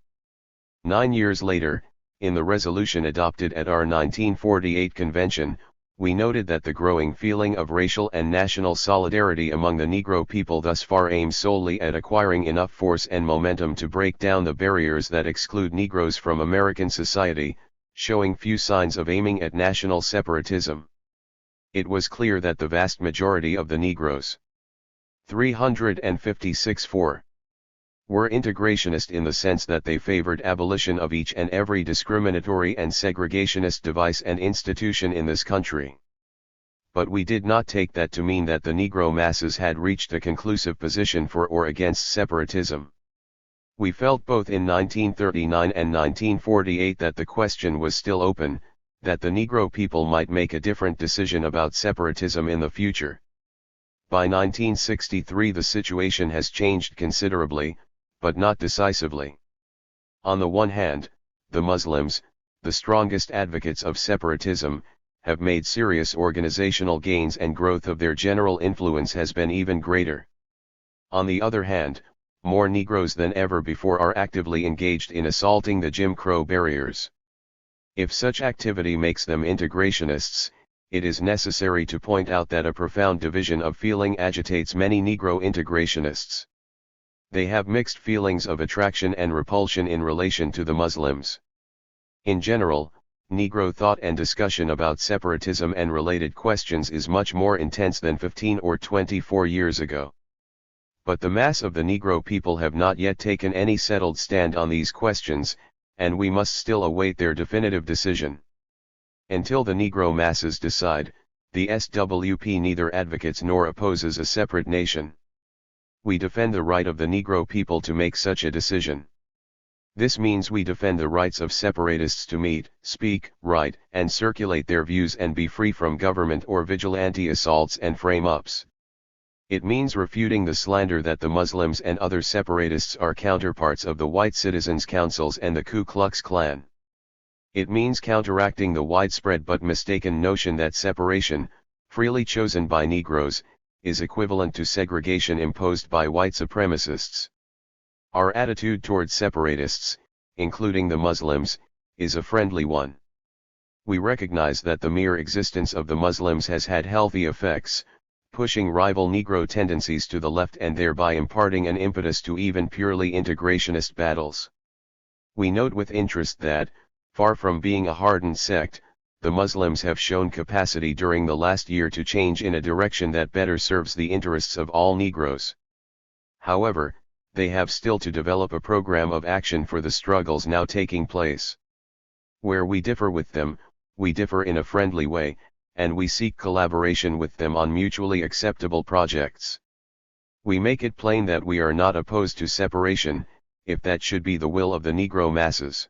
9 years later, in the resolution adopted at our 1948 convention, we noted that the growing feeling of racial and national solidarity among the Negro people thus far aims solely at acquiring enough force and momentum to break down the barriers that exclude Negroes from American society, showing few signs of aiming at national separatism. It was clear that the vast majority of the Negroes, 356.4, were integrationist in the sense that they favored abolition of each and every discriminatory and segregationist device and institution in this country. But we did not take that to mean that the Negro masses had reached a conclusive position for or against separatism. We felt both in 1939 and 1948 that the question was still open, that the Negro people might make a different decision about separatism in the future. By 1963 the situation has changed considerably, but not decisively. On the one hand, the Muslims, the strongest advocates of separatism, have made serious organizational gains and growth of their general influence has been even greater. On the other hand, more Negroes than ever before are actively engaged in assaulting the Jim Crow barriers. If such activity makes them integrationists, it is necessary to point out that a profound division of feeling agitates many Negro integrationists. They have mixed feelings of attraction and repulsion in relation to the Muslims. In general, Negro thought and discussion about separatism and related questions is much more intense than 15 or 24 years ago. But the mass of the Negro people have not yet taken any settled stand on these questions, and we must still await their definitive decision. Until the Negro masses decide, the SWP neither advocates nor opposes a separate nation. We defend the right of the Negro people to make such a decision. This means we defend the rights of separatists to meet, speak, write, and circulate their views and be free from government or vigilante assaults and frame-ups. It means refuting the slander that the Muslims and other separatists are counterparts of the white citizens' councils and the Ku Klux Klan. It means counteracting the widespread but mistaken notion that separation, freely chosen by Negroes, is equivalent to segregation imposed by white supremacists. Our attitude towards separatists, including the Muslims, is a friendly one. We recognize that the mere existence of the Muslims has had healthy effects, pushing rival Negro tendencies to the left and thereby imparting an impetus to even purely integrationist battles. We note with interest that, far from being a hardened sect, the Muslims have shown capacity during the last year to change in a direction that better serves the interests of all Negroes. However, they have still to develop a program of action for the struggles now taking place. Where we differ with them, we differ in a friendly way, and we seek collaboration with them on mutually acceptable projects. We make it plain that we are not opposed to separation, if that should be the will of the Negro masses.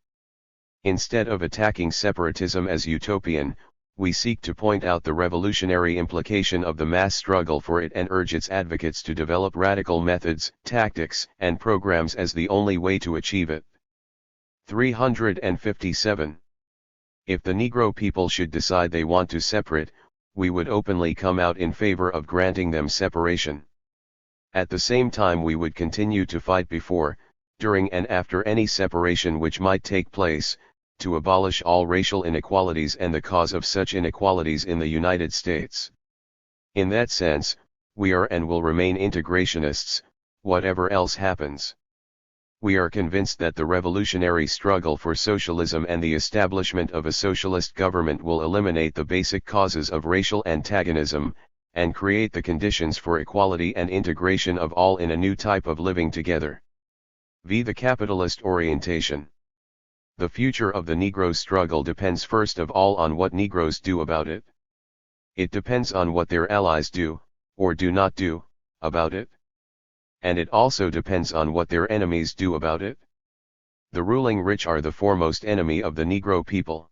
Instead of attacking separatism as utopian, we seek to point out the revolutionary implication of the mass struggle for it and urge its advocates to develop radical methods, tactics, and programs as the only way to achieve it. 357. If the Negro people should decide they want to separate, we would openly come out in favor of granting them separation. At the same time we would continue to fight before, during and after any separation which might take place, to abolish all racial inequalities and the cause of such inequalities in the United States. In that sense, we are and will remain integrationists, whatever else happens. We are convinced that the revolutionary struggle for socialism and the establishment of a socialist government will eliminate the basic causes of racial antagonism, and create the conditions for equality and integration of all in a new type of living together. V. The capitalist orientation. The future of the Negro struggle depends first of all on what Negroes do about it. It depends on what their allies do, or do not do, about it. And it also depends on what their enemies do about it. The ruling rich are the foremost enemy of the Negro people.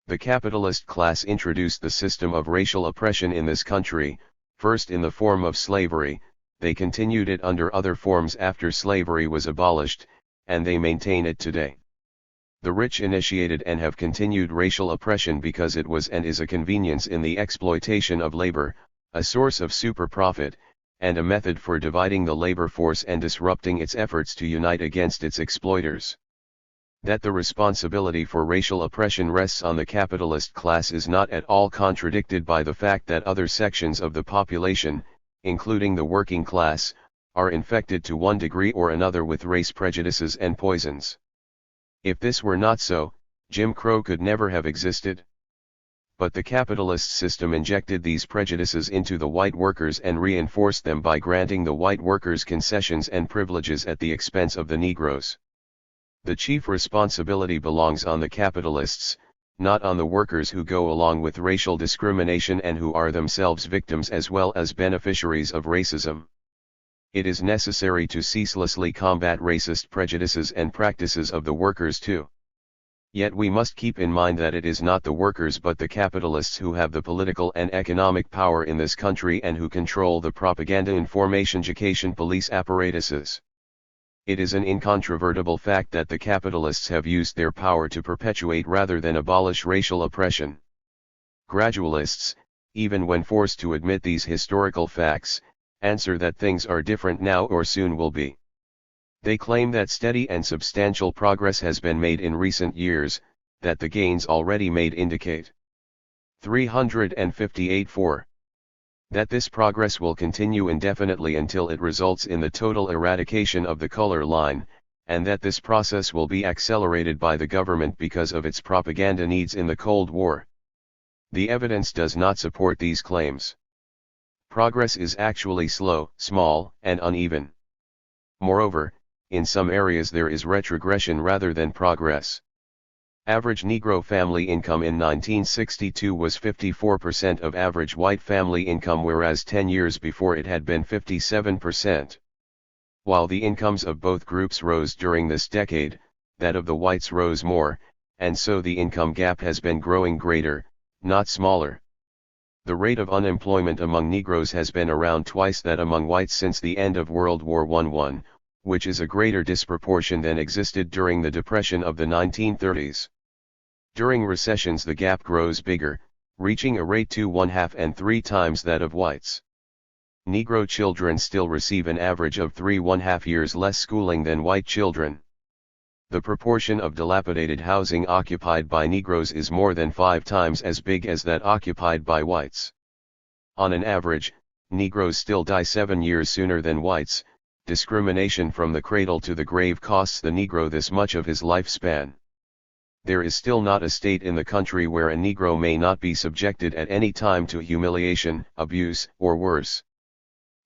The capitalist class introduced the system of racial oppression in this country, first in the form of slavery. They continued it under other forms after slavery was abolished, and they maintain it today. The rich initiated and have continued racial oppression because it was and is a convenience in the exploitation of labor, a source of super profit, and a method for dividing the labor force and disrupting its efforts to unite against its exploiters. That the responsibility for racial oppression rests on the capitalist class is not at all contradicted by the fact that other sections of the population, including the working class, are infected to one degree or another with race prejudices and poisons. If this were not so, Jim Crow could never have existed. But the capitalist system injected these prejudices into the white workers and reinforced them by granting the white workers concessions and privileges at the expense of the Negroes. The chief responsibility belongs on the capitalists, not on the workers who go along with racial discrimination and who are themselves victims as well as beneficiaries of racism. It is necessary to ceaselessly combat racist prejudices and practices of the workers too. Yet we must keep in mind that it is not the workers but the capitalists who have the political and economic power in this country and who control the propaganda, information, education, police apparatuses. It is an incontrovertible fact that the capitalists have used their power to perpetuate rather than abolish racial oppression. Gradualists, even when forced to admit these historical facts, answer that things are different now or soon will be. They claim that steady and substantial progress has been made in recent years, that the gains already made indicate 358.4. That this progress will continue indefinitely until it results in the total eradication of the color line, and that this process will be accelerated by the government because of its propaganda needs in the Cold War. The evidence does not support these claims. Progress is actually slow, small, and uneven. Moreover, in some areas there is retrogression rather than progress. Average Negro family income in 1962 was 54% of average white family income, whereas 10 years before it had been 57%. While the incomes of both groups rose during this decade, that of the whites rose more, and so the income gap has been growing greater, not smaller. The rate of unemployment among Negroes has been around twice that among whites since the end of World War I, which is a greater disproportion than existed during the Depression of the 1930s. During recessions the gap grows bigger, reaching a rate 2.5 and 3 times that of whites. Negro children still receive an average of 3.5 years less schooling than white children. The proportion of dilapidated housing occupied by Negroes is more than 5 times as big as that occupied by whites. On an average, Negroes still die 7 years sooner than whites. Discrimination from the cradle to the grave costs the Negro this much of his lifespan. There is still not a state in the country where a Negro may not be subjected at any time to humiliation, abuse, or worse.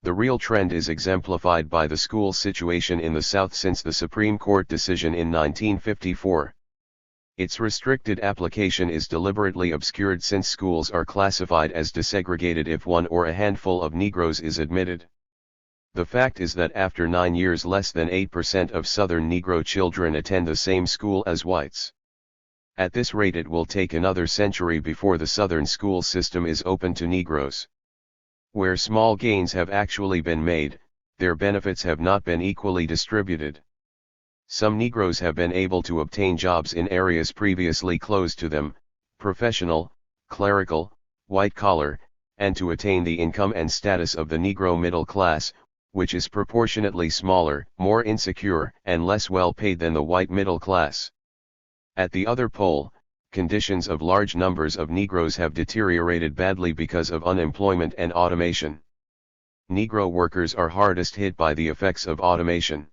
The real trend is exemplified by the school situation in the South since the Supreme Court decision in 1954. Its restricted application is deliberately obscured since schools are classified as desegregated if one or a handful of Negroes is admitted. The fact is that after 9 years less than 8% of Southern Negro children attend the same school as whites. At this rate it will take another century before the Southern school system is open to Negroes. Where small gains have actually been made, their benefits have not been equally distributed. Some Negroes have been able to obtain jobs in areas previously closed to them, professional, clerical, white-collar, and to attain the income and status of the Negro middle class, which is proportionately smaller, more insecure, and less well-paid than the white middle class. At the other pole, conditions of large numbers of Negroes have deteriorated badly because of unemployment and automation. Negro workers are hardest hit by the effects of automation.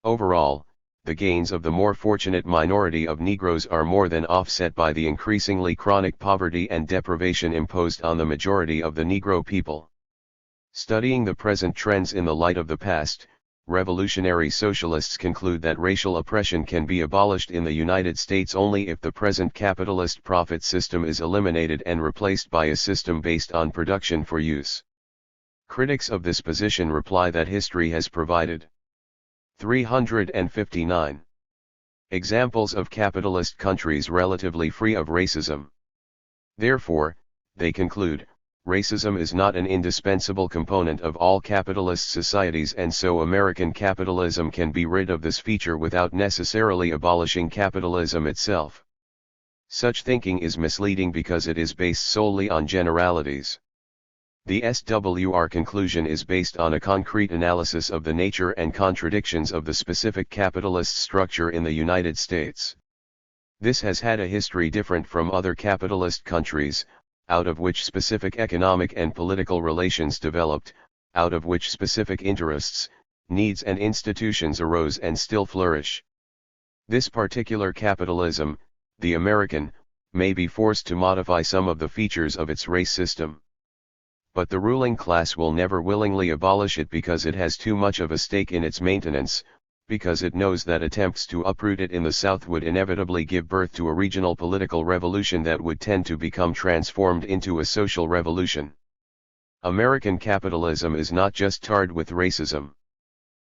Overall, the gains of the more fortunate minority of Negroes are more than offset by the increasingly chronic poverty and deprivation imposed on the majority of the Negro people. Studying the present trends in the light of the past, revolutionary socialists conclude that racial oppression can be abolished in the United States only if the present capitalist profit system is eliminated and replaced by a system based on production for use. Critics of this position reply that history has provided 359 examples of capitalist countries relatively free of racism. Therefore, they conclude, racism is not an indispensable component of all capitalist societies, and so American capitalism can be rid of this feature without necessarily abolishing capitalism itself. Such thinking is misleading because it is based solely on generalities. The SWR conclusion is based on a concrete analysis of the nature and contradictions of the specific capitalist structure in the United States. This has had a history different from other capitalist countries, out of which specific economic and political relations developed, out of which specific interests, needs and institutions arose and still flourish. This particular capitalism, the American, may be forced to modify some of the features of its race system. But the ruling class will never willingly abolish it because it has too much of a stake in its maintenance, because it knows that attempts to uproot it in the South would inevitably give birth to a regional political revolution that would tend to become transformed into a social revolution. American capitalism is not just tarred with racism.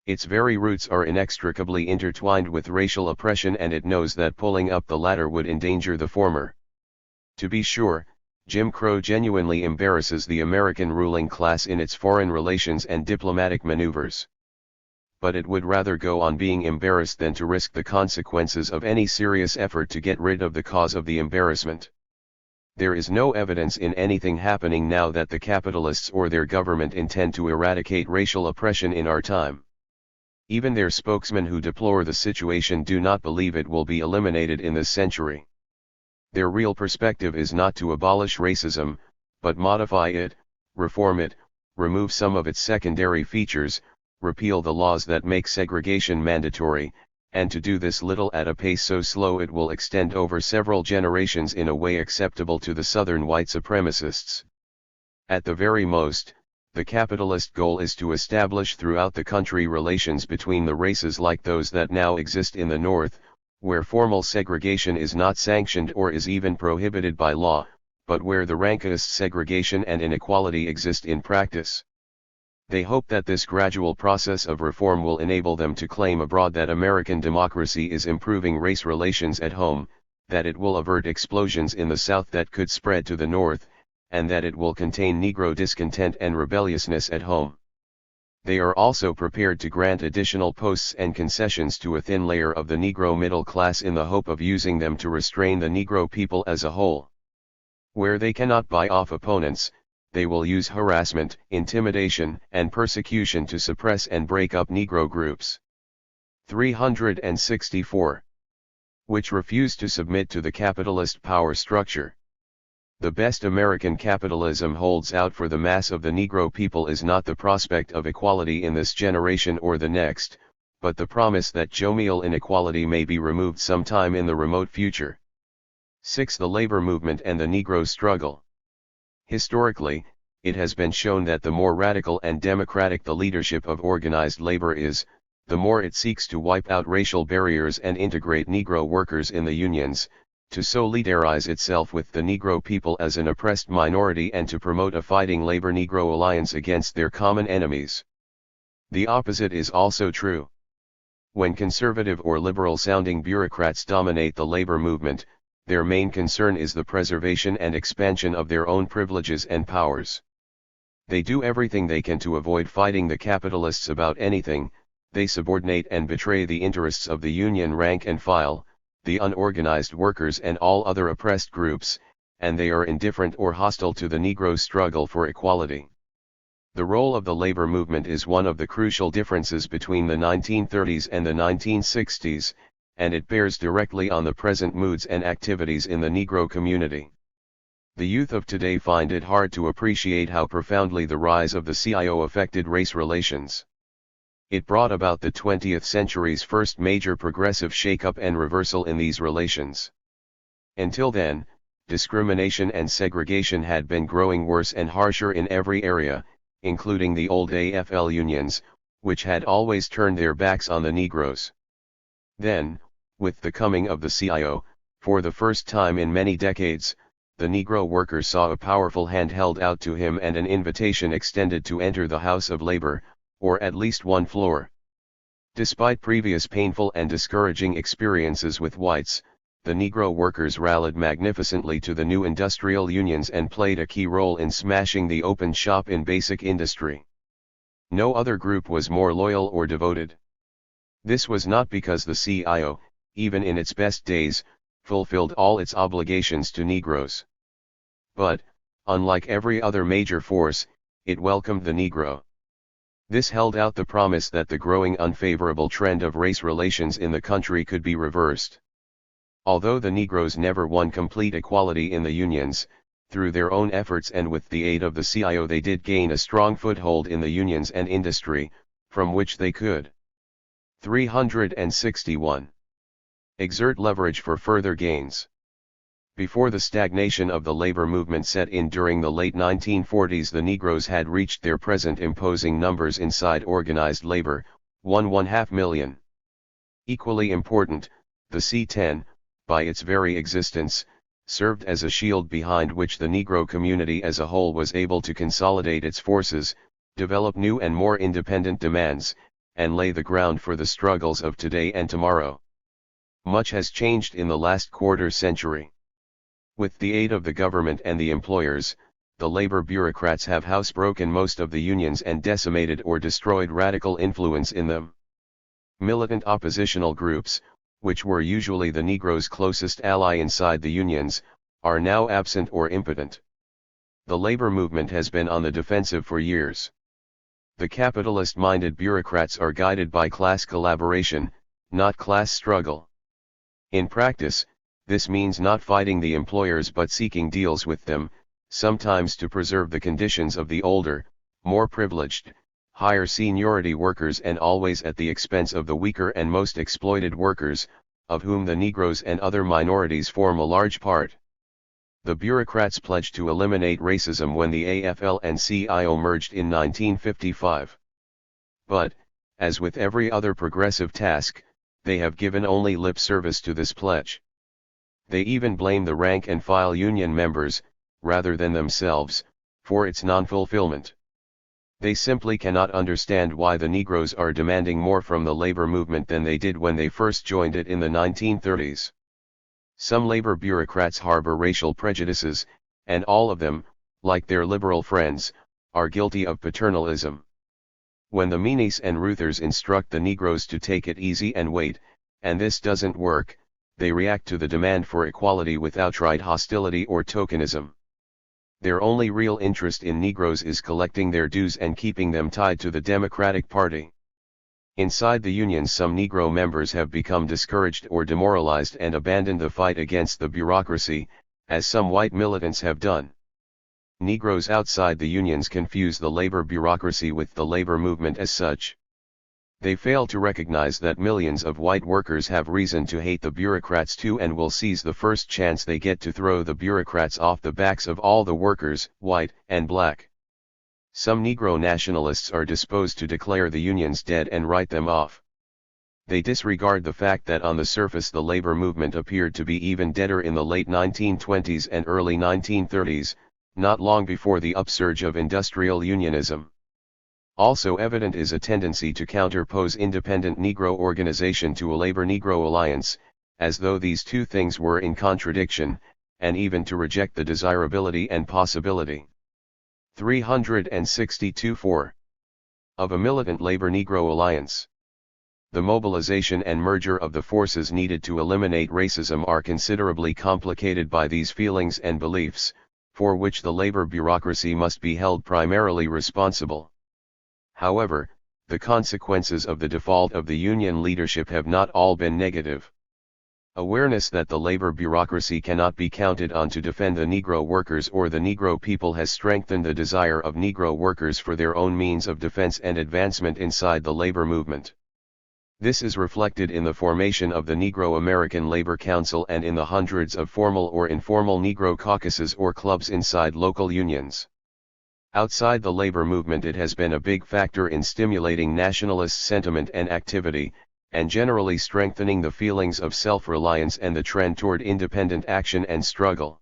Its very roots are inextricably intertwined with racial oppression, and it knows that pulling up the latter would endanger the former. To be sure, Jim Crow genuinely embarrasses the American ruling class in its foreign relations and diplomatic maneuvers. But it would rather go on being embarrassed than to risk the consequences of any serious effort to get rid of the cause of the embarrassment. There is no evidence in anything happening now that the capitalists or their government intend to eradicate racial oppression in our time. Even their spokesmen who deplore the situation do not believe it will be eliminated in this century. Their real perspective is not to abolish racism, but modify it, reform it, remove some of its secondary features, repeal the laws that make segregation mandatory, and to do this little at a pace so slow it will extend over several generations in a way acceptable to the Southern white supremacists. At the very most, the capitalist goal is to establish throughout the country relations between the races like those that now exist in the North, where formal segregation is not sanctioned or is even prohibited by law, but where the rankest segregation and inequality exist in practice. They hope that this gradual process of reform will enable them to claim abroad that American democracy is improving race relations at home, that it will avert explosions in the South that could spread to the North, and that it will contain Negro discontent and rebelliousness at home. They are also prepared to grant additional posts and concessions to a thin layer of the Negro middle class in the hope of using them to restrain the Negro people as a whole. Where they cannot buy off opponents, they will use harassment, intimidation, and persecution to suppress and break up Negro groups. 364. Which refuse to submit to the capitalist power structure. The best American capitalism holds out for the mass of the Negro people is not the prospect of equality in this generation or the next, but the promise that jovial inequality may be removed sometime in the remote future. 6. The labor movement and the Negro struggle. Historically, it has been shown that the more radical and democratic the leadership of organized labor is, the more it seeks to wipe out racial barriers and integrate Negro workers in the unions, to solidarize itself with the Negro people as an oppressed minority and to promote a fighting labor-Negro alliance against their common enemies. The opposite is also true. When conservative or liberal-sounding bureaucrats dominate the labor movement, their main concern is the preservation and expansion of their own privileges and powers. They do everything they can to avoid fighting the capitalists about anything. They subordinate and betray the interests of the union rank and file, the unorganized workers and all other oppressed groups, and they are indifferent or hostile to the Negro struggle for equality. The role of the labor movement is one of the crucial differences between the 1930s and the 1960s, and it bears directly on the present moods and activities in the Negro community. The youth of today find it hard to appreciate how profoundly the rise of the CIO affected race relations. It brought about the 20th century's first major progressive shakeup and reversal in these relations. Until then, discrimination and segregation had been growing worse and harsher in every area, including the old AFL unions, which had always turned their backs on the Negroes. Then, with the coming of the CIO, for the first time in many decades, the Negro worker saw a powerful hand held out to him and an invitation extended to enter the House of Labor, or at least one floor. Despite previous painful and discouraging experiences with whites, the Negro workers rallied magnificently to the new industrial unions and played a key role in smashing the open shop in basic industry. No other group was more loyal or devoted. This was not because the CIO, even in its best days, fulfilled all its obligations to Negroes. But, unlike every other major force, it welcomed the Negro. This held out the promise that the growing unfavorable trend of race relations in the country could be reversed. Although the Negroes never won complete equality in the unions, through their own efforts and with the aid of the CIO they did gain a strong foothold in the unions and industry, from which they could 361. Exert leverage for further gains. Before the stagnation of the labor movement set in during the late 1940s, the Negroes had reached their present imposing numbers inside organized labor, 1.5 million. Equally important, the C-10, by its very existence, served as a shield behind which the Negro community as a whole was able to consolidate its forces, develop new and more independent demands, and lay the ground for the struggles of today and tomorrow. Much has changed in the last quarter century. With the aid of the government and the employers, the labor bureaucrats have housebroken most of the unions and decimated or destroyed radical influence in them. Militant oppositional groups, which were usually the Negroes' closest ally inside the unions, are now absent or impotent. The labor movement has been on the defensive for years. The capitalist-minded bureaucrats are guided by class collaboration, not class struggle. In practice, this means not fighting the employers but seeking deals with them, sometimes to preserve the conditions of the older, more privileged, higher seniority workers and always at the expense of the weaker and most exploited workers, of whom the Negroes and other minorities form a large part. The bureaucrats pledged to eliminate racism when the AFL and CIO merged in 1955. But, as with every other progressive task, they have given only lip service to this pledge. They even blame the rank-and-file union members, rather than themselves, for its non-fulfillment. They simply cannot understand why the Negroes are demanding more from the labor movement than they did when they first joined it in the 1930s. Some labor bureaucrats harbor racial prejudices, and all of them, like their liberal friends, are guilty of paternalism. When the Meanies and Ruthers instruct the Negroes to take it easy and wait, and this doesn't work, they react to the demand for equality with outright hostility or tokenism. Their only real interest in Negroes is collecting their dues and keeping them tied to the Democratic Party. Inside the unions, some Negro members have become discouraged or demoralized and abandoned the fight against the bureaucracy, as some white militants have done. Negroes outside the unions confuse the labor bureaucracy with the labor movement as such. They fail to recognize that millions of white workers have reason to hate the bureaucrats too and will seize the first chance they get to throw the bureaucrats off the backs of all the workers, white and black. Some Negro nationalists are disposed to declare the unions dead and write them off. They disregard the fact that on the surface the labor movement appeared to be even deader in the late 1920s and early 1930s, not long before the upsurge of industrial unionism. Also evident is a tendency to counterpose independent Negro organization to a labor-Negro alliance, as though these two things were in contradiction, and even to reject the desirability and possibility. 362-4. Of a militant labor-Negro alliance. The mobilization and merger of the forces needed to eliminate racism are considerably complicated by these feelings and beliefs, for which the labor bureaucracy must be held primarily responsible. However, the consequences of the default of the union leadership have not all been negative. Awareness that the labor bureaucracy cannot be counted on to defend the Negro workers or the Negro people has strengthened the desire of Negro workers for their own means of defense and advancement inside the labor movement. This is reflected in the formation of the Negro American Labor Council and in the hundreds of formal or informal Negro caucuses or clubs inside local unions. Outside the labor movement, it has been a big factor in stimulating nationalist sentiment and activity, and generally strengthening the feelings of self-reliance and the trend toward independent action and struggle.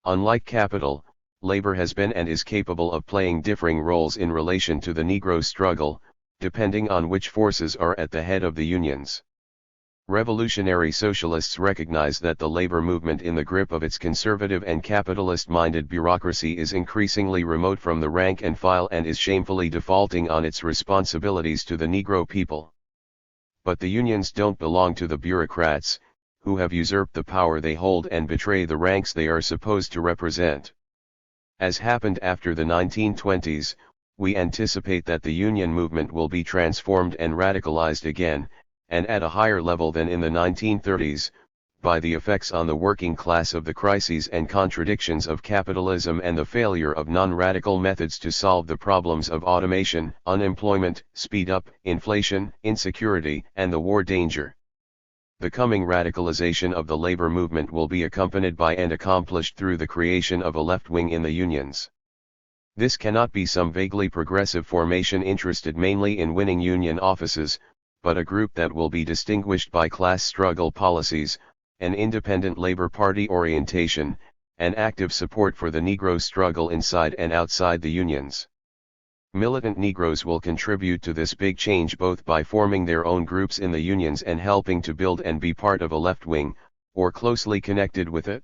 Unlike capital, labor has been and is capable of playing differing roles in relation to the Negro struggle, depending on which forces are at the head of the unions. Revolutionary socialists recognize that the labor movement, in the grip of its conservative and capitalist-minded bureaucracy, is increasingly remote from the rank and file and is shamefully defaulting on its responsibilities to the Negro people. But the unions don't belong to the bureaucrats, who have usurped the power they hold and betray the ranks they are supposed to represent. As happened after the 1920s, we anticipate that the union movement will be transformed and radicalized again, and at a higher level than in the 1930s, by the effects on the working class of the crises and contradictions of capitalism and the failure of non-radical methods to solve the problems of automation, unemployment, speed-up, inflation, insecurity, and the war danger. The coming radicalization of the labor movement will be accompanied by and accomplished through the creation of a left wing in the unions. This cannot be some vaguely progressive formation interested mainly in winning union offices, but a group that will be distinguished by class struggle policies, an independent labor party orientation, and active support for the Negro struggle inside and outside the unions. Militant Negroes will contribute to this big change both by forming their own groups in the unions and helping to build and be part of a left wing, or closely connected with it.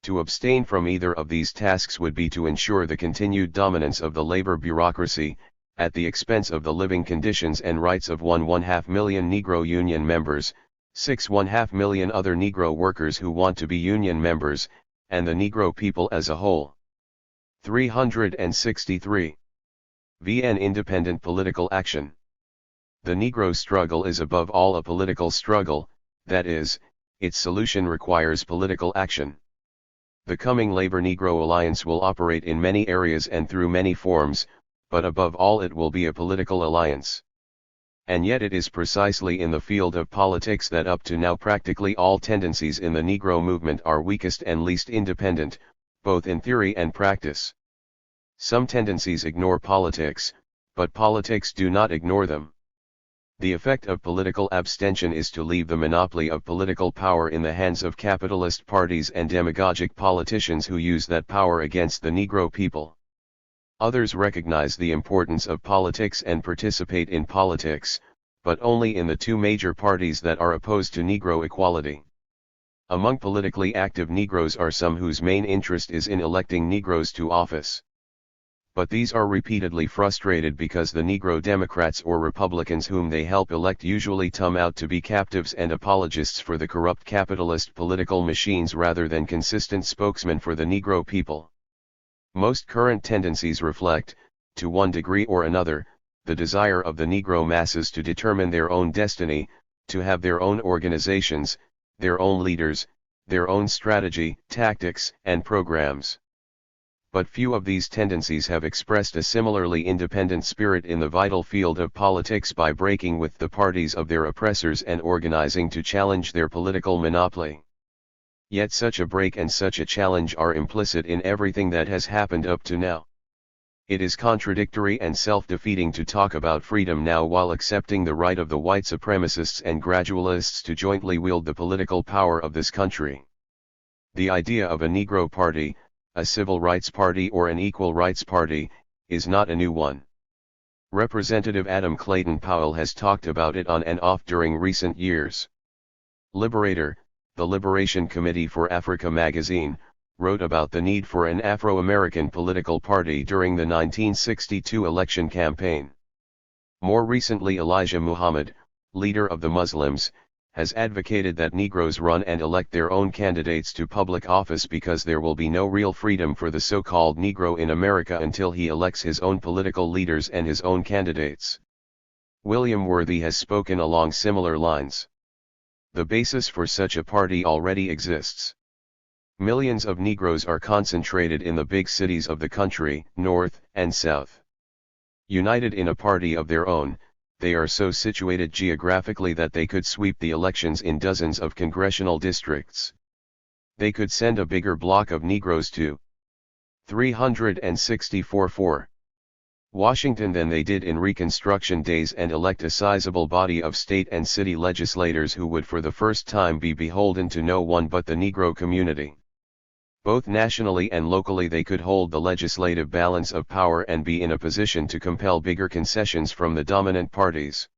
To abstain from either of these tasks would be to ensure the continued dominance of the labor bureaucracy, at the expense of the living conditions and rights of 1.5 million Negro union members, 6.5 million other Negro workers who want to be union members, and the Negro people as a whole. 363. An independent political action. The Negro struggle is above all a political struggle, that is, its solution requires political action. The coming Labor-Negro alliance will operate in many areas and through many forms, but above all it will be a political alliance. And yet it is precisely in the field of politics that up to now practically all tendencies in the Negro movement are weakest and least independent, both in theory and practice. Some tendencies ignore politics, but politics do not ignore them. The effect of political abstention is to leave the monopoly of political power in the hands of capitalist parties and demagogic politicians who use that power against the Negro people. Others recognize the importance of politics and participate in politics, but only in the two major parties that are opposed to Negro equality. Among politically active Negroes are some whose main interest is in electing Negroes to office. But these are repeatedly frustrated because the Negro Democrats or Republicans whom they help elect usually turn out to be captives and apologists for the corrupt capitalist political machines rather than consistent spokesmen for the Negro people. Most current tendencies reflect, to one degree or another, the desire of the Negro masses to determine their own destiny, to have their own organizations, their own leaders, their own strategy, tactics, and programs. But few of these tendencies have expressed a similarly independent spirit in the vital field of politics by breaking with the parties of their oppressors and organizing to challenge their political monopoly. Yet such a break and such a challenge are implicit in everything that has happened up to now. It is contradictory and self-defeating to talk about freedom now while accepting the right of the white supremacists and gradualists to jointly wield the political power of this country. The idea of a Negro party, a civil rights party or an equal rights party, is not a new one. Representative Adam Clayton Powell has talked about it on and off during recent years. Liberator, the Liberation Committee for Africa magazine, wrote about the need for an Afro-American political party during the 1962 election campaign. More recently, Elijah Muhammad, leader of the Muslims, has advocated that Negroes run and elect their own candidates to public office because there will be no real freedom for the so-called Negro in America until he elects his own political leaders and his own candidates. William Worthy has spoken along similar lines. The basis for such a party already exists. Millions of Negroes are concentrated in the big cities of the country, North and South. United in a party of their own, they are so situated geographically that they could sweep the elections in dozens of congressional districts. They could send a bigger block of Negroes to 364-4. Washington than they did in Reconstruction days and elect a sizable body of state and city legislators who would for the first time be beholden to no one but the Negro community. Both nationally and locally they could hold the legislative balance of power and be in a position to compel bigger concessions from the dominant parties.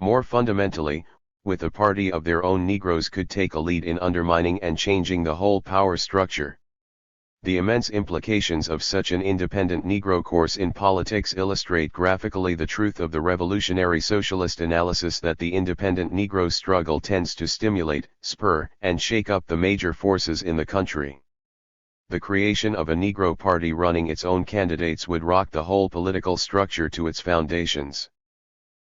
More fundamentally, with a party of their own, Negroes could take a lead in undermining and changing the whole power structure. The immense implications of such an independent Negro course in politics illustrate graphically the truth of the revolutionary socialist analysis that the independent Negro struggle tends to stimulate, spur, and shake up the major forces in the country. The creation of a Negro party running its own candidates would rock the whole political structure to its foundations.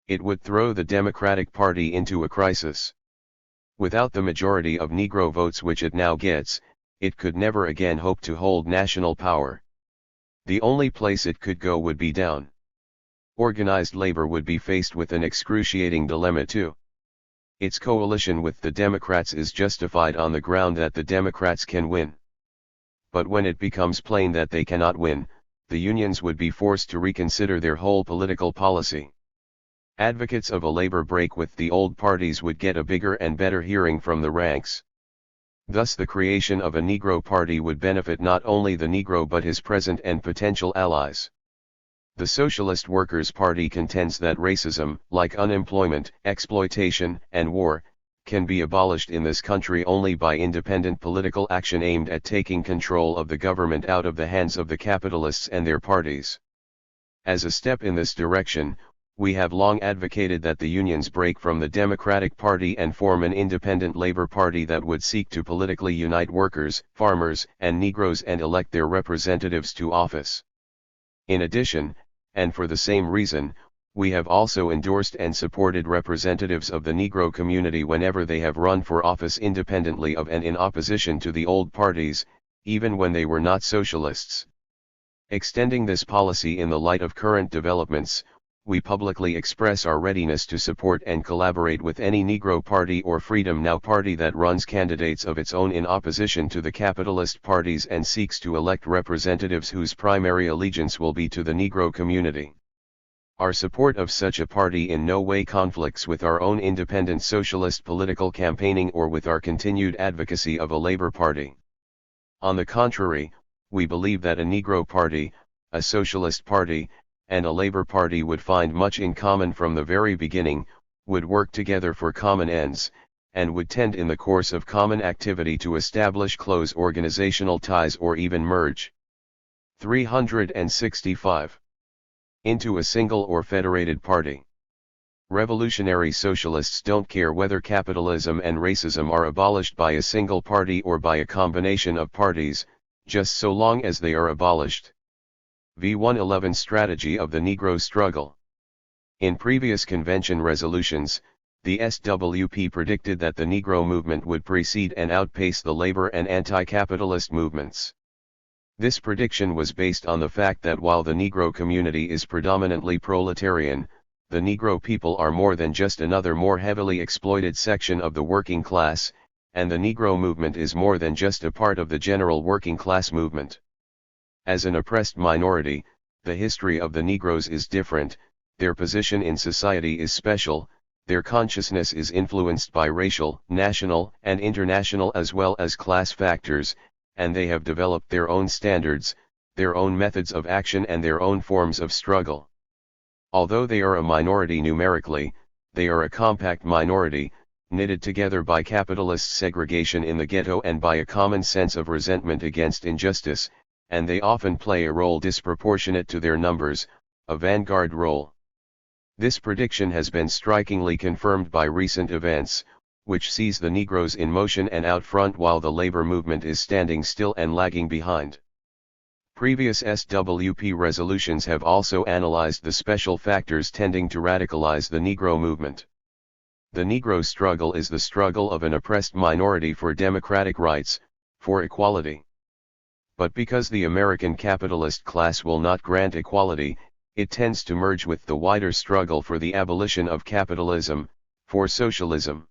It would throw the Democratic Party into a crisis. Without the majority of Negro votes which it now gets, it could never again hope to hold national power. The only place it could go would be down. Organized labor would be faced with an excruciating dilemma too. Its coalition with the Democrats is justified on the ground that the Democrats can win. But when it becomes plain that they cannot win, the unions would be forced to reconsider their whole political policy. Advocates of a labor break with the old parties would get a bigger and better hearing from the ranks. Thus the creation of a Negro party would benefit not only the Negro but his present and potential allies. The Socialist Workers' Party contends that racism, like unemployment, exploitation, and war, can be abolished in this country only by independent political action aimed at taking control of the government out of the hands of the capitalists and their parties. As a step in this direction, we have long advocated that the unions break from the Democratic Party and form an independent labor party that would seek to politically unite workers, farmers, and Negroes and elect their representatives to office. In addition, and for the same reason, we have also endorsed and supported representatives of the Negro community whenever they have run for office independently of and in opposition to the old parties, even when they were not socialists. Extending this policy in the light of current developments, we publicly express our readiness to support and collaborate with any Negro party or Freedom Now party that runs candidates of its own in opposition to the capitalist parties and seeks to elect representatives whose primary allegiance will be to the Negro community. Our support of such a party in no way conflicts with our own independent socialist political campaigning or with our continued advocacy of a labor party. On the contrary, we believe that a Negro party, a socialist party, and a labor party would find much in common from the very beginning, would work together for common ends, and would tend in the course of common activity to establish close organizational ties or even merge. 365. Into a single or federated party. Revolutionary socialists don't care whether capitalism and racism are abolished by a single party or by a combination of parties, just so long as they are abolished. V111 Strategy of the Negro Struggle. In previous convention resolutions, the SWP predicted that the Negro movement would precede and outpace the labor and anti-capitalist movements. This prediction was based on the fact that while the Negro community is predominantly proletarian, the Negro people are more than just another more heavily exploited section of the working class, and the Negro movement is more than just a part of the general working class movement. As an oppressed minority, the history of the Negroes is different, their position in society is special, their consciousness is influenced by racial, national, and international as well as class factors, and they have developed their own standards, their own methods of action and their own forms of struggle. Although they are a minority numerically, they are a compact minority, knitted together by capitalist segregation in the ghetto and by a common sense of resentment against injustice, and they often play a role disproportionate to their numbers, a vanguard role. This prediction has been strikingly confirmed by recent events, which sees the Negroes in motion and out front while the labor movement is standing still and lagging behind. Previous SWP resolutions have also analyzed the special factors tending to radicalize the Negro movement. The Negro struggle is the struggle of an oppressed minority for democratic rights, for equality. But because the American capitalist class will not grant equality, it tends to merge with the wider struggle for the abolition of capitalism, for socialism.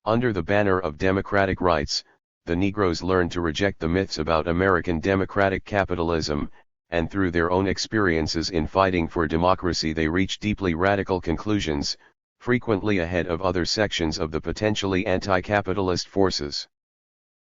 Under the banner of democratic rights, the Negroes learned to reject the myths about American democratic capitalism, and through their own experiences in fighting for democracy they reached deeply radical conclusions, frequently ahead of other sections of the potentially anti-capitalist forces.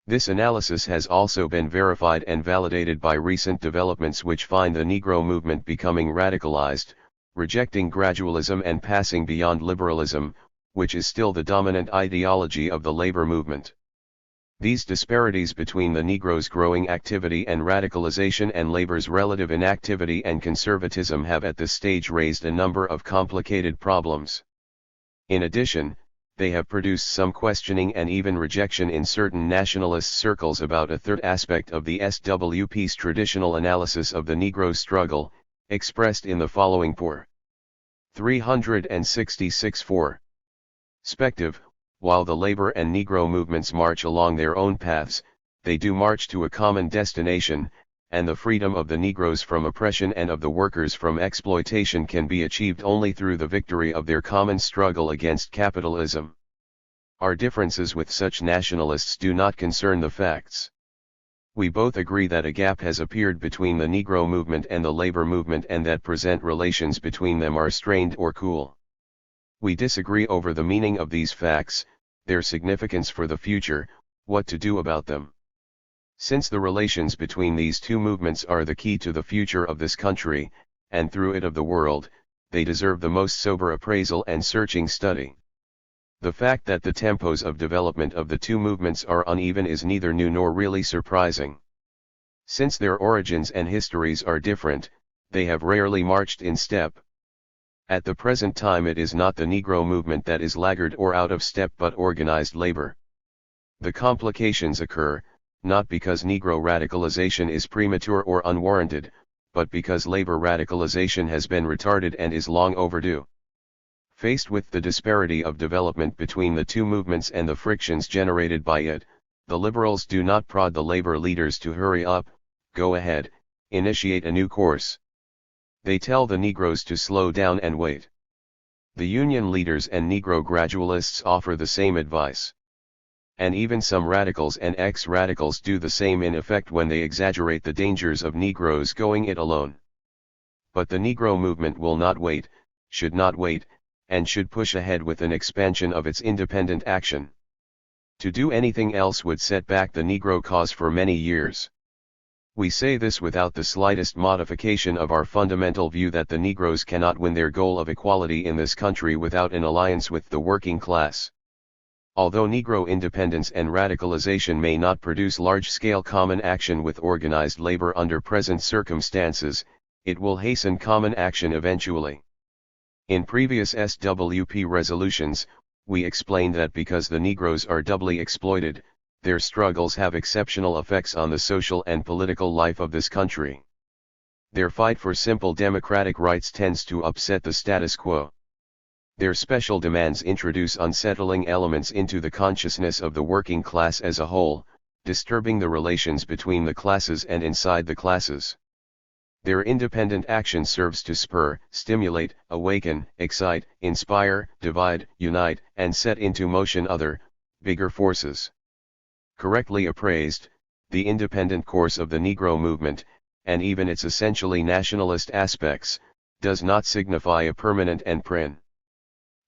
This analysis has also been verified and validated by recent developments which find the Negro movement becoming radicalized, rejecting gradualism and passing beyond liberalism, which is still the dominant ideology of the labor movement. These disparities between the Negroes' growing activity and radicalization and labor's relative inactivity and conservatism have at this stage raised a number of complicated problems. In addition, they have produced some questioning and even rejection in certain nationalist circles about a third aspect of the SWP's traditional analysis of the Negro struggle, expressed in the following pour. 366-4. Spective. While the labor and Negro movements march along their own paths, they do march to a common destination, and the freedom of the Negroes from oppression and of the workers from exploitation can be achieved only through the victory of their common struggle against capitalism. Our differences with such nationalists do not concern the facts. We both agree that a gap has appeared between the Negro movement and the labor movement and that present relations between them are strained or cool. We disagree over the meaning of these facts, their significance for the future, what to do about them. Since the relations between these two movements are the key to the future of this country, and through it of the world, they deserve the most sober appraisal and searching study. The fact that the tempos of development of the two movements are uneven is neither new nor really surprising. Since their origins and histories are different, they have rarely marched in step. At the present time it is not the Negro movement that is laggard or out of step but organized labor. The complications occur, not because Negro radicalization is premature or unwarranted, but because labor radicalization has been retarded and is long overdue. Faced with the disparity of development between the two movements and the frictions generated by it, the liberals do not prod the labor leaders to hurry up, go ahead, initiate a new course. They tell the Negroes to slow down and wait. The union leaders and Negro gradualists offer the same advice. And even some radicals and ex-radicals do the same in effect when they exaggerate the dangers of Negroes going it alone. But the Negro movement will not wait, should not wait, and should push ahead with an expansion of its independent action. To do anything else would set back the Negro cause for many years. We say this without the slightest modification of our fundamental view that the Negroes cannot win their goal of equality in this country without an alliance with the working class. Although Negro independence and radicalization may not produce large-scale common action with organized labor under present circumstances, it will hasten common action eventually. In previous SWP resolutions, we explained that because the Negroes are doubly exploited, their struggles have exceptional effects on the social and political life of this country. Their fight for simple democratic rights tends to upset the status quo. Their special demands introduce unsettling elements into the consciousness of the working class as a whole, disturbing the relations between the classes and inside the classes. Their independent action serves to spur, stimulate, awaken, excite, inspire, divide, unite, and set into motion other, bigger forces. Correctly appraised, the independent course of the Negro movement, and even its essentially nationalist aspects, does not signify a permanent and prin.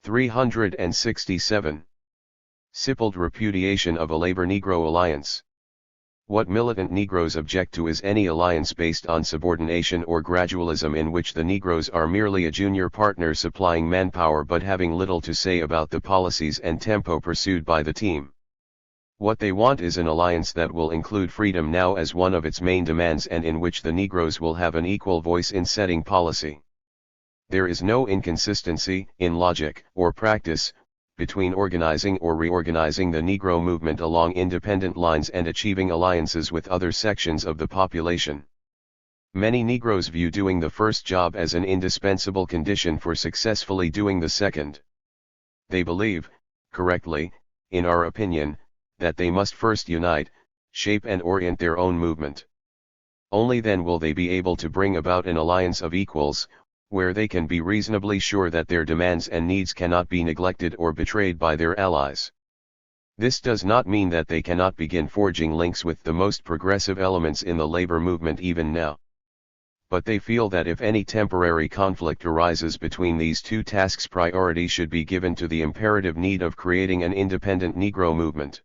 367. Stippled repudiation of a labor-Negro alliance. What militant Negroes object to is any alliance based on subordination or gradualism in which the Negroes are merely a junior partner supplying manpower but having little to say about the policies and tempo pursued by the team. What they want is an alliance that will include freedom now as one of its main demands and in which the Negroes will have an equal voice in setting policy. There is no inconsistency, in logic or practice, between organizing or reorganizing the Negro movement along independent lines and achieving alliances with other sections of the population. Many Negroes view doing the first job as an indispensable condition for successfully doing the second. They believe, correctly, in our opinion, that they must first unite, shape and orient their own movement. Only then will they be able to bring about an alliance of equals, where they can be reasonably sure that their demands and needs cannot be neglected or betrayed by their allies. This does not mean that they cannot begin forging links with the most progressive elements in the labor movement even now. But they feel that if any temporary conflict arises between these two tasks, priority should be given to the imperative need of creating an independent Negro movement.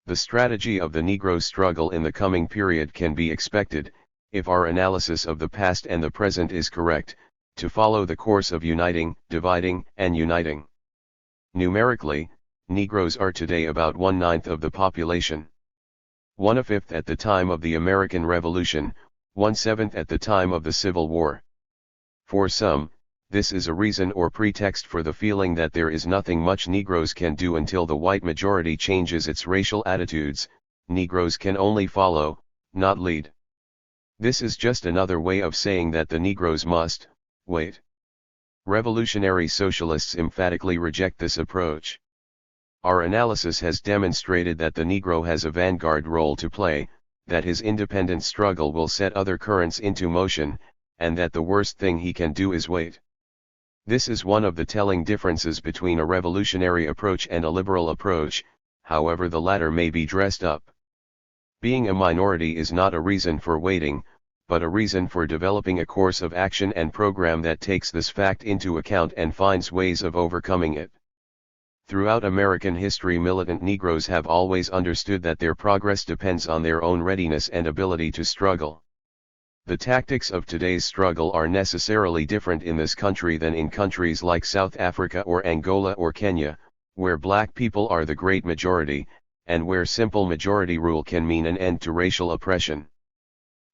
The strategy of the Negro struggle in the coming period can be expected, if our analysis of the past and the present is correct, to follow the course of uniting, dividing, and uniting. Numerically, Negroes are today about 1/9 of the population. 1/5 at the time of the American Revolution, 1/7 at the time of the Civil War. For some, this is a reason or pretext for the feeling that there is nothing much Negroes can do until the white majority changes its racial attitudes. Negroes can only follow, not lead. This is just another way of saying that the Negroes must wait. Revolutionary socialists emphatically reject this approach. Our analysis has demonstrated that the Negro has a vanguard role to play, that his independent struggle will set other currents into motion, and that the worst thing he can do is wait. This is one of the telling differences between a revolutionary approach and a liberal approach, however the latter may be dressed up. Being a minority is not a reason for waiting, but a reason for developing a course of action and program that takes this fact into account and finds ways of overcoming it. Throughout American history, militant Negroes have always understood that their progress depends on their own readiness and ability to struggle. The tactics of today's struggle are necessarily different in this country than in countries like South Africa or Angola or Kenya, where black people are the great majority, and where simple majority rule can mean an end to racial oppression.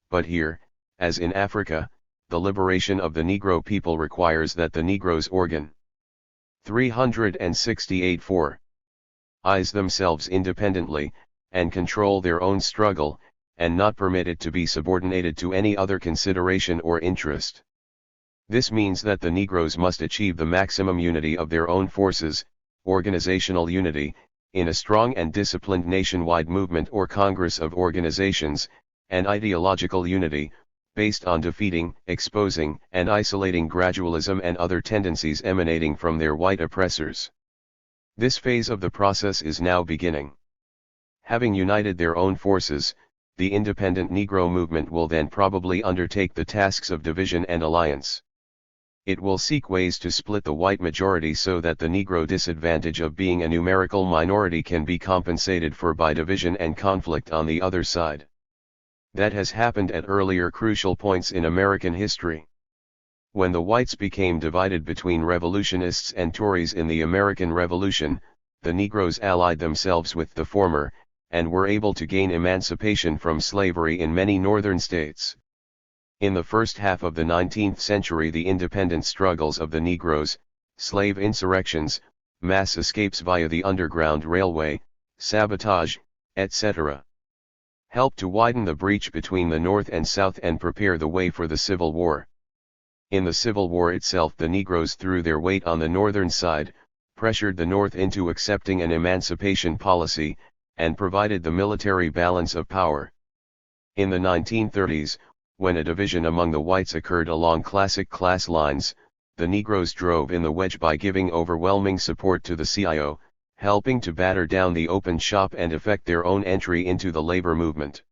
But here, as in Africa, the liberation of the Negro people requires that the Negroes organ 368 eyes themselves independently, and control their own struggle, and not permit it to be subordinated to any other consideration or interest. This means that the Negroes must achieve the maximum unity of their own forces, organizational unity, in a strong and disciplined nationwide movement or congress of organizations, and ideological unity, based on defeating, exposing, and isolating gradualism and other tendencies emanating from their white oppressors. This phase of the process is now beginning. Having united their own forces, the independent Negro movement will then probably undertake the tasks of division and alliance. It will seek ways to split the white majority so that the Negro disadvantage of being a numerical minority can be compensated for by division and conflict on the other side. That has happened at earlier crucial points in American history. When the whites became divided between revolutionists and Tories in the American Revolution, the Negroes allied themselves with the former, and were able to gain emancipation from slavery in many northern states. In the first half of the 19th century, the independent struggles of the Negroes, slave insurrections, mass escapes via the Underground Railway, sabotage, etc., helped to widen the breach between the North and South and prepare the way for the Civil War. In the Civil War itself, the Negroes threw their weight on the northern side, pressured the North into accepting an emancipation policy, and provided the military balance of power. In the 1930s, when a division among the whites occurred along classic class lines, the Negroes drove in the wedge by giving overwhelming support to the CIO, helping to batter down the open shop and effect their own entry into the labor movement.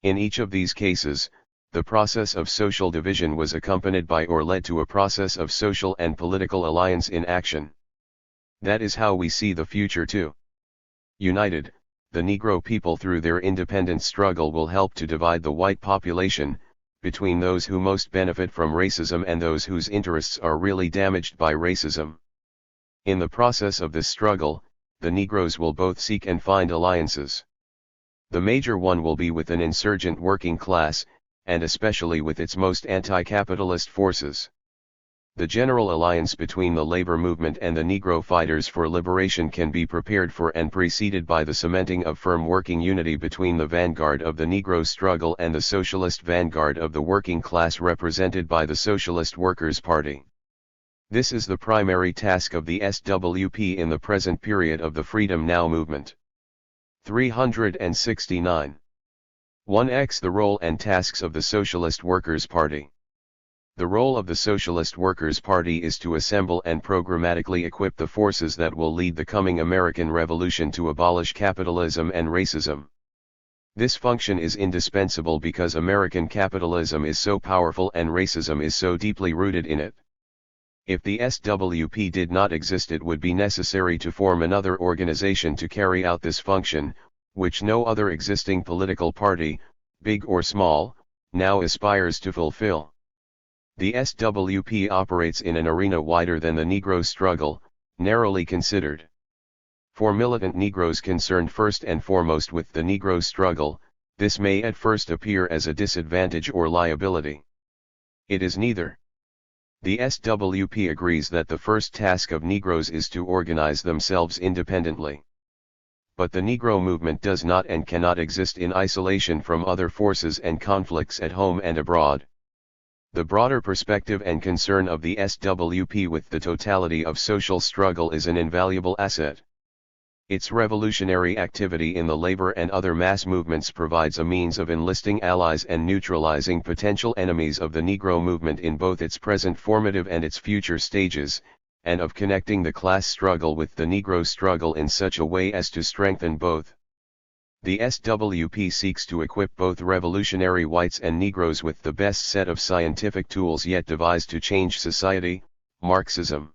In each of these cases, the process of social division was accompanied by or led to a process of social and political alliance in action. That is how we see the future too. United, the Negro people through their independent struggle will help to divide the white population, between those who most benefit from racism and those whose interests are really damaged by racism. In the process of this struggle, the Negroes will both seek and find alliances. The major one will be with an insurgent working class, and especially with its most anti-capitalist forces. The general alliance between the labor movement and the Negro fighters for liberation can be prepared for and preceded by the cementing of firm working unity between the vanguard of the Negro struggle and the socialist vanguard of the working class represented by the Socialist Workers' Party. This is the primary task of the SWP in the present period of the Freedom Now movement. 369. 1x The role and tasks of the Socialist Workers' Party. The role of the Socialist Workers' Party is to assemble and programmatically equip the forces that will lead the coming American Revolution to abolish capitalism and racism. This function is indispensable because American capitalism is so powerful and racism is so deeply rooted in it. If the SWP did not exist, it would be necessary to form another organization to carry out this function, which no other existing political party, big or small, now aspires to fulfill. The SWP operates in an arena wider than the Negro struggle, narrowly considered. For militant Negroes concerned first and foremost with the Negro struggle, this may at first appear as a disadvantage or liability. It is neither. The SWP agrees that the first task of Negroes is to organize themselves independently. But the Negro movement does not and cannot exist in isolation from other forces and conflicts at home and abroad. The broader perspective and concern of the SWP with the totality of social struggle is an invaluable asset. Its revolutionary activity in the labor and other mass movements provides a means of enlisting allies and neutralizing potential enemies of the Negro movement in both its present formative and its future stages, and of connecting the class struggle with the Negro struggle in such a way as to strengthen both. The SWP seeks to equip both revolutionary whites and Negroes with the best set of scientific tools yet devised to change society, Marxism.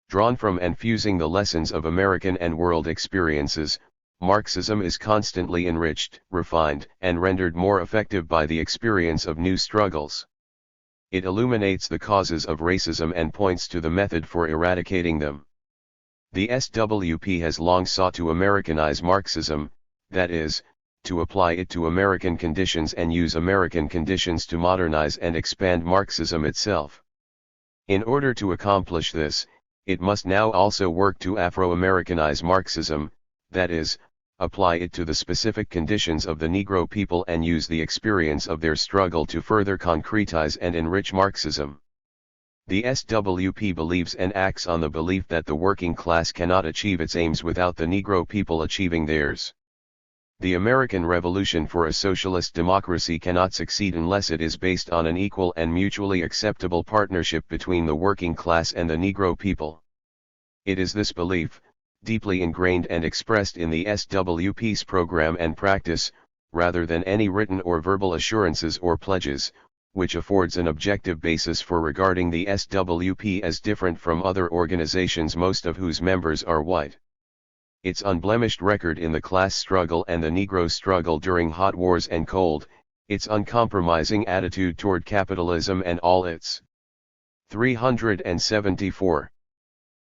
Drawn from and fusing the lessons of American and world experiences, Marxism is constantly enriched, refined, and rendered more effective by the experience of new struggles. It illuminates the causes of racism and points to the method for eradicating them. The SWP has long sought to Americanize Marxism, that is, to apply it to American conditions and use American conditions to modernize and expand Marxism itself. In order to accomplish this, it must now also work to Afro-Americanize Marxism, that is, apply it to the specific conditions of the Negro people and use the experience of their struggle to further concretize and enrich Marxism. The SWP believes and acts on the belief that the working class cannot achieve its aims without the Negro people achieving theirs. The American Revolution for a socialist democracy cannot succeed unless it is based on an equal and mutually acceptable partnership between the working class and the Negro people. It is this belief, deeply ingrained and expressed in the SWP's program and practice, rather than any written or verbal assurances or pledges, which affords an objective basis for regarding the SWP as different from other organizations most of whose members are white. Its unblemished record in the class struggle and the Negro struggle during hot wars and cold, its uncompromising attitude toward capitalism and all its 374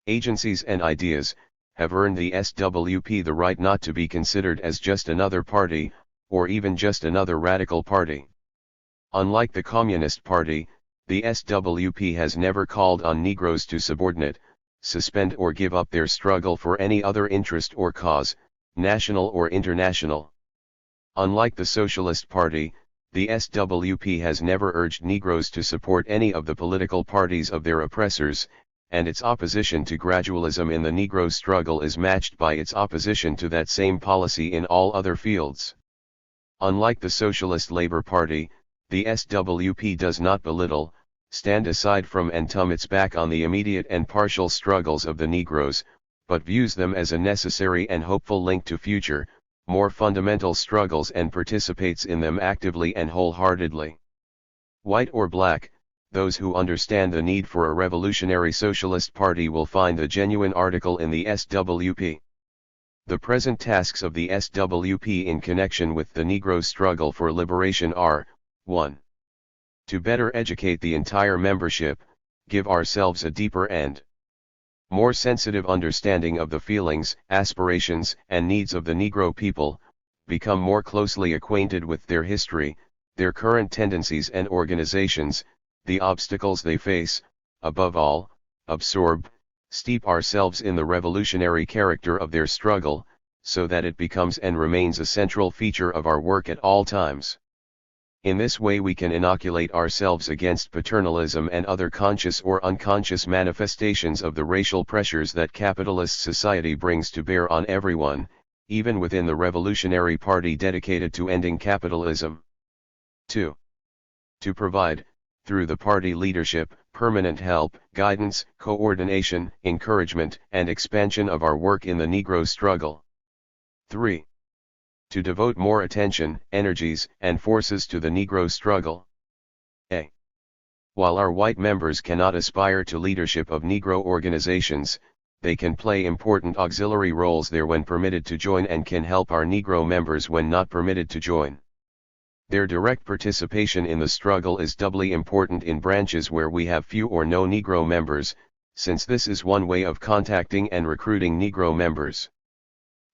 agencies and ideas, have earned the SWP the right not to be considered as just another party, or even just another radical party. Unlike the Communist Party, the SWP has never called on Negroes to subordinate, suspend or give up their struggle for any other interest or cause, national or international. Unlike the Socialist Party, the SWP has never urged Negroes to support any of the political parties of their oppressors, and its opposition to gradualism in the Negro struggle is matched by its opposition to that same policy in all other fields. Unlike the Socialist Labor Party, the SWP does not belittle, stand aside from and turn its back on the immediate and partial struggles of the Negroes, but views them as a necessary and hopeful link to future, more fundamental struggles and participates in them actively and wholeheartedly. White or black, those who understand the need for a revolutionary socialist party will find a genuine article in the SWP. The present tasks of the SWP in connection with the Negro struggle for liberation are, 1. To better educate the entire membership, give ourselves a deeper and more sensitive understanding of the feelings, aspirations, and needs of the Negro people, become more closely acquainted with their history, their current tendencies and organizations, the obstacles they face, above all, absorb, steep ourselves in the revolutionary character of their struggle, so that it becomes and remains a central feature of our work at all times. In this way we can inoculate ourselves against paternalism and other conscious or unconscious manifestations of the racial pressures that capitalist society brings to bear on everyone, even within the Revolutionary Party dedicated to ending capitalism. 2. To provide, through the party leadership, permanent help, guidance, coordination, encouragement, and expansion of our work in the Negro struggle. 3. To devote more attention, energies, and forces to the Negro struggle. A. While our white members cannot aspire to leadership of Negro organizations, they can play important auxiliary roles there when permitted to join and can help our Negro members when not permitted to join. Their direct participation in the struggle is doubly important in branches where we have few or no Negro members, since this is one way of contacting and recruiting Negro members.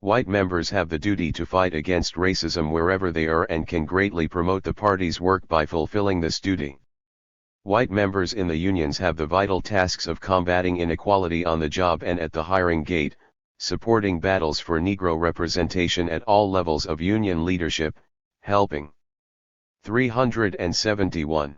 White members have the duty to fight against racism wherever they are and can greatly promote the party's work by fulfilling this duty. White members in the unions have the vital tasks of combating inequality on the job and at the hiring gate, supporting battles for Negro representation at all levels of union leadership, helping. 371.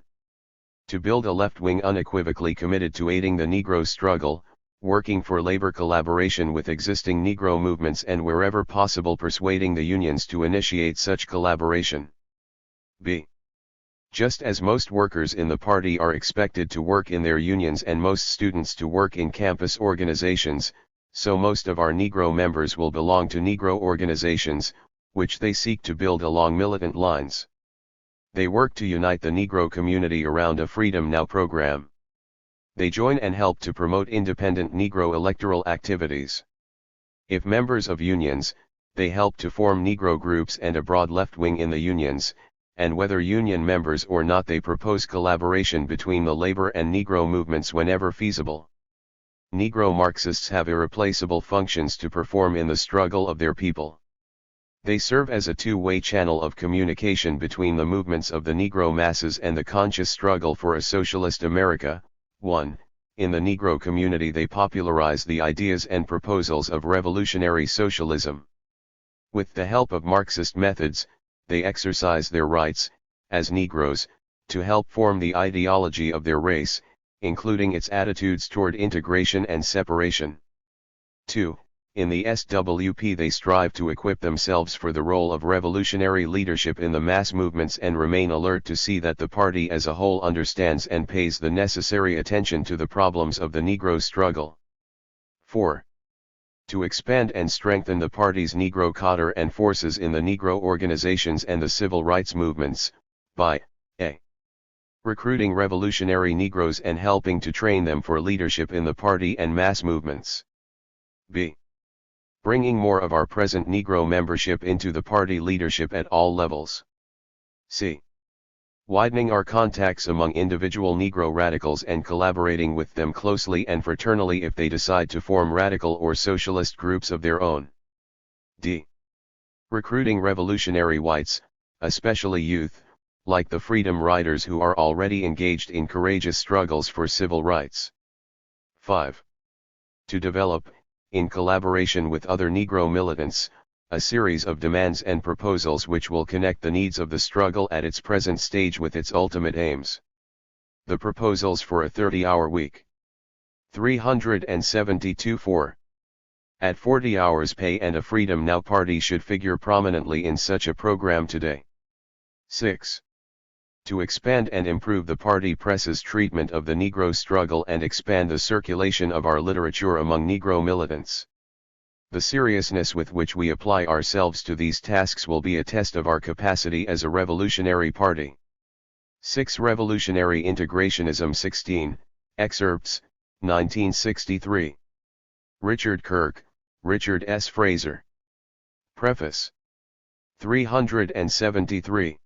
To build a left wing unequivocally committed to aiding the Negro struggle, working for labor collaboration with existing Negro movements and wherever possible persuading the unions to initiate such collaboration. B. Just as most workers in the party are expected to work in their unions and most students to work in campus organizations, so most of our Negro members will belong to Negro organizations, which they seek to build along militant lines. They work to unite the Negro community around a Freedom Now program. They join and help to promote independent Negro electoral activities. If members of unions, they help to form Negro groups and a broad left wing in the unions, and whether union members or not they propose collaboration between the labor and Negro movements whenever feasible. Negro Marxists have irreplaceable functions to perform in the struggle of their people. They serve as a two-way channel of communication between the movements of the Negro masses and the conscious struggle for a socialist America. 1. In the Negro community they popularize the ideas and proposals of revolutionary socialism. With the help of Marxist methods, they exercise their rights, as Negroes, to help form the ideology of their race, including its attitudes toward integration and separation. 2. In the SWP they strive to equip themselves for the role of revolutionary leadership in the mass movements and remain alert to see that the party as a whole understands and pays the necessary attention to the problems of the Negro struggle. 4. To expand and strengthen the party's Negro cadre and forces in the Negro organizations and the civil rights movements, by a. Recruiting revolutionary Negroes and helping to train them for leadership in the party and mass movements. b. Bringing more of our present Negro membership into the party leadership at all levels. c. Widening our contacts among individual Negro radicals and collaborating with them closely and fraternally if they decide to form radical or socialist groups of their own. d. Recruiting revolutionary whites, especially youth, like the Freedom Riders who are already engaged in courageous struggles for civil rights. 5. To develop, in collaboration with other Negro militants, a series of demands and proposals which will connect the needs of the struggle at its present stage with its ultimate aims. The proposals for a 30-hour week. 372-4. At 40 hours pay and a Freedom Now party should figure prominently in such a program today. 6. To expand and improve the party press's treatment of the Negro struggle and expand the circulation of our literature among Negro militants. The seriousness with which we apply ourselves to these tasks will be a test of our capacity as a revolutionary party. 6. Revolutionary Integrationism 16, Excerpts, 1963. Richard Kirk, Richard S. Fraser. Preface. 373.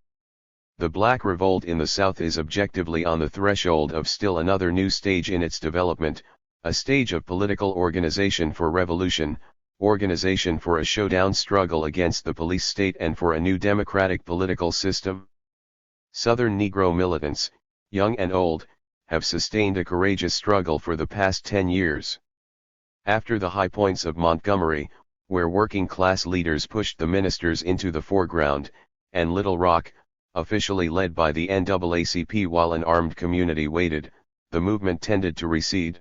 The Black Revolt in the South is objectively on the threshold of still another new stage in its development, a stage of political organization for revolution, organization for a showdown struggle against the police state and for a new democratic political system. Southern Negro militants, young and old, have sustained a courageous struggle for the past 10 years. After the high points of Montgomery, where working-class leaders pushed the ministers into the foreground, and Little Rock, officially led by the NAACP while an armed community waited, the movement tended to recede.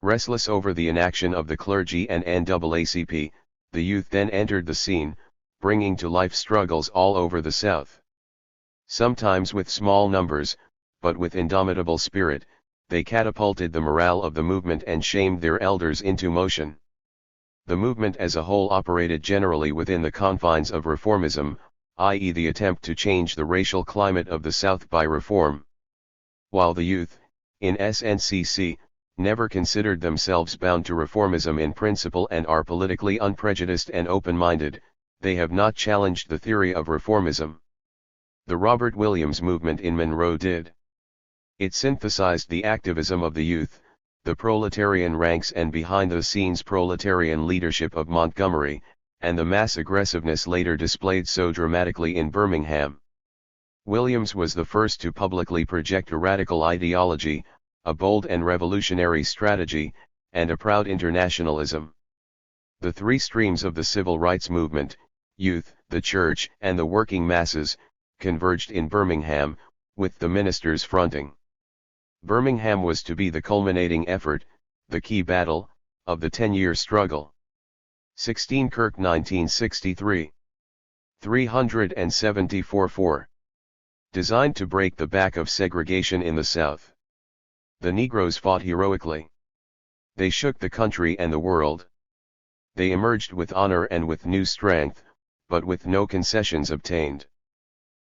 Restless over the inaction of the clergy and NAACP, the youth then entered the scene, bringing to life struggles all over the South. Sometimes with small numbers, but with indomitable spirit, they catapulted the morale of the movement and shamed their elders into motion. The movement as a whole operated generally within the confines of reformism, i.e. the attempt to change the racial climate of the South by reform. While the youth, in SNCC, never considered themselves bound to reformism in principle and are politically unprejudiced and open-minded, they have not challenged the theory of reformism. The Robert Williams movement in Monroe did. It synthesized the activism of the youth, the proletarian ranks and behind-the-scenes proletarian leadership of Montgomery, and the mass aggressiveness later displayed so dramatically in Birmingham. Williams was the first to publicly project a radical ideology, a bold and revolutionary strategy, and a proud internationalism. The three streams of the civil rights movement, youth, the church, and the working masses, converged in Birmingham, with the ministers fronting. Birmingham was to be the culminating effort, the key battle, of the 10-year struggle. 16 Kirk 1963. 374-4. Designed to break the back of segregation in the South. The Negroes fought heroically. They shook the country and the world. They emerged with honor and with new strength, but with no concessions obtained.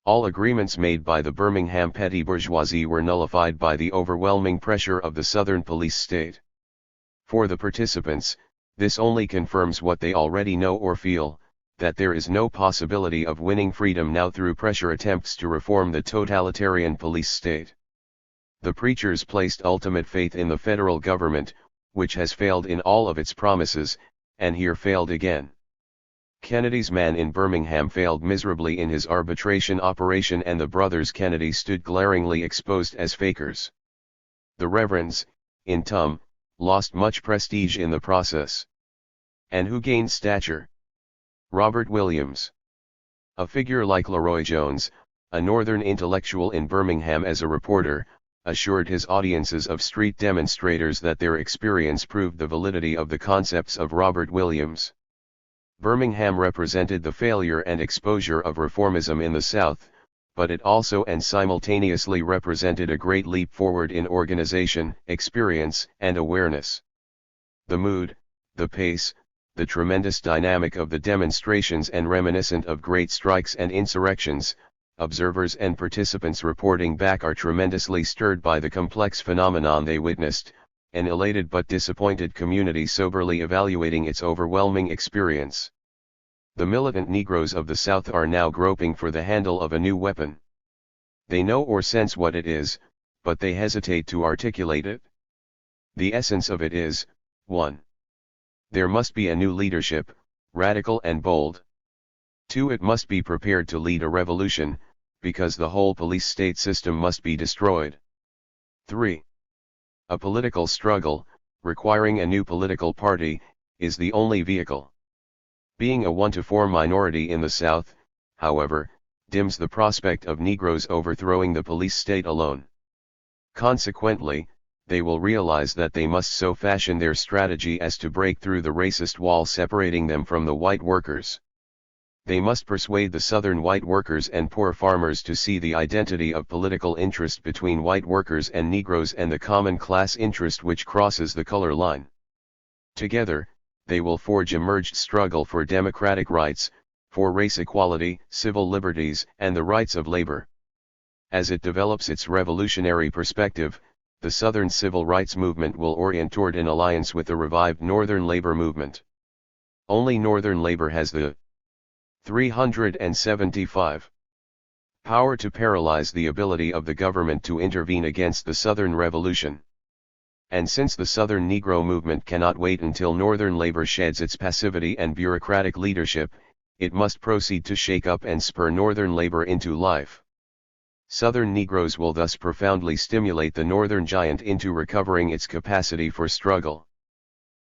All agreements made by the Birmingham petty bourgeoisie were nullified by the overwhelming pressure of the Southern police state. For the participants, this only confirms what they already know or feel, that there is no possibility of winning freedom now through pressure attempts to reform the totalitarian police state. The preachers placed ultimate faith in the federal government, which has failed in all of its promises, and here failed again. Kennedy's man in Birmingham failed miserably in his arbitration operation, and the brothers Kennedy stood glaringly exposed as fakers. The Reverends, in Tum, lost much prestige in the process. And who gained stature? Robert Williams. A figure like Leroy Jones, a northern intellectual in Birmingham, as a reporter, assured his audiences of street demonstrators that their experience proved the validity of the concepts of Robert Williams. Birmingham represented the failure and exposure of reformism in the South, but it also and simultaneously represented a great leap forward in organization, experience, and awareness. The mood, the pace, the tremendous dynamic of the demonstrations, and reminiscent of great strikes and insurrections, observers and participants reporting back are tremendously stirred by the complex phenomenon they witnessed, an elated but disappointed community soberly evaluating its overwhelming experience. The militant Negroes of the South are now groping for the handle of a new weapon. They know or sense what it is, but they hesitate to articulate it. The essence of it is, 1. There must be a new leadership, radical and bold. 2. It must be prepared to lead a revolution, because the whole police state system must be destroyed. 3. A political struggle, requiring a new political party, is the only vehicle. Being a 1-to-4 minority in the South, however, dims the prospect of Negroes overthrowing the police state alone. Consequently, they will realize that they must so fashion their strategy as to break through the racist wall separating them from the white workers. They must persuade the Southern white workers and poor farmers to see the identity of political interest between white workers and Negroes and the common class interest which crosses the color line. Together, they will forge a merged struggle for democratic rights, for race equality, civil liberties, and the rights of labor. As it develops its revolutionary perspective, the Southern civil rights movement will orient toward an alliance with the revived Northern labor movement. Only Northern labor has the 375 power to paralyze the ability of the government to intervene against the Southern Revolution. And since the Southern Negro movement cannot wait until Northern labor sheds its passivity and bureaucratic leadership, it must proceed to shake up and spur Northern labor into life. Southern Negroes will thus profoundly stimulate the Northern giant into recovering its capacity for struggle.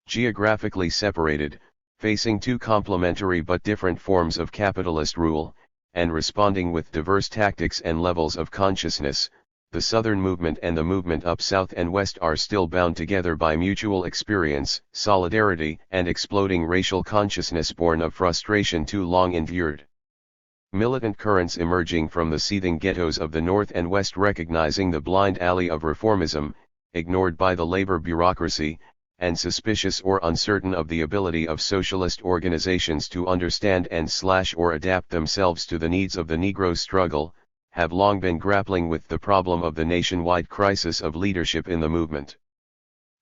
Geographically separated, facing two complementary but different forms of capitalist rule, and responding with diverse tactics and levels of consciousness, the Southern movement and the movement up South and West are still bound together by mutual experience, solidarity, and exploding racial consciousness born of frustration too long endured. Militant currents emerging from the seething ghettos of the North and West, recognizing the blind alley of reformism, ignored by the labor bureaucracy, and suspicious or uncertain of the ability of socialist organizations to understand and/or adapt themselves to the needs of the Negro struggle, have long been grappling with the problem of the nationwide crisis of leadership in the movement.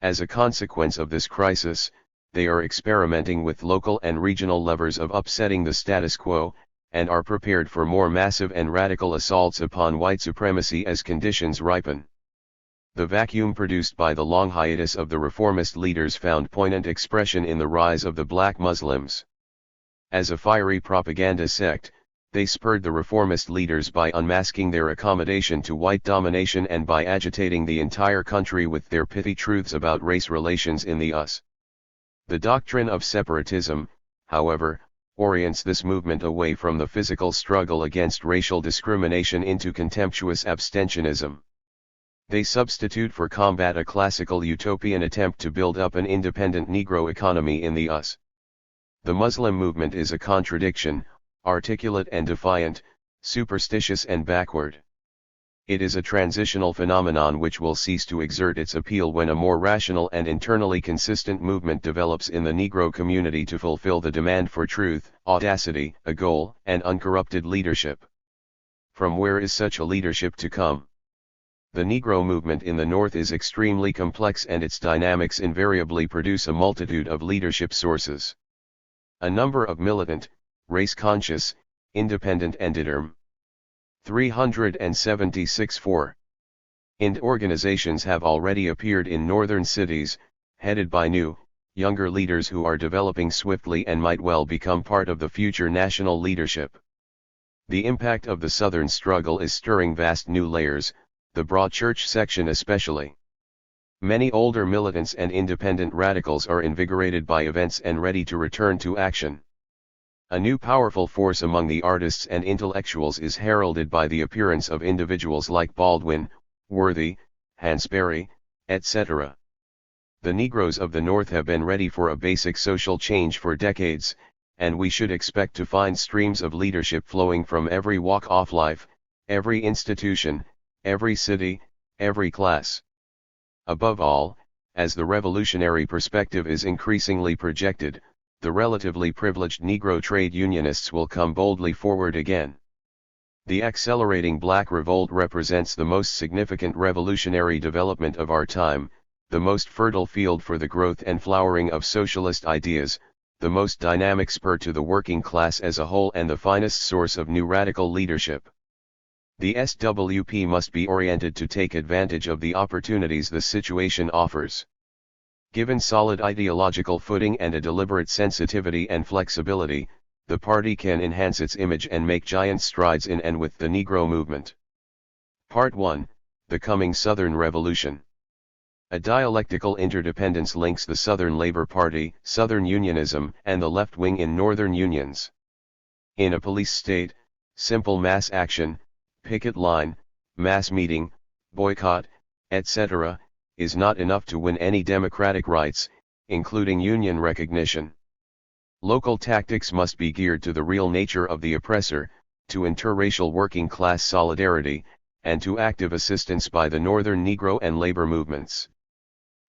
As a consequence of this crisis, they are experimenting with local and regional levers of upsetting the status quo, and are prepared for more massive and radical assaults upon white supremacy as conditions ripen. The vacuum produced by the long hiatus of the reformist leaders found poignant expression in the rise of the black Muslims. As a fiery propaganda sect, they spurred the reformist leaders by unmasking their accommodation to white domination and by agitating the entire country with their pithy truths about race relations in the US. The doctrine of separatism, however, orients this movement away from the physical struggle against racial discrimination into contemptuous abstentionism. They substitute for combat a classical utopian attempt to build up an independent Negro economy in the US. The Muslim movement is a contradiction, articulate and defiant, superstitious and backward. It is a transitional phenomenon which will cease to exert its appeal when a more rational and internally consistent movement develops in the Negro community to fulfill the demand for truth, audacity, a goal, and uncorrupted leadership. From where is such a leadership to come? The Negro movement in the North is extremely complex, and its dynamics invariably produce a multitude of leadership sources. A number of militant, race-conscious, independent and determined 376 IND organizations have already appeared in northern cities, headed by new, younger leaders who are developing swiftly and might well become part of the future national leadership. The impact of the Southern struggle is stirring vast new layers, the broad church section especially. Many older militants and independent radicals are invigorated by events and ready to return to action. A new powerful force among the artists and intellectuals is heralded by the appearance of individuals like Baldwin, Worthy, Hansberry, etc. The Negroes of the North have been ready for a basic social change for decades, and we should expect to find streams of leadership flowing from every walk of life, every institution, every city, every class. Above all, as the revolutionary perspective is increasingly projected, the relatively privileged Negro trade unionists will come boldly forward again. The accelerating black revolt represents the most significant revolutionary development of our time, the most fertile field for the growth and flowering of socialist ideas, the most dynamic spur to the working class as a whole, and the finest source of new radical leadership. The SWP must be oriented to take advantage of the opportunities the situation offers. Given solid ideological footing and a deliberate sensitivity and flexibility, the party can enhance its image and make giant strides in and with the Negro movement. Part 1, The Coming Southern Revolution. A dialectical interdependence links the Southern Labor Party, Southern Unionism, and the left wing in Northern unions. In a police state, simple mass action, picket line, mass meeting, boycott, etc., is not enough to win any democratic rights, including union recognition. Local tactics must be geared to the real nature of the oppressor, to interracial working class solidarity, and to active assistance by the Northern Negro and labor movements.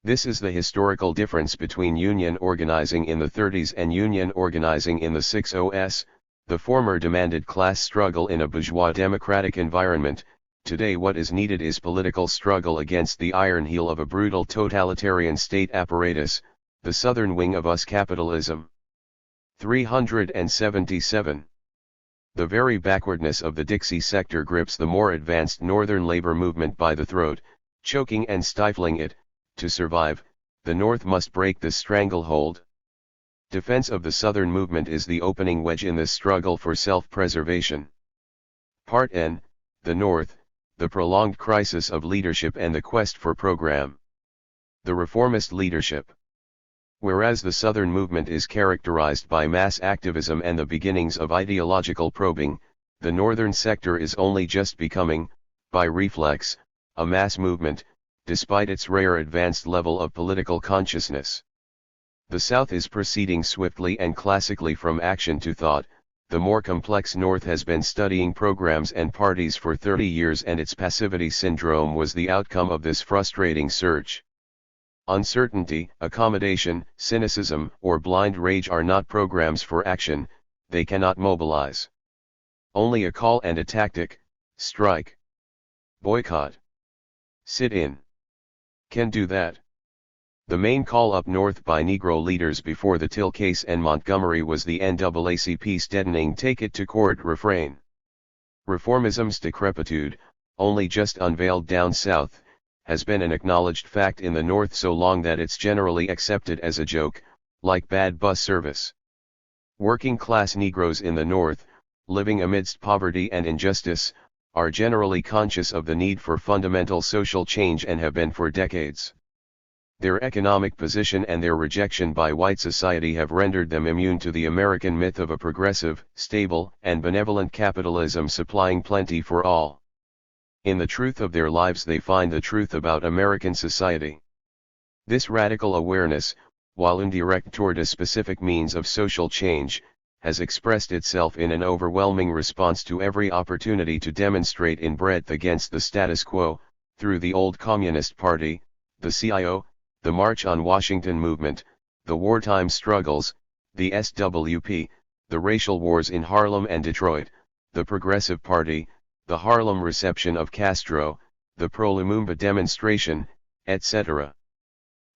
This is the historical difference between union organizing in the 30s and union organizing in the 60s. The former demanded class struggle in a bourgeois democratic environment. Today what is needed is political struggle against the iron heel of a brutal totalitarian state apparatus, the southern wing of US capitalism. 377. The very backwardness of the Dixie sector grips the more advanced northern labor movement by the throat, choking and stifling it. To survive, the North must break this stranglehold. Defense of the Southern movement is the opening wedge in this struggle for self-preservation. Part N, the North, the prolonged crisis of leadership and the quest for program. The reformist leadership. Whereas the Southern movement is characterized by mass activism and the beginnings of ideological probing, the Northern sector is only just becoming, by reflex, a mass movement, despite its rare advanced level of political consciousness. The South is proceeding swiftly and classically from action to thought, the more complex North has been studying programs and parties for 30 years, and its passivity syndrome was the outcome of this frustrating search. Uncertainty, accommodation, cynicism, or blind rage are not programs for action, they cannot mobilize. Only a call and a tactic, strike, boycott, sit in, can do that. The main call up north by Negro leaders before the Till case and Montgomery was the NAACP's deadening take it to court refrain. Reformism's decrepitude, only just unveiled down south, has been an acknowledged fact in the North so long that it's generally accepted as a joke, like bad bus service. Working-class Negroes in the North, living amidst poverty and injustice, are generally conscious of the need for fundamental social change and have been for decades. Their economic position and their rejection by white society have rendered them immune to the American myth of a progressive, stable, and benevolent capitalism supplying plenty for all. In the truth of their lives they find the truth about American society. This radical awareness, while indirect toward a specific means of social change, has expressed itself in an overwhelming response to every opportunity to demonstrate in breadth against the status quo, through the old Communist Party, the CIO, the March on Washington movement, the wartime struggles, the SWP, the racial wars in Harlem and Detroit, the Progressive Party, the Harlem reception of Castro, the pro-Lumumba demonstration, etc.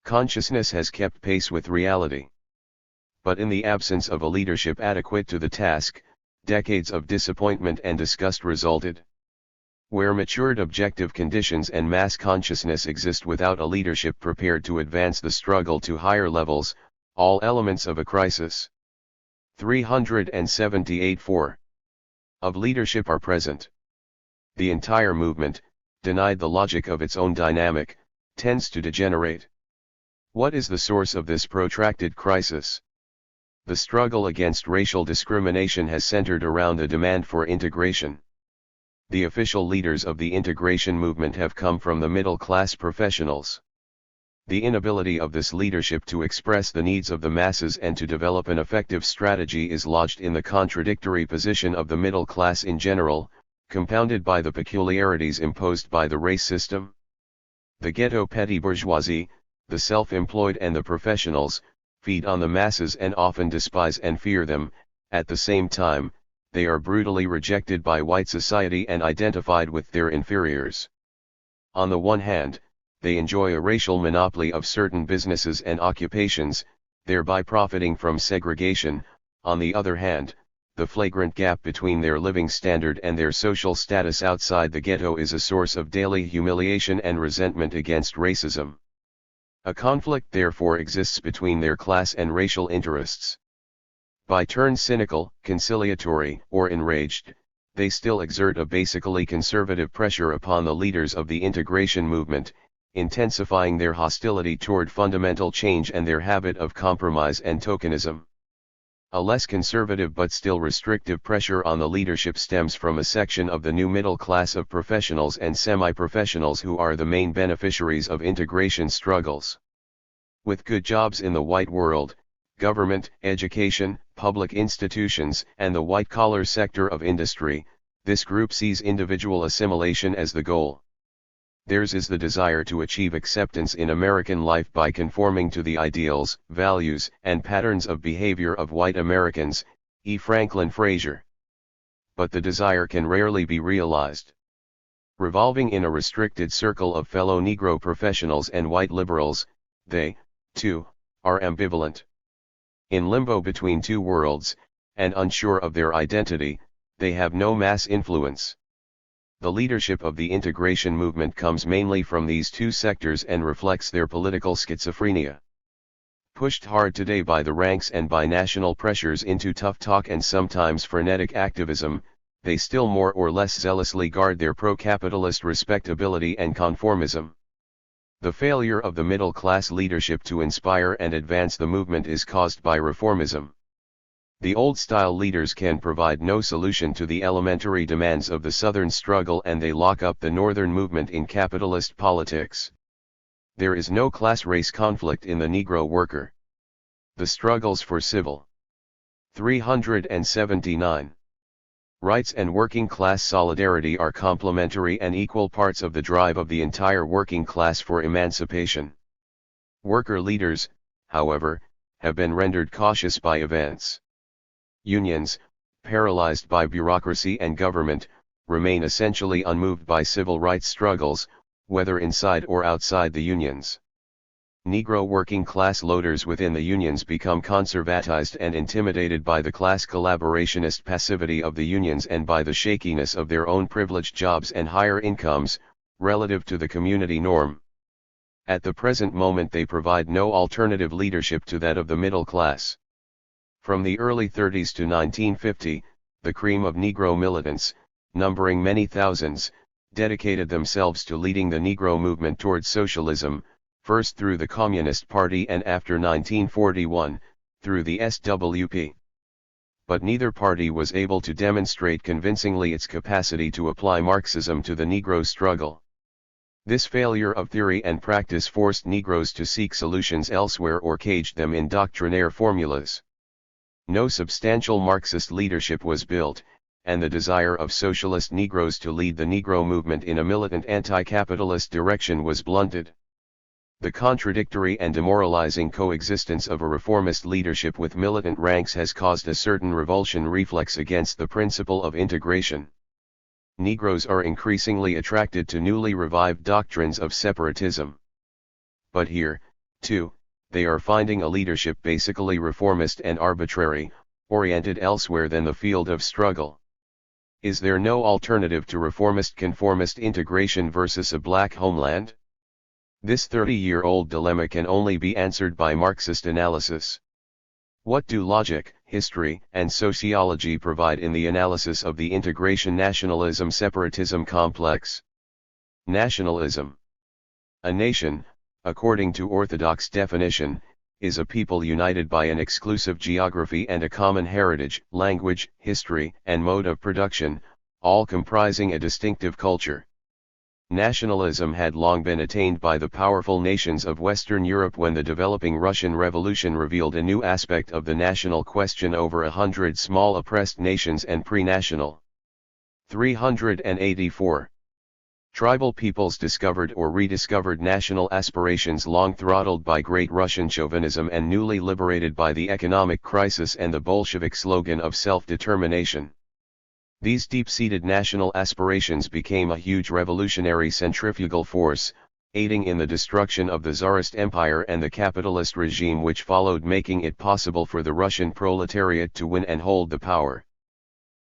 Consciousness has kept pace with reality. But in the absence of a leadership adequate to the task, decades of disappointment and disgust resulted. Where matured objective conditions and mass consciousness exist without a leadership prepared to advance the struggle to higher levels, all elements of a crisis. 378-4 of leadership are present. The entire movement, denied the logic of its own dynamic, tends to degenerate. What is the source of this protracted crisis? The struggle against racial discrimination has centered around the demand for integration. The official leaders of the integration movement have come from the middle-class professionals. The inability of this leadership to express the needs of the masses and to develop an effective strategy is lodged in the contradictory position of the middle class in general, compounded by the peculiarities imposed by the race system. The ghetto petty bourgeoisie, the self-employed and the professionals, feed on the masses and often despise and fear them. At the same time, they are brutally rejected by white society and identified with their inferiors. On the one hand, they enjoy a racial monopoly of certain businesses and occupations, thereby profiting from segregation. On the other hand, the flagrant gap between their living standard and their social status outside the ghetto is a source of daily humiliation and resentment against racism. A conflict therefore exists between their class and racial interests. By turn cynical, conciliatory, or enraged, they still exert a basically conservative pressure upon the leaders of the integration movement, intensifying their hostility toward fundamental change and their habit of compromise and tokenism. A less conservative but still restrictive pressure on the leadership stems from a section of the new middle class of professionals and semi-professionals who are the main beneficiaries of integration struggles. With good jobs in the white world, government, education, public institutions, and the white-collar sector of industry, this group sees individual assimilation as the goal. Theirs is the desire to achieve acceptance in American life by conforming to the ideals, values, and patterns of behavior of white Americans, E. Franklin Frazier. But the desire can rarely be realized. Revolving in a restricted circle of fellow Negro professionals and white liberals, they, too, are ambivalent. In limbo between two worlds, and unsure of their identity, they have no mass influence. The leadership of the integration movement comes mainly from these two sectors and reflects their political schizophrenia. Pushed hard today by the ranks and by national pressures into tough talk and sometimes frenetic activism, they still more or less zealously guard their pro-capitalist respectability and conformism. The failure of the middle-class leadership to inspire and advance the movement is caused by reformism. The old-style leaders can provide no solution to the elementary demands of the Southern struggle, and they lock up the Northern movement in capitalist politics. There is no class-race conflict in the Negro worker. The struggles for civil 379. Rights and working class solidarity are complementary and equal parts of the drive of the entire working class for emancipation. Worker leaders, however, have been rendered cautious by events. Unions, paralyzed by bureaucracy and government, remain essentially unmoved by civil rights struggles, whether inside or outside the unions. Negro working class loaders within the unions become conservatized and intimidated by the class collaborationist passivity of the unions and by the shakiness of their own privileged jobs and higher incomes, relative to the community norm. At the present moment they provide no alternative leadership to that of the middle class. From the early 30s to 1950, the cream of Negro militants, numbering many thousands, dedicated themselves to leading the Negro movement towards socialism, first through the Communist Party and after 1941, through the SWP. But neither party was able to demonstrate convincingly its capacity to apply Marxism to the Negro struggle. This failure of theory and practice forced Negroes to seek solutions elsewhere or caged them in doctrinaire formulas. No substantial Marxist leadership was built, and the desire of socialist Negroes to lead the Negro movement in a militant anti-capitalist direction was blunted. The contradictory and demoralizing coexistence of a reformist leadership with militant ranks has caused a certain revulsion reflex against the principle of integration. Negroes are increasingly attracted to newly revived doctrines of separatism. But here, too, they are finding a leadership basically reformist and arbitrary, oriented elsewhere than the field of struggle. Is there no alternative to reformist-conformist integration versus a black homeland? This 30-year-old dilemma can only be answered by Marxist analysis. What do logic, history, and sociology provide in the analysis of the integration nationalism-separatism complex? Nationalism. A nation, according to orthodox definition, is a people united by an exclusive geography and a common heritage, language, history, and mode of production, all comprising a distinctive culture. Nationalism had long been attained by the powerful nations of Western Europe when the developing Russian Revolution revealed a new aspect of the national question over 100 small oppressed nations and pre-national. 384. Tribal peoples discovered or rediscovered national aspirations long throttled by Great Russian chauvinism and newly liberated by the economic crisis and the Bolshevik slogan of self-determination. These deep-seated national aspirations became a huge revolutionary centrifugal force, aiding in the destruction of the Tsarist Empire and the capitalist regime which followed, making it possible for the Russian proletariat to win and hold the power.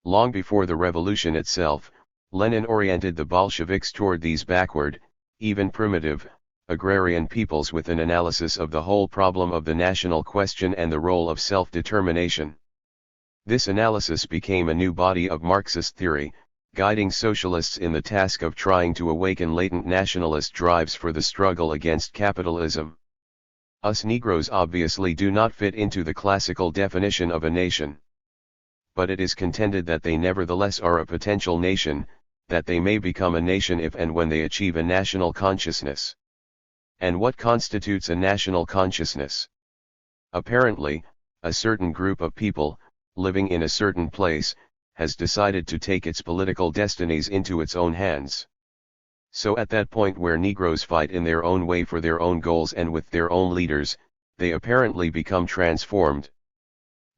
Long before the revolution itself, Lenin oriented the Bolsheviks toward these backward, even primitive, agrarian peoples with an analysis of the whole problem of the national question and the role of self-determination. This analysis became a new body of Marxist theory, guiding socialists in the task of trying to awaken latent nationalist drives for the struggle against capitalism. Us Negroes obviously do not fit into the classical definition of a nation. But it is contended that they nevertheless are a potential nation, that they may become a nation if and when they achieve a national consciousness. And what constitutes a national consciousness? Apparently, a certain group of people, living in a certain place, has decided to take its political destinies into its own hands. So at that point where Negroes fight in their own way for their own goals and with their own leaders, they apparently become transformed.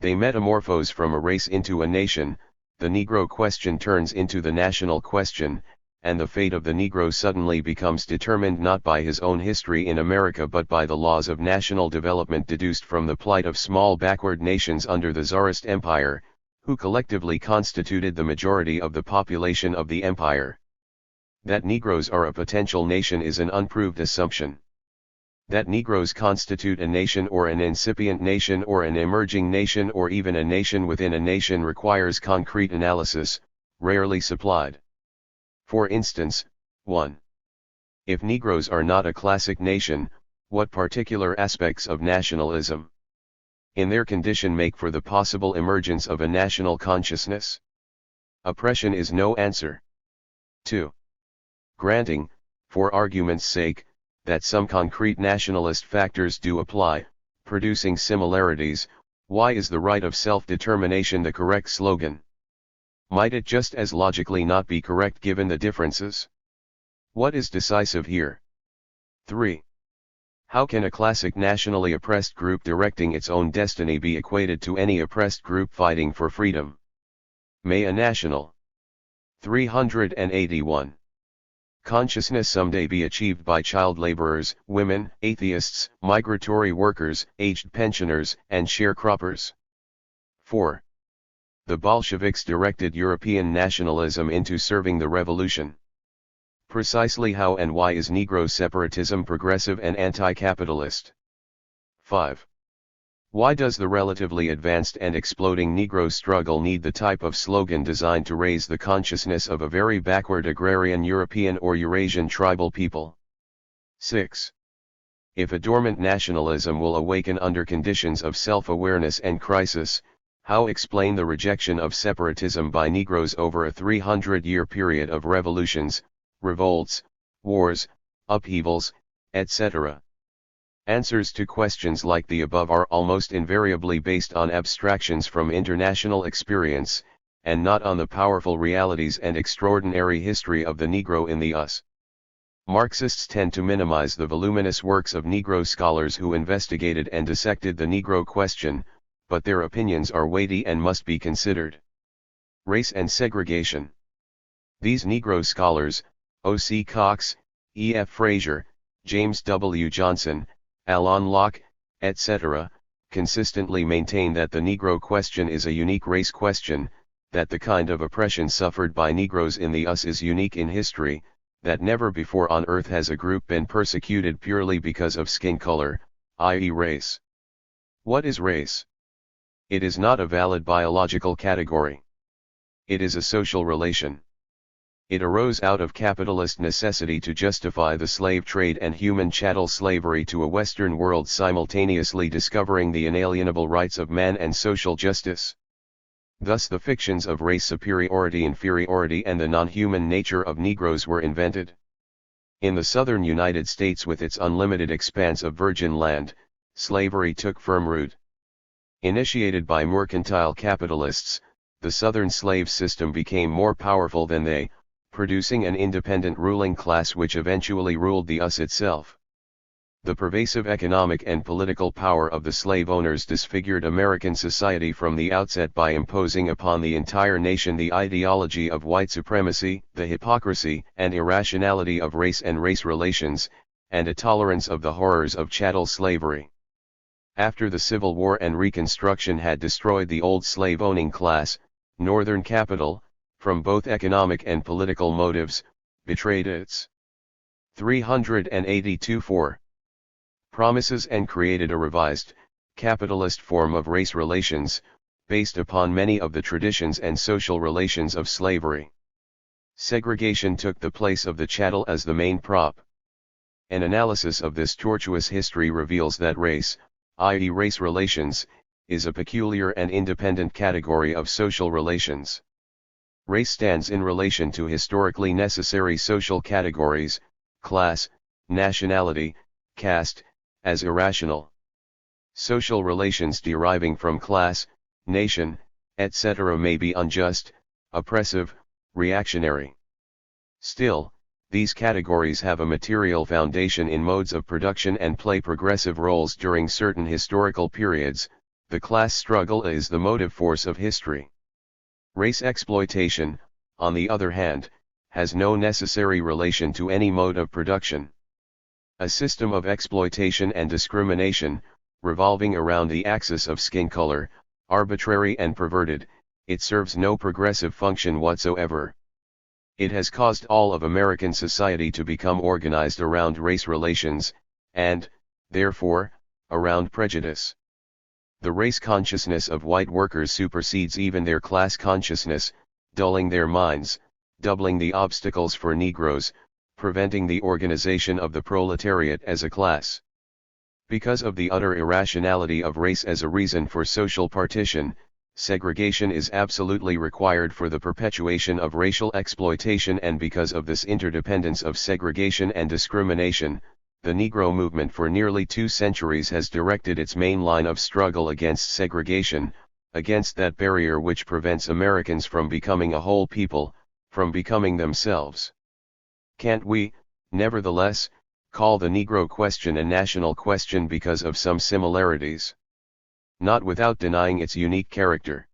They metamorphose from a race into a nation, the Negro question turns into the national question, and the fate of the Negro suddenly becomes determined not by his own history in America but by the laws of national development deduced from the plight of small backward nations under the Tsarist Empire, who collectively constituted the majority of the population of the empire. That Negroes are a potential nation is an unproved assumption. That Negroes constitute a nation or an incipient nation or an emerging nation or even a nation within a nation requires concrete analysis, rarely supplied. For instance, 1. If Negroes are not a classic nation, what particular aspects of nationalism in their condition make for the possible emergence of a national consciousness? Oppression is no answer. 2. Granting, for argument's sake, that some concrete nationalist factors do apply, producing similarities, Why is the right of self-determination the correct slogan? Might it just as logically not be correct given the differences? What is decisive here? 3. How can a classic nationally oppressed group directing its own destiny be equated to any oppressed group fighting for freedom? May a national 381 consciousness someday be achieved by child laborers, women, atheists, migratory workers, aged pensioners, and sharecroppers? 4. The Bolsheviks directed European nationalism into serving the revolution. Precisely how and why is Negro separatism progressive and anti-capitalist? 5. Why does the relatively advanced and exploding Negro struggle need the type of slogan designed to raise the consciousness of a very backward agrarian European or Eurasian tribal people? 6. If a dormant nationalism will awaken under conditions of self-awareness and crisis, how explain the rejection of separatism by Negroes over a 300-year period of revolutions, revolts, wars, upheavals, etc.? Answers to questions like the above are almost invariably based on abstractions from international experience, and not on the powerful realities and extraordinary history of the Negro in the US. Marxists tend to minimize the voluminous works of Negro scholars who investigated and dissected the Negro question, but their opinions are weighty and must be considered. Race and segregation. These Negro scholars, O.C. Cox, E.F. Frazier, James W. Johnson, Alan Locke, etc., consistently maintain that the Negro question is a unique race question, that the kind of oppression suffered by Negroes in the US is unique in history, that never before on earth has a group been persecuted purely because of skin color, i.e. race. What is race? It is not a valid biological category. It is a social relation. It arose out of capitalist necessity to justify the slave trade and human chattel slavery to a Western world simultaneously discovering the inalienable rights of man and social justice. Thus the fictions of race superiority, inferiority, and the non-human nature of Negroes were invented. In the southern United States, with its unlimited expanse of virgin land, slavery took firm root. Initiated by mercantile capitalists, the southern slave system became more powerful than they, producing an independent ruling class which eventually ruled the US itself. The pervasive economic and political power of the slave owners disfigured American society from the outset by imposing upon the entire nation the ideology of white supremacy, the hypocrisy and irrationality of race and race relations, and a tolerance of the horrors of chattel slavery. After the Civil War and Reconstruction had destroyed the old slave-owning class, Northern capital, from both economic and political motives, betrayed its 382-4 promises and created a revised, capitalist form of race relations, based upon many of the traditions and social relations of slavery. Segregation took the place of the chattel as the main prop. An analysis of this tortuous history reveals that race, i.e. race relations, is a peculiar and independent category of social relations. Race stands in relation to historically necessary social categories, class, nationality, caste, as irrational. Social relations deriving from class, nation, etc. may be unjust, oppressive, reactionary. Still, these categories have a material foundation in modes of production and play progressive roles during certain historical periods. The class struggle is the motive force of history. Race exploitation, on the other hand, has no necessary relation to any mode of production. A system of exploitation and discrimination, revolving around the axis of skin color, arbitrary and perverted, it serves no progressive function whatsoever. It has caused all of American society to become organized around race relations, and, therefore, around prejudice. The race consciousness of white workers supersedes even their class consciousness, dulling their minds, doubling the obstacles for Negroes, preventing the organization of the proletariat as a class. Because of the utter irrationality of race as a reason for social partition, segregation is absolutely required for the perpetuation of racial exploitation, and because of this interdependence of segregation and discrimination, the Negro movement for nearly 2 centuries has directed its main line of struggle against segregation, against that barrier which prevents Americans from becoming a whole people, from becoming themselves. Can't we, nevertheless, call the Negro question a national question because of some similarities? Not without denying its unique character.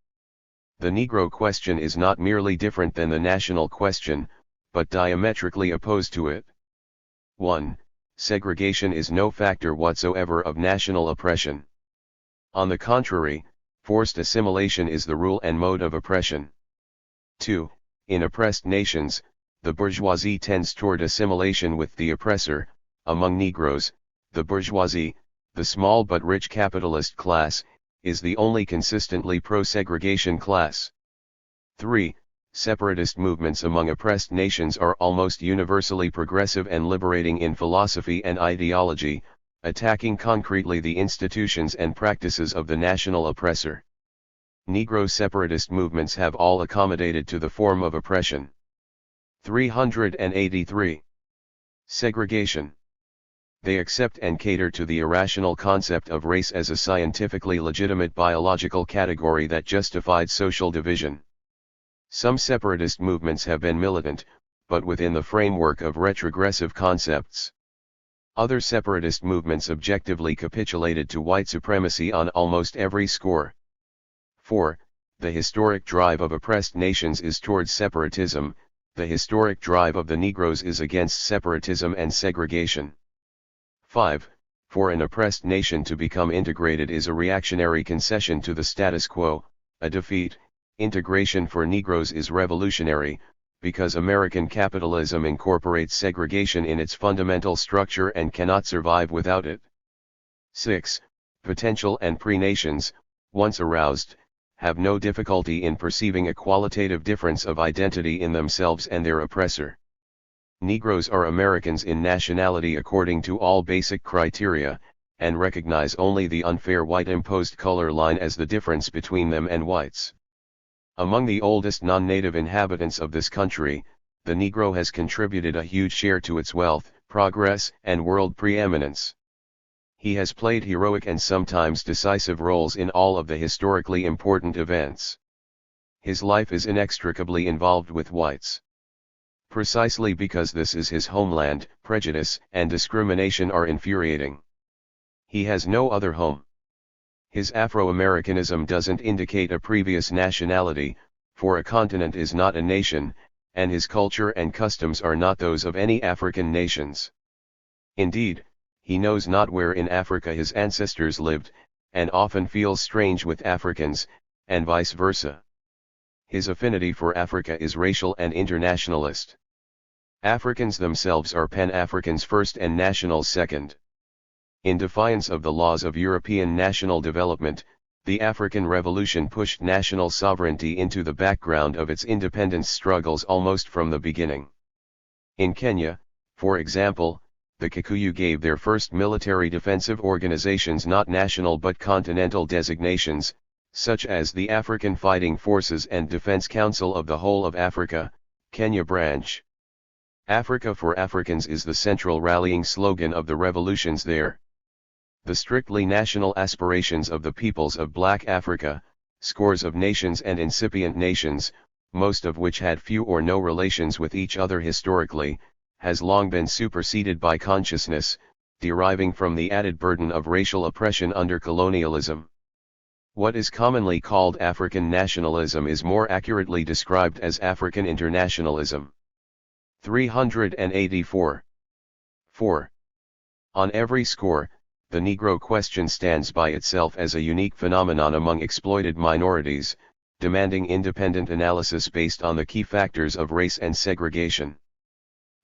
The Negro question is not merely different than the national question, but diametrically opposed to it. 1. Segregation is no factor whatsoever of national oppression. On the contrary, forced assimilation is the rule and mode of oppression. 2. In oppressed nations, the bourgeoisie tends toward assimilation with the oppressor. Among Negroes, the bourgeoisie, the small but rich capitalist class, is the only consistently pro-segregation class. 3. Separatist movements among oppressed nations are almost universally progressive and liberating in philosophy and ideology, attacking concretely the institutions and practices of the national oppressor. Negro separatist movements have all accommodated to the form of oppression. 383. Segregation. They accept and cater to the irrational concept of race as a scientifically legitimate biological category that justified social division. Some separatist movements have been militant, but within the framework of retrogressive concepts. Other separatist movements objectively capitulated to white supremacy on almost every score. 4. The historic drive of oppressed nations is towards separatism, the historic drive of the Negroes is against separatism and segregation. 5. For an oppressed nation to become integrated is a reactionary concession to the status quo, a defeat. Integration for Negroes is revolutionary, because American capitalism incorporates segregation in its fundamental structure and cannot survive without it. 6. Potential and pre-nations, once aroused, have no difficulty in perceiving a qualitative difference of identity in themselves and their oppressor. Negroes are Americans in nationality according to all basic criteria, and recognize only the unfair white-imposed color line as the difference between them and whites. Among the oldest non-native inhabitants of this country, the Negro has contributed a huge share to its wealth, progress, and world preeminence. He has played heroic and sometimes decisive roles in all of the historically important events. His life is inextricably involved with whites. Precisely because this is his homeland, prejudice and discrimination are infuriating. He has no other home. His Afro-Americanism doesn't indicate a previous nationality, for a continent is not a nation, and his culture and customs are not those of any African nations. Indeed, he knows not where in Africa his ancestors lived, and often feels strange with Africans, and vice versa. His affinity for Africa is racial and internationalist. Africans themselves are Pan-Africans first and nationals second. In defiance of the laws of European national development, the African Revolution pushed national sovereignty into the background of its independence struggles almost from the beginning. In Kenya, for example, the Kikuyu gave their first military defensive organizations not national but continental designations, such as the African Fighting Forces and Defense Council of the Whole of Africa, Kenya branch. Africa for Africans is the central rallying slogan of the revolutions there. The strictly national aspirations of the peoples of Black Africa, scores of nations and incipient nations, most of which had few or no relations with each other historically, has long been superseded by consciousness, deriving from the added burden of racial oppression under colonialism. What is commonly called African nationalism is more accurately described as African internationalism. 384. 4. On every score, the Negro question stands by itself as a unique phenomenon among exploited minorities, demanding independent analysis based on the key factors of race and segregation.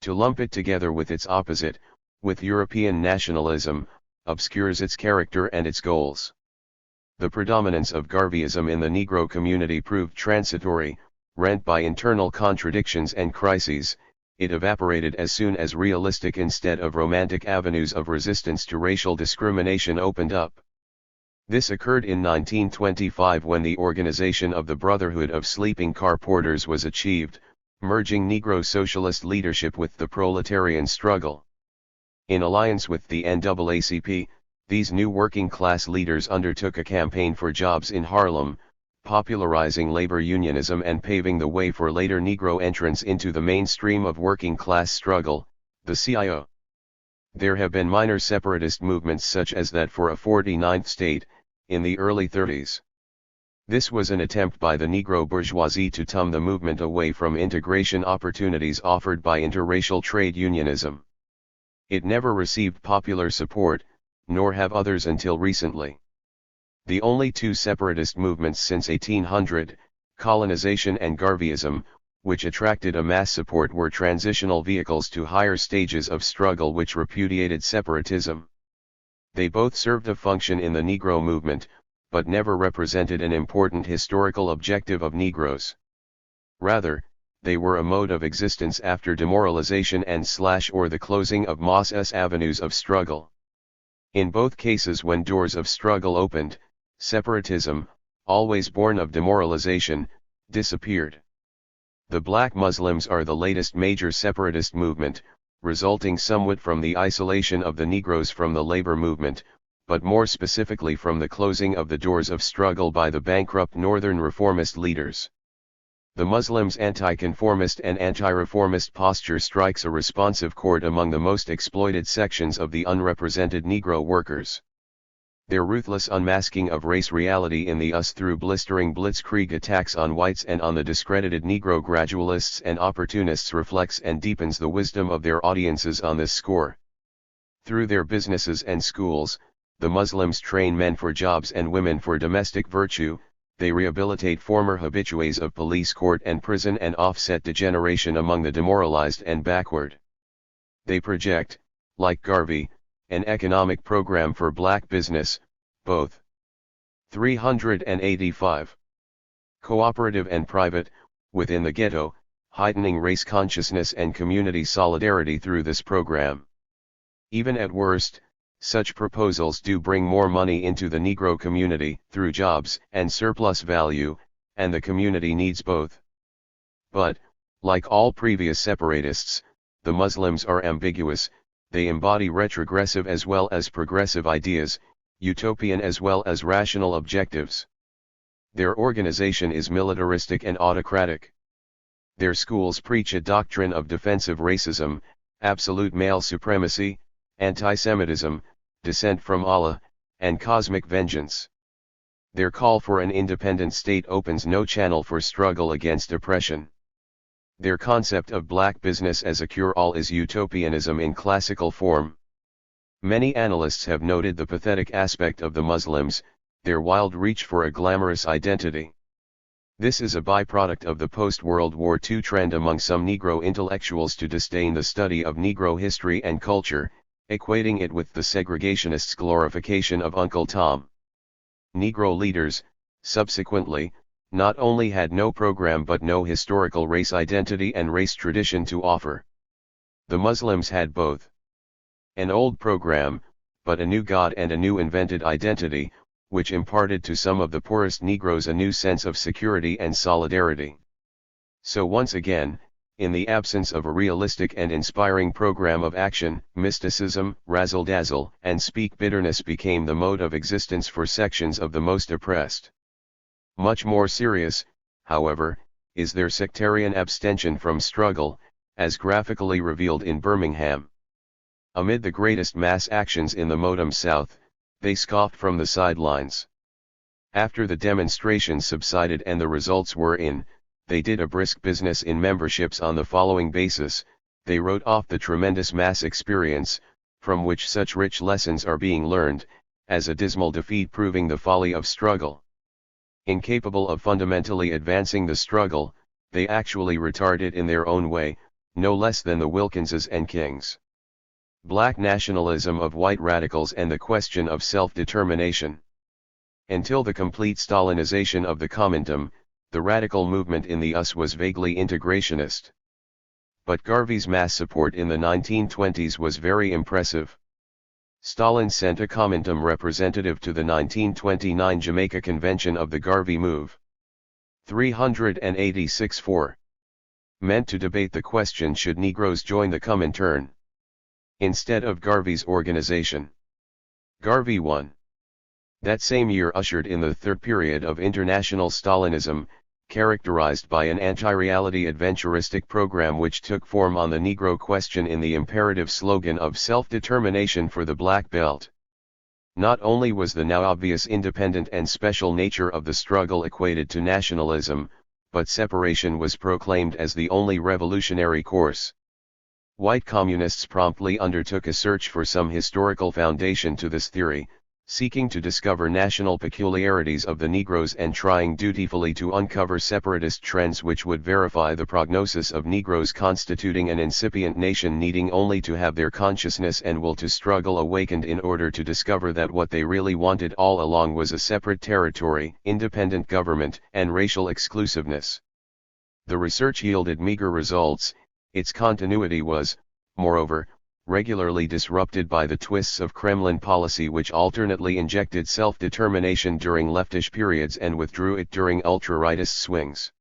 To lump it together with its opposite, with European nationalism, obscures its character and its goals. The predominance of Garveyism in the Negro community proved transitory, rent by internal contradictions and crises. It evaporated as soon as realistic instead of romantic avenues of resistance to racial discrimination opened up. This occurred in 1925 when the organization of the Brotherhood of Sleeping Car Porters was achieved, merging Negro socialist leadership with the proletarian struggle. In alliance with the NAACP, these new working-class leaders undertook a campaign for jobs in Harlem, popularizing labor unionism and paving the way for later Negro entrance into the mainstream of working-class struggle, the CIO. There have been minor separatist movements such as that for a 49th state, in the early 30s. This was an attempt by the Negro bourgeoisie to turn the movement away from integration opportunities offered by interracial trade unionism. It never received popular support, nor have others until recently. The only two separatist movements since 1800, colonization and Garveyism, which attracted a mass support were transitional vehicles to higher stages of struggle which repudiated separatism. They both served a function in the Negro movement, but never represented an important historical objective of Negroes. Rather, they were a mode of existence after demoralization or the closing of mass avenues of struggle. In both cases when doors of struggle opened, separatism, always born of demoralization, disappeared. The Black Muslims are the latest major separatist movement, resulting somewhat from the isolation of the Negroes from the labor movement, but more specifically from the closing of the doors of struggle by the bankrupt Northern reformist leaders. The Muslims' anti-conformist and anti-reformist posture strikes a responsive chord among the most exploited sections of the unrepresented Negro workers. Their ruthless unmasking of race reality in the US through blistering blitzkrieg attacks on whites and on the discredited Negro gradualists and opportunists reflects and deepens the wisdom of their audiences on this score. Through their businesses and schools, the Muslims train men for jobs and women for domestic virtue. They rehabilitate former habitués of police court and prison and offset degeneration among the demoralized and backward. They project, like Garvey, an economic program for black business, both 385. Cooperative and private, within the ghetto, heightening race consciousness and community solidarity through this program. Even at worst, such proposals do bring more money into the Negro community through jobs and surplus value, and the community needs both. But, like all previous separatists, the Muslims are ambiguous. They embody retrogressive as well as progressive ideas, utopian as well as rational objectives. Their organization is militaristic and autocratic. Their schools preach a doctrine of defensive racism, absolute male supremacy, anti-Semitism, descent from Allah, and cosmic vengeance. Their call for an independent state opens no channel for struggle against oppression. Their concept of black business as a cure-all is utopianism in classical form. Many analysts have noted the pathetic aspect of the Muslims, their wild reach for a glamorous identity. This is a byproduct of the post-World War II trend among some Negro intellectuals to disdain the study of Negro history and culture, equating it with the segregationists' glorification of Uncle Tom. Negro leaders, subsequently, not only had no program but no historical race identity and race tradition to offer. The Muslims had both. An old program, but a new God and a new invented identity, which imparted to some of the poorest Negroes a new sense of security and solidarity. So once again, in the absence of a realistic and inspiring program of action, mysticism, razzle-dazzle, and speak bitterness became the mode of existence for sections of the most oppressed. Much more serious, however, is their sectarian abstention from struggle, as graphically revealed in Birmingham. Amid the greatest mass actions in the Modem South, they scoffed from the sidelines. After the demonstrations subsided and the results were in, they did a brisk business in memberships on the following basis: they wrote off the tremendous mass experience, from which such rich lessons are being learned, as a dismal defeat proving the folly of struggle. Incapable of fundamentally advancing the struggle, they actually retard it in their own way, no less than the Wilkinses and Kings. Black nationalism of white radicals and the question of self-determination. Until the complete Stalinization of the Comintern, the radical movement in the US was vaguely integrationist. But Garvey's mass support in the 1920s was very impressive. Stalin sent a Comintern representative to the 1929 Jamaica Convention of the Garvey Move. 386-4. Meant to debate the question: should Negroes join the Comintern? instead of Garvey's organization. Garvey won. That same year ushered in the third period of international Stalinism, characterized by an anti-reality adventuristic program which took form on the Negro question in the imperative slogan of self-determination for the Black Belt. Not only was the now obvious independent and special nature of the struggle equated to nationalism, but separation was proclaimed as the only revolutionary course. White communists promptly undertook a search for some historical foundation to this theory, seeking to discover national peculiarities of the Negroes and trying dutifully to uncover separatist trends which would verify the prognosis of Negroes constituting an incipient nation needing only to have their consciousness and will to struggle awakened in order to discover that what they really wanted all along was a separate territory, independent government, and racial exclusiveness. The research yielded meager results. Its continuity was, moreover, regularly disrupted by the twists of Kremlin policy which alternately injected self-determination during leftish periods and withdrew it during ultra-rightist swings.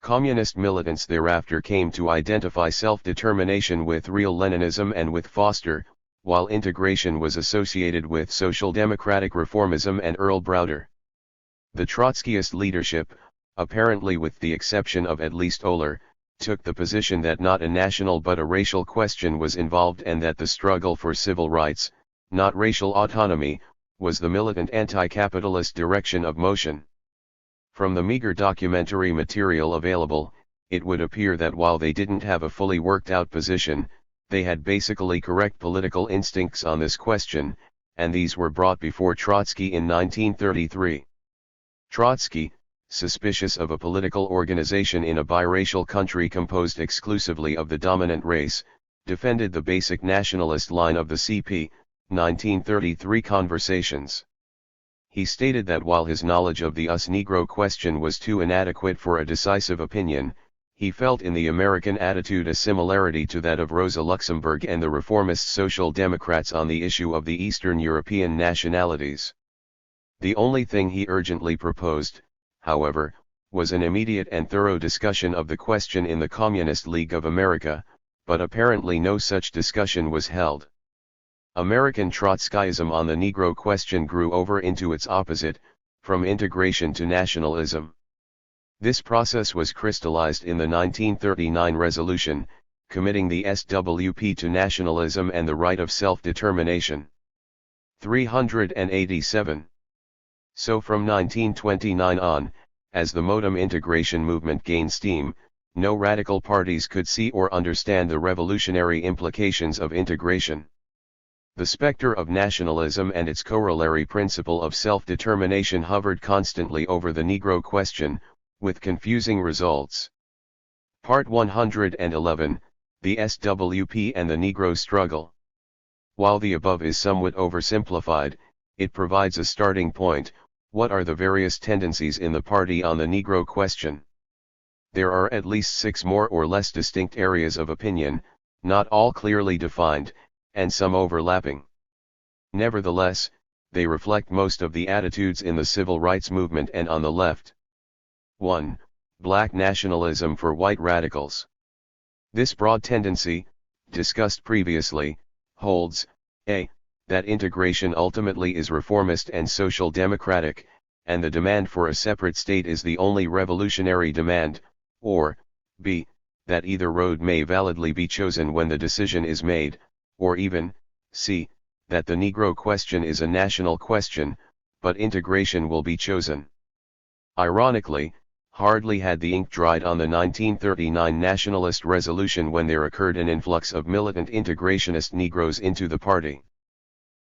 Communist militants thereafter came to identify self-determination with real Leninism and with Foster, while integration was associated with social democratic reformism and Earl Browder. The Trotskyist leadership, apparently with the exception of at least Oehler, took the position that not a national but a racial question was involved and that the struggle for civil rights, not racial autonomy, was the militant anti-capitalist direction of motion. From the meager documentary material available, it would appear that while they didn't have a fully worked out position, they had basically correct political instincts on this question, and these were brought before Trotsky in 1933. Trotsky, suspicious of a political organization in a biracial country composed exclusively of the dominant race, defended the basic nationalist line of the CP, 1933 Conversations. He stated that while his knowledge of the US Negro question was too inadequate for a decisive opinion, he felt in the American attitude a similarity to that of Rosa Luxemburg and the reformist Social Democrats on the issue of the Eastern European nationalities. The only thing he urgently proposed, however, was an immediate and thorough discussion of the question in the Communist League of America, but apparently no such discussion was held. American Trotskyism on the Negro question grew over into its opposite, from integration to nationalism. This process was crystallized in the 1939 resolution, committing the SWP to nationalism and the right of self-determination. 387. So from 1929 on, as the modem integration movement gained steam, no radical parties could see or understand the revolutionary implications of integration. The specter of nationalism and its corollary principle of self-determination hovered constantly over the Negro question, with confusing results. Part 111, The SWP and the Negro Struggle. While the above is somewhat oversimplified, it provides a starting point. What are the various tendencies in the party on the Negro question? There are at least 6 more or less distinct areas of opinion, not all clearly defined, and some overlapping. Nevertheless, they reflect most of the attitudes in the civil rights movement and on the left. 1. Black nationalism for white radicals. This broad tendency, discussed previously, holds, a. that integration ultimately is reformist and social democratic, and the demand for a separate state is the only revolutionary demand, or, b. that either road may validly be chosen when the decision is made, or even, c. that the Negro question is a national question, but integration will be chosen. Ironically, hardly had the ink dried on the 1939 nationalist resolution when there occurred an influx of militant integrationist Negroes into the party.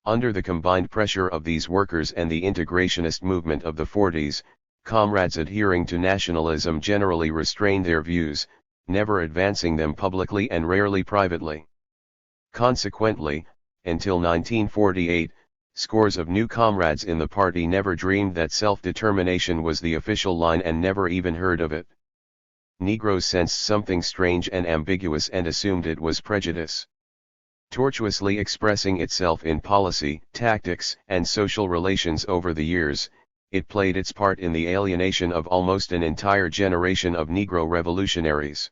Under the combined pressure of these workers and the integrationist movement of the 40s, comrades adhering to nationalism generally restrained their views, never advancing them publicly and rarely privately. Consequently, until 1948, scores of new comrades in the party never dreamed that self-determination was the official line and never even heard of it. Negroes sensed something strange and ambiguous and assumed it was prejudice. Tortuously expressing itself in policy, tactics, and social relations over the years, it played its part in the alienation of almost an entire generation of Negro revolutionaries.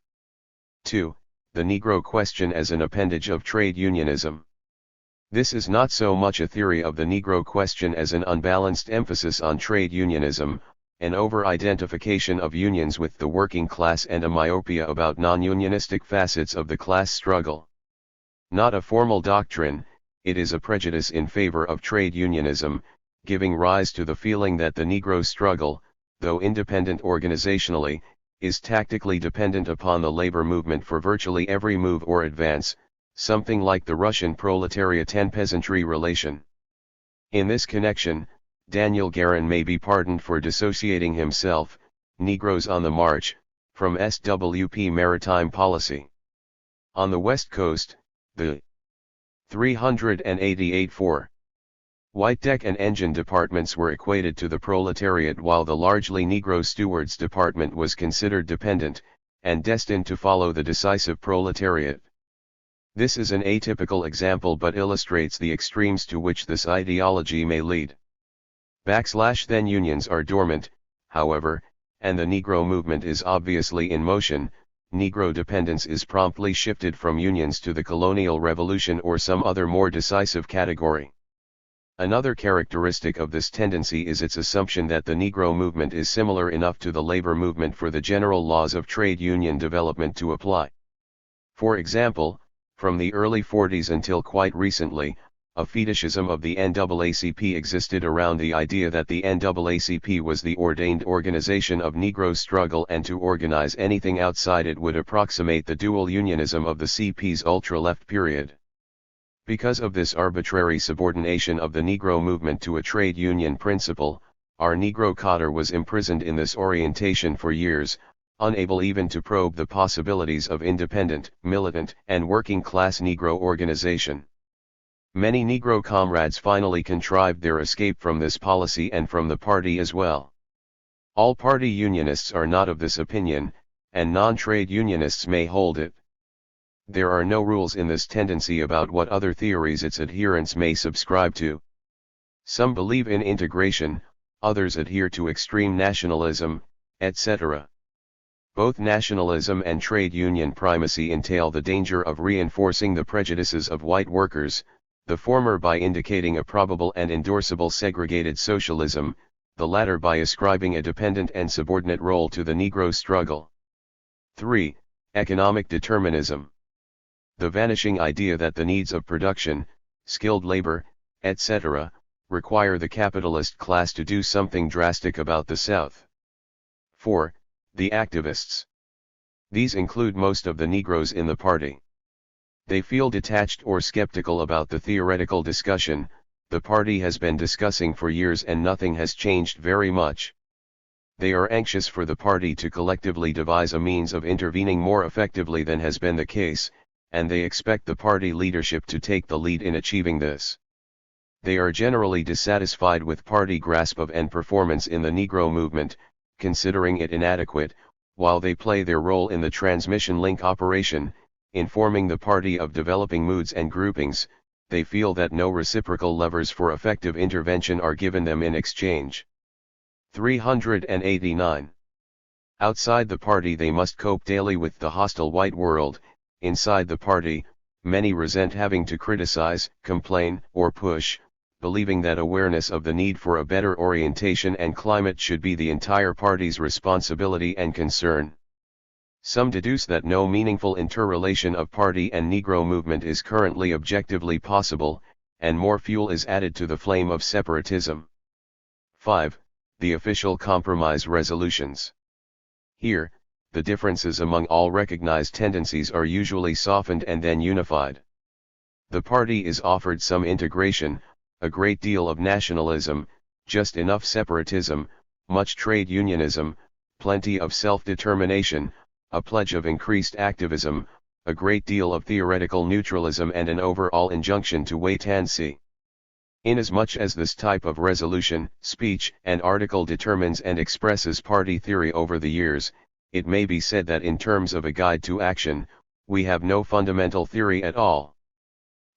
2. the Negro question as an appendage of trade unionism. This is not so much a theory of the Negro question as an unbalanced emphasis on trade unionism, an over-identification of unions with the working class and a myopia about non-unionistic facets of the class struggle. Not a formal doctrine, it is a prejudice in favor of trade unionism, giving rise to the feeling that the Negro struggle, though independent organizationally, is tactically dependent upon the labor movement for virtually every move or advance, something like the Russian proletariat and peasantry relation. In this connection, Daniel Guerin may be pardoned for dissociating himself, Negroes on the March, from SWP maritime policy. On the West Coast, the 388-4 white deck and engine departments were equated to the proletariat, while the largely Negro stewards department was considered dependent, and destined to follow the decisive proletariat. This is an atypical example but illustrates the extremes to which this ideology may lead. Then unions are dormant, however, and the Negro movement is obviously in motion. Negro dependence is promptly shifted from unions to the colonial revolution or some other more decisive category. Another characteristic of this tendency is its assumption that the Negro movement is similar enough to the labor movement for the general laws of trade union development to apply. For example, from the early 40s until quite recently, a fetishism of the NAACP existed around the idea that the NAACP was the ordained organization of Negro struggle, and to organize anything outside it would approximate the dual unionism of the CP's ultra-left period. Because of this arbitrary subordination of the Negro movement to a trade union principle, our Negro cadre was imprisoned in this orientation for years, unable even to probe the possibilities of independent, militant, and working-class Negro organization. Many Negro comrades finally contrived their escape from this policy and from the party as well. All party unionists are not of this opinion, and non-trade unionists may hold it. There are no rules in this tendency about what other theories its adherents may subscribe to. Some believe in integration, others adhere to extreme nationalism, etc. Both nationalism and trade union primacy entail the danger of reinforcing the prejudices of white workers, the former by indicating a probable and endorsable segregated socialism, the latter by ascribing a dependent and subordinate role to the Negro struggle. 3. Economic determinism. The vanishing idea that the needs of production, skilled labor, etc., require the capitalist class to do something drastic about the South. 4. The activists. These include most of the Negroes in the party. They feel detached or skeptical about the theoretical discussion the party has been discussing for years, and nothing has changed very much. They are anxious for the party to collectively devise a means of intervening more effectively than has been the case, and they expect the party leadership to take the lead in achieving this. They are generally dissatisfied with party grasp of and performance in the Negro movement, considering it inadequate, while they play their role in the transmission link operation, informing the party of developing moods and groupings. They feel that no reciprocal levers for effective intervention are given them in exchange. 389. Outside the party they must cope daily with the hostile white world. Inside the party, many resent having to criticize, complain, or push, believing that awareness of the need for a better orientation and climate should be the entire party's responsibility and concern. Some deduce that no meaningful interrelation of party and Negro movement is currently objectively possible, and more fuel is added to the flame of separatism. 5. The official compromise resolutions. Here, the differences among all recognized tendencies are usually softened and then unified. The party is offered some integration, a great deal of nationalism, just enough separatism, much trade unionism, plenty of self-determination, a pledge of increased activism, a great deal of theoretical neutralism, and an overall injunction to wait and see. Inasmuch as this type of resolution, speech, and article determines and expresses party theory over the years, it may be said that in terms of a guide to action, we have no fundamental theory at all.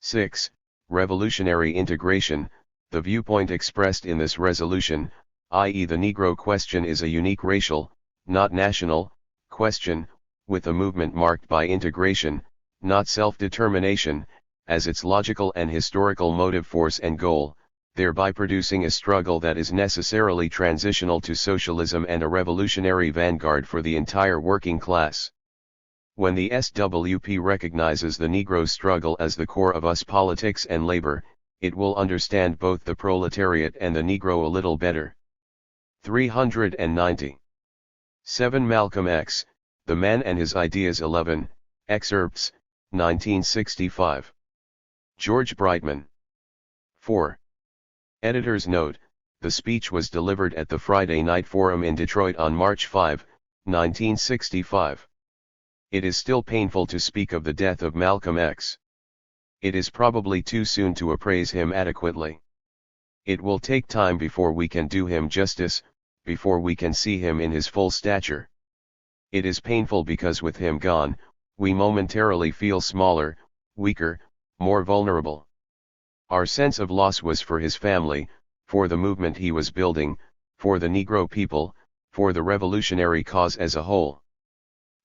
6. Revolutionary integration. The viewpoint expressed in this resolution, i.e. the Negro question, is a unique racial, not national, question, with a movement marked by integration, not self-determination, as its logical and historical motive force and goal, thereby producing a struggle that is necessarily transitional to socialism and a revolutionary vanguard for the entire working class. When the SWP recognizes the Negro struggle as the core of US politics and labor, it will understand both the proletariat and the Negro a little better. 390. 7. Malcolm X, The Man and His Ideas. 11, excerpts, 1965. George Brightman. 4. Editor's note, the speech was delivered at the Friday Night Forum in Detroit on March 5, 1965. It is still painful to speak of the death of Malcolm X. It is probably too soon to appraise him adequately. It will take time before we can do him justice, before we can see him in his full stature. It is painful because with him gone, we momentarily feel smaller, weaker, more vulnerable. Our sense of loss was for his family, for the movement he was building, for the Negro people, for the revolutionary cause as a whole.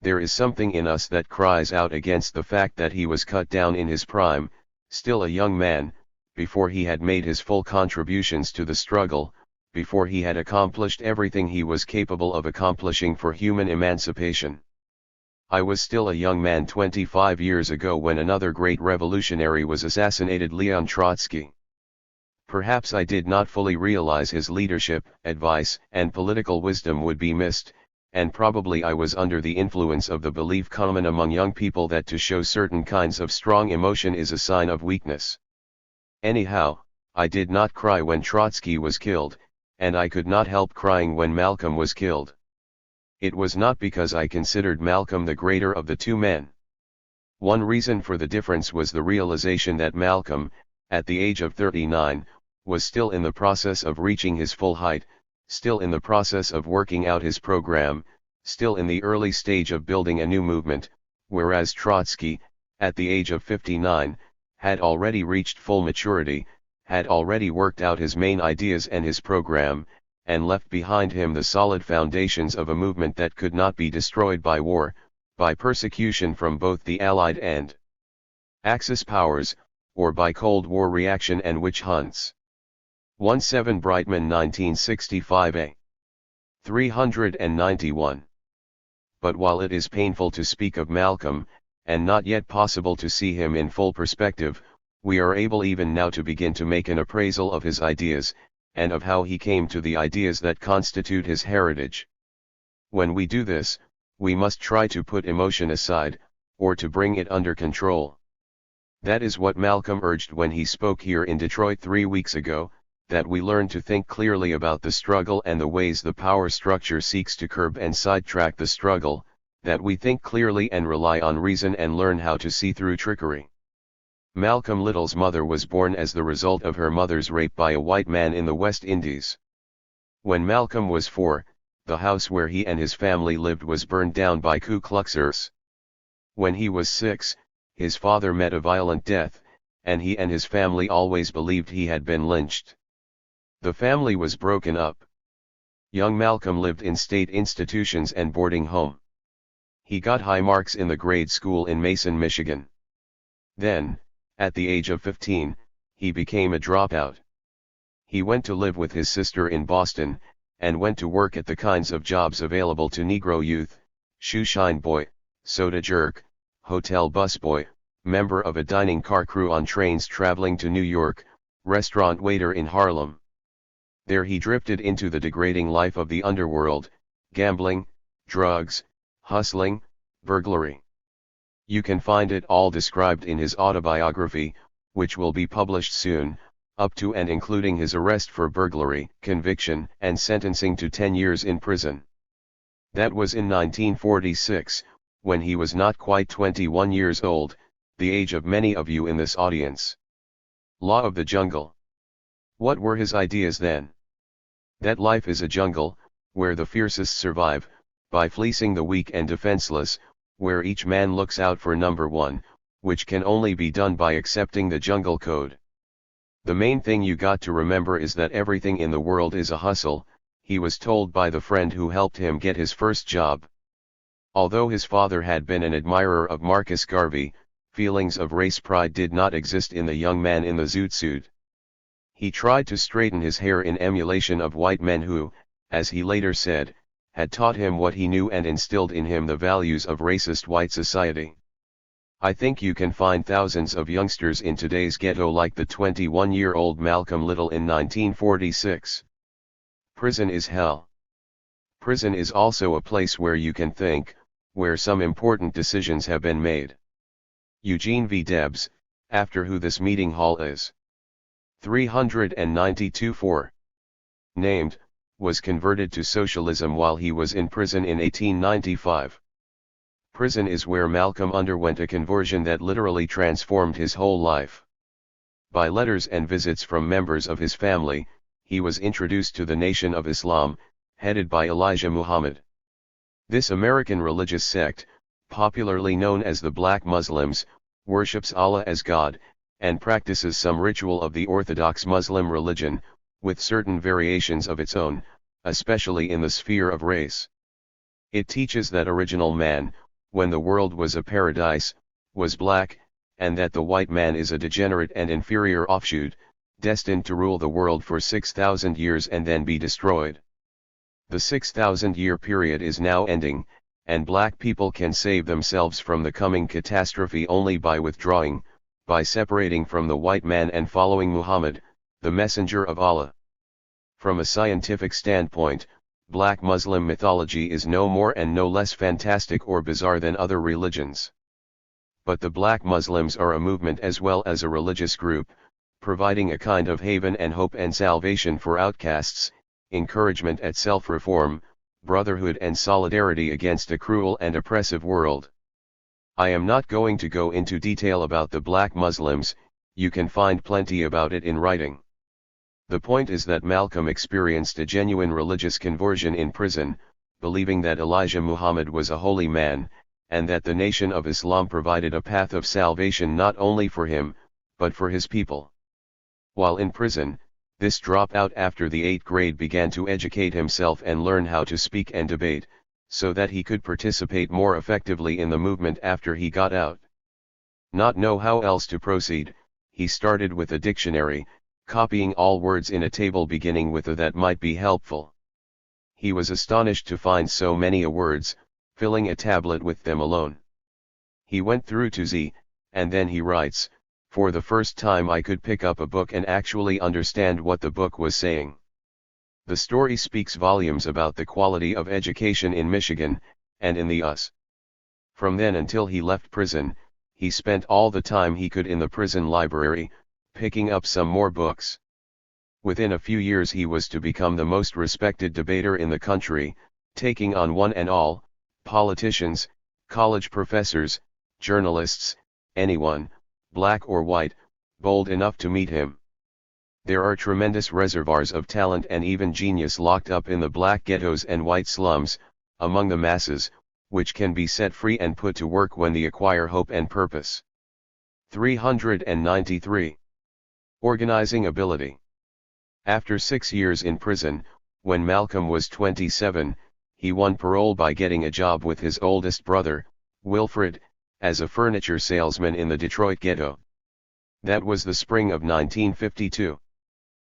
There is something in us that cries out against the fact that he was cut down in his prime, still a young man, before he had made his full contributions to the struggle, before he had accomplished everything he was capable of accomplishing for human emancipation. I was still a young man 25 years ago when another great revolutionary was assassinated, Leon Trotsky. Perhaps I did not fully realize his leadership, advice, and political wisdom would be missed, and probably I was under the influence of the belief common among young people that to show certain kinds of strong emotion is a sign of weakness. Anyhow, I did not cry when Trotsky was killed, and I could not help crying when Malcolm was killed. It was not because I considered Malcolm the greater of the two men. One reason for the difference was the realization that Malcolm, at the age of 39, was still in the process of reaching his full height, still in the process of working out his program, still in the early stage of building a new movement, whereas Trotsky, at the age of 59, had already reached full maturity, had already worked out his main ideas and his program, and left behind him the solid foundations of a movement that could not be destroyed by war, by persecution from both the Allied and Axis powers, or by Cold War reaction and witch hunts. 17 Brightman 1965a. 391. But while it is painful to speak of Malcolm, and not yet possible to see him in full perspective, we are able even now to begin to make an appraisal of his ideas, and of how he came to the ideas that constitute his heritage. When we do this, we must try to put emotion aside, or to bring it under control. That is what Malcolm urged when he spoke here in Detroit 3 weeks ago, that we learn to think clearly about the struggle and the ways the power structure seeks to curb and sidetrack the struggle, that we think clearly and rely on reason and learn how to see through trickery. Malcolm Little's mother was born as the result of her mother's rape by a white man in the West Indies. When Malcolm was 4, the house where he and his family lived was burned down by Ku Kluxers. When he was 6, his father met a violent death, and he and his family always believed he had been lynched. The family was broken up. Young Malcolm lived in state institutions and boarding home. He got high marks in the grade school in Mason, Michigan. Then, at the age of 15, he became a dropout. He went to live with his sister in Boston, and went to work at the kinds of jobs available to Negro youth: shoeshine boy, soda jerk, hotel busboy, member of a dining car crew on trains traveling to New York, restaurant waiter in Harlem. There he drifted into the degrading life of the underworld: gambling, drugs, hustling, burglary. You can find it all described in his autobiography, which will be published soon, up to and including his arrest for burglary, conviction, and sentencing to 10 years in prison. That was in 1946, when he was not quite 21 years old, the age of many of you in this audience. Law of the jungle. What were his ideas then? That life is a jungle, where the fiercest survive, by fleecing the weak and defenseless, where each man looks out for number one, which can only be done by accepting the jungle code. The main thing you got to remember is that everything in the world is a hustle, he was told by the friend who helped him get his first job. Although his father had been an admirer of Marcus Garvey, feelings of race pride did not exist in the young man in the zoot suit. He tried to straighten his hair in emulation of white men who, as he later said, had taught him what he knew and instilled in him the values of racist white society. I think you can find thousands of youngsters in today's ghetto like the 21-year-old Malcolm Little in 1946. Prison is hell. Prison is also a place where you can think, where some important decisions have been made. Eugene V. Debs, after who this meeting hall is. 392-4. Named, was converted to socialism while he was in prison in 1895. Prison is where Malcolm underwent a conversion that literally transformed his whole life. By letters and visits from members of his family, he was introduced to the Nation of Islam, headed by Elijah Muhammad. This American religious sect, popularly known as the Black Muslims, worships Allah as God, and practices some ritual of the Orthodox Muslim religion, with certain variations of its own, especially in the sphere of race. It teaches that original man, when the world was a paradise, was black, and that the white man is a degenerate and inferior offshoot, destined to rule the world for 6,000 years and then be destroyed. The 6,000-year period is now ending, and black people can save themselves from the coming catastrophe only by withdrawing, by separating from the white man and following Muhammad, the messenger of Allah. From a scientific standpoint, black Muslim mythology is no more and no less fantastic or bizarre than other religions. But the black Muslims are a movement as well as a religious group, providing a kind of haven and hope and salvation for outcasts, encouragement at self-reform, brotherhood and solidarity against a cruel and oppressive world. I am not going to go into detail about the black Muslims, you can find plenty about it in writing. The point is that Malcolm experienced a genuine religious conversion in prison, believing that Elijah Muhammad was a holy man, and that the Nation of Islam provided a path of salvation not only for him, but for his people. While in prison, this dropout after the 8th grade began to educate himself and learn how to speak and debate, so that he could participate more effectively in the movement after he got out. Not know how else to proceed, he started with a dictionary, copying all words in a table beginning with a that might be helpful. He was astonished to find so many words, filling a tablet with them alone. He went through to Z, and then he writes, "For the first time I could pick up a book and actually understand what the book was saying." The story speaks volumes about the quality of education in Michigan, and in the US. From then until he left prison, he spent all the time he could in the prison library, picking up some more books. Within a few years he was to become the most respected debater in the country, taking on one and all, politicians, college professors, journalists, anyone, black or white, bold enough to meet him. There are tremendous reservoirs of talent and even genius locked up in the black ghettos and white slums, among the masses, which can be set free and put to work when they acquire hope and purpose. 393. Organizing ability. After 6 years in prison, when Malcolm was 27, he won parole by getting a job with his oldest brother, Wilfred, as a furniture salesman in the Detroit ghetto. That was the spring of 1952.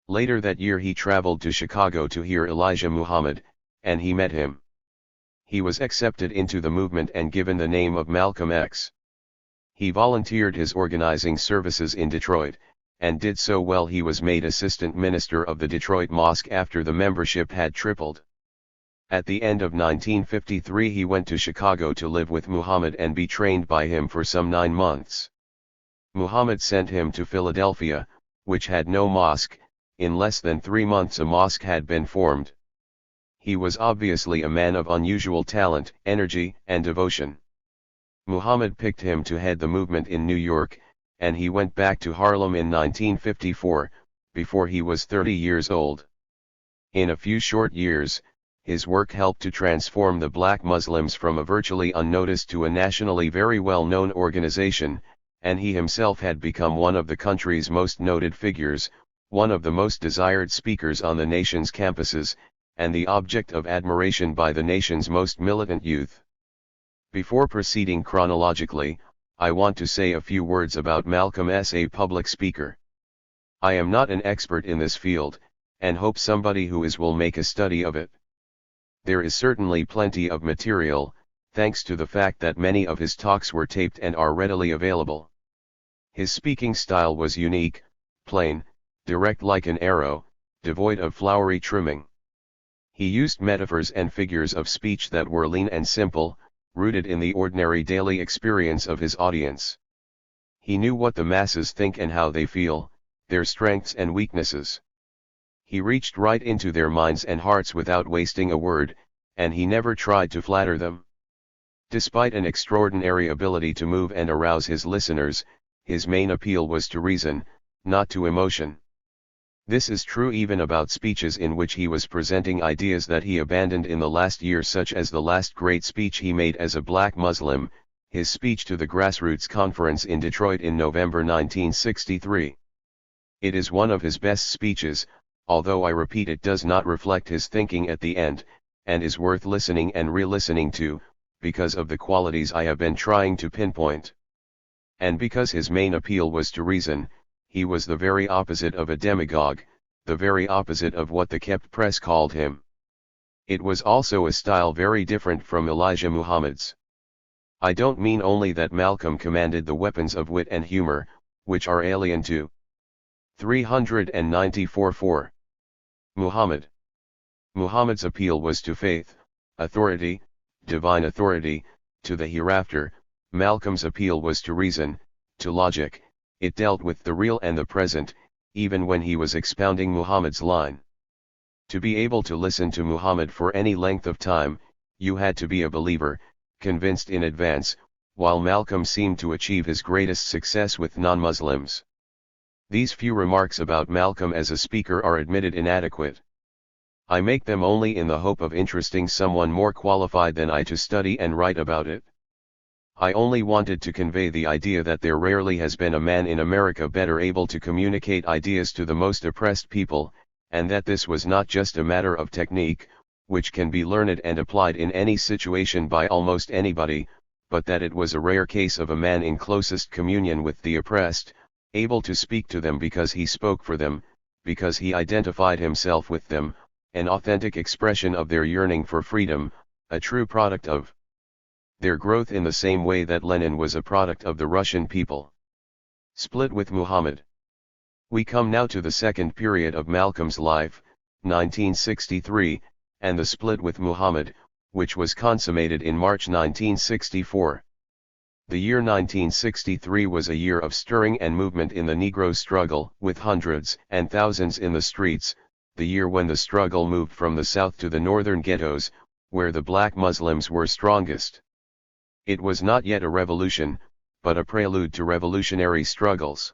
Later that year he traveled to Chicago to hear Elijah Muhammad, and he met him. He was accepted into the movement and given the name of Malcolm X. He volunteered his organizing services in Detroit, and did so well he was made assistant minister of the Detroit Mosque after the membership had tripled. At the end of 1953 he went to Chicago to live with Muhammad and be trained by him for some 9 months. Muhammad sent him to Philadelphia, which had no mosque. In less than 3 months a mosque had been formed. He was obviously a man of unusual talent, energy, and devotion. Muhammad picked him to head the movement in New York, and he went back to Harlem in 1954, before he was 30 years old. In a few short years, his work helped to transform the black Muslims from a virtually unnoticed to a nationally very well-known organization, and he himself had become one of the country's most noted figures, one of the most desired speakers on the nation's campuses, and the object of admiration by the nation's most militant youth. Before proceeding chronologically, I want to say a few words about Malcolm as a public speaker. I am not an expert in this field, and hope somebody who is will make a study of it. There is certainly plenty of material, thanks to the fact that many of his talks were taped and are readily available. His speaking style was unique, plain, direct like an arrow, devoid of flowery trimming. He used metaphors and figures of speech that were lean and simple, rooted in the ordinary daily experience of his audience. He knew what the masses think and how they feel, their strengths and weaknesses. He reached right into their minds and hearts without wasting a word, and he never tried to flatter them. Despite an extraordinary ability to move and arouse his listeners, his main appeal was to reason, not to emotion. This is true even about speeches in which he was presenting ideas that he abandoned in the last year, such as the last great speech he made as a black Muslim, his speech to the Grassroots Conference in Detroit in November 1963. It is one of his best speeches, although I repeat it does not reflect his thinking at the end, and is worth listening and re-listening to, because of the qualities I have been trying to pinpoint. And because his main appeal was to reason, he was the very opposite of a demagogue, the very opposite of what the kept press called him. It was also a style very different from Elijah Muhammad's. I don't mean only that Malcolm commanded the weapons of wit and humor, which are alien to 394-4. Muhammad. Muhammad's appeal was to faith, authority, divine authority, to the hereafter. Malcolm's appeal was to reason, to logic. It dealt with the real and the present, even when he was expounding Muhammad's line. To be able to listen to Muhammad for any length of time, you had to be a believer, convinced in advance, while Malcolm seemed to achieve his greatest success with non-Muslims. These few remarks about Malcolm as a speaker are admitted inadequate. I make them only in the hope of interesting someone more qualified than I to study and write about it. I only wanted to convey the idea that there rarely has been a man in America better able to communicate ideas to the most oppressed people, and that this was not just a matter of technique, which can be learned and applied in any situation by almost anybody, but that it was a rare case of a man in closest communion with the oppressed, able to speak to them because he spoke for them, because he identified himself with them, an authentic expression of their yearning for freedom, a true product of their growth in the same way that Lenin was a product of the Russian people. Split with Muhammad. We come now to the second period of Malcolm's life, 1963, and the split with Muhammad, which was consummated in March 1964. The year 1963 was a year of stirring and movement in the Negro struggle, with hundreds and thousands in the streets, the year when the struggle moved from the south to the northern ghettos, where the black Muslims were strongest. It was not yet a revolution, but a prelude to revolutionary struggles.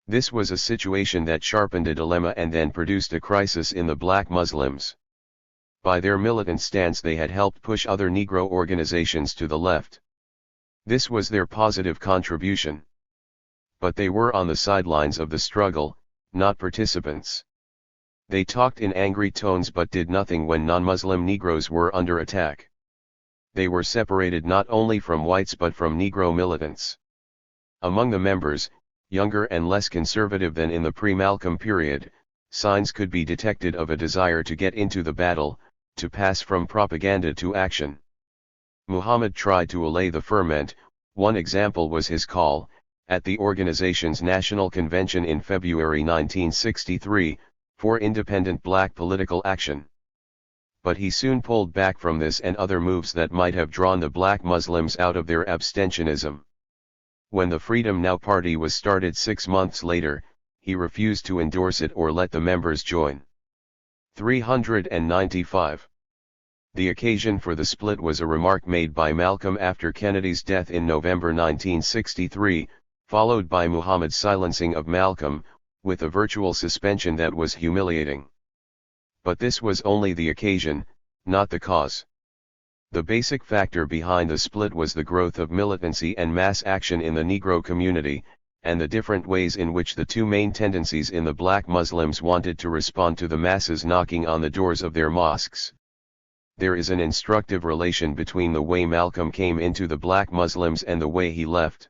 This was a situation that sharpened a dilemma and then produced a crisis in the black Muslims. By their militant stance they had helped push other Negro organizations to the left. This was their positive contribution. But they were on the sidelines of the struggle, not participants. They talked in angry tones but did nothing when non-Muslim Negroes were under attack. They were separated not only from whites but from Negro militants. Among the members, younger and less conservative than in the pre-Malcolm period, signs could be detected of a desire to get into the battle, to pass from propaganda to action. Muhammad tried to allay the ferment. One example was his call, at the organization's national convention in February 1963, for independent black political action. But he soon pulled back from this and other moves that might have drawn the black Muslims out of their abstentionism. When the Freedom Now Party was started 6 months later, he refused to endorse it or let the members join. 395. The occasion for the split was a remark made by Malcolm after Kennedy's death in November 1963, followed by Muhammad's silencing of Malcolm, with a virtual suspension that was humiliating. But this was only the occasion, not the cause. The basic factor behind the split was the growth of militancy and mass action in the Negro community, and the different ways in which the two main tendencies in the black Muslims wanted to respond to the masses knocking on the doors of their mosques. there is an instructive relation between the way Malcolm came into the black Muslims and the way he left.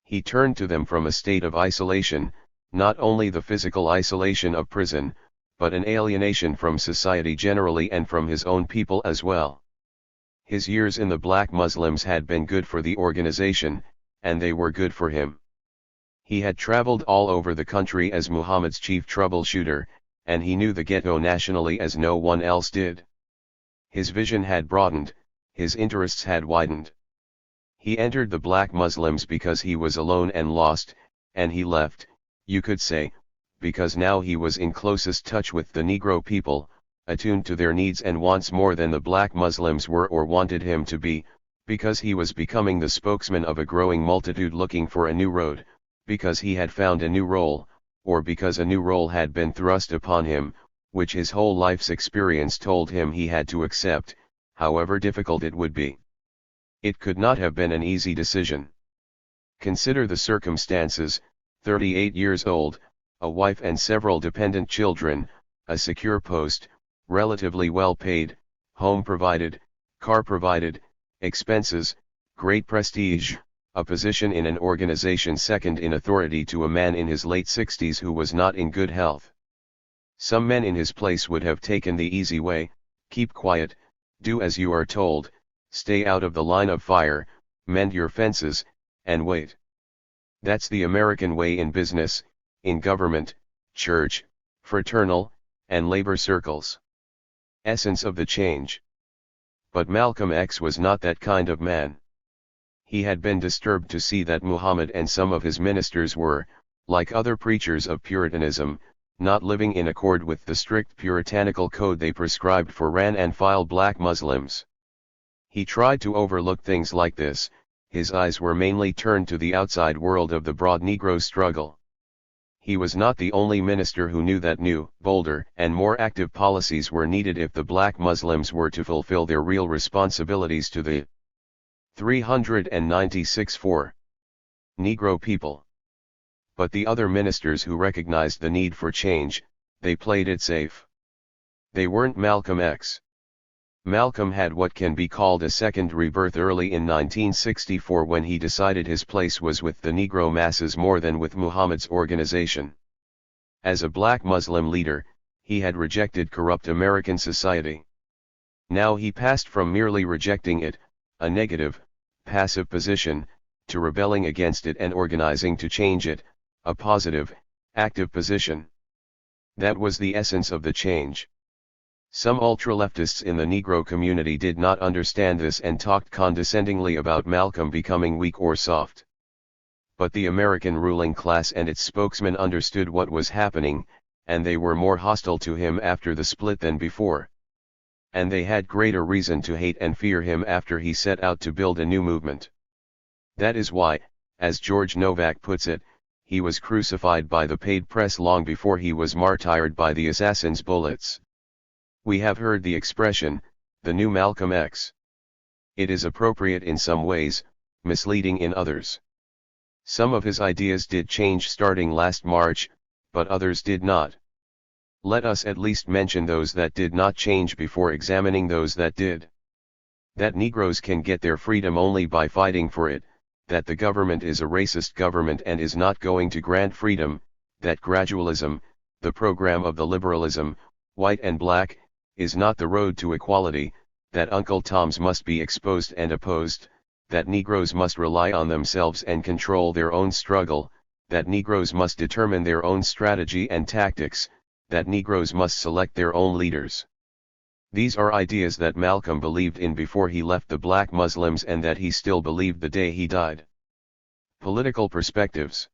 He turned to them from a state of isolation, not only the physical isolation of prison, but an alienation from society generally and from his own people as well. His years in the black Muslims had been good for the organization, and they were good for him. He had traveled all over the country as Muhammad's chief troubleshooter, and he knew the ghetto nationally as no one else did. His vision had broadened, his interests had widened. He entered the black Muslims because he was alone and lost, and he left, you could say, because now he was in closest touch with the Negro people, attuned to their needs and wants more than the black Muslims were or wanted him to be, because he was becoming the spokesman of a growing multitude looking for a new road, because he had found a new role, or because a new role had been thrust upon him, which his whole life's experience told him he had to accept, however difficult it would be. It could not have been an easy decision. Consider the circumstances: 38 years old, a wife and several dependent children, a secure post, relatively well paid, home provided, car provided, expenses, great prestige, a position in an organization second in authority to a man in his late 60s who was not in good health. Some men in his place would have taken the easy way: keep quiet, do as you are told, stay out of the line of fire, mend your fences, and wait. That's the American way in business, in government, church, fraternal, and labor circles. Essence of the change. But Malcolm X was not that kind of man. He had been disturbed to see that Muhammad and some of his ministers were, like other preachers of Puritanism, not living in accord with the strict puritanical code they prescribed for rank-and-file black Muslims. He tried to overlook things like this. His eyes were mainly turned to the outside world of the broad Negro struggle. He was not the only minister who knew that new, bolder, and more active policies were needed if the black Muslims were to fulfill their real responsibilities to the 396 Negro people. But the other ministers who recognized the need for change, they played it safe. They weren't Malcolm X. Malcolm had what can be called a second rebirth early in 1964 when he decided his place was with the Negro masses more than with Muhammad's organization. As a black Muslim leader, he had rejected corrupt American society. Now he passed from merely rejecting it, a negative, passive position, to rebelling against it and organizing to change it, a positive, active position. That was the essence of the change. Some ultra-leftists in the Negro community did not understand this and talked condescendingly about Malcolm becoming weak or soft. But the American ruling class and its spokesmen understood what was happening, and they were more hostile to him after the split than before. And they had greater reason to hate and fear him after he set out to build a new movement. That is why, as George Novak puts it, he was crucified by the paid press long before he was martyred by the assassin's bullets. We have heard the expression, the new Malcolm X. It is appropriate in some ways, misleading in others. Some of his ideas did change starting last March, but others did not. Let us at least mention those that did not change before examining those that did. That Negroes can get their freedom only by fighting for it, that the government is a racist government and is not going to grant freedom, that gradualism, the program of the liberalism, white and black, is not the road to equality, that Uncle Toms must be exposed and opposed, that Negroes must rely on themselves and control their own struggle, that Negroes must determine their own strategy and tactics, that Negroes must select their own leaders. These are ideas that Malcolm believed in before he left the black Muslims and that he still believed the day he died. Political perspectives.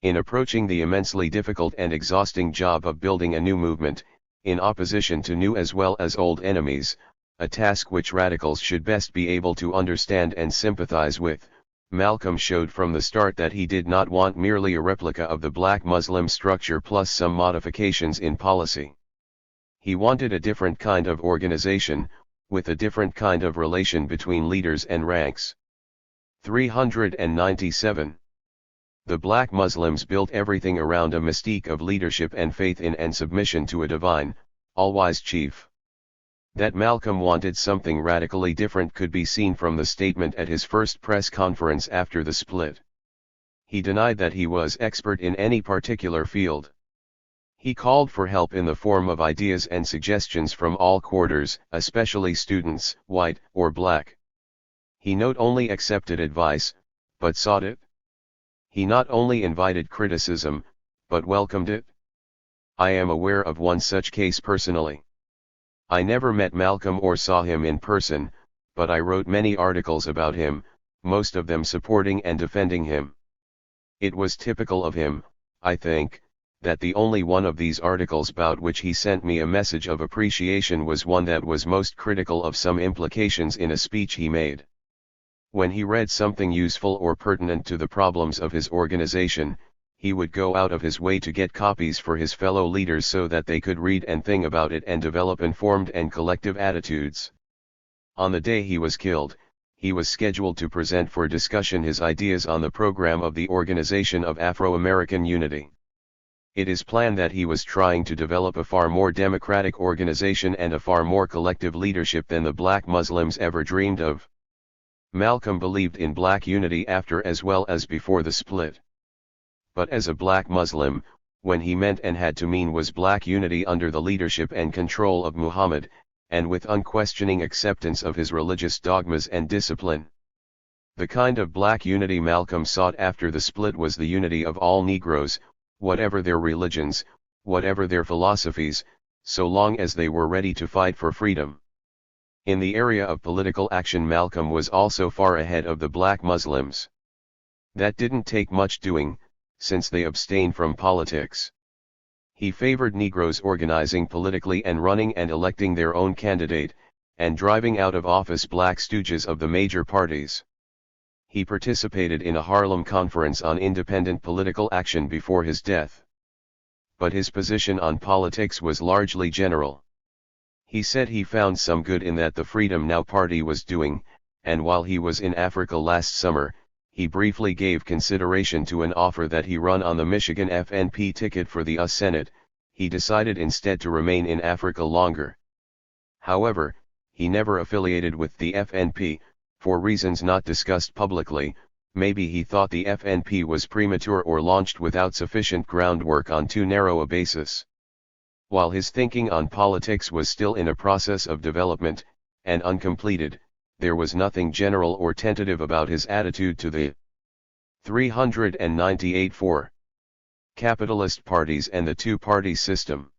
In approaching the immensely difficult and exhausting job of building a new movement, in opposition to new as well as old enemies, a task which radicals should best be able to understand and sympathize with, Malcolm showed from the start that he did not want merely a replica of the black Muslim structure plus some modifications in policy. He wanted a different kind of organization, with a different kind of relation between leaders and ranks. 397. The black Muslims built everything around a mystique of leadership and faith in and submission to a divine, all-wise chief. That Malcolm wanted something radically different could be seen from the statement at his first press conference after the split. He denied that he was expert in any particular field. He called for help in the form of ideas and suggestions from all quarters, especially students, white or black. He not only accepted advice, but sought it. He not only invited criticism, but welcomed it. I am aware of one such case personally. I never met Malcolm or saw him in person, but I wrote many articles about him, most of them supporting and defending him. It was typical of him, I think, that the only one of these articles about which he sent me a message of appreciation was one that was most critical of some implications in a speech he made. When he read something useful or pertinent to the problems of his organization, he would go out of his way to get copies for his fellow leaders so that they could read and think about it and develop informed and collective attitudes. On the day he was killed, he was scheduled to present for discussion his ideas on the program of the Organization of Afro-American Unity. It is planned that he was trying to develop a far more democratic organization and a far more collective leadership than the black Muslims ever dreamed of. Malcolm believed in black unity after as well as before the split. But as a black Muslim, when he meant and had to mean was black unity under the leadership and control of Muhammad, and with unquestioning acceptance of his religious dogmas and discipline. The kind of black unity Malcolm sought after the split was the unity of all Negroes, whatever their religions, whatever their philosophies, so long as they were ready to fight for freedom. In the area of political action, Malcolm was also far ahead of the black Muslims. That didn't take much doing, since they abstained from politics. He favored Negroes organizing politically and running and electing their own candidate, and driving out of office black stooges of the major parties. He participated in a Harlem conference on independent political action before his death. But his position on politics was largely general. He said he found some good in that the Freedom Now party was doing, and while he was in Africa last summer, he briefly gave consideration to an offer that he run on the Michigan FNP ticket for the US Senate. He decided instead to remain in Africa longer. However, he never affiliated with the FNP, for reasons not discussed publicly. Maybe he thought the FNP was premature or launched without sufficient groundwork on too narrow a basis. While his thinking on politics was still in a process of development, and uncompleted, there was nothing general or tentative about his attitude to the 398 capitalist parties and the two-party system.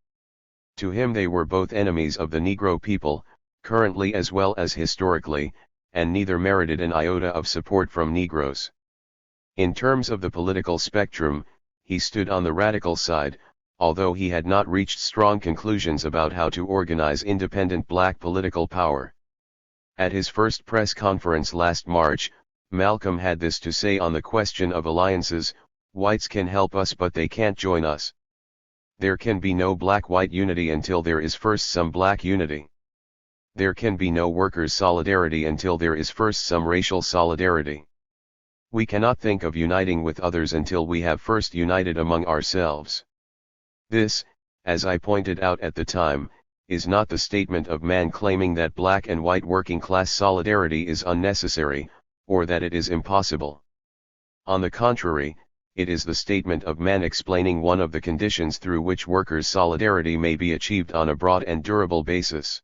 To him they were both enemies of the Negro people, currently as well as historically, and neither merited an iota of support from Negroes. In terms of the political spectrum, he stood on the radical side, although he had not reached strong conclusions about how to organize independent black political power. At his first press conference last March, Malcolm had this to say on the question of alliances: whites can help us but they can't join us. There can be no black-white unity until there is first some black unity. There can be no workers' solidarity until there is first some racial solidarity. We cannot think of uniting with others until we have first united among ourselves. This, as I pointed out at the time, is not the statement of man claiming that black and white working class solidarity is unnecessary, or that it is impossible. On the contrary, it is the statement of man explaining one of the conditions through which workers' solidarity may be achieved on a broad and durable basis.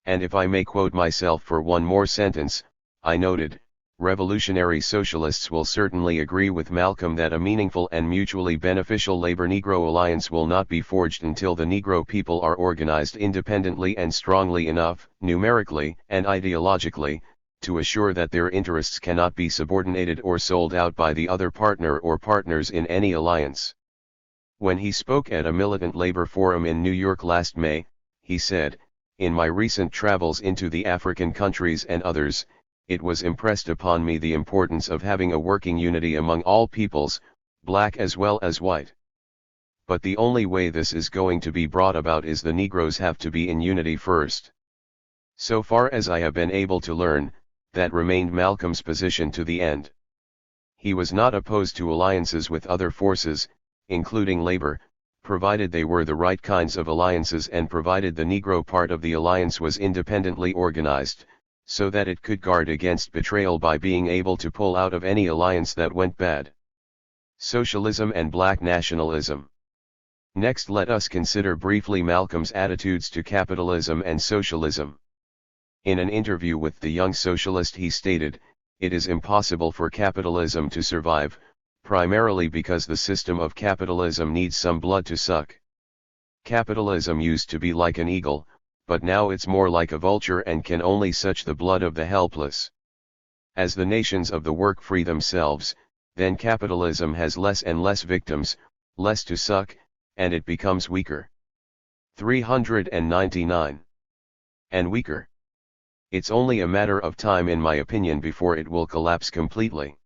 And if I may quote myself for one more sentence, I noted, revolutionary socialists will certainly agree with Malcolm that a meaningful and mutually beneficial labor-Negro alliance will not be forged until the Negro people are organized independently and strongly enough, numerically and ideologically, to assure that their interests cannot be subordinated or sold out by the other partner or partners in any alliance. When he spoke at a militant labor forum in New York last May, he said, "In my recent travels into the African countries and others, it was impressed upon me the importance of having a working unity among all peoples, black as well as white. But the only way this is going to be brought about is the Negroes have to be in unity first." So far as I have been able to learn, that remained Malcolm's position to the end. He was not opposed to alliances with other forces, including labor, provided they were the right kinds of alliances and provided the Negro part of the alliance was independently organized, so that it could guard against betrayal by being able to pull out of any alliance that went bad. Socialism and Black nationalism. Next, let us consider briefly Malcolm's attitudes to capitalism and socialism. In an interview with the Young Socialist, he stated, "It is impossible for capitalism to survive, primarily because the system of capitalism needs some blood to suck. Capitalism used to be like an eagle, but now it's more like a vulture and can only suck the blood of the helpless. As the nations of the work free themselves, then capitalism has less and less victims, less to suck, and it becomes weaker." 399. And weaker. It's only a matter of time, in my opinion, before it will collapse completely.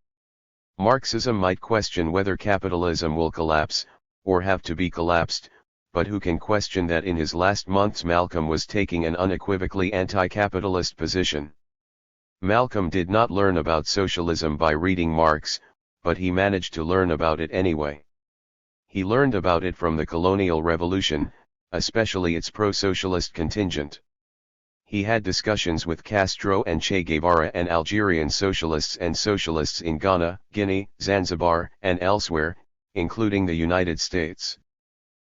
Marxism might question whether capitalism will collapse, or have to be collapsed, but who can question that in his last months Malcolm was taking an unequivocally anti-capitalist position. Malcolm did not learn about socialism by reading Marx, but he managed to learn about it anyway. He learned about it from the colonial revolution, especially its pro-socialist contingent. He had discussions with Castro and Che Guevara and Algerian socialists and socialists in Ghana, Guinea, Zanzibar, and elsewhere, including the United States.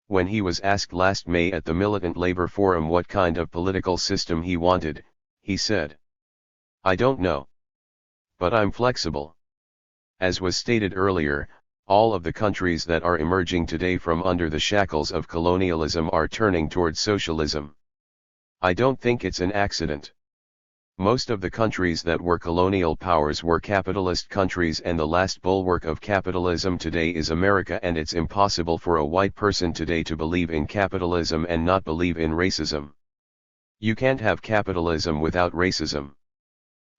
When he was asked last May at the Militant Labor Forum what kind of political system he wanted, he said, "I don't know. But I'm flexible." As was stated earlier, all of the countries that are emerging today from under the shackles of colonialism are turning towards socialism. I don't think it's an accident. Most of the countries that were colonial powers were capitalist countries, and the last bulwark of capitalism today is America, and it's impossible for a white person today to believe in capitalism and not believe in racism. You can't have capitalism without racism.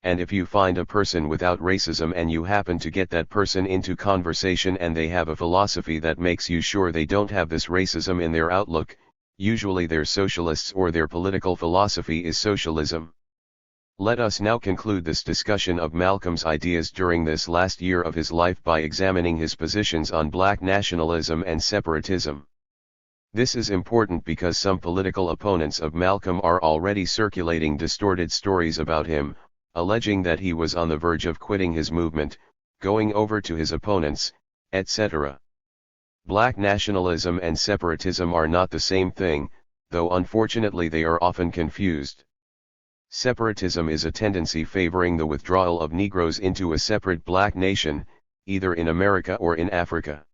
And if you find a person without racism and you happen to get that person into conversation and they have a philosophy that makes you sure they don't have this racism in their outlook, usually they're socialists or their political philosophy is socialism. Let us now conclude this discussion of Malcolm's ideas during this last year of his life by examining his positions on black nationalism and separatism. This is important because some political opponents of Malcolm are already circulating distorted stories about him, alleging that he was on the verge of quitting his movement, going over to his opponents, etc. Black nationalism and separatism are not the same thing, though unfortunately they are often confused. Separatism is a tendency favoring the withdrawal of Negroes into a separate black nation, either in America or in Africa.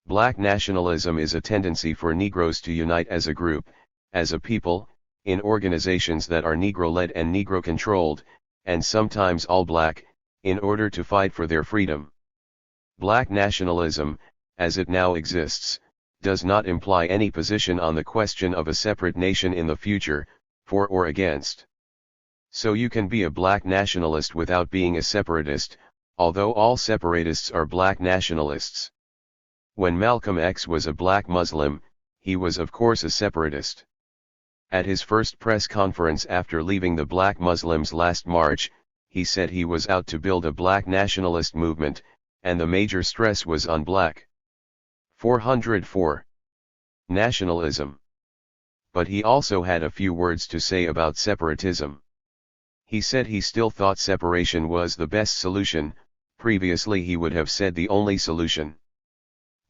Black nationalism is a tendency for Negroes to unite as a group, as a people, in organizations that are Negro-led and Negro-controlled, and sometimes all black, in order to fight for their freedom. Black nationalism, as it now exists, does not imply any position on the question of a separate nation in the future, for or against. So you can be a black nationalist without being a separatist, although all separatists are black nationalists. When Malcolm X was a black Muslim, he was of course a separatist. At his first press conference after leaving the black Muslims last March, he said he was out to build a black nationalist movement, and the major stress was on black. 404. Nationalism. But he also had a few words to say about separatism. He said he still thought separation was the best solution, previously he would have said the only solution.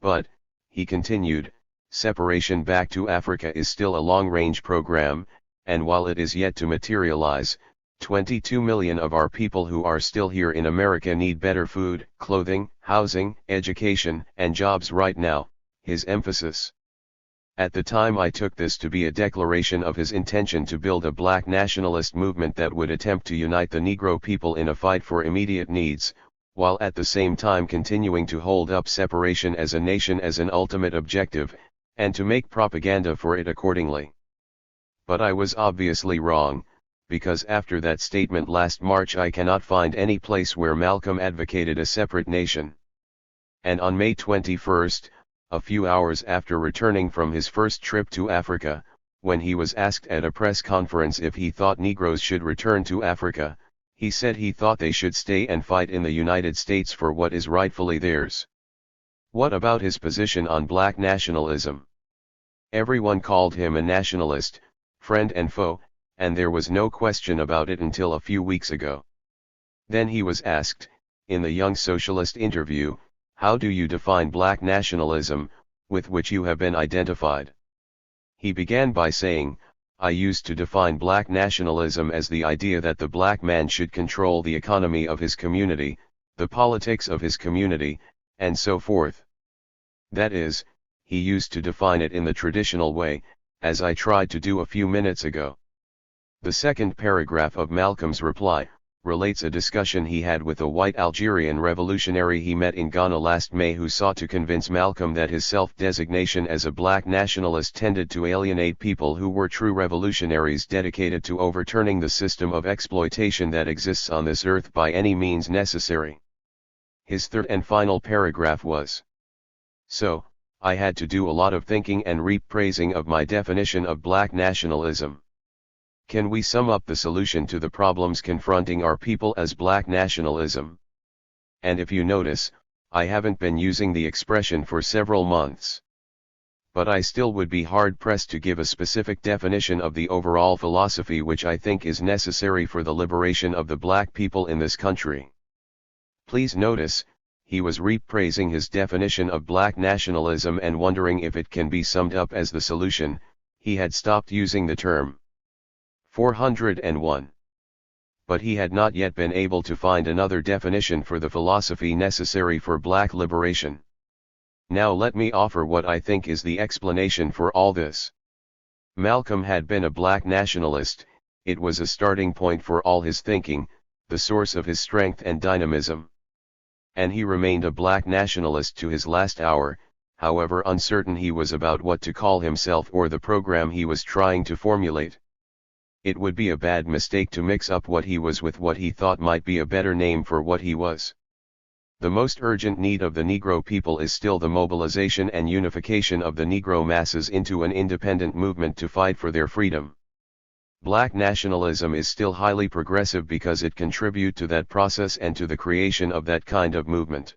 But, he continued, separation back to Africa is still a long-range program, and while it is yet to materialize, 22 million of our people who are still here in America need better food, clothing, housing, education, and jobs right now, his emphasis. At the time I took this to be a declaration of his intention to build a black nationalist movement that would attempt to unite the Negro people in a fight for immediate needs, while at the same time continuing to hold up separation as a nation as an ultimate objective, and to make propaganda for it accordingly. But I was obviously wrong, because after that statement last March I cannot find any place where Malcolm advocated a separate nation. And on May 21st, a few hours after returning from his first trip to Africa, when he was asked at a press conference if he thought Negroes should return to Africa, he said he thought they should stay and fight in the United States for what is rightfully theirs. What about his position on black nationalism? Everyone called him a nationalist, friend and foe, and there was no question about it until a few weeks ago. Then he was asked, in the Young Socialist interview, how do you define black nationalism, with which you have been identified? He began by saying, I used to define black nationalism as the idea that the black man should control the economy of his community, the politics of his community, and so forth. That is, he used to define it in the traditional way, as I tried to do a few minutes ago. The second paragraph of Malcolm's reply relates a discussion he had with a white Algerian revolutionary he met in Ghana last May, who sought to convince Malcolm that his self-designation as a black nationalist tended to alienate people who were true revolutionaries dedicated to overturning the system of exploitation that exists on this earth by any means necessary. His third and final paragraph was, so, I had to do a lot of thinking and reappraising of my definition of black nationalism. Can we sum up the solution to the problems confronting our people as black nationalism? And if you notice, I haven't been using the expression for several months. But I still would be hard-pressed to give a specific definition of the overall philosophy which I think is necessary for the liberation of the black people in this country. Please notice, he was reappraising his definition of black nationalism and wondering if it can be summed up as the solution. He had stopped using the term. 401. But he had not yet been able to find another definition for the philosophy necessary for black liberation. Now let me offer what I think is the explanation for all this. Malcolm had been a black nationalist, it was a starting point for all his thinking, the source of his strength and dynamism. And he remained a black nationalist to his last hour, however uncertain he was about what to call himself or the program he was trying to formulate. It would be a bad mistake to mix up what he was with what he thought might be a better name for what he was. The most urgent need of the Negro people is still the mobilization and unification of the Negro masses into an independent movement to fight for their freedom. Black nationalism is still highly progressive because it contributes to that process and to the creation of that kind of movement.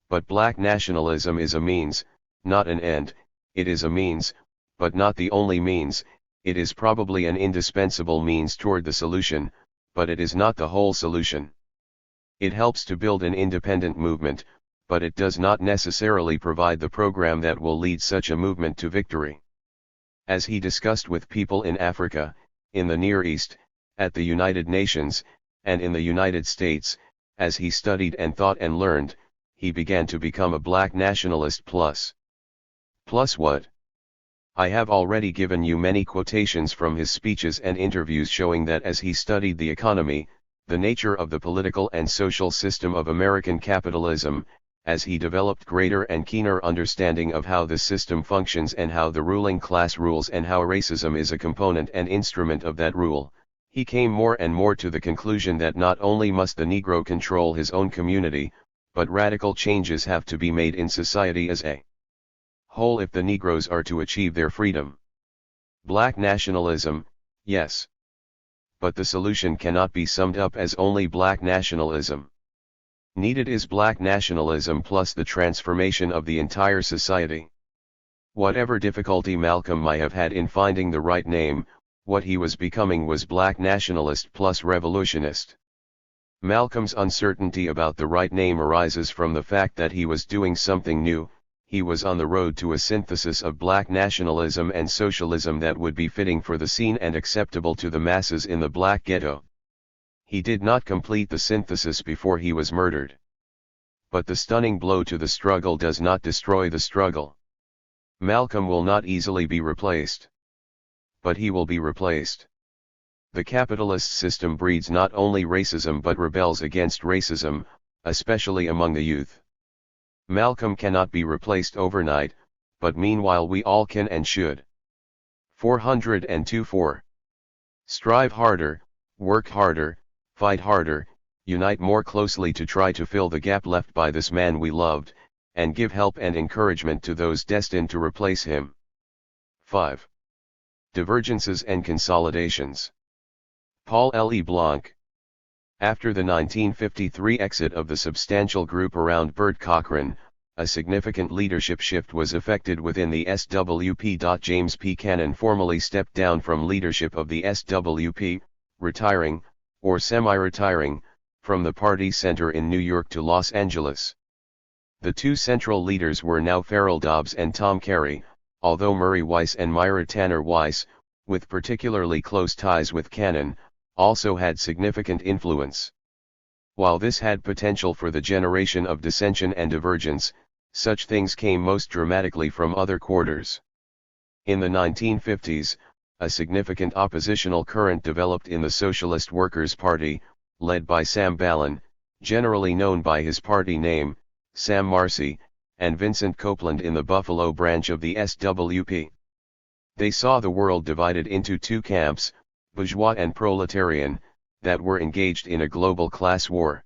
But black nationalism is a means, not an end. It is a means, but not the only means. It is probably an indispensable means toward the solution, but it is not the whole solution. It helps to build an independent movement, but it does not necessarily provide the program that will lead such a movement to victory. As he discussed with people in Africa, in the Near East, at the United Nations, and in the United States, as he studied and thought and learned, he began to become a black nationalist plus. Plus what? I have already given you many quotations from his speeches and interviews showing that as he studied the economy, the nature of the political and social system of American capitalism, as he developed greater and keener understanding of how the system functions and how the ruling class rules and how racism is a component and instrument of that rule, he came more and more to the conclusion that not only must the Negro control his own community, but radical changes have to be made in society as a whole if the Negroes are to achieve their freedom. Black nationalism, yes. But the solution cannot be summed up as only black nationalism. Needed is black nationalism plus the transformation of the entire society. Whatever difficulty Malcolm might have had in finding the right name, what he was becoming was black nationalist plus revolutionist. Malcolm's uncertainty about the right name arises from the fact that he was doing something new. He was on the road to a synthesis of black nationalism and socialism that would be fitting for the scene and acceptable to the masses in the black ghetto. He did not complete the synthesis before he was murdered. But the stunning blow to the struggle does not destroy the struggle. Malcolm will not easily be replaced. But he will be replaced. The capitalist system breeds not only racism but rebels against racism, especially among the youth. Malcolm cannot be replaced overnight, but meanwhile we all can and should. 402-4. Strive harder, work harder, fight harder, unite more closely to try to fill the gap left by this man we loved, and give help and encouragement to those destined to replace him. 5. Divergences and consolidations. Paul L. Blanc. After the 1953 exit of the substantial group around Bert Cochran, a significant leadership shift was effected within the SWP. James P. Cannon formally stepped down from leadership of the SWP, retiring, or semi-retiring, from the party center in New York to Los Angeles. The two central leaders were now Farrell Dobbs and Tom Carey, although Murray Weiss and Myra Tanner Weiss, with particularly close ties with Cannon, also had significant influence. While this had potential for the generation of dissension and divergence, such things came most dramatically from other quarters. In the 1950s, a significant oppositional current developed in the Socialist Workers' Party, led by Sam Ballin, generally known by his party name, Sam Marcy, and Vincent Copeland in the Buffalo branch of the SWP. They saw the world divided into two camps, bourgeois and proletarian, that were engaged in a global class war.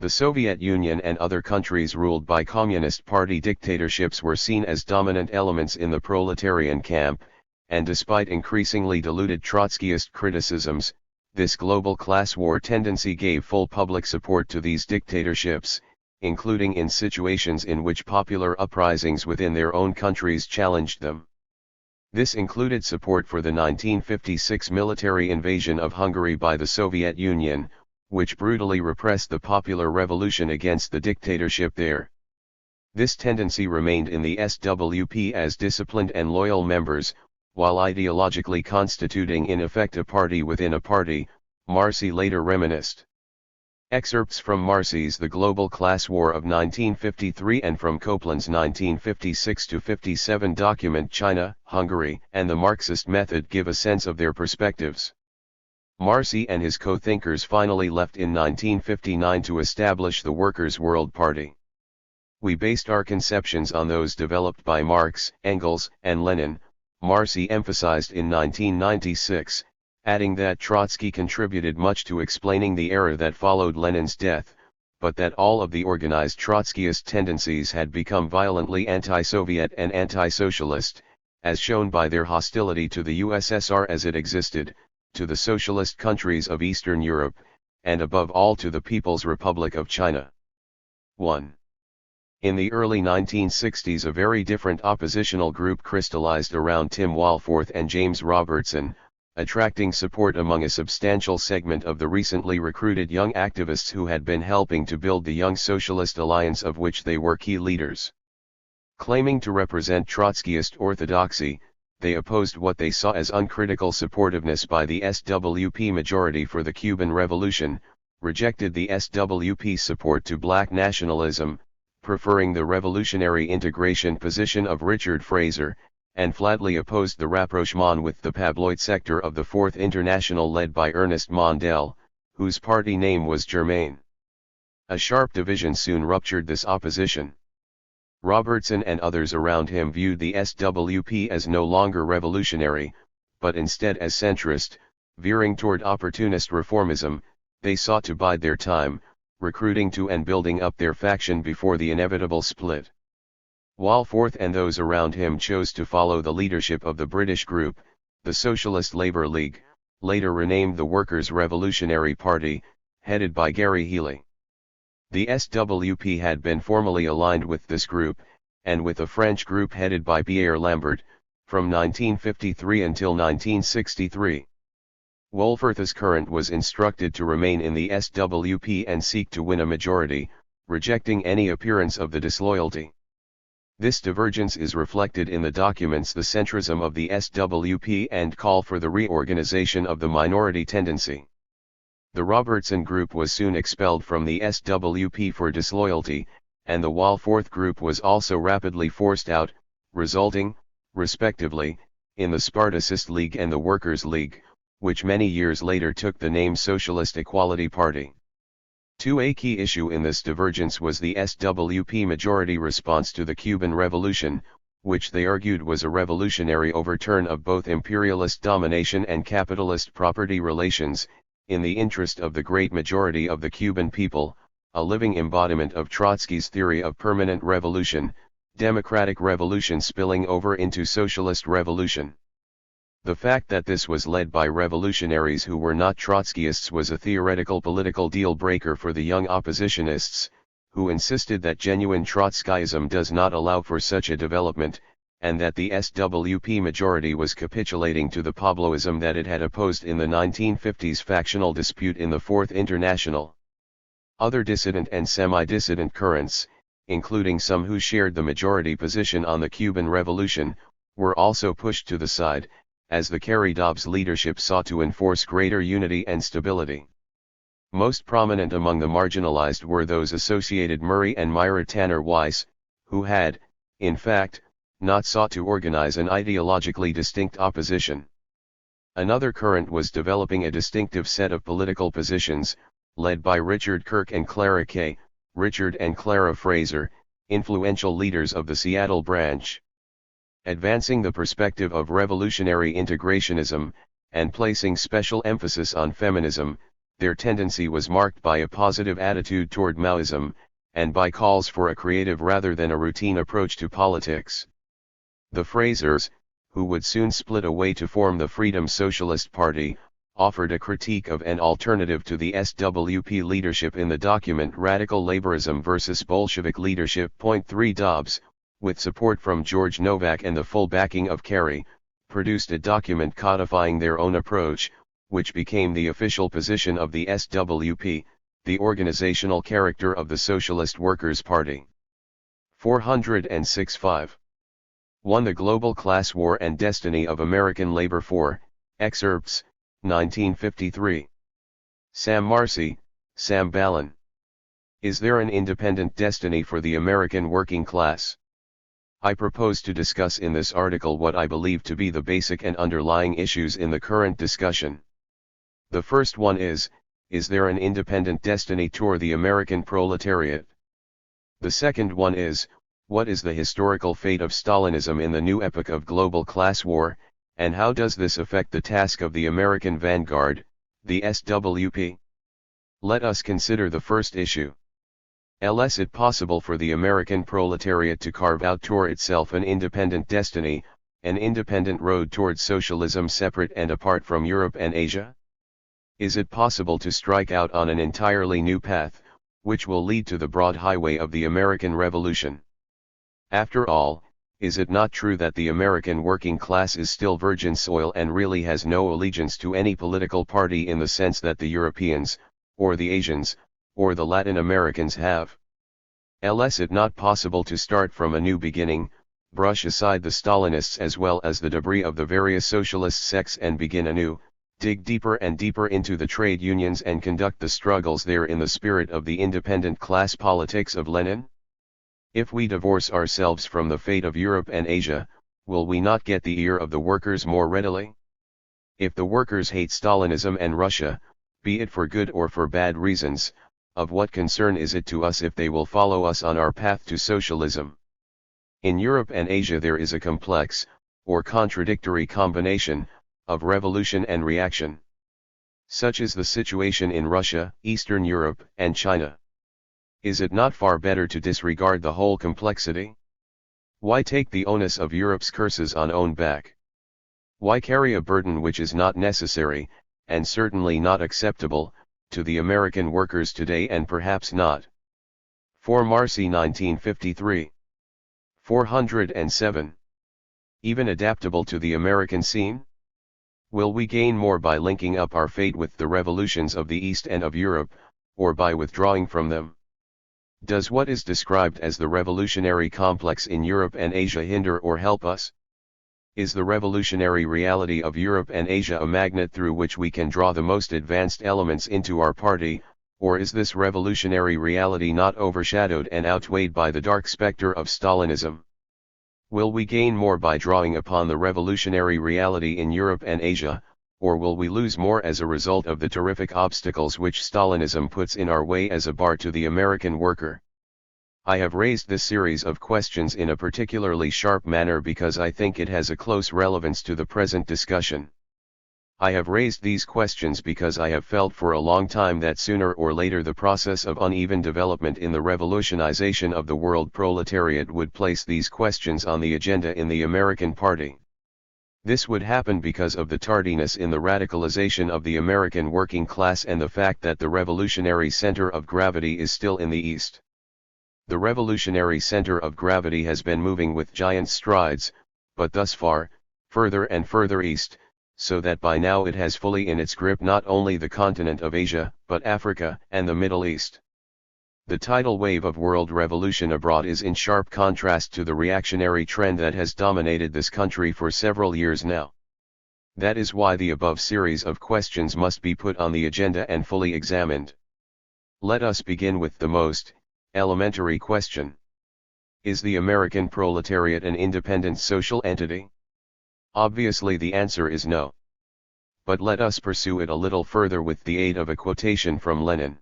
The Soviet Union and other countries ruled by Communist Party dictatorships were seen as dominant elements in the proletarian camp, and despite increasingly diluted Trotskyist criticisms, this global class war tendency gave full public support to these dictatorships, including in situations in which popular uprisings within their own countries challenged them. This included support for the 1956 military invasion of Hungary by the Soviet Union, which brutally repressed the popular revolution against the dictatorship there. This tendency remained in the SWP as disciplined and loyal members, while ideologically constituting in effect a party within a party, Marcy later reminisced. Excerpts from Marcy's The Global Class War of 1953 and from Copeland's 1956-57 document China, Hungary, and the Marxist Method give a sense of their perspectives. Marcy and his co-thinkers finally left in 1959 to establish the Workers' World Party. We based our conceptions on those developed by Marx, Engels, and Lenin, Marcy emphasized in 1996, adding that Trotsky contributed much to explaining the era that followed Lenin's death, but that all of the organized Trotskyist tendencies had become violently anti-Soviet and anti-socialist, as shown by their hostility to the USSR as it existed, to the socialist countries of Eastern Europe, and above all to the People's Republic of China. 1. In the early 1960s a very different oppositional group crystallized around Tim Walforth and James Robertson, attracting support among a substantial segment of the recently recruited young activists who had been helping to build the Young Socialist Alliance of which they were key leaders. Claiming to represent Trotskyist orthodoxy, they opposed what they saw as uncritical supportiveness by the SWP majority for the Cuban Revolution, rejected the SWP's support to black nationalism, preferring the revolutionary integration position of Richard Fraser, and flatly opposed the rapprochement with the Pabloid sector of the Fourth International led by Ernest Mondale, whose party name was Germain. A sharp division soon ruptured this opposition. Robertson and others around him viewed the SWP as no longer revolutionary, but instead as centrist, veering toward opportunist reformism. They sought to bide their time, recruiting to and building up their faction before the inevitable split. Walforth and those around him chose to follow the leadership of the British group, the Socialist Labour League, later renamed the Workers' Revolutionary Party, headed by Gary Healy. The SWP had been formally aligned with this group, and with a French group headed by Pierre Lambert, from 1953 until 1963. Walforth's current was instructed to remain in the SWP and seek to win a majority, rejecting any appearance of the disloyalty. This divergence is reflected in the documents The Centrism of the SWP and Call for the Reorganization of the Minority Tendency. The Robertson group was soon expelled from the SWP for disloyalty, and the Walforth group was also rapidly forced out, resulting, respectively, in the Spartacist League and the Workers' League, which many years later took the name Socialist Equality Party. A key issue in this divergence was the SWP majority response to the Cuban Revolution, which they argued was a revolutionary overturn of both imperialist domination and capitalist property relations, in the interest of the great majority of the Cuban people, a living embodiment of Trotsky's theory of permanent revolution, democratic revolution spilling over into socialist revolution. The fact that this was led by revolutionaries who were not Trotskyists was a theoretical political deal-breaker for the young oppositionists, who insisted that genuine Trotskyism does not allow for such a development, and that the SWP majority was capitulating to the Pabloism that it had opposed in the 1950s factional dispute in the Fourth International. Other dissident and semi-dissident currents, including some who shared the majority position on the Cuban Revolution, were also pushed to the side, as the Kerry-Dobbs leadership sought to enforce greater unity and stability. Most prominent among the marginalized were those associated Murray and Myra Tanner Weiss, who had, in fact, not sought to organize an ideologically distinct opposition. Another current was developing a distinctive set of political positions, led by Richard Kirk and Clara Kay, Richard and Clara Fraser, influential leaders of the Seattle branch. Advancing the perspective of revolutionary integrationism, and placing special emphasis on feminism, their tendency was marked by a positive attitude toward Maoism, and by calls for a creative rather than a routine approach to politics. The Frasers, who would soon split away to form the Freedom Socialist Party, offered a critique of an alternative to the SWP leadership in the document Radical Laborism versus Bolshevik Leadership. 3 Dobbs, with support from George Novak and the full backing of Kerry, produced a document codifying their own approach, which became the official position of the SWP, the organizational character of the Socialist Workers' Party. 406.5. 1. The Global Class War and Destiny of American Labor. 4, Excerpts, 1953. Sam Marcy, Sam Ballin. Is there an independent destiny for the American working class? I propose to discuss in this article what I believe to be the basic and underlying issues in the current discussion. The first one is there an independent destiny toward the American proletariat? The second one is, what is the historical fate of Stalinism in the new epoch of global class war, and how does this affect the task of the American vanguard, the SWP? Let us consider the first issue. Is it possible for the American proletariat to carve out for itself an independent destiny, an independent road towards socialism separate and apart from Europe and Asia? Is it possible to strike out on an entirely new path, which will lead to the broad highway of the American Revolution? After all, is it not true that the American working class is still virgin soil and really has no allegiance to any political party in the sense that the Europeans, or the Asians, or the Latin Americans have? Is it not possible to start from a new beginning, brush aside the Stalinists as well as the debris of the various socialist sects and begin anew, dig deeper and deeper into the trade unions and conduct the struggles there in the spirit of the independent class politics of Lenin? If we divorce ourselves from the fate of Europe and Asia, will we not get the ear of the workers more readily? If the workers hate Stalinism and Russia, be it for good or for bad reasons, of what concern is it to us if they will follow us on our path to socialism? In Europe and Asia there is a complex, or contradictory combination, of revolution and reaction. Such is the situation in Russia, Eastern Europe, and China. Is it not far better to disregard the whole complexity? Why take the onus of Europe's curses on own back? Why carry a burden which is not necessary, and certainly not acceptable, to the American workers today and perhaps not? 4 Marcy 1953. 407. Even adaptable to the American scene? Will we gain more by linking up our fate with the revolutions of the East and of Europe, or by withdrawing from them? Does what is described as the revolutionary complex in Europe and Asia hinder or help us? Is the revolutionary reality of Europe and Asia a magnet through which we can draw the most advanced elements into our party, or is this revolutionary reality not overshadowed and outweighed by the dark specter of Stalinism? Will we gain more by drawing upon the revolutionary reality in Europe and Asia, or will we lose more as a result of the terrific obstacles which Stalinism puts in our way as a bar to the American worker? I have raised this series of questions in a particularly sharp manner because I think it has a close relevance to the present discussion. I have raised these questions because I have felt for a long time that sooner or later the process of uneven development in the revolutionization of the world proletariat would place these questions on the agenda in the American Party. This would happen because of the tardiness in the radicalization of the American working class and the fact that the revolutionary center of gravity is still in the East. The revolutionary center of gravity has been moving with giant strides, but thus far, further and further east, so that by now it has fully in its grip not only the continent of Asia, but Africa and the Middle East. The tidal wave of world revolution abroad is in sharp contrast to the reactionary trend that has dominated this country for several years now. That is why the above series of questions must be put on the agenda and fully examined. Let us begin with the most elementary question. Is the American proletariat an independent social entity? Obviously the answer is no. But let us pursue it a little further with the aid of a quotation from Lenin.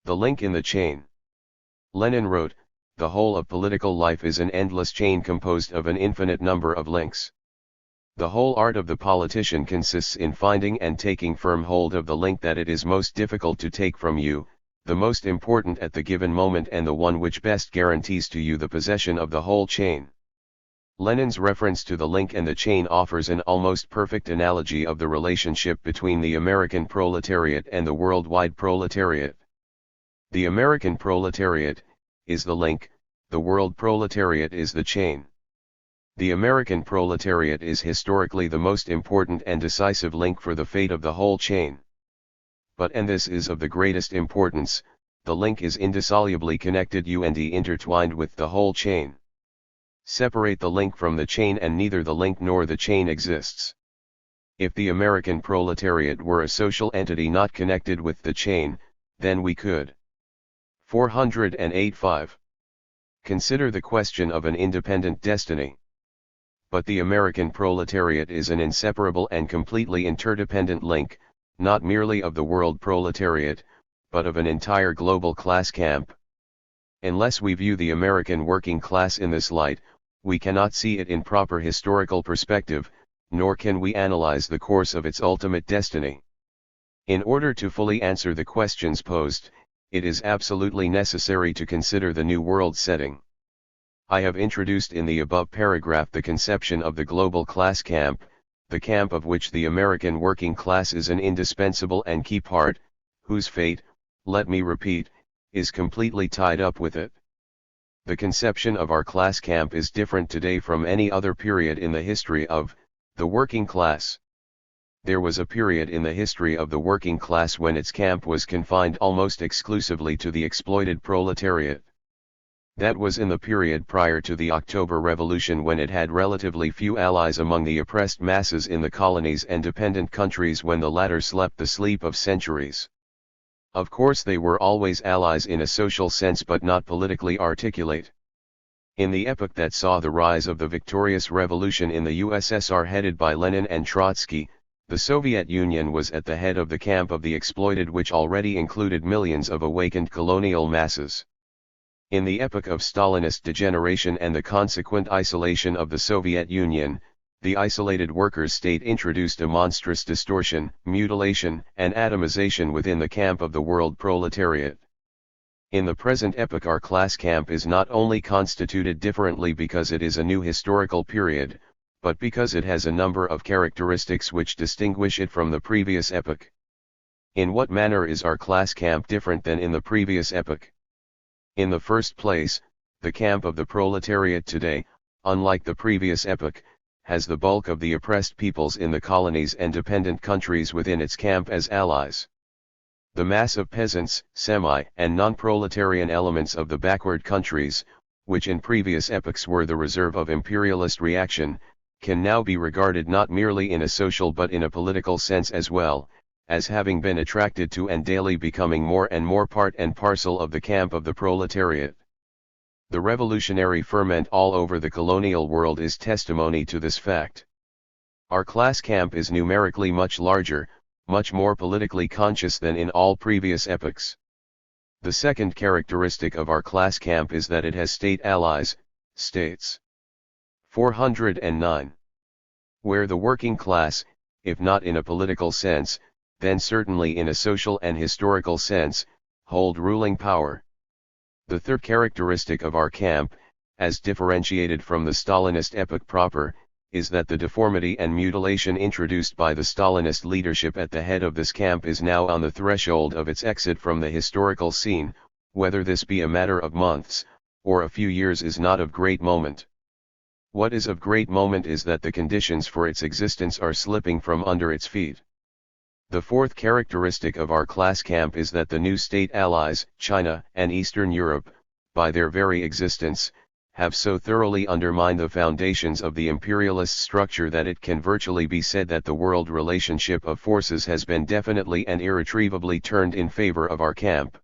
The link in the chain. Lenin wrote, "The whole of political life is an endless chain composed of an infinite number of links. The whole art of the politician consists in finding and taking firm hold of the link that it is most difficult to take from you, the most important at the given moment and the one which best guarantees to you the possession of the whole chain." Lenin's reference to the link and the chain offers an almost perfect analogy of the relationship between the American proletariat and the worldwide proletariat. The American proletariat is the link, the world proletariat is the chain. The American proletariat is historically the most important and decisive link for the fate of the whole chain. But and this is of the greatest importance, the link is indissolubly connected and intertwined with the whole chain. Separate the link from the chain and neither the link nor the chain exists. If the American proletariat were a social entity not connected with the chain, then we could. 408.5. Consider the question of an independent destiny. But the American proletariat is an inseparable and completely interdependent link, not merely of the world proletariat, but of an entire global class camp. Unless we view the American working class in this light, we cannot see it in proper historical perspective, nor can we analyze the course of its ultimate destiny. In order to fully answer the questions posed, it is absolutely necessary to consider the New World setting. I have introduced in the above paragraph the conception of the global class camp, the camp of which the American working class is an indispensable and key part, whose fate, let me repeat, is completely tied up with it. The conception of our class camp is different today from any other period in the history of the working class. There was a period in the history of the working class when its camp was confined almost exclusively to the exploited proletariat. That was in the period prior to the October Revolution, when it had relatively few allies among the oppressed masses in the colonies and dependent countries, when the latter slept the sleep of centuries. Of course they were always allies in a social sense but not politically articulate. In the epoch that saw the rise of the victorious revolution in the USSR headed by Lenin and Trotsky, the Soviet Union was at the head of the camp of the exploited, which already included millions of awakened colonial masses. In the epoch of Stalinist degeneration and the consequent isolation of the Soviet Union, the isolated workers' state introduced a monstrous distortion, mutilation, and atomization within the camp of the world proletariat. In the present epoch our class camp is not only constituted differently because it is a new historical period, but because it has a number of characteristics which distinguish it from the previous epoch. In what manner is our class camp different than in the previous epoch? In the first place, the camp of the proletariat today, unlike the previous epoch, has the bulk of the oppressed peoples in the colonies and dependent countries within its camp as allies. The mass of peasants, semi- and non-proletarian elements of the backward countries, which in previous epochs were the reserve of imperialist reaction, can now be regarded not merely in a social but in a political sense as well, as having been attracted to and daily becoming more and more part and parcel of the camp of the proletariat. The revolutionary ferment all over the colonial world is testimony to this fact. Our class camp is numerically much larger, much more politically conscious than in all previous epochs. The second characteristic of our class camp is that it has state allies, states. 409. Where the working class, if not in a political sense, then certainly in a social and historical sense, hold ruling power. The third characteristic of our camp, as differentiated from the Stalinist epoch proper, is that the deformity and mutilation introduced by the Stalinist leadership at the head of this camp is now on the threshold of its exit from the historical scene, whether this be a matter of months, or a few years is not of great moment. What is of great moment is that the conditions for its existence are slipping from under its feet. The fourth characteristic of our class camp is that the new state allies, China and Eastern Europe, by their very existence, have so thoroughly undermined the foundations of the imperialist structure that it can virtually be said that the world relationship of forces has been definitely and irretrievably turned in favor of our camp.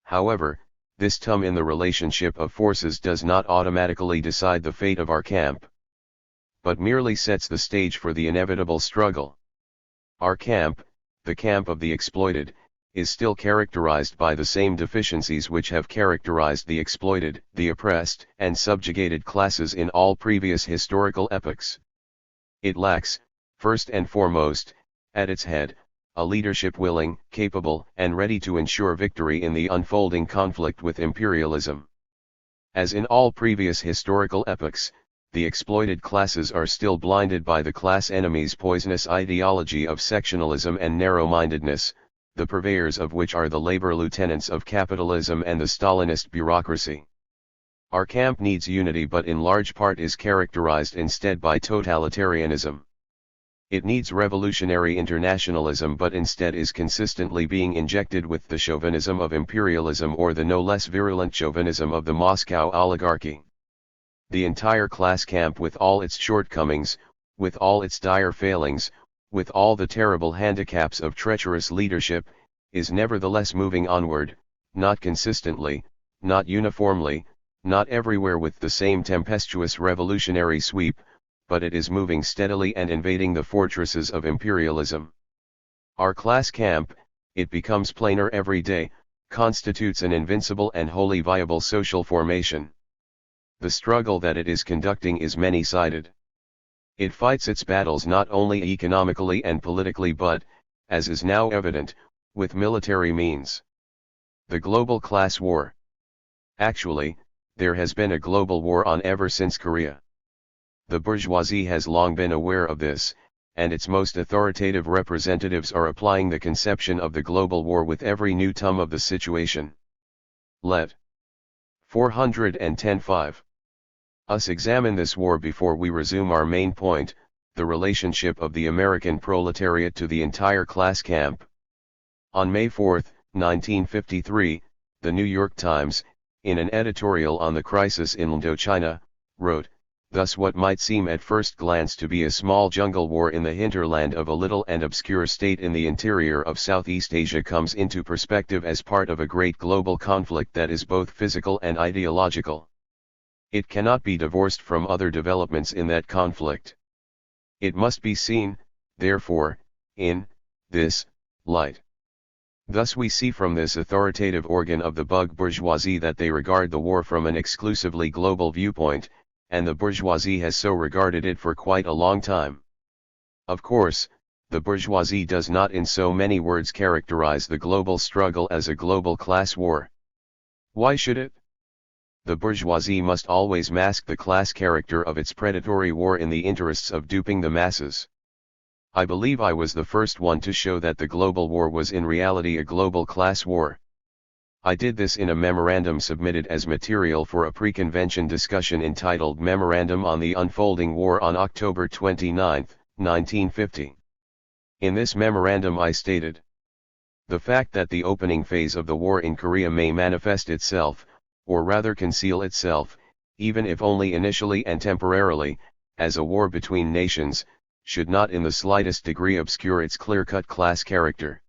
However, this turn in the relationship of forces does not automatically decide the fate of our camp, but merely sets the stage for the inevitable struggle. Our camp, the camp of the exploited, is still characterized by the same deficiencies which have characterized the exploited, the oppressed, and subjugated classes in all previous historical epochs. It lacks, first and foremost, at its head, a leadership willing, capable, and ready to ensure victory in the unfolding conflict with imperialism. As in all previous historical epochs, the exploited classes are still blinded by the class enemy's poisonous ideology of sectionalism and narrow-mindedness, the purveyors of which are the labor lieutenants of capitalism and the Stalinist bureaucracy. Our camp needs unity, but in large part is characterized instead by totalitarianism. It needs revolutionary internationalism, but instead is consistently being injected with the chauvinism of imperialism or the no less virulent chauvinism of the Moscow oligarchy. The entire class camp, with all its shortcomings, with all its dire failings, with all the terrible handicaps of treacherous leadership, is nevertheless moving onward, not consistently, not uniformly, not everywhere with the same tempestuous revolutionary sweep, but it is moving steadily and invading the fortresses of imperialism. Our class camp, it becomes plainer every day, constitutes an invincible and wholly viable social formation. The struggle that it is conducting is many-sided. It fights its battles not only economically and politically but, as is now evident, with military means. The global class war. Actually, there has been a global war on ever since Korea. The bourgeoisie has long been aware of this, and its most authoritative representatives are applying the conception of the global war with every new tum of the situation. Let 410.5 us examine this war before we resume our main point, the relationship of the American proletariat to the entire class camp. On May 4, 1953, the New York Times, in an editorial on the crisis in Indochina, wrote, "Thus what might seem at first glance to be a small jungle war in the hinterland of a little and obscure state in the interior of Southeast Asia comes into perspective as part of a great global conflict that is both physical and ideological. It cannot be divorced from other developments in that conflict. It must be seen, therefore, in this light." Thus we see from this authoritative organ of the bug bourgeoisie that they regard the war from an exclusively global viewpoint, and the bourgeoisie has so regarded it for quite a long time. Of course, the bourgeoisie does not in so many words characterize the global struggle as a global class war. Why should it? The bourgeoisie must always mask the class character of its predatory war in the interests of duping the masses. I believe I was the first one to show that the global war was in reality a global class war. I did this in a memorandum submitted as material for a pre-convention discussion entitled Memorandum on the Unfolding War on October 29, 1950. In this memorandum I stated, "The fact that the opening phase of the war in Korea may manifest itself, or rather conceal itself, even if only initially and temporarily, as a war between nations, should not in the slightest degree obscure its clear-cut class character.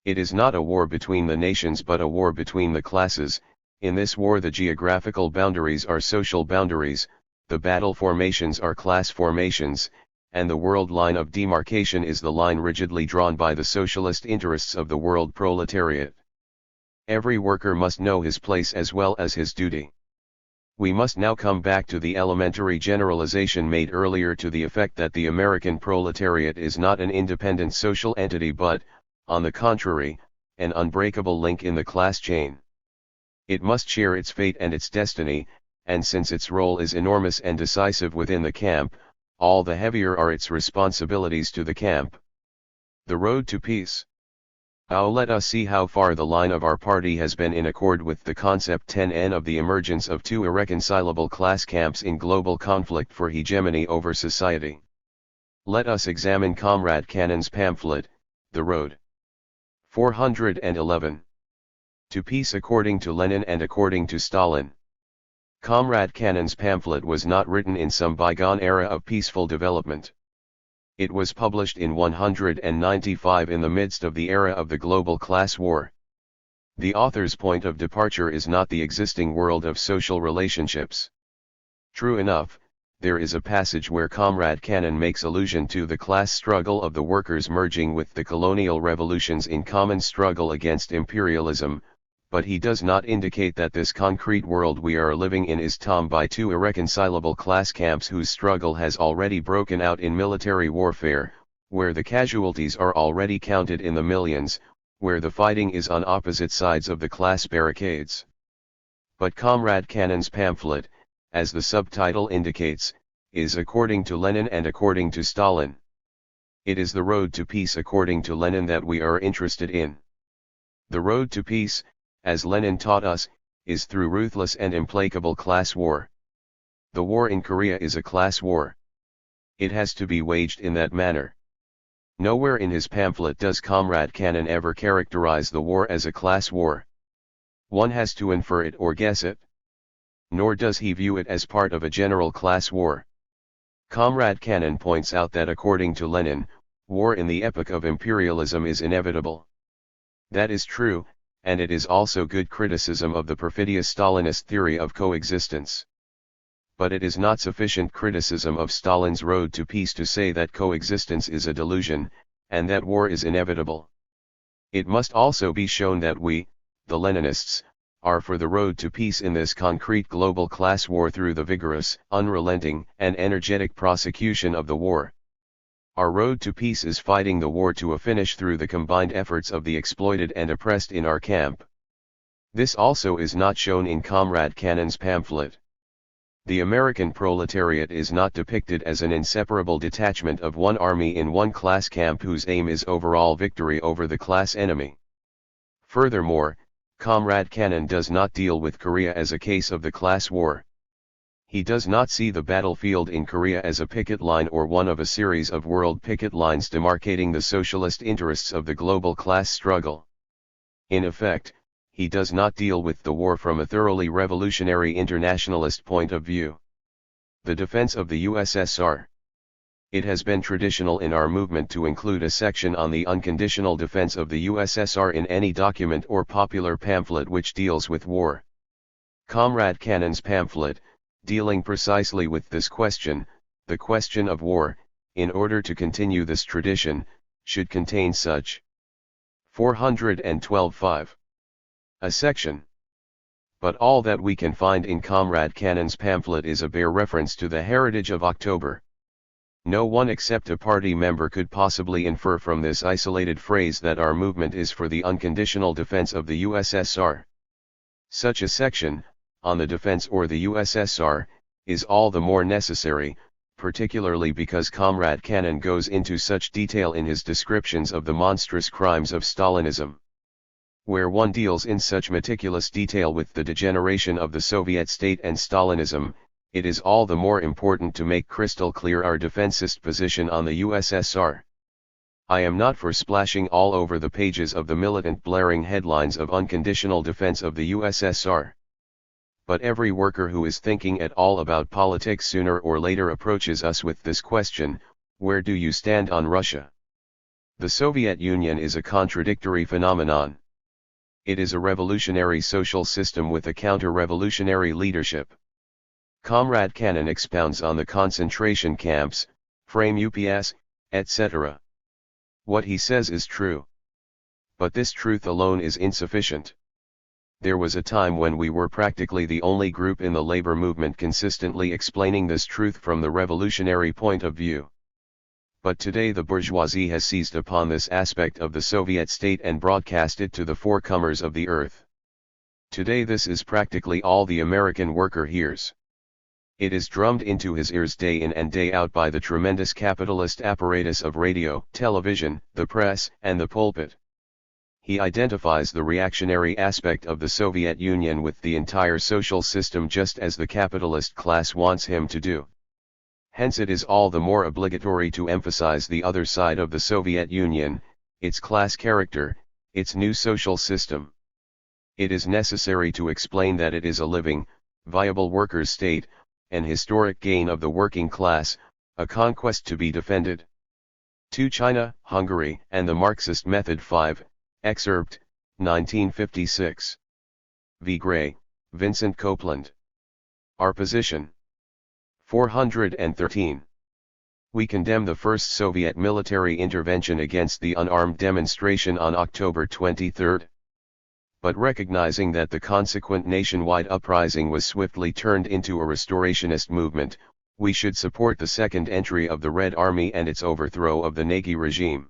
It is not a war between the nations but a war between the classes. In this war the geographical boundaries are social boundaries, the battle formations are class formations, and the world line of demarcation is the line rigidly drawn by the socialist interests of the world proletariat. Every worker must know his place as well as his duty." We must now come back to the elementary generalization made earlier to the effect that the American proletariat is not an independent social entity but, on the contrary, an unbreakable link in the class chain. It must share its fate and its destiny, and since its role is enormous and decisive within the camp, all the heavier are its responsibilities to the camp. The road to peace. Now let us see how far the line of our party has been in accord with the concept 10N of the emergence of two irreconcilable class camps in global conflict for hegemony over society. Let us examine Comrade Cannon's pamphlet, The Road. 411. To Peace according to Lenin and according to Stalin. Comrade Cannon's pamphlet was not written in some bygone era of peaceful development. It was published in 195 in the midst of the era of the global class war. The author's point of departure is not the existing world of social relationships. True enough, there is a passage where Comrade Cannon makes allusion to the class struggle of the workers merging with the colonial revolutions in common struggle against imperialism, but he does not indicate that this concrete world we are living in is torn by two irreconcilable class camps whose struggle has already broken out in military warfare, where the casualties are already counted in the millions, where the fighting is on opposite sides of the class barricades. But Comrade Cannon's pamphlet, as the subtitle indicates, is according to Lenin and according to Stalin. It is the road to peace according to Lenin that we are interested in. The road to peace, as Lenin taught us, is through ruthless and implacable class war. The war in Korea is a class war. It has to be waged in that manner. Nowhere in his pamphlet does Comrade Cannon ever characterize the war as a class war. One has to infer it or guess it. Nor does he view it as part of a general class war. Comrade Cannon points out that according to Lenin, war in the epoch of imperialism is inevitable. That is true, and it is also good criticism of the perfidious Stalinist theory of coexistence. But it is not sufficient criticism of Stalin's road to peace to say that coexistence is a delusion, and that war is inevitable. It must also be shown that we, the Leninists, are for the road to peace in this concrete global class war through the vigorous, unrelenting, and energetic prosecution of the war. Our road to peace is fighting the war to a finish through the combined efforts of the exploited and oppressed in our camp. This also is not shown in Comrade Cannon's pamphlet. The American proletariat is not depicted as an inseparable detachment of one army in one class camp whose aim is overall victory over the class enemy. Furthermore, Comrade Cannon does not deal with Korea as a case of the class war. He does not see the battlefield in Korea as a picket line or one of a series of world picket lines demarcating the socialist interests of the global class struggle. In effect, he does not deal with the war from a thoroughly revolutionary internationalist point of view. The defense of the USSR. It has been traditional in our movement to include a section on the unconditional defense of the USSR in any document or popular pamphlet which deals with war. Comrade Cannon's pamphlet, dealing precisely with this question, the question of war, in order to continue this tradition, should contain such 412.5. A section. But all that we can find in Comrade Cannon's pamphlet is a bare reference to the heritage of October. No one except a party member could possibly infer from this isolated phrase that our movement is for the unconditional defense of the USSR. Such a section, on the defense or the USSR, is all the more necessary, particularly because Comrade Cannon goes into such detail in his descriptions of the monstrous crimes of Stalinism. Where one deals in such meticulous detail with the degeneration of the Soviet state and Stalinism, it is all the more important to make crystal clear our defensist position on the USSR. I am not for splashing all over the pages of the militant blaring headlines of unconditional defense of the USSR. But every worker who is thinking at all about politics sooner or later approaches us with this question: where do you stand on Russia? The Soviet Union is a contradictory phenomenon. It is a revolutionary social system with a counter-revolutionary leadership. Comrade Cannon expounds on the concentration camps, frame UPS, etc. What he says is true. But this truth alone is insufficient. There was a time when we were practically the only group in the labor movement consistently explaining this truth from the revolutionary point of view. But today the bourgeoisie has seized upon this aspect of the Soviet state and broadcast it to the four corners of the earth. Today this is practically all the American worker hears. It is drummed into his ears day in and day out by the tremendous capitalist apparatus of radio, television, the press, and the pulpit. he identifies the reactionary aspect of the Soviet Union with the entire social system just as the capitalist class wants him to do. Hence it is all the more obligatory to emphasize the other side of the Soviet Union, its class character, its new social system. It is necessary to explain that it is a living, viable workers' state, an historic gain of the working class, a conquest to be defended. To China, Hungary, and the Marxist Method 5, Excerpt, 1956. V. Gray, Vincent Copeland. Our position. 413. We condemn the first Soviet military intervention against the unarmed demonstration on October 23. But recognizing that the consequent nationwide uprising was swiftly turned into a restorationist movement, we should support the second entry of the Red Army and its overthrow of the Nagy regime.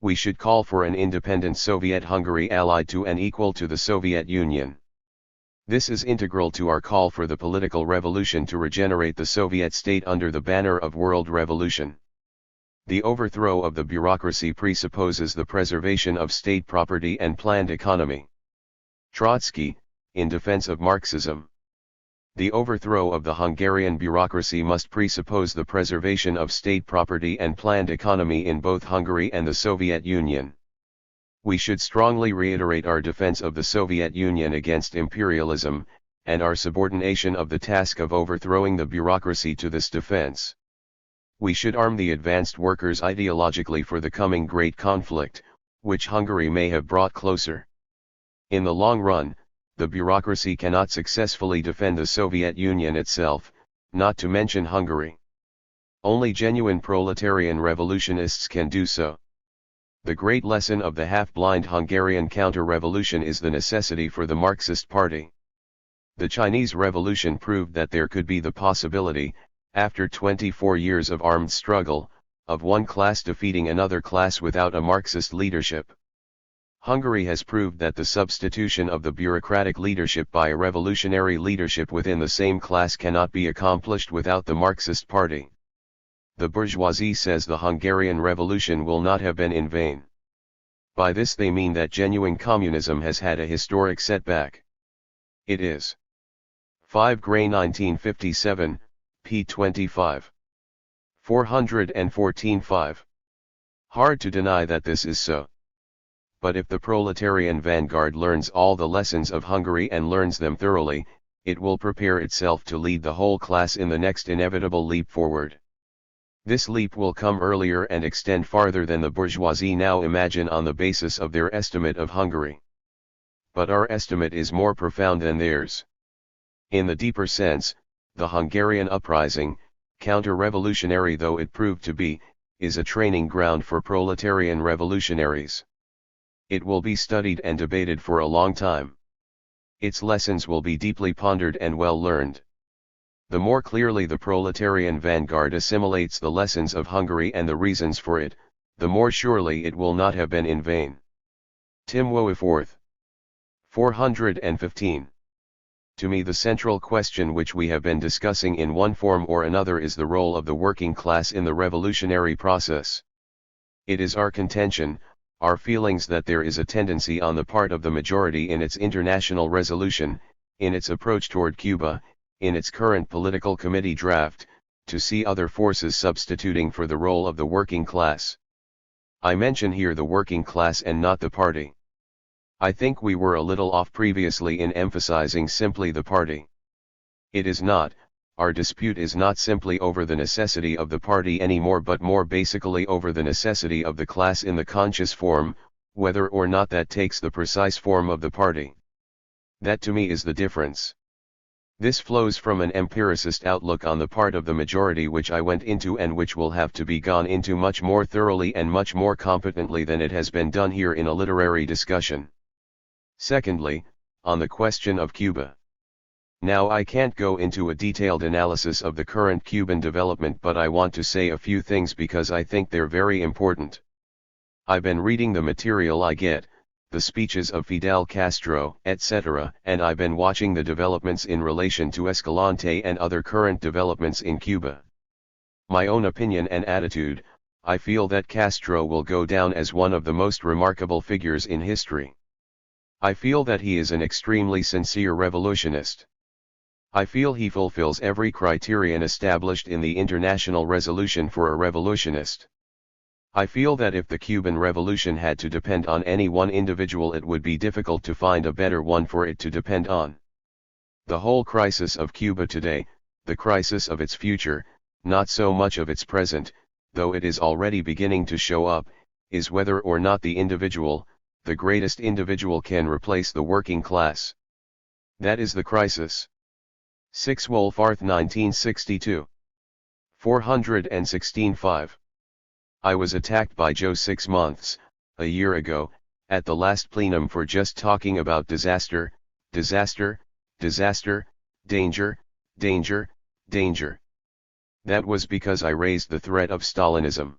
We should call for an independent Soviet Hungary allied to and equal to the Soviet Union. This is integral to our call for the political revolution to regenerate the Soviet state under the banner of world revolution. The overthrow of the bureaucracy presupposes the preservation of state property and planned economy. Trotsky, in defense of Marxism. The overthrow of the Hungarian bureaucracy must presuppose the preservation of state property and planned economy in both Hungary and the Soviet Union. We should strongly reiterate our defense of the Soviet Union against imperialism, and our subordination of the task of overthrowing the bureaucracy to this defense. We should arm the advanced workers ideologically for the coming great conflict, which Hungary may have brought closer. In the long run, the bureaucracy cannot successfully defend the Soviet Union itself, not to mention Hungary. Only genuine proletarian revolutionists can do so. The great lesson of the half-blind Hungarian counter-revolution is the necessity for the Marxist Party. The Chinese Revolution proved that there could be the possibility, after 24 years of armed struggle, of one class defeating another class without a Marxist leadership. Hungary has proved that the substitution of the bureaucratic leadership by a revolutionary leadership within the same class cannot be accomplished without the Marxist Party. The bourgeoisie says the Hungarian Revolution will not have been in vain. By this they mean that genuine communism has had a historic setback. It is. 5 Gray 1957, p. 25. 414-5. Hard to deny that this is so. But if the proletarian vanguard learns all the lessons of Hungary and learns them thoroughly, it will prepare itself to lead the whole class in the next inevitable leap forward. This leap will come earlier and extend farther than the bourgeoisie now imagine on the basis of their estimate of Hungary. But our estimate is more profound than theirs. In the deeper sense, the Hungarian uprising, counter-revolutionary though it proved to be, is a training ground for proletarian revolutionaries. It will be studied and debated for a long time. Its lessons will be deeply pondered and well learned. The more clearly the proletarian vanguard assimilates the lessons of Hungary and the reasons for it, the more surely it will not have been in vain. Tim Woeforth. 415. To me the central question which we have been discussing in one form or another is the role of the working class in the revolutionary process. It is our contention, our feelings that there is a tendency on the part of the majority in its international resolution, in its approach toward Cuba, in its current political committee draft, to see other forces substituting for the role of the working class. I mention here the working class and not the party. I think we were a little off previously in emphasizing simply the party. It is not, our dispute is not simply over the necessity of the party anymore but more basically over the necessity of the class in the conscious form, whether or not that takes the precise form of the party. That to me is the difference. This flows from an empiricist outlook on the part of the majority which I went into and which will have to be gone into much more thoroughly and much more competently than it has been done here in a literary discussion. Secondly, on the question of Cuba. Now I can't go into a detailed analysis of the current Cuban development but I want to say a few things because I think they're very important. I've been reading the material I get, the speeches of Fidel Castro, etc., and I've been watching the developments in relation to Escalante and other current developments in Cuba. My own opinion and attitude, I feel that Castro will go down as one of the most remarkable figures in history. I feel that he is an extremely sincere revolutionist. I feel he fulfills every criterion established in the international resolution for a revolutionist. I feel that if the Cuban Revolution had to depend on any one individual, it would be difficult to find a better one for it to depend on. The whole crisis of Cuba today, the crisis of its future, not so much of its present, though it is already beginning to show up, is whether or not the individual, the greatest individual, can replace the working class. That is the crisis. 6 Wolfarth 1962. 416-5. I was attacked by Joe 6 months, a year ago, at the last plenum for just talking about disaster, disaster, disaster, danger, danger, danger. That was because I raised the threat of Stalinism.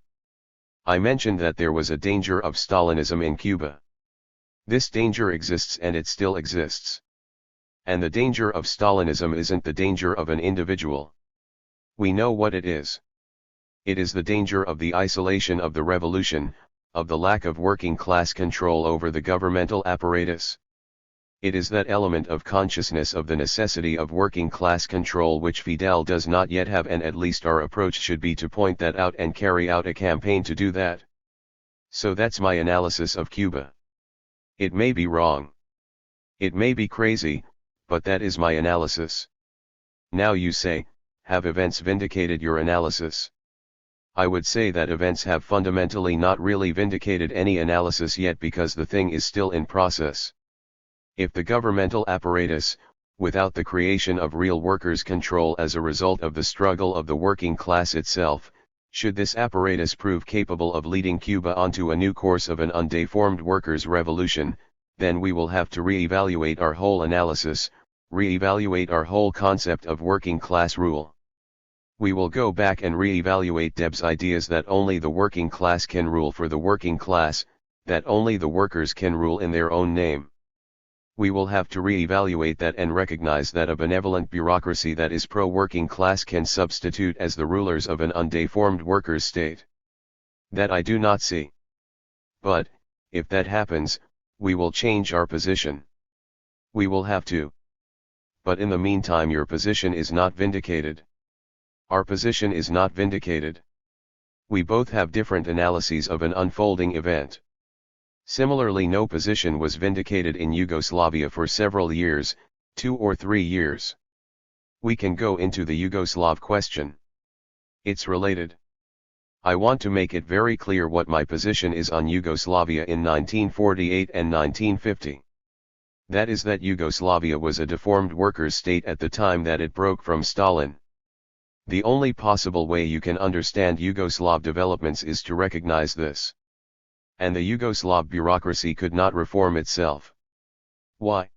I mentioned that there was a danger of Stalinism in Cuba. This danger exists, and it still exists. And the danger of Stalinism isn't the danger of an individual. We know what it is. It is the danger of the isolation of the revolution, of the lack of working class control over the governmental apparatus. It is that element of consciousness of the necessity of working class control which Fidel does not yet have, and at least our approach should be to point that out and carry out a campaign to do that. So that's my analysis of Cuba. It may be wrong. It may be crazy, but that is my analysis. Now you say, have events vindicated your analysis? I would say that events have fundamentally not really vindicated any analysis yet, because the thing is still in process. If the governmental apparatus, without the creation of real workers' control as a result of the struggle of the working class itself, should this apparatus prove capable of leading Cuba onto a new course of an undeformed workers' revolution, then we will have to re-evaluate our whole analysis, re-evaluate our whole concept of working class rule. We will go back and re-evaluate Debs' ideas that only the working class can rule for the working class, that only the workers can rule in their own name. We will have to re-evaluate that and recognize that a benevolent bureaucracy that is pro-working class can substitute as the rulers of an undeformed workers' state. That I do not see. But, if that happens, we will change our position. We will have to. But in the meantime, your position is not vindicated. Our position is not vindicated. We both have different analyses of an unfolding event. Similarly, no position was vindicated in Yugoslavia for several years, 2 or 3 years. We can go into the Yugoslav question. It's related. I want to make it very clear what my position is on Yugoslavia in 1948 and 1950. That is that Yugoslavia was a deformed workers' state at the time that it broke from Stalin. The only possible way you can understand Yugoslav developments is to recognize this. And the Yugoslav bureaucracy could not reform itself. Why?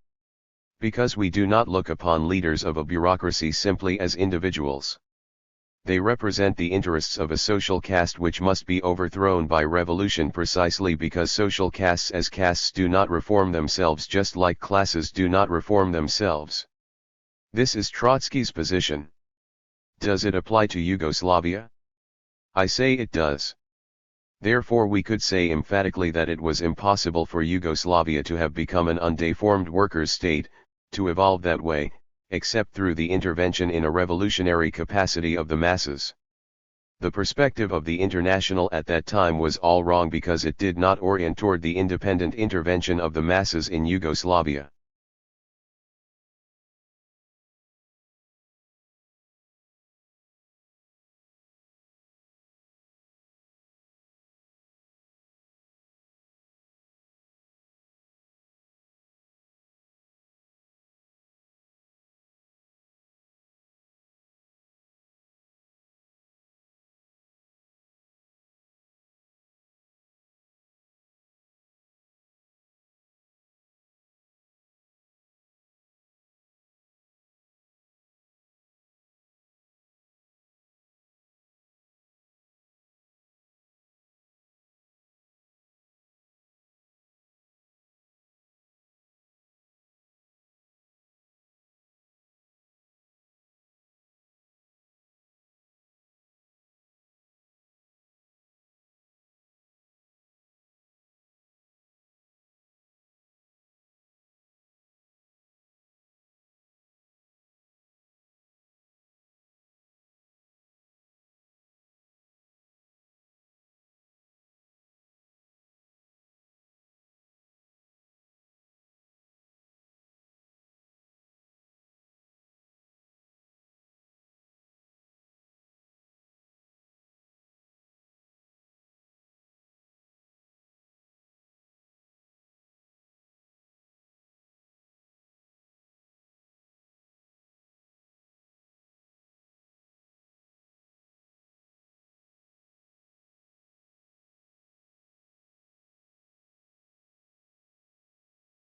Because we do not look upon leaders of a bureaucracy simply as individuals. They represent the interests of a social caste which must be overthrown by revolution, precisely because social castes as castes do not reform themselves, just like classes do not reform themselves. This is Trotsky's position. Does it apply to Yugoslavia? I say it does. Therefore we could say emphatically that it was impossible for Yugoslavia to have become an undeformed workers' state, to evolve that way, except through the intervention in a revolutionary capacity of the masses. The perspective of the International at that time was all wrong because it did not orient toward the independent intervention of the masses in Yugoslavia.